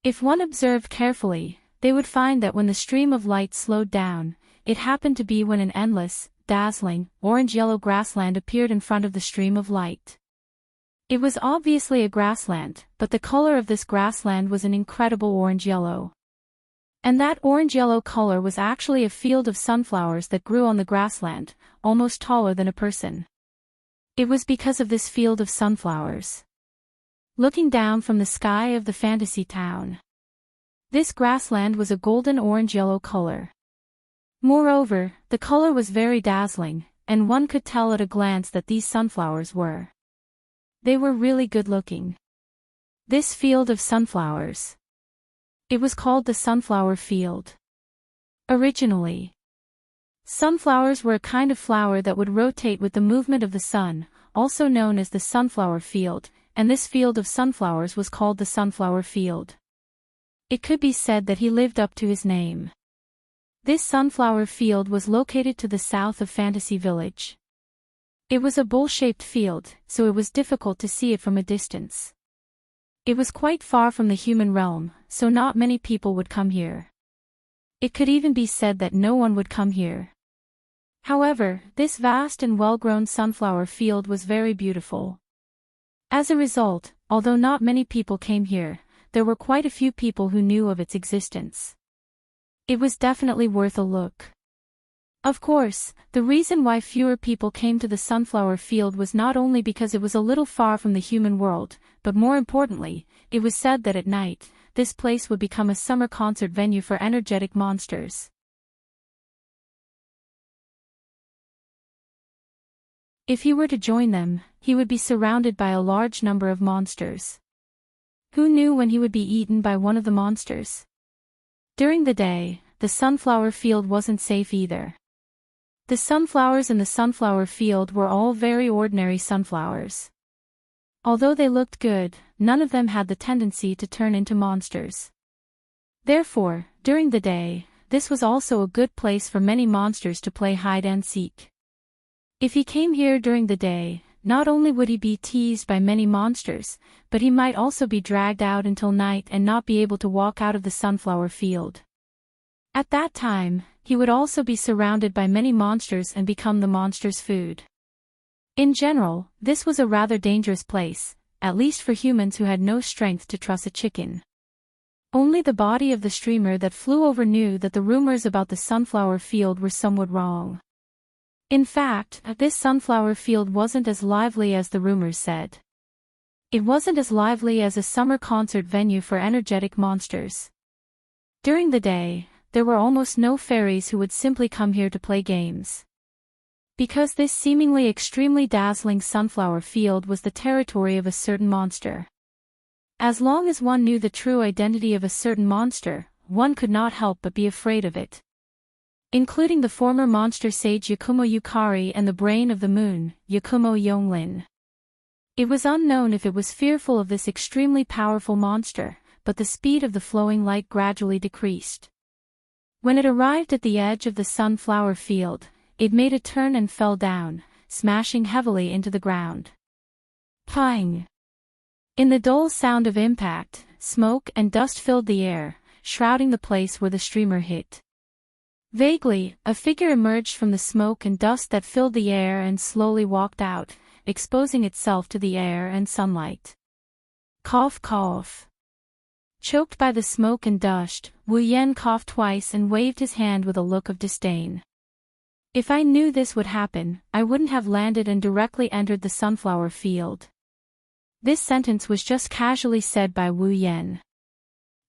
If one observed carefully, they would find that when the stream of light slowed down, it happened to be when an endless, dazzling, orange-yellow grassland appeared in front of the stream of light. It was obviously a grassland, but the color of this grassland was an incredible orange-yellow. And that orange-yellow color was actually a field of sunflowers that grew on the grassland, almost taller than a person. It was because of this field of sunflowers. Looking down from the sky of the fantasy town, this grassland was a golden orange-yellow color. Moreover, the color was very dazzling, and one could tell at a glance that these sunflowers were. They were really good-looking. This field of sunflowers. It was called the sunflower field. Originally, sunflowers were a kind of flower that would rotate with the movement of the sun, also known as the sunflower field, and this field of sunflowers was called the sunflower field. It could be said that he lived up to his name. This sunflower field was located to the south of Fantasy Village. It was a bowl-shaped field, so it was difficult to see it from a distance. It was quite far from the human realm, so not many people would come here. It could even be said that no one would come here. However, this vast and well-grown sunflower field was very beautiful. As a result, although not many people came here, there were quite a few people who knew of its existence. It was definitely worth a look. Of course, the reason why fewer people came to the sunflower field was not only because it was a little far from the human world, but more importantly, it was said that at night, this place would become a summer concert venue for energetic monsters. If he were to join them, he would be surrounded by a large number of monsters. Who knew when he would be eaten by one of the monsters? During the day, the sunflower field wasn't safe either. The sunflowers in the sunflower field were all very ordinary sunflowers. Although they looked good, none of them had the tendency to turn into monsters. Therefore, during the day, this was also a good place for many monsters to play hide and seek. If he came here during the day, not only would he be teased by many monsters, but he might also be dragged out until night and not be able to walk out of the sunflower field. At that time, he would also be surrounded by many monsters and become the monster's food. In general, this was a rather dangerous place, at least for humans who had no strength to truss a chicken. Only the body of the streamer that flew over knew that the rumors about the sunflower field were somewhat wrong. In fact, this sunflower field wasn't as lively as the rumors said. It wasn't as lively as a summer concert venue for energetic monsters. During the day, there were almost no fairies who would simply come here to play games. Because this seemingly extremely dazzling sunflower field was the territory of a certain monster. As long as one knew the true identity of a certain monster, one could not help but be afraid of it. Including the former monster sage Yakumo Yukari and the brain of the moon, Yakumo Yonglin. It was unknown if it was fearful of this extremely powerful monster, but the speed of the flowing light gradually decreased. When it arrived at the edge of the sunflower field, it made a turn and fell down, smashing heavily into the ground. Pang! In the dull sound of impact, smoke and dust filled the air, shrouding the place where the streamer hit. Vaguely, a figure emerged from the smoke and dust that filled the air and slowly walked out, exposing itself to the air and sunlight. Cough cough. Choked by the smoke and dust, Wu Yan coughed twice and waved his hand with a look of disdain. If I knew this would happen, I wouldn't have landed and directly entered the sunflower field. This sentence was just casually said by Wu Yan.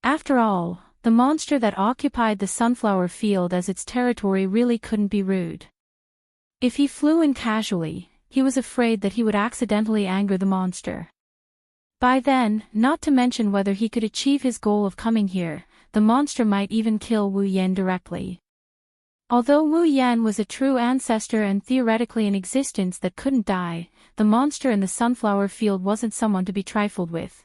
After all, the monster that occupied the sunflower field as its territory really couldn't be rude. If he flew in casually, he was afraid that he would accidentally anger the monster. By then, not to mention whether he could achieve his goal of coming here, the monster might even kill Wu Yan directly. Although Wu Yan was a true ancestor and theoretically an existence that couldn't die, the monster in the sunflower field wasn't someone to be trifled with.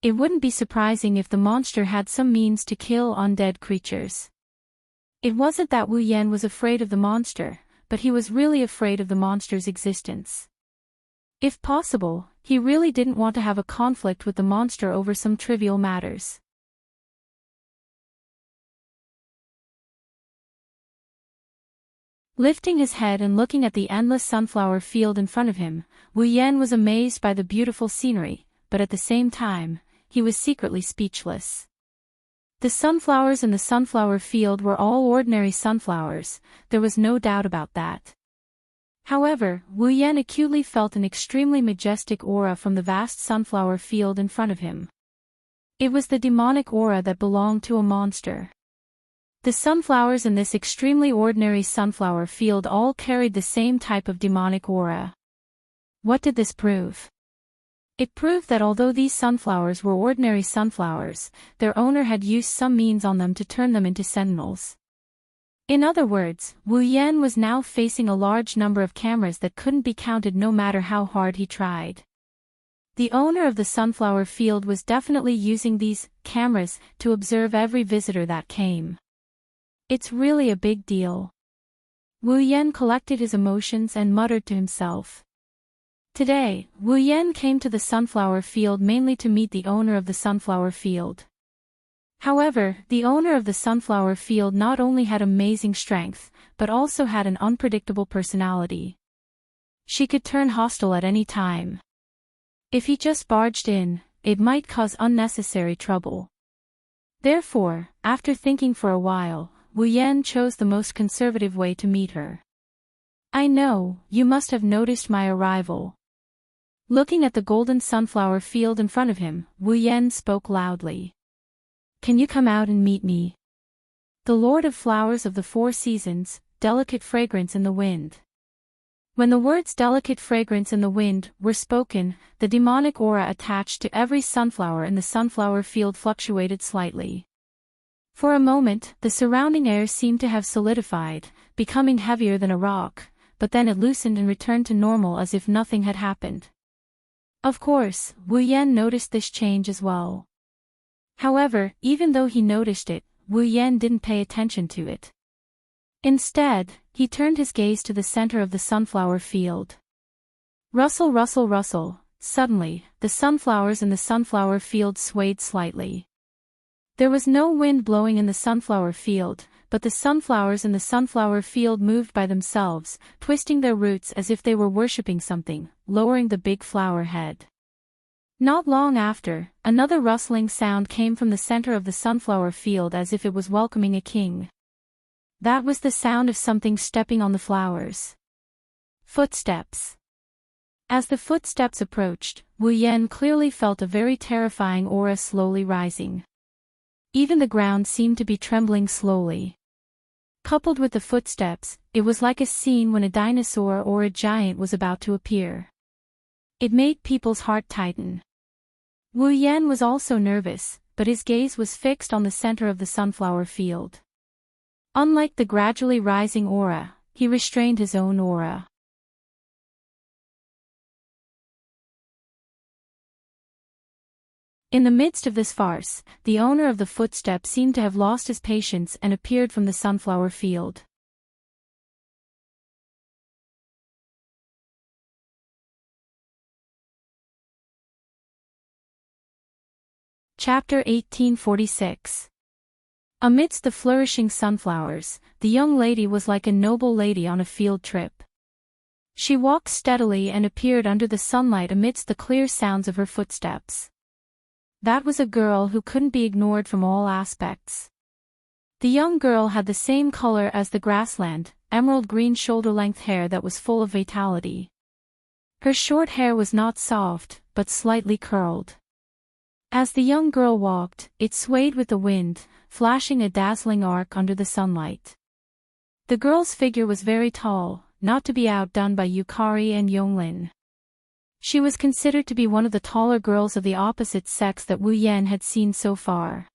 It wouldn't be surprising if the monster had some means to kill undead creatures. It wasn't that Wu Yan was afraid of the monster, but he was really afraid of the monster's existence. If possible, he really didn't want to have a conflict with the monster over some trivial matters. Lifting his head and looking at the endless sunflower field in front of him, Wu Yan was amazed by the beautiful scenery, but at the same time, he was secretly speechless. The sunflowers in the sunflower field were all ordinary sunflowers, there was no doubt about that. However, Wu Yan acutely felt an extremely majestic aura from the vast sunflower field in front of him. It was the demonic aura that belonged to a monster. The sunflowers in this extremely ordinary sunflower field all carried the same type of demonic aura. What did this prove? It proved that although these sunflowers were ordinary sunflowers, their owner had used some means on them to turn them into sentinels. In other words, Wu Yan was now facing a large number of cameras that couldn't be counted no matter how hard he tried. The owner of the sunflower field was definitely using these cameras to observe every visitor that came. It's really a big deal. Wu Yan collected his emotions and muttered to himself. Today, Wu Yan came to the sunflower field mainly to meet the owner of the sunflower field. However, the owner of the sunflower field not only had amazing strength, but also had an unpredictable personality. She could turn hostile at any time. If he just barged in, it might cause unnecessary trouble. Therefore, after thinking for a while, Wu Yan chose the most conservative way to meet her. I know, you must have noticed my arrival. Looking at the golden sunflower field in front of him, Wu Yan spoke loudly. Can you come out and meet me? The Lord of Flowers of the Four Seasons, delicate fragrance in the wind. When the words delicate fragrance in the wind were spoken, the demonic aura attached to every sunflower in the sunflower field fluctuated slightly. For a moment, the surrounding air seemed to have solidified, becoming heavier than a rock, but then it loosened and returned to normal as if nothing had happened. Of course, Wu Yan noticed this change as well. However, even though he noticed it, Wu Yan didn't pay attention to it. Instead, he turned his gaze to the center of the sunflower field. Rustle, rustle, rustle. Suddenly, the sunflowers in the sunflower field swayed slightly. There was no wind blowing in the sunflower field, but the sunflowers in the sunflower field moved by themselves, twisting their roots as if they were worshipping something, lowering the big flower head. Not long after, another rustling sound came from the center of the sunflower field as if it was welcoming a king. That was the sound of something stepping on the flowers. Footsteps. As the footsteps approached, Wu Yan clearly felt a very terrifying aura slowly rising. Even the ground seemed to be trembling slowly. Coupled with the footsteps, it was like a scene when a dinosaur or a giant was about to appear. It made people's heart tighten. Wu Yan was also nervous, but his gaze was fixed on the center of the sunflower field. Unlike the gradually rising aura, he restrained his own aura. In the midst of this farce, the owner of the footsteps seemed to have lost his patience and appeared from the sunflower field. Chapter 1846. Amidst the flourishing sunflowers, the young lady was like a noble lady on a field trip. She walked steadily and appeared under the sunlight amidst the clear sounds of her footsteps. That was a girl who couldn't be ignored from all aspects. The young girl had the same color as the grassland, emerald green shoulder-length hair that was full of vitality. Her short hair was not soft, but slightly curled. As the young girl walked, it swayed with the wind, flashing a dazzling arc under the sunlight. The girl's figure was very tall, not to be outdone by Yukari and Yonglin. She was considered to be one of the taller girls of the opposite sex that Wu Yan had seen so far.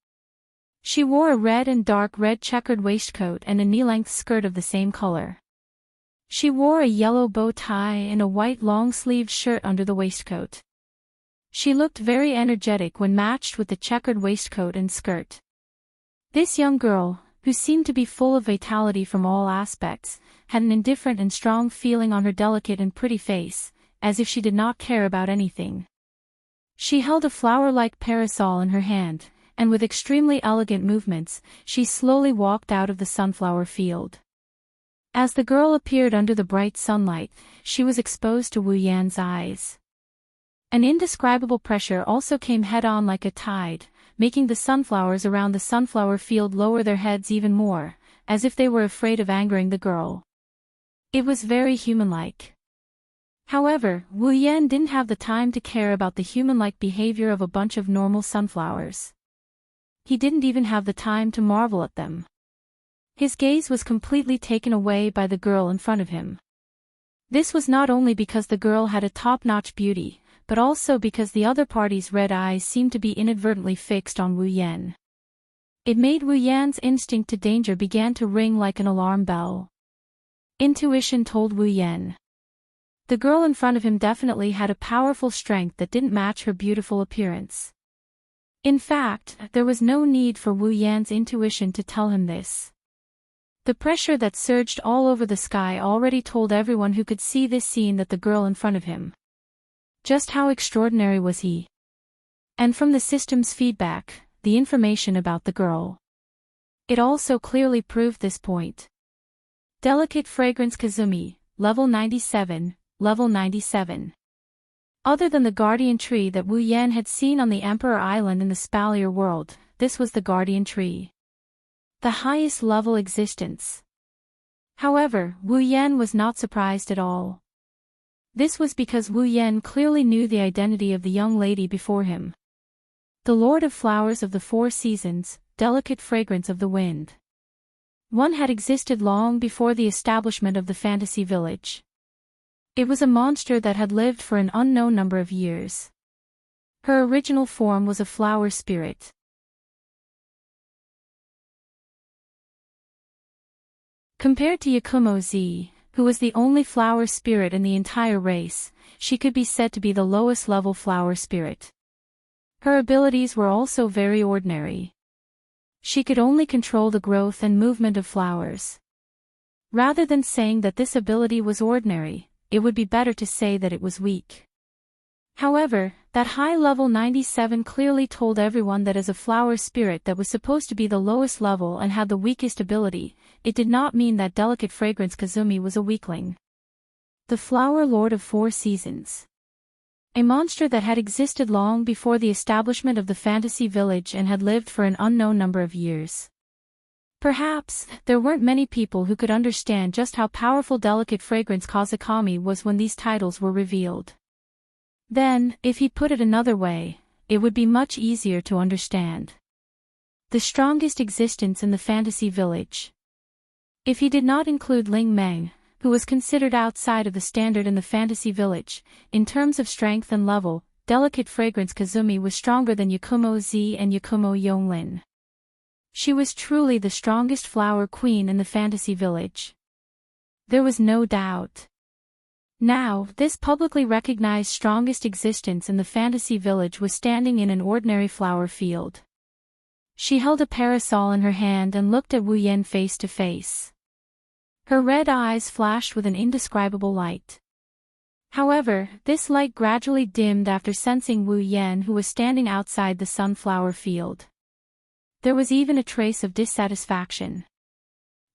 She wore a red and dark red checkered waistcoat and a knee-length skirt of the same color. She wore a yellow bow tie and a white long-sleeved shirt under the waistcoat. She looked very energetic when matched with the checkered waistcoat and skirt. This young girl, who seemed to be full of vitality from all aspects, had an indifferent and strong feeling on her delicate and pretty face, as if she did not care about anything. She held a flower-like parasol in her hand, and with extremely elegant movements, she slowly walked out of the sunflower field. As the girl appeared under the bright sunlight, she was exposed to Wu Yan's eyes. An indescribable pressure also came head-on like a tide, making the sunflowers around the sunflower field lower their heads even more, as if they were afraid of angering the girl. It was very human-like. However, Wu Yan didn't have the time to care about the human-like behavior of a bunch of normal sunflowers. He didn't even have the time to marvel at them. His gaze was completely taken away by the girl in front of him. This was not only because the girl had a top-notch beauty, but also because the other party's red eyes seemed to be inadvertently fixed on Wu Yan. It made Wu Yan's instinct to danger began to ring like an alarm bell. Intuition told Wu Yan. The girl in front of him definitely had a powerful strength that didn't match her beautiful appearance. In fact, there was no need for Wu Yan's intuition to tell him this. The pressure that surged all over the sky already told everyone who could see this scene that the girl in front of him. Just how extraordinary was he? And from the system's feedback, the information about the girl. It also clearly proved this point. Delicate Fragrance Kazumi, level 97, level 97. Other than the guardian tree that Wu Yan had seen on the Emperor Island in the Spalier world, this was the guardian tree. The highest level existence. However, Wu Yan was not surprised at all. This was because Wu Yan clearly knew the identity of the young lady before him. The Lord of Flowers of the Four Seasons, Delicate Fragrance of the Wind. One had existed long before the establishment of the fantasy village. It was a monster that had lived for an unknown number of years. Her original form was a flower spirit. Compared to Yakumo Z, who was the only flower spirit in the entire race, she could be said to be the lowest level flower spirit. Her abilities were also very ordinary. She could only control the growth and movement of flowers. Rather than saying that this ability was ordinary, it would be better to say that it was weak. However, that high level 97 clearly told everyone that as a flower spirit that was supposed to be the lowest level and had the weakest ability, it did not mean that Delicate Fragrance Kazumi was a weakling. The Flower Lord of Four Seasons. A monster that had existed long before the establishment of the fantasy village and had lived for an unknown number of years. Perhaps, there weren't many people who could understand just how powerful Delicate Fragrance Kazakami was when these titles were revealed. Then, if he put it another way, it would be much easier to understand. The strongest existence in the fantasy village. If he did not include Ling Meng, who was considered outside of the standard in the fantasy village, in terms of strength and level, Delicate Fragrance Kazumi was stronger than Yakumo Z and Yakumo Yonglin. She was truly the strongest flower queen in the fantasy village. There was no doubt. Now, this publicly recognized strongest existence in the fantasy village was standing in an ordinary flower field. She held a parasol in her hand and looked at Wu Yan face to face. Her red eyes flashed with an indescribable light. However, this light gradually dimmed after sensing Wu Yan, who was standing outside the sunflower field. There was even a trace of dissatisfaction.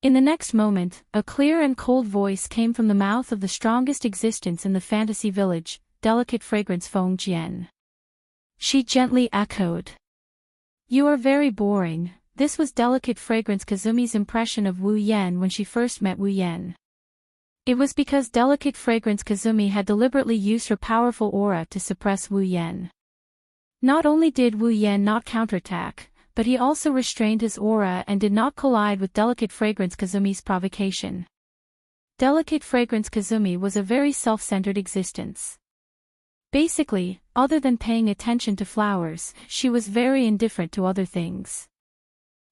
In the next moment, a clear and cold voice came from the mouth of the strongest existence in the fantasy village, Delicate Fragrance Feng Jian. She gently echoed. "You are very boring." This was Delicate Fragrance Kazumi's impression of Wu Yan when she first met Wu Yan. It was because Delicate Fragrance Kazumi had deliberately used her powerful aura to suppress Wu Yan. Not only did Wu Yan not counterattack, but he also restrained his aura and did not collide with Delicate Fragrance Kazumi's provocation. Delicate Fragrance Kazumi was a very self-centered existence. Basically, other than paying attention to flowers, she was very indifferent to other things.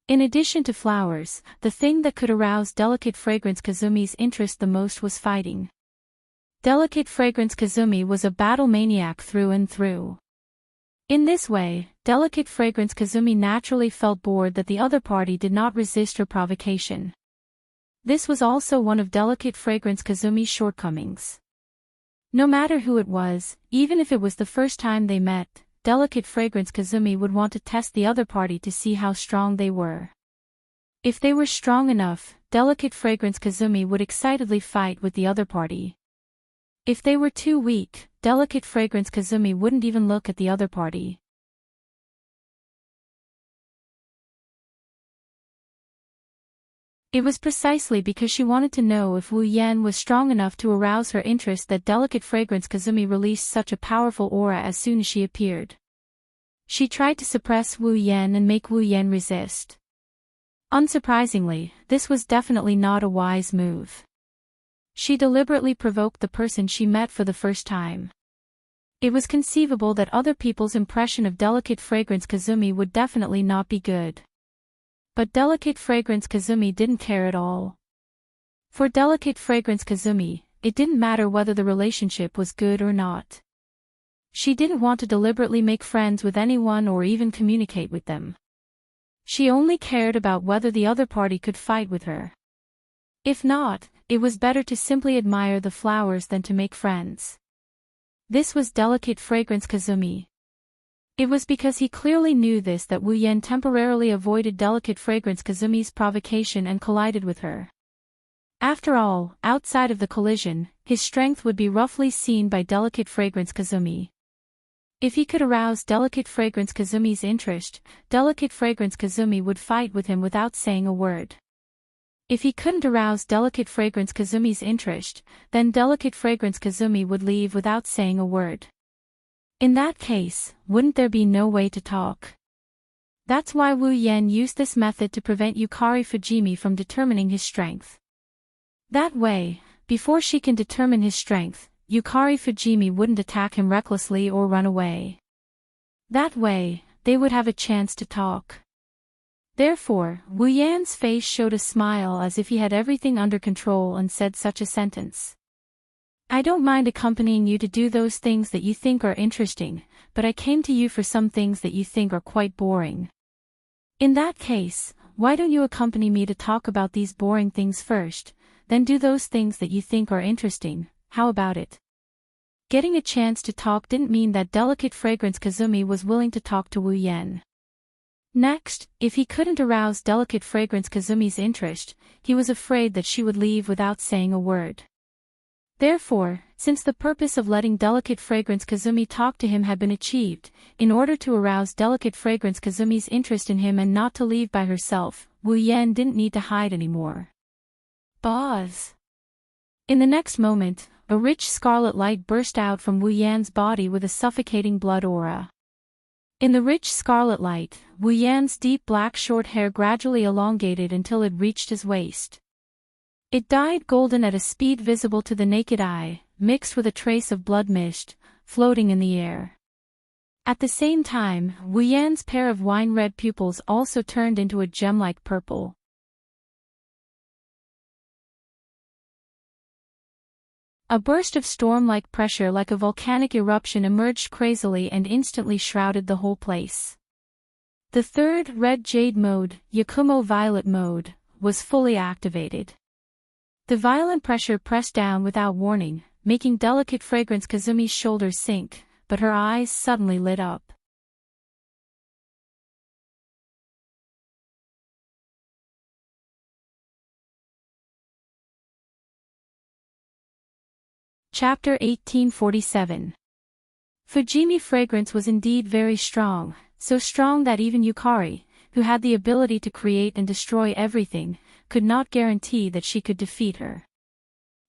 In addition to flowers, the thing that could arouse Delicate Fragrance Kazumi's interest the most was fighting. Delicate Fragrance Kazumi was a battle maniac through and through. In this way, Delicate Fragrance Kazumi naturally felt bored that the other party did not resist her provocation. This was also one of Delicate Fragrance Kazumi's shortcomings. No matter who it was, even if it was the first time they met, Delicate Fragrance Kazumi would want to test the other party to see how strong they were. If they were strong enough, Delicate Fragrance Kazumi would excitedly fight with the other party. If they were too weak, Delicate Fragrance Kazumi wouldn't even look at the other party. It was precisely because she wanted to know if Wu Yan was strong enough to arouse her interest that Delicate Fragrance Kazumi released such a powerful aura as soon as she appeared. She tried to suppress Wu Yan and make Wu Yan resist. Unsurprisingly, this was definitely not a wise move. She deliberately provoked the person she met for the first time. It was conceivable that other people's impression of Delicate Fragrance Kazumi would definitely not be good. But Delicate Fragrance Kazumi didn't care at all. For Delicate Fragrance Kazumi, it didn't matter whether the relationship was good or not. She didn't want to deliberately make friends with anyone or even communicate with them. She only cared about whether the other party could fight with her. If not, it was better to simply admire the flowers than to make friends. This was delicate fragrance Kazumi. It was because he clearly knew this that Wu Yan temporarily avoided delicate fragrance Kazumi's provocation and collided with her. After all, outside of the collision, his strength would be roughly seen by delicate fragrance Kazumi. If he could arouse delicate fragrance Kazumi's interest, delicate fragrance Kazumi would fight with him without saying a word. If he couldn't arouse delicate fragrance Kazumi's interest, then delicate fragrance Kazumi would leave without saying a word. In that case, wouldn't there be no way to talk? That's why Wu Yan used this method to prevent Yukari Fujimi from determining his strength. That way, before she can determine his strength, Yukari Fujimi wouldn't attack him recklessly or run away. That way, they would have a chance to talk. Therefore, Wu Yan's face showed a smile as if he had everything under control and said such a sentence. I don't mind accompanying you to do those things that you think are interesting, but I came to you for some things that you think are quite boring. In that case, why don't you accompany me to talk about these boring things first, then do those things that you think are interesting? How about it? Getting a chance to talk didn't mean that delicate fragrance Kazumi was willing to talk to Wu Yan. Next, if he couldn't arouse delicate fragrance Kazumi's interest, he was afraid that she would leave without saying a word. Therefore, since the purpose of letting delicate fragrance Kazumi talk to him had been achieved, in order to arouse delicate fragrance Kazumi's interest in him and not to leave by herself, Wu Yan didn't need to hide anymore. Buzz! In the next moment, a rich scarlet light burst out from Wu Yan's body with a suffocating blood aura. In the rich scarlet light, Wu Yan's deep black short hair gradually elongated until it reached his waist. It dyed golden at a speed visible to the naked eye, mixed with a trace of blood mist, floating in the air. At the same time, Wu Yan's pair of wine-red pupils also turned into a gem-like purple. A burst of storm-like pressure like a volcanic eruption emerged crazily and instantly shrouded the whole place. The third red jade mode, Yakumo violet mode, was fully activated. The violent pressure pressed down without warning, making delicate fragrance Kazumi's shoulders sink, but her eyes suddenly lit up. Chapter 1847. Fujimi fragrance was indeed very strong, so strong that even Yukari, who had the ability to create and destroy everything, could not guarantee that she could defeat her.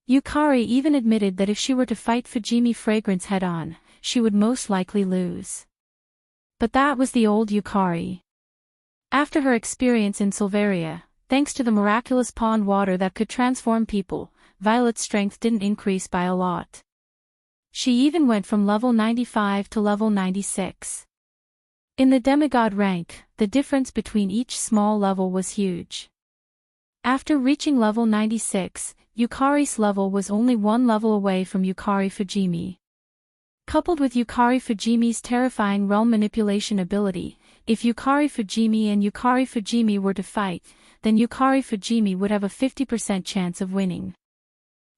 Yukari even admitted that if she were to fight Fujimi fragrance head-on, she would most likely lose. But that was the old Yukari. After her experience in Silveria, thanks to the miraculous pond water that could transform people, Violet's strength didn't increase by a lot. She even went from level 95 to level 96. In the demigod rank, the difference between each small level was huge. After reaching level 96, Yukari's level was only one level away from Yukari Fujimi. Coupled with Yukari Fujimi's terrifying realm manipulation ability, if Yukari Fujimi and Yukari Fujimi were to fight, then Yukari Fujimi would have a 50% chance of winning.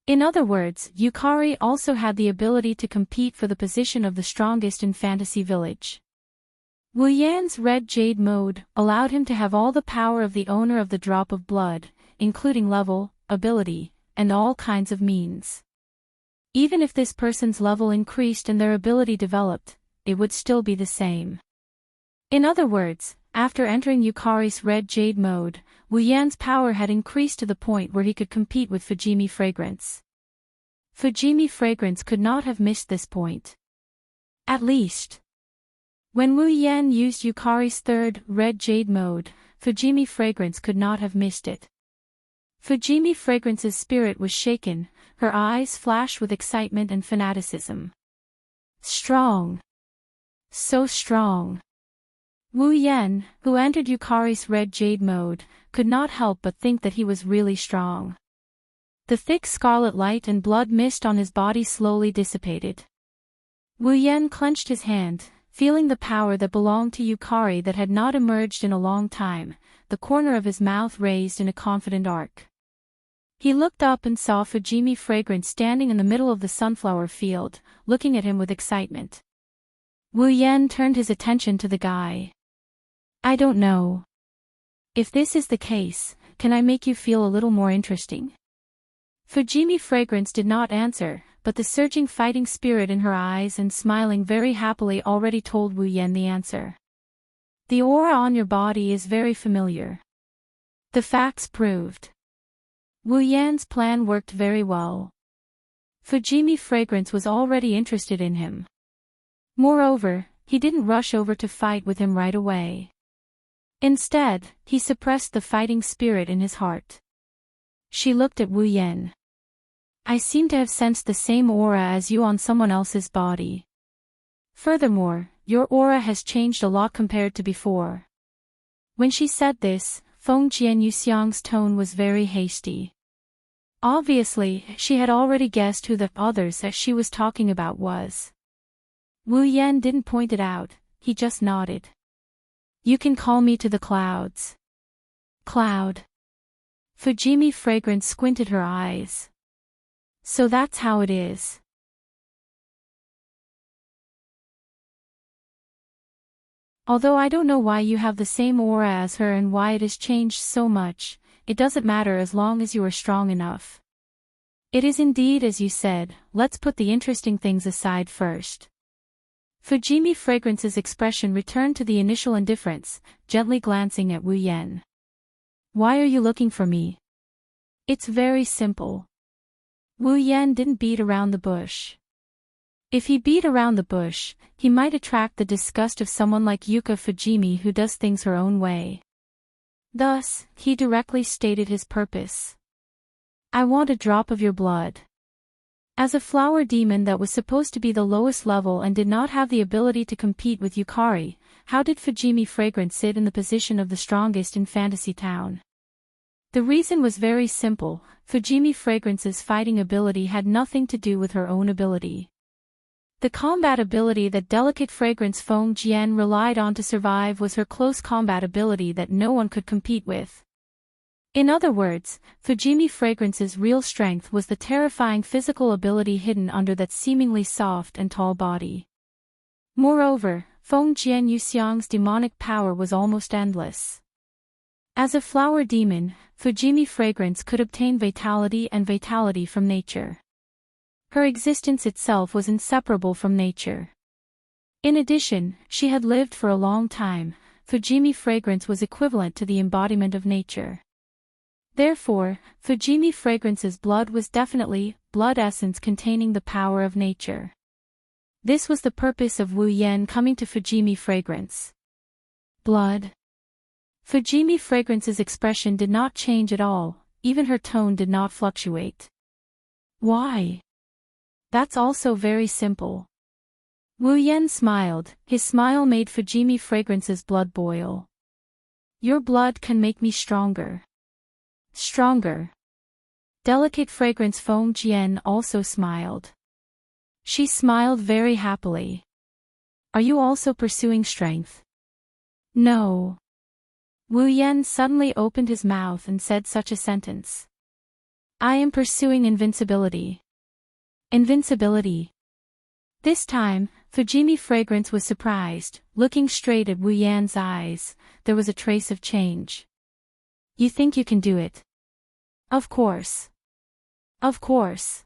In other words, Yukari also had the ability to compete for the position of the strongest in Fantasy Village. Wu Yan's red jade mode allowed him to have all the power of the owner of the drop of blood, including level, ability, and all kinds of means. Even if this person's level increased and their ability developed, it would still be the same. In other words, after entering Yukari's red jade mode, Wu Yan's power had increased to the point where he could compete with Fujimi fragrance. Fujimi fragrance could not have missed this point. At least. When Wu Yan used Yukari's third red jade mode, Fujimi fragrance could not have missed it. Fujimi fragrance's spirit was shaken, her eyes flashed with excitement and fanaticism. Strong. So strong. Wu Yan, who entered Yukari's red jade mode, could not help but think that he was really strong. The thick scarlet light and blood mist on his body slowly dissipated. Wu Yan clenched his hand, feeling the power that belonged to Yukari that had not emerged in a long time, the corner of his mouth raised in a confident arc. He looked up and saw Fujimi Fragrance standing in the middle of the sunflower field, looking at him with excitement. Wu Yan turned his attention to the guy. I don't know. If this is the case, can I make you feel a little more interesting? Fujimi Fragrance did not answer, but the surging fighting spirit in her eyes and smiling very happily already told Wu Yan the answer. The aura on your body is very familiar. The facts proved. Wu Yan's plan worked very well. Fujimi Fragrance was already interested in him. Moreover, he didn't rush over to fight with him right away. Instead, he suppressed the fighting spirit in his heart. She looked at Wu Yan. I seem to have sensed the same aura as you on someone else's body. Furthermore, your aura has changed a lot compared to before. When she said this, Feng Jian Yuxiang's tone was very hasty. Obviously, she had already guessed who the others that she was talking about was. Wu Yan didn't point it out, he just nodded. You can call me to the clouds. Cloud. Fujimi Fragrance squinted her eyes. So that's how it is. Although I don't know why you have the same aura as her and why it has changed so much, it doesn't matter as long as you are strong enough. It is indeed as you said, let's put the interesting things aside first. Fujimi Fragrance's expression returned to the initial indifference, gently glancing at Wu Yan. Why are you looking for me? It's very simple. Wu Yan didn't beat around the bush. If he beat around the bush, he might attract the disgust of someone like Yuka Fujimi who does things her own way. Thus, he directly stated his purpose. I want a drop of your blood. As a flower demon that was supposed to be the lowest level and did not have the ability to compete with Yukari, how did Fujimi Fragrance sit in the position of the strongest in Fantasy Town? The reason was very simple, Fujimi Fragrance's fighting ability had nothing to do with her own ability. The combat ability that delicate fragrance Feng Jian relied on to survive was her close combat ability that no one could compete with. In other words, Fujimi Fragrance's real strength was the terrifying physical ability hidden under that seemingly soft and tall body. Moreover, Feng Jian Yuxiang's demonic power was almost endless. As a flower demon, Fujimi Fragrance could obtain vitality and vitality from nature. Her existence itself was inseparable from nature. In addition, she had lived for a long time. Fujimi Fragrance was equivalent to the embodiment of nature. Therefore, Fujimi Fragrance's blood was definitely blood essence containing the power of nature. This was the purpose of Wu Yan coming to Fujimi Fragrance. Blood. Fujimi Fragrance's expression did not change at all, even her tone did not fluctuate. Why? That's also very simple. Wu Yan smiled, his smile made Fujimi Fragrance's blood boil. Your blood can make me stronger. Stronger. Delicate fragrance Feng Jian also smiled. She smiled very happily. Are you also pursuing strength? No. Wu Yan suddenly opened his mouth and said such a sentence. I am pursuing invincibility. Invincibility. This time, Fujimi Fragrance was surprised, looking straight at Wu Yan's eyes, there was a trace of change. You think you can do it? Of course. Of course.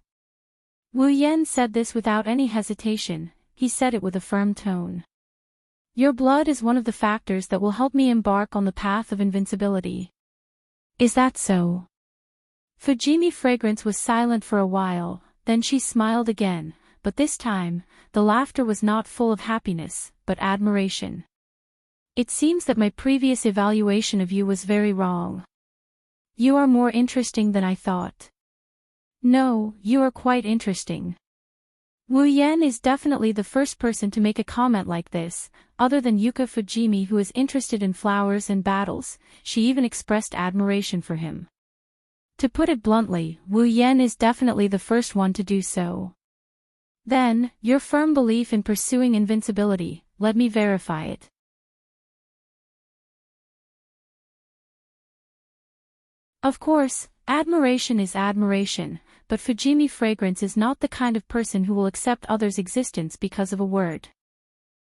Wu Yan said this without any hesitation, he said it with a firm tone. Your blood is one of the factors that will help me embark on the path of invincibility. Is that so? Fujimi Fragrance was silent for a while, then she smiled again, but this time, the laughter was not full of happiness, but admiration. It seems that my previous evaluation of you was very wrong. You are more interesting than I thought. No, you are quite interesting. Wu Yan is definitely the first person to make a comment like this, other than Yuka Fujimi who is interested in flowers and battles, she even expressed admiration for him. To put it bluntly, Wu Yan is definitely the first one to do so. Then, your firm belief in pursuing invincibility, let me verify it. Of course, admiration is admiration, but Fujimi Fragrance is not the kind of person who will accept others' existence because of a word.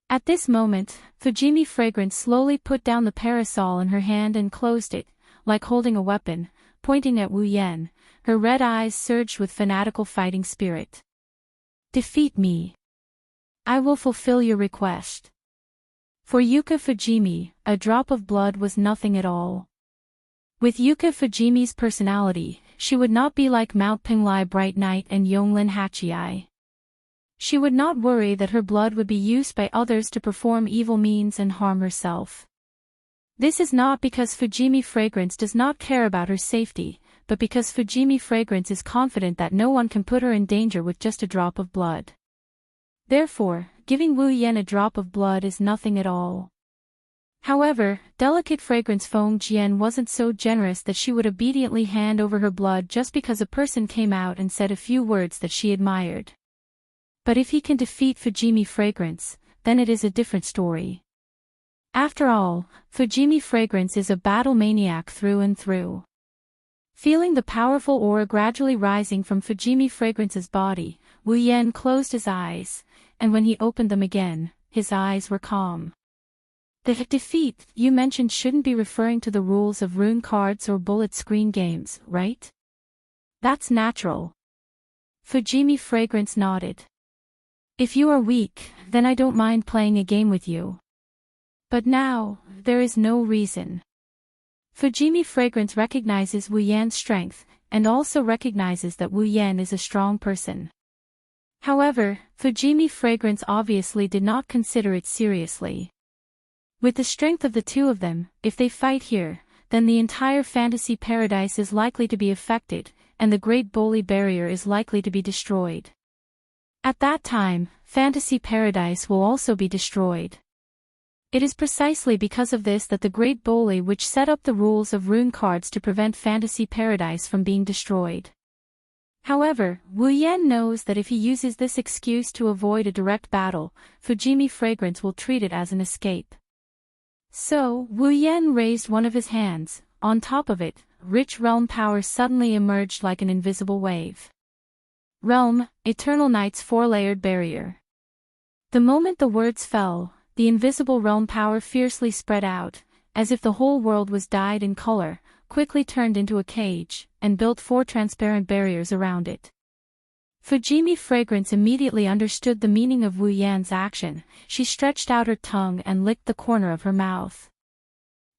At this moment, Fujimi Fragrance slowly put down the parasol in her hand and closed it, like holding a weapon, pointing at Wu Yan. Her red eyes surged with fanatical fighting spirit. Defeat me. I will fulfill your request. For Yuka Fujimi, a drop of blood was nothing at all. With Yuka Fujimi's personality, she would not be like Mount Pinglai Bright Knight and Yonglin Hachiai. She would not worry that her blood would be used by others to perform evil means and harm herself. This is not because Fujimi Fragrance does not care about her safety, but because Fujimi Fragrance is confident that no one can put her in danger with just a drop of blood. Therefore, giving Wu Yan a drop of blood is nothing at all. However, delicate Fragrance Feng Jian wasn't so generous that she would obediently hand over her blood just because a person came out and said a few words that she admired. But if he can defeat Fujimi Fragrance, then it is a different story. After all, Fujimi Fragrance is a battle maniac through and through. Feeling the powerful aura gradually rising from Fujimi Fragrance's body, Wu Yan closed his eyes, and when he opened them again, his eyes were calm. The defeat you mentioned shouldn't be referring to the rules of rune cards or bullet screen games, right? That's natural. Fujimi Fragrance nodded. If you are weak, then I don't mind playing a game with you. But now, there is no reason. Fujimi Fragrance recognizes Wu Yan's strength, and also recognizes that Wu Yan is a strong person. However, Fujimi Fragrance obviously did not consider it seriously. With the strength of the two of them, if they fight here, then the entire fantasy paradise is likely to be affected, and the Great Boli Barrier is likely to be destroyed. At that time, fantasy paradise will also be destroyed. It is precisely because of this that the Great Boli which set up the rules of rune cards to prevent fantasy paradise from being destroyed. However, Wu Yan knows that if he uses this excuse to avoid a direct battle, Fujimi Fragrance will treat it as an escape. So, Wu Yan raised one of his hands. On top of it, rich realm power suddenly emerged like an invisible wave. Realm, Eternal Night's four-layered barrier. The moment the words fell, the invisible realm power fiercely spread out, as if the whole world was dyed in color, quickly turned into a cage, and built four transparent barriers around it. Fujimi Fragrance immediately understood the meaning of Wu Yan's action. She stretched out her tongue and licked the corner of her mouth.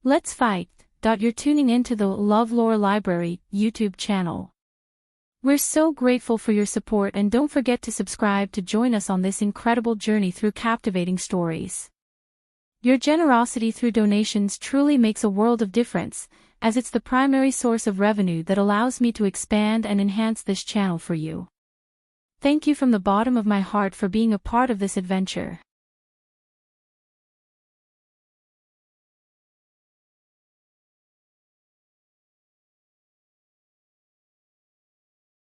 Let's fight. You're tuning into the LoveLore Library YouTube channel. We're so grateful for your support, and don't forget to subscribe to join us on this incredible journey through captivating stories. Your generosity through donations truly makes a world of difference, as it's the primary source of revenue that allows me to expand and enhance this channel for you. Thank you from the bottom of my heart for being a part of this adventure.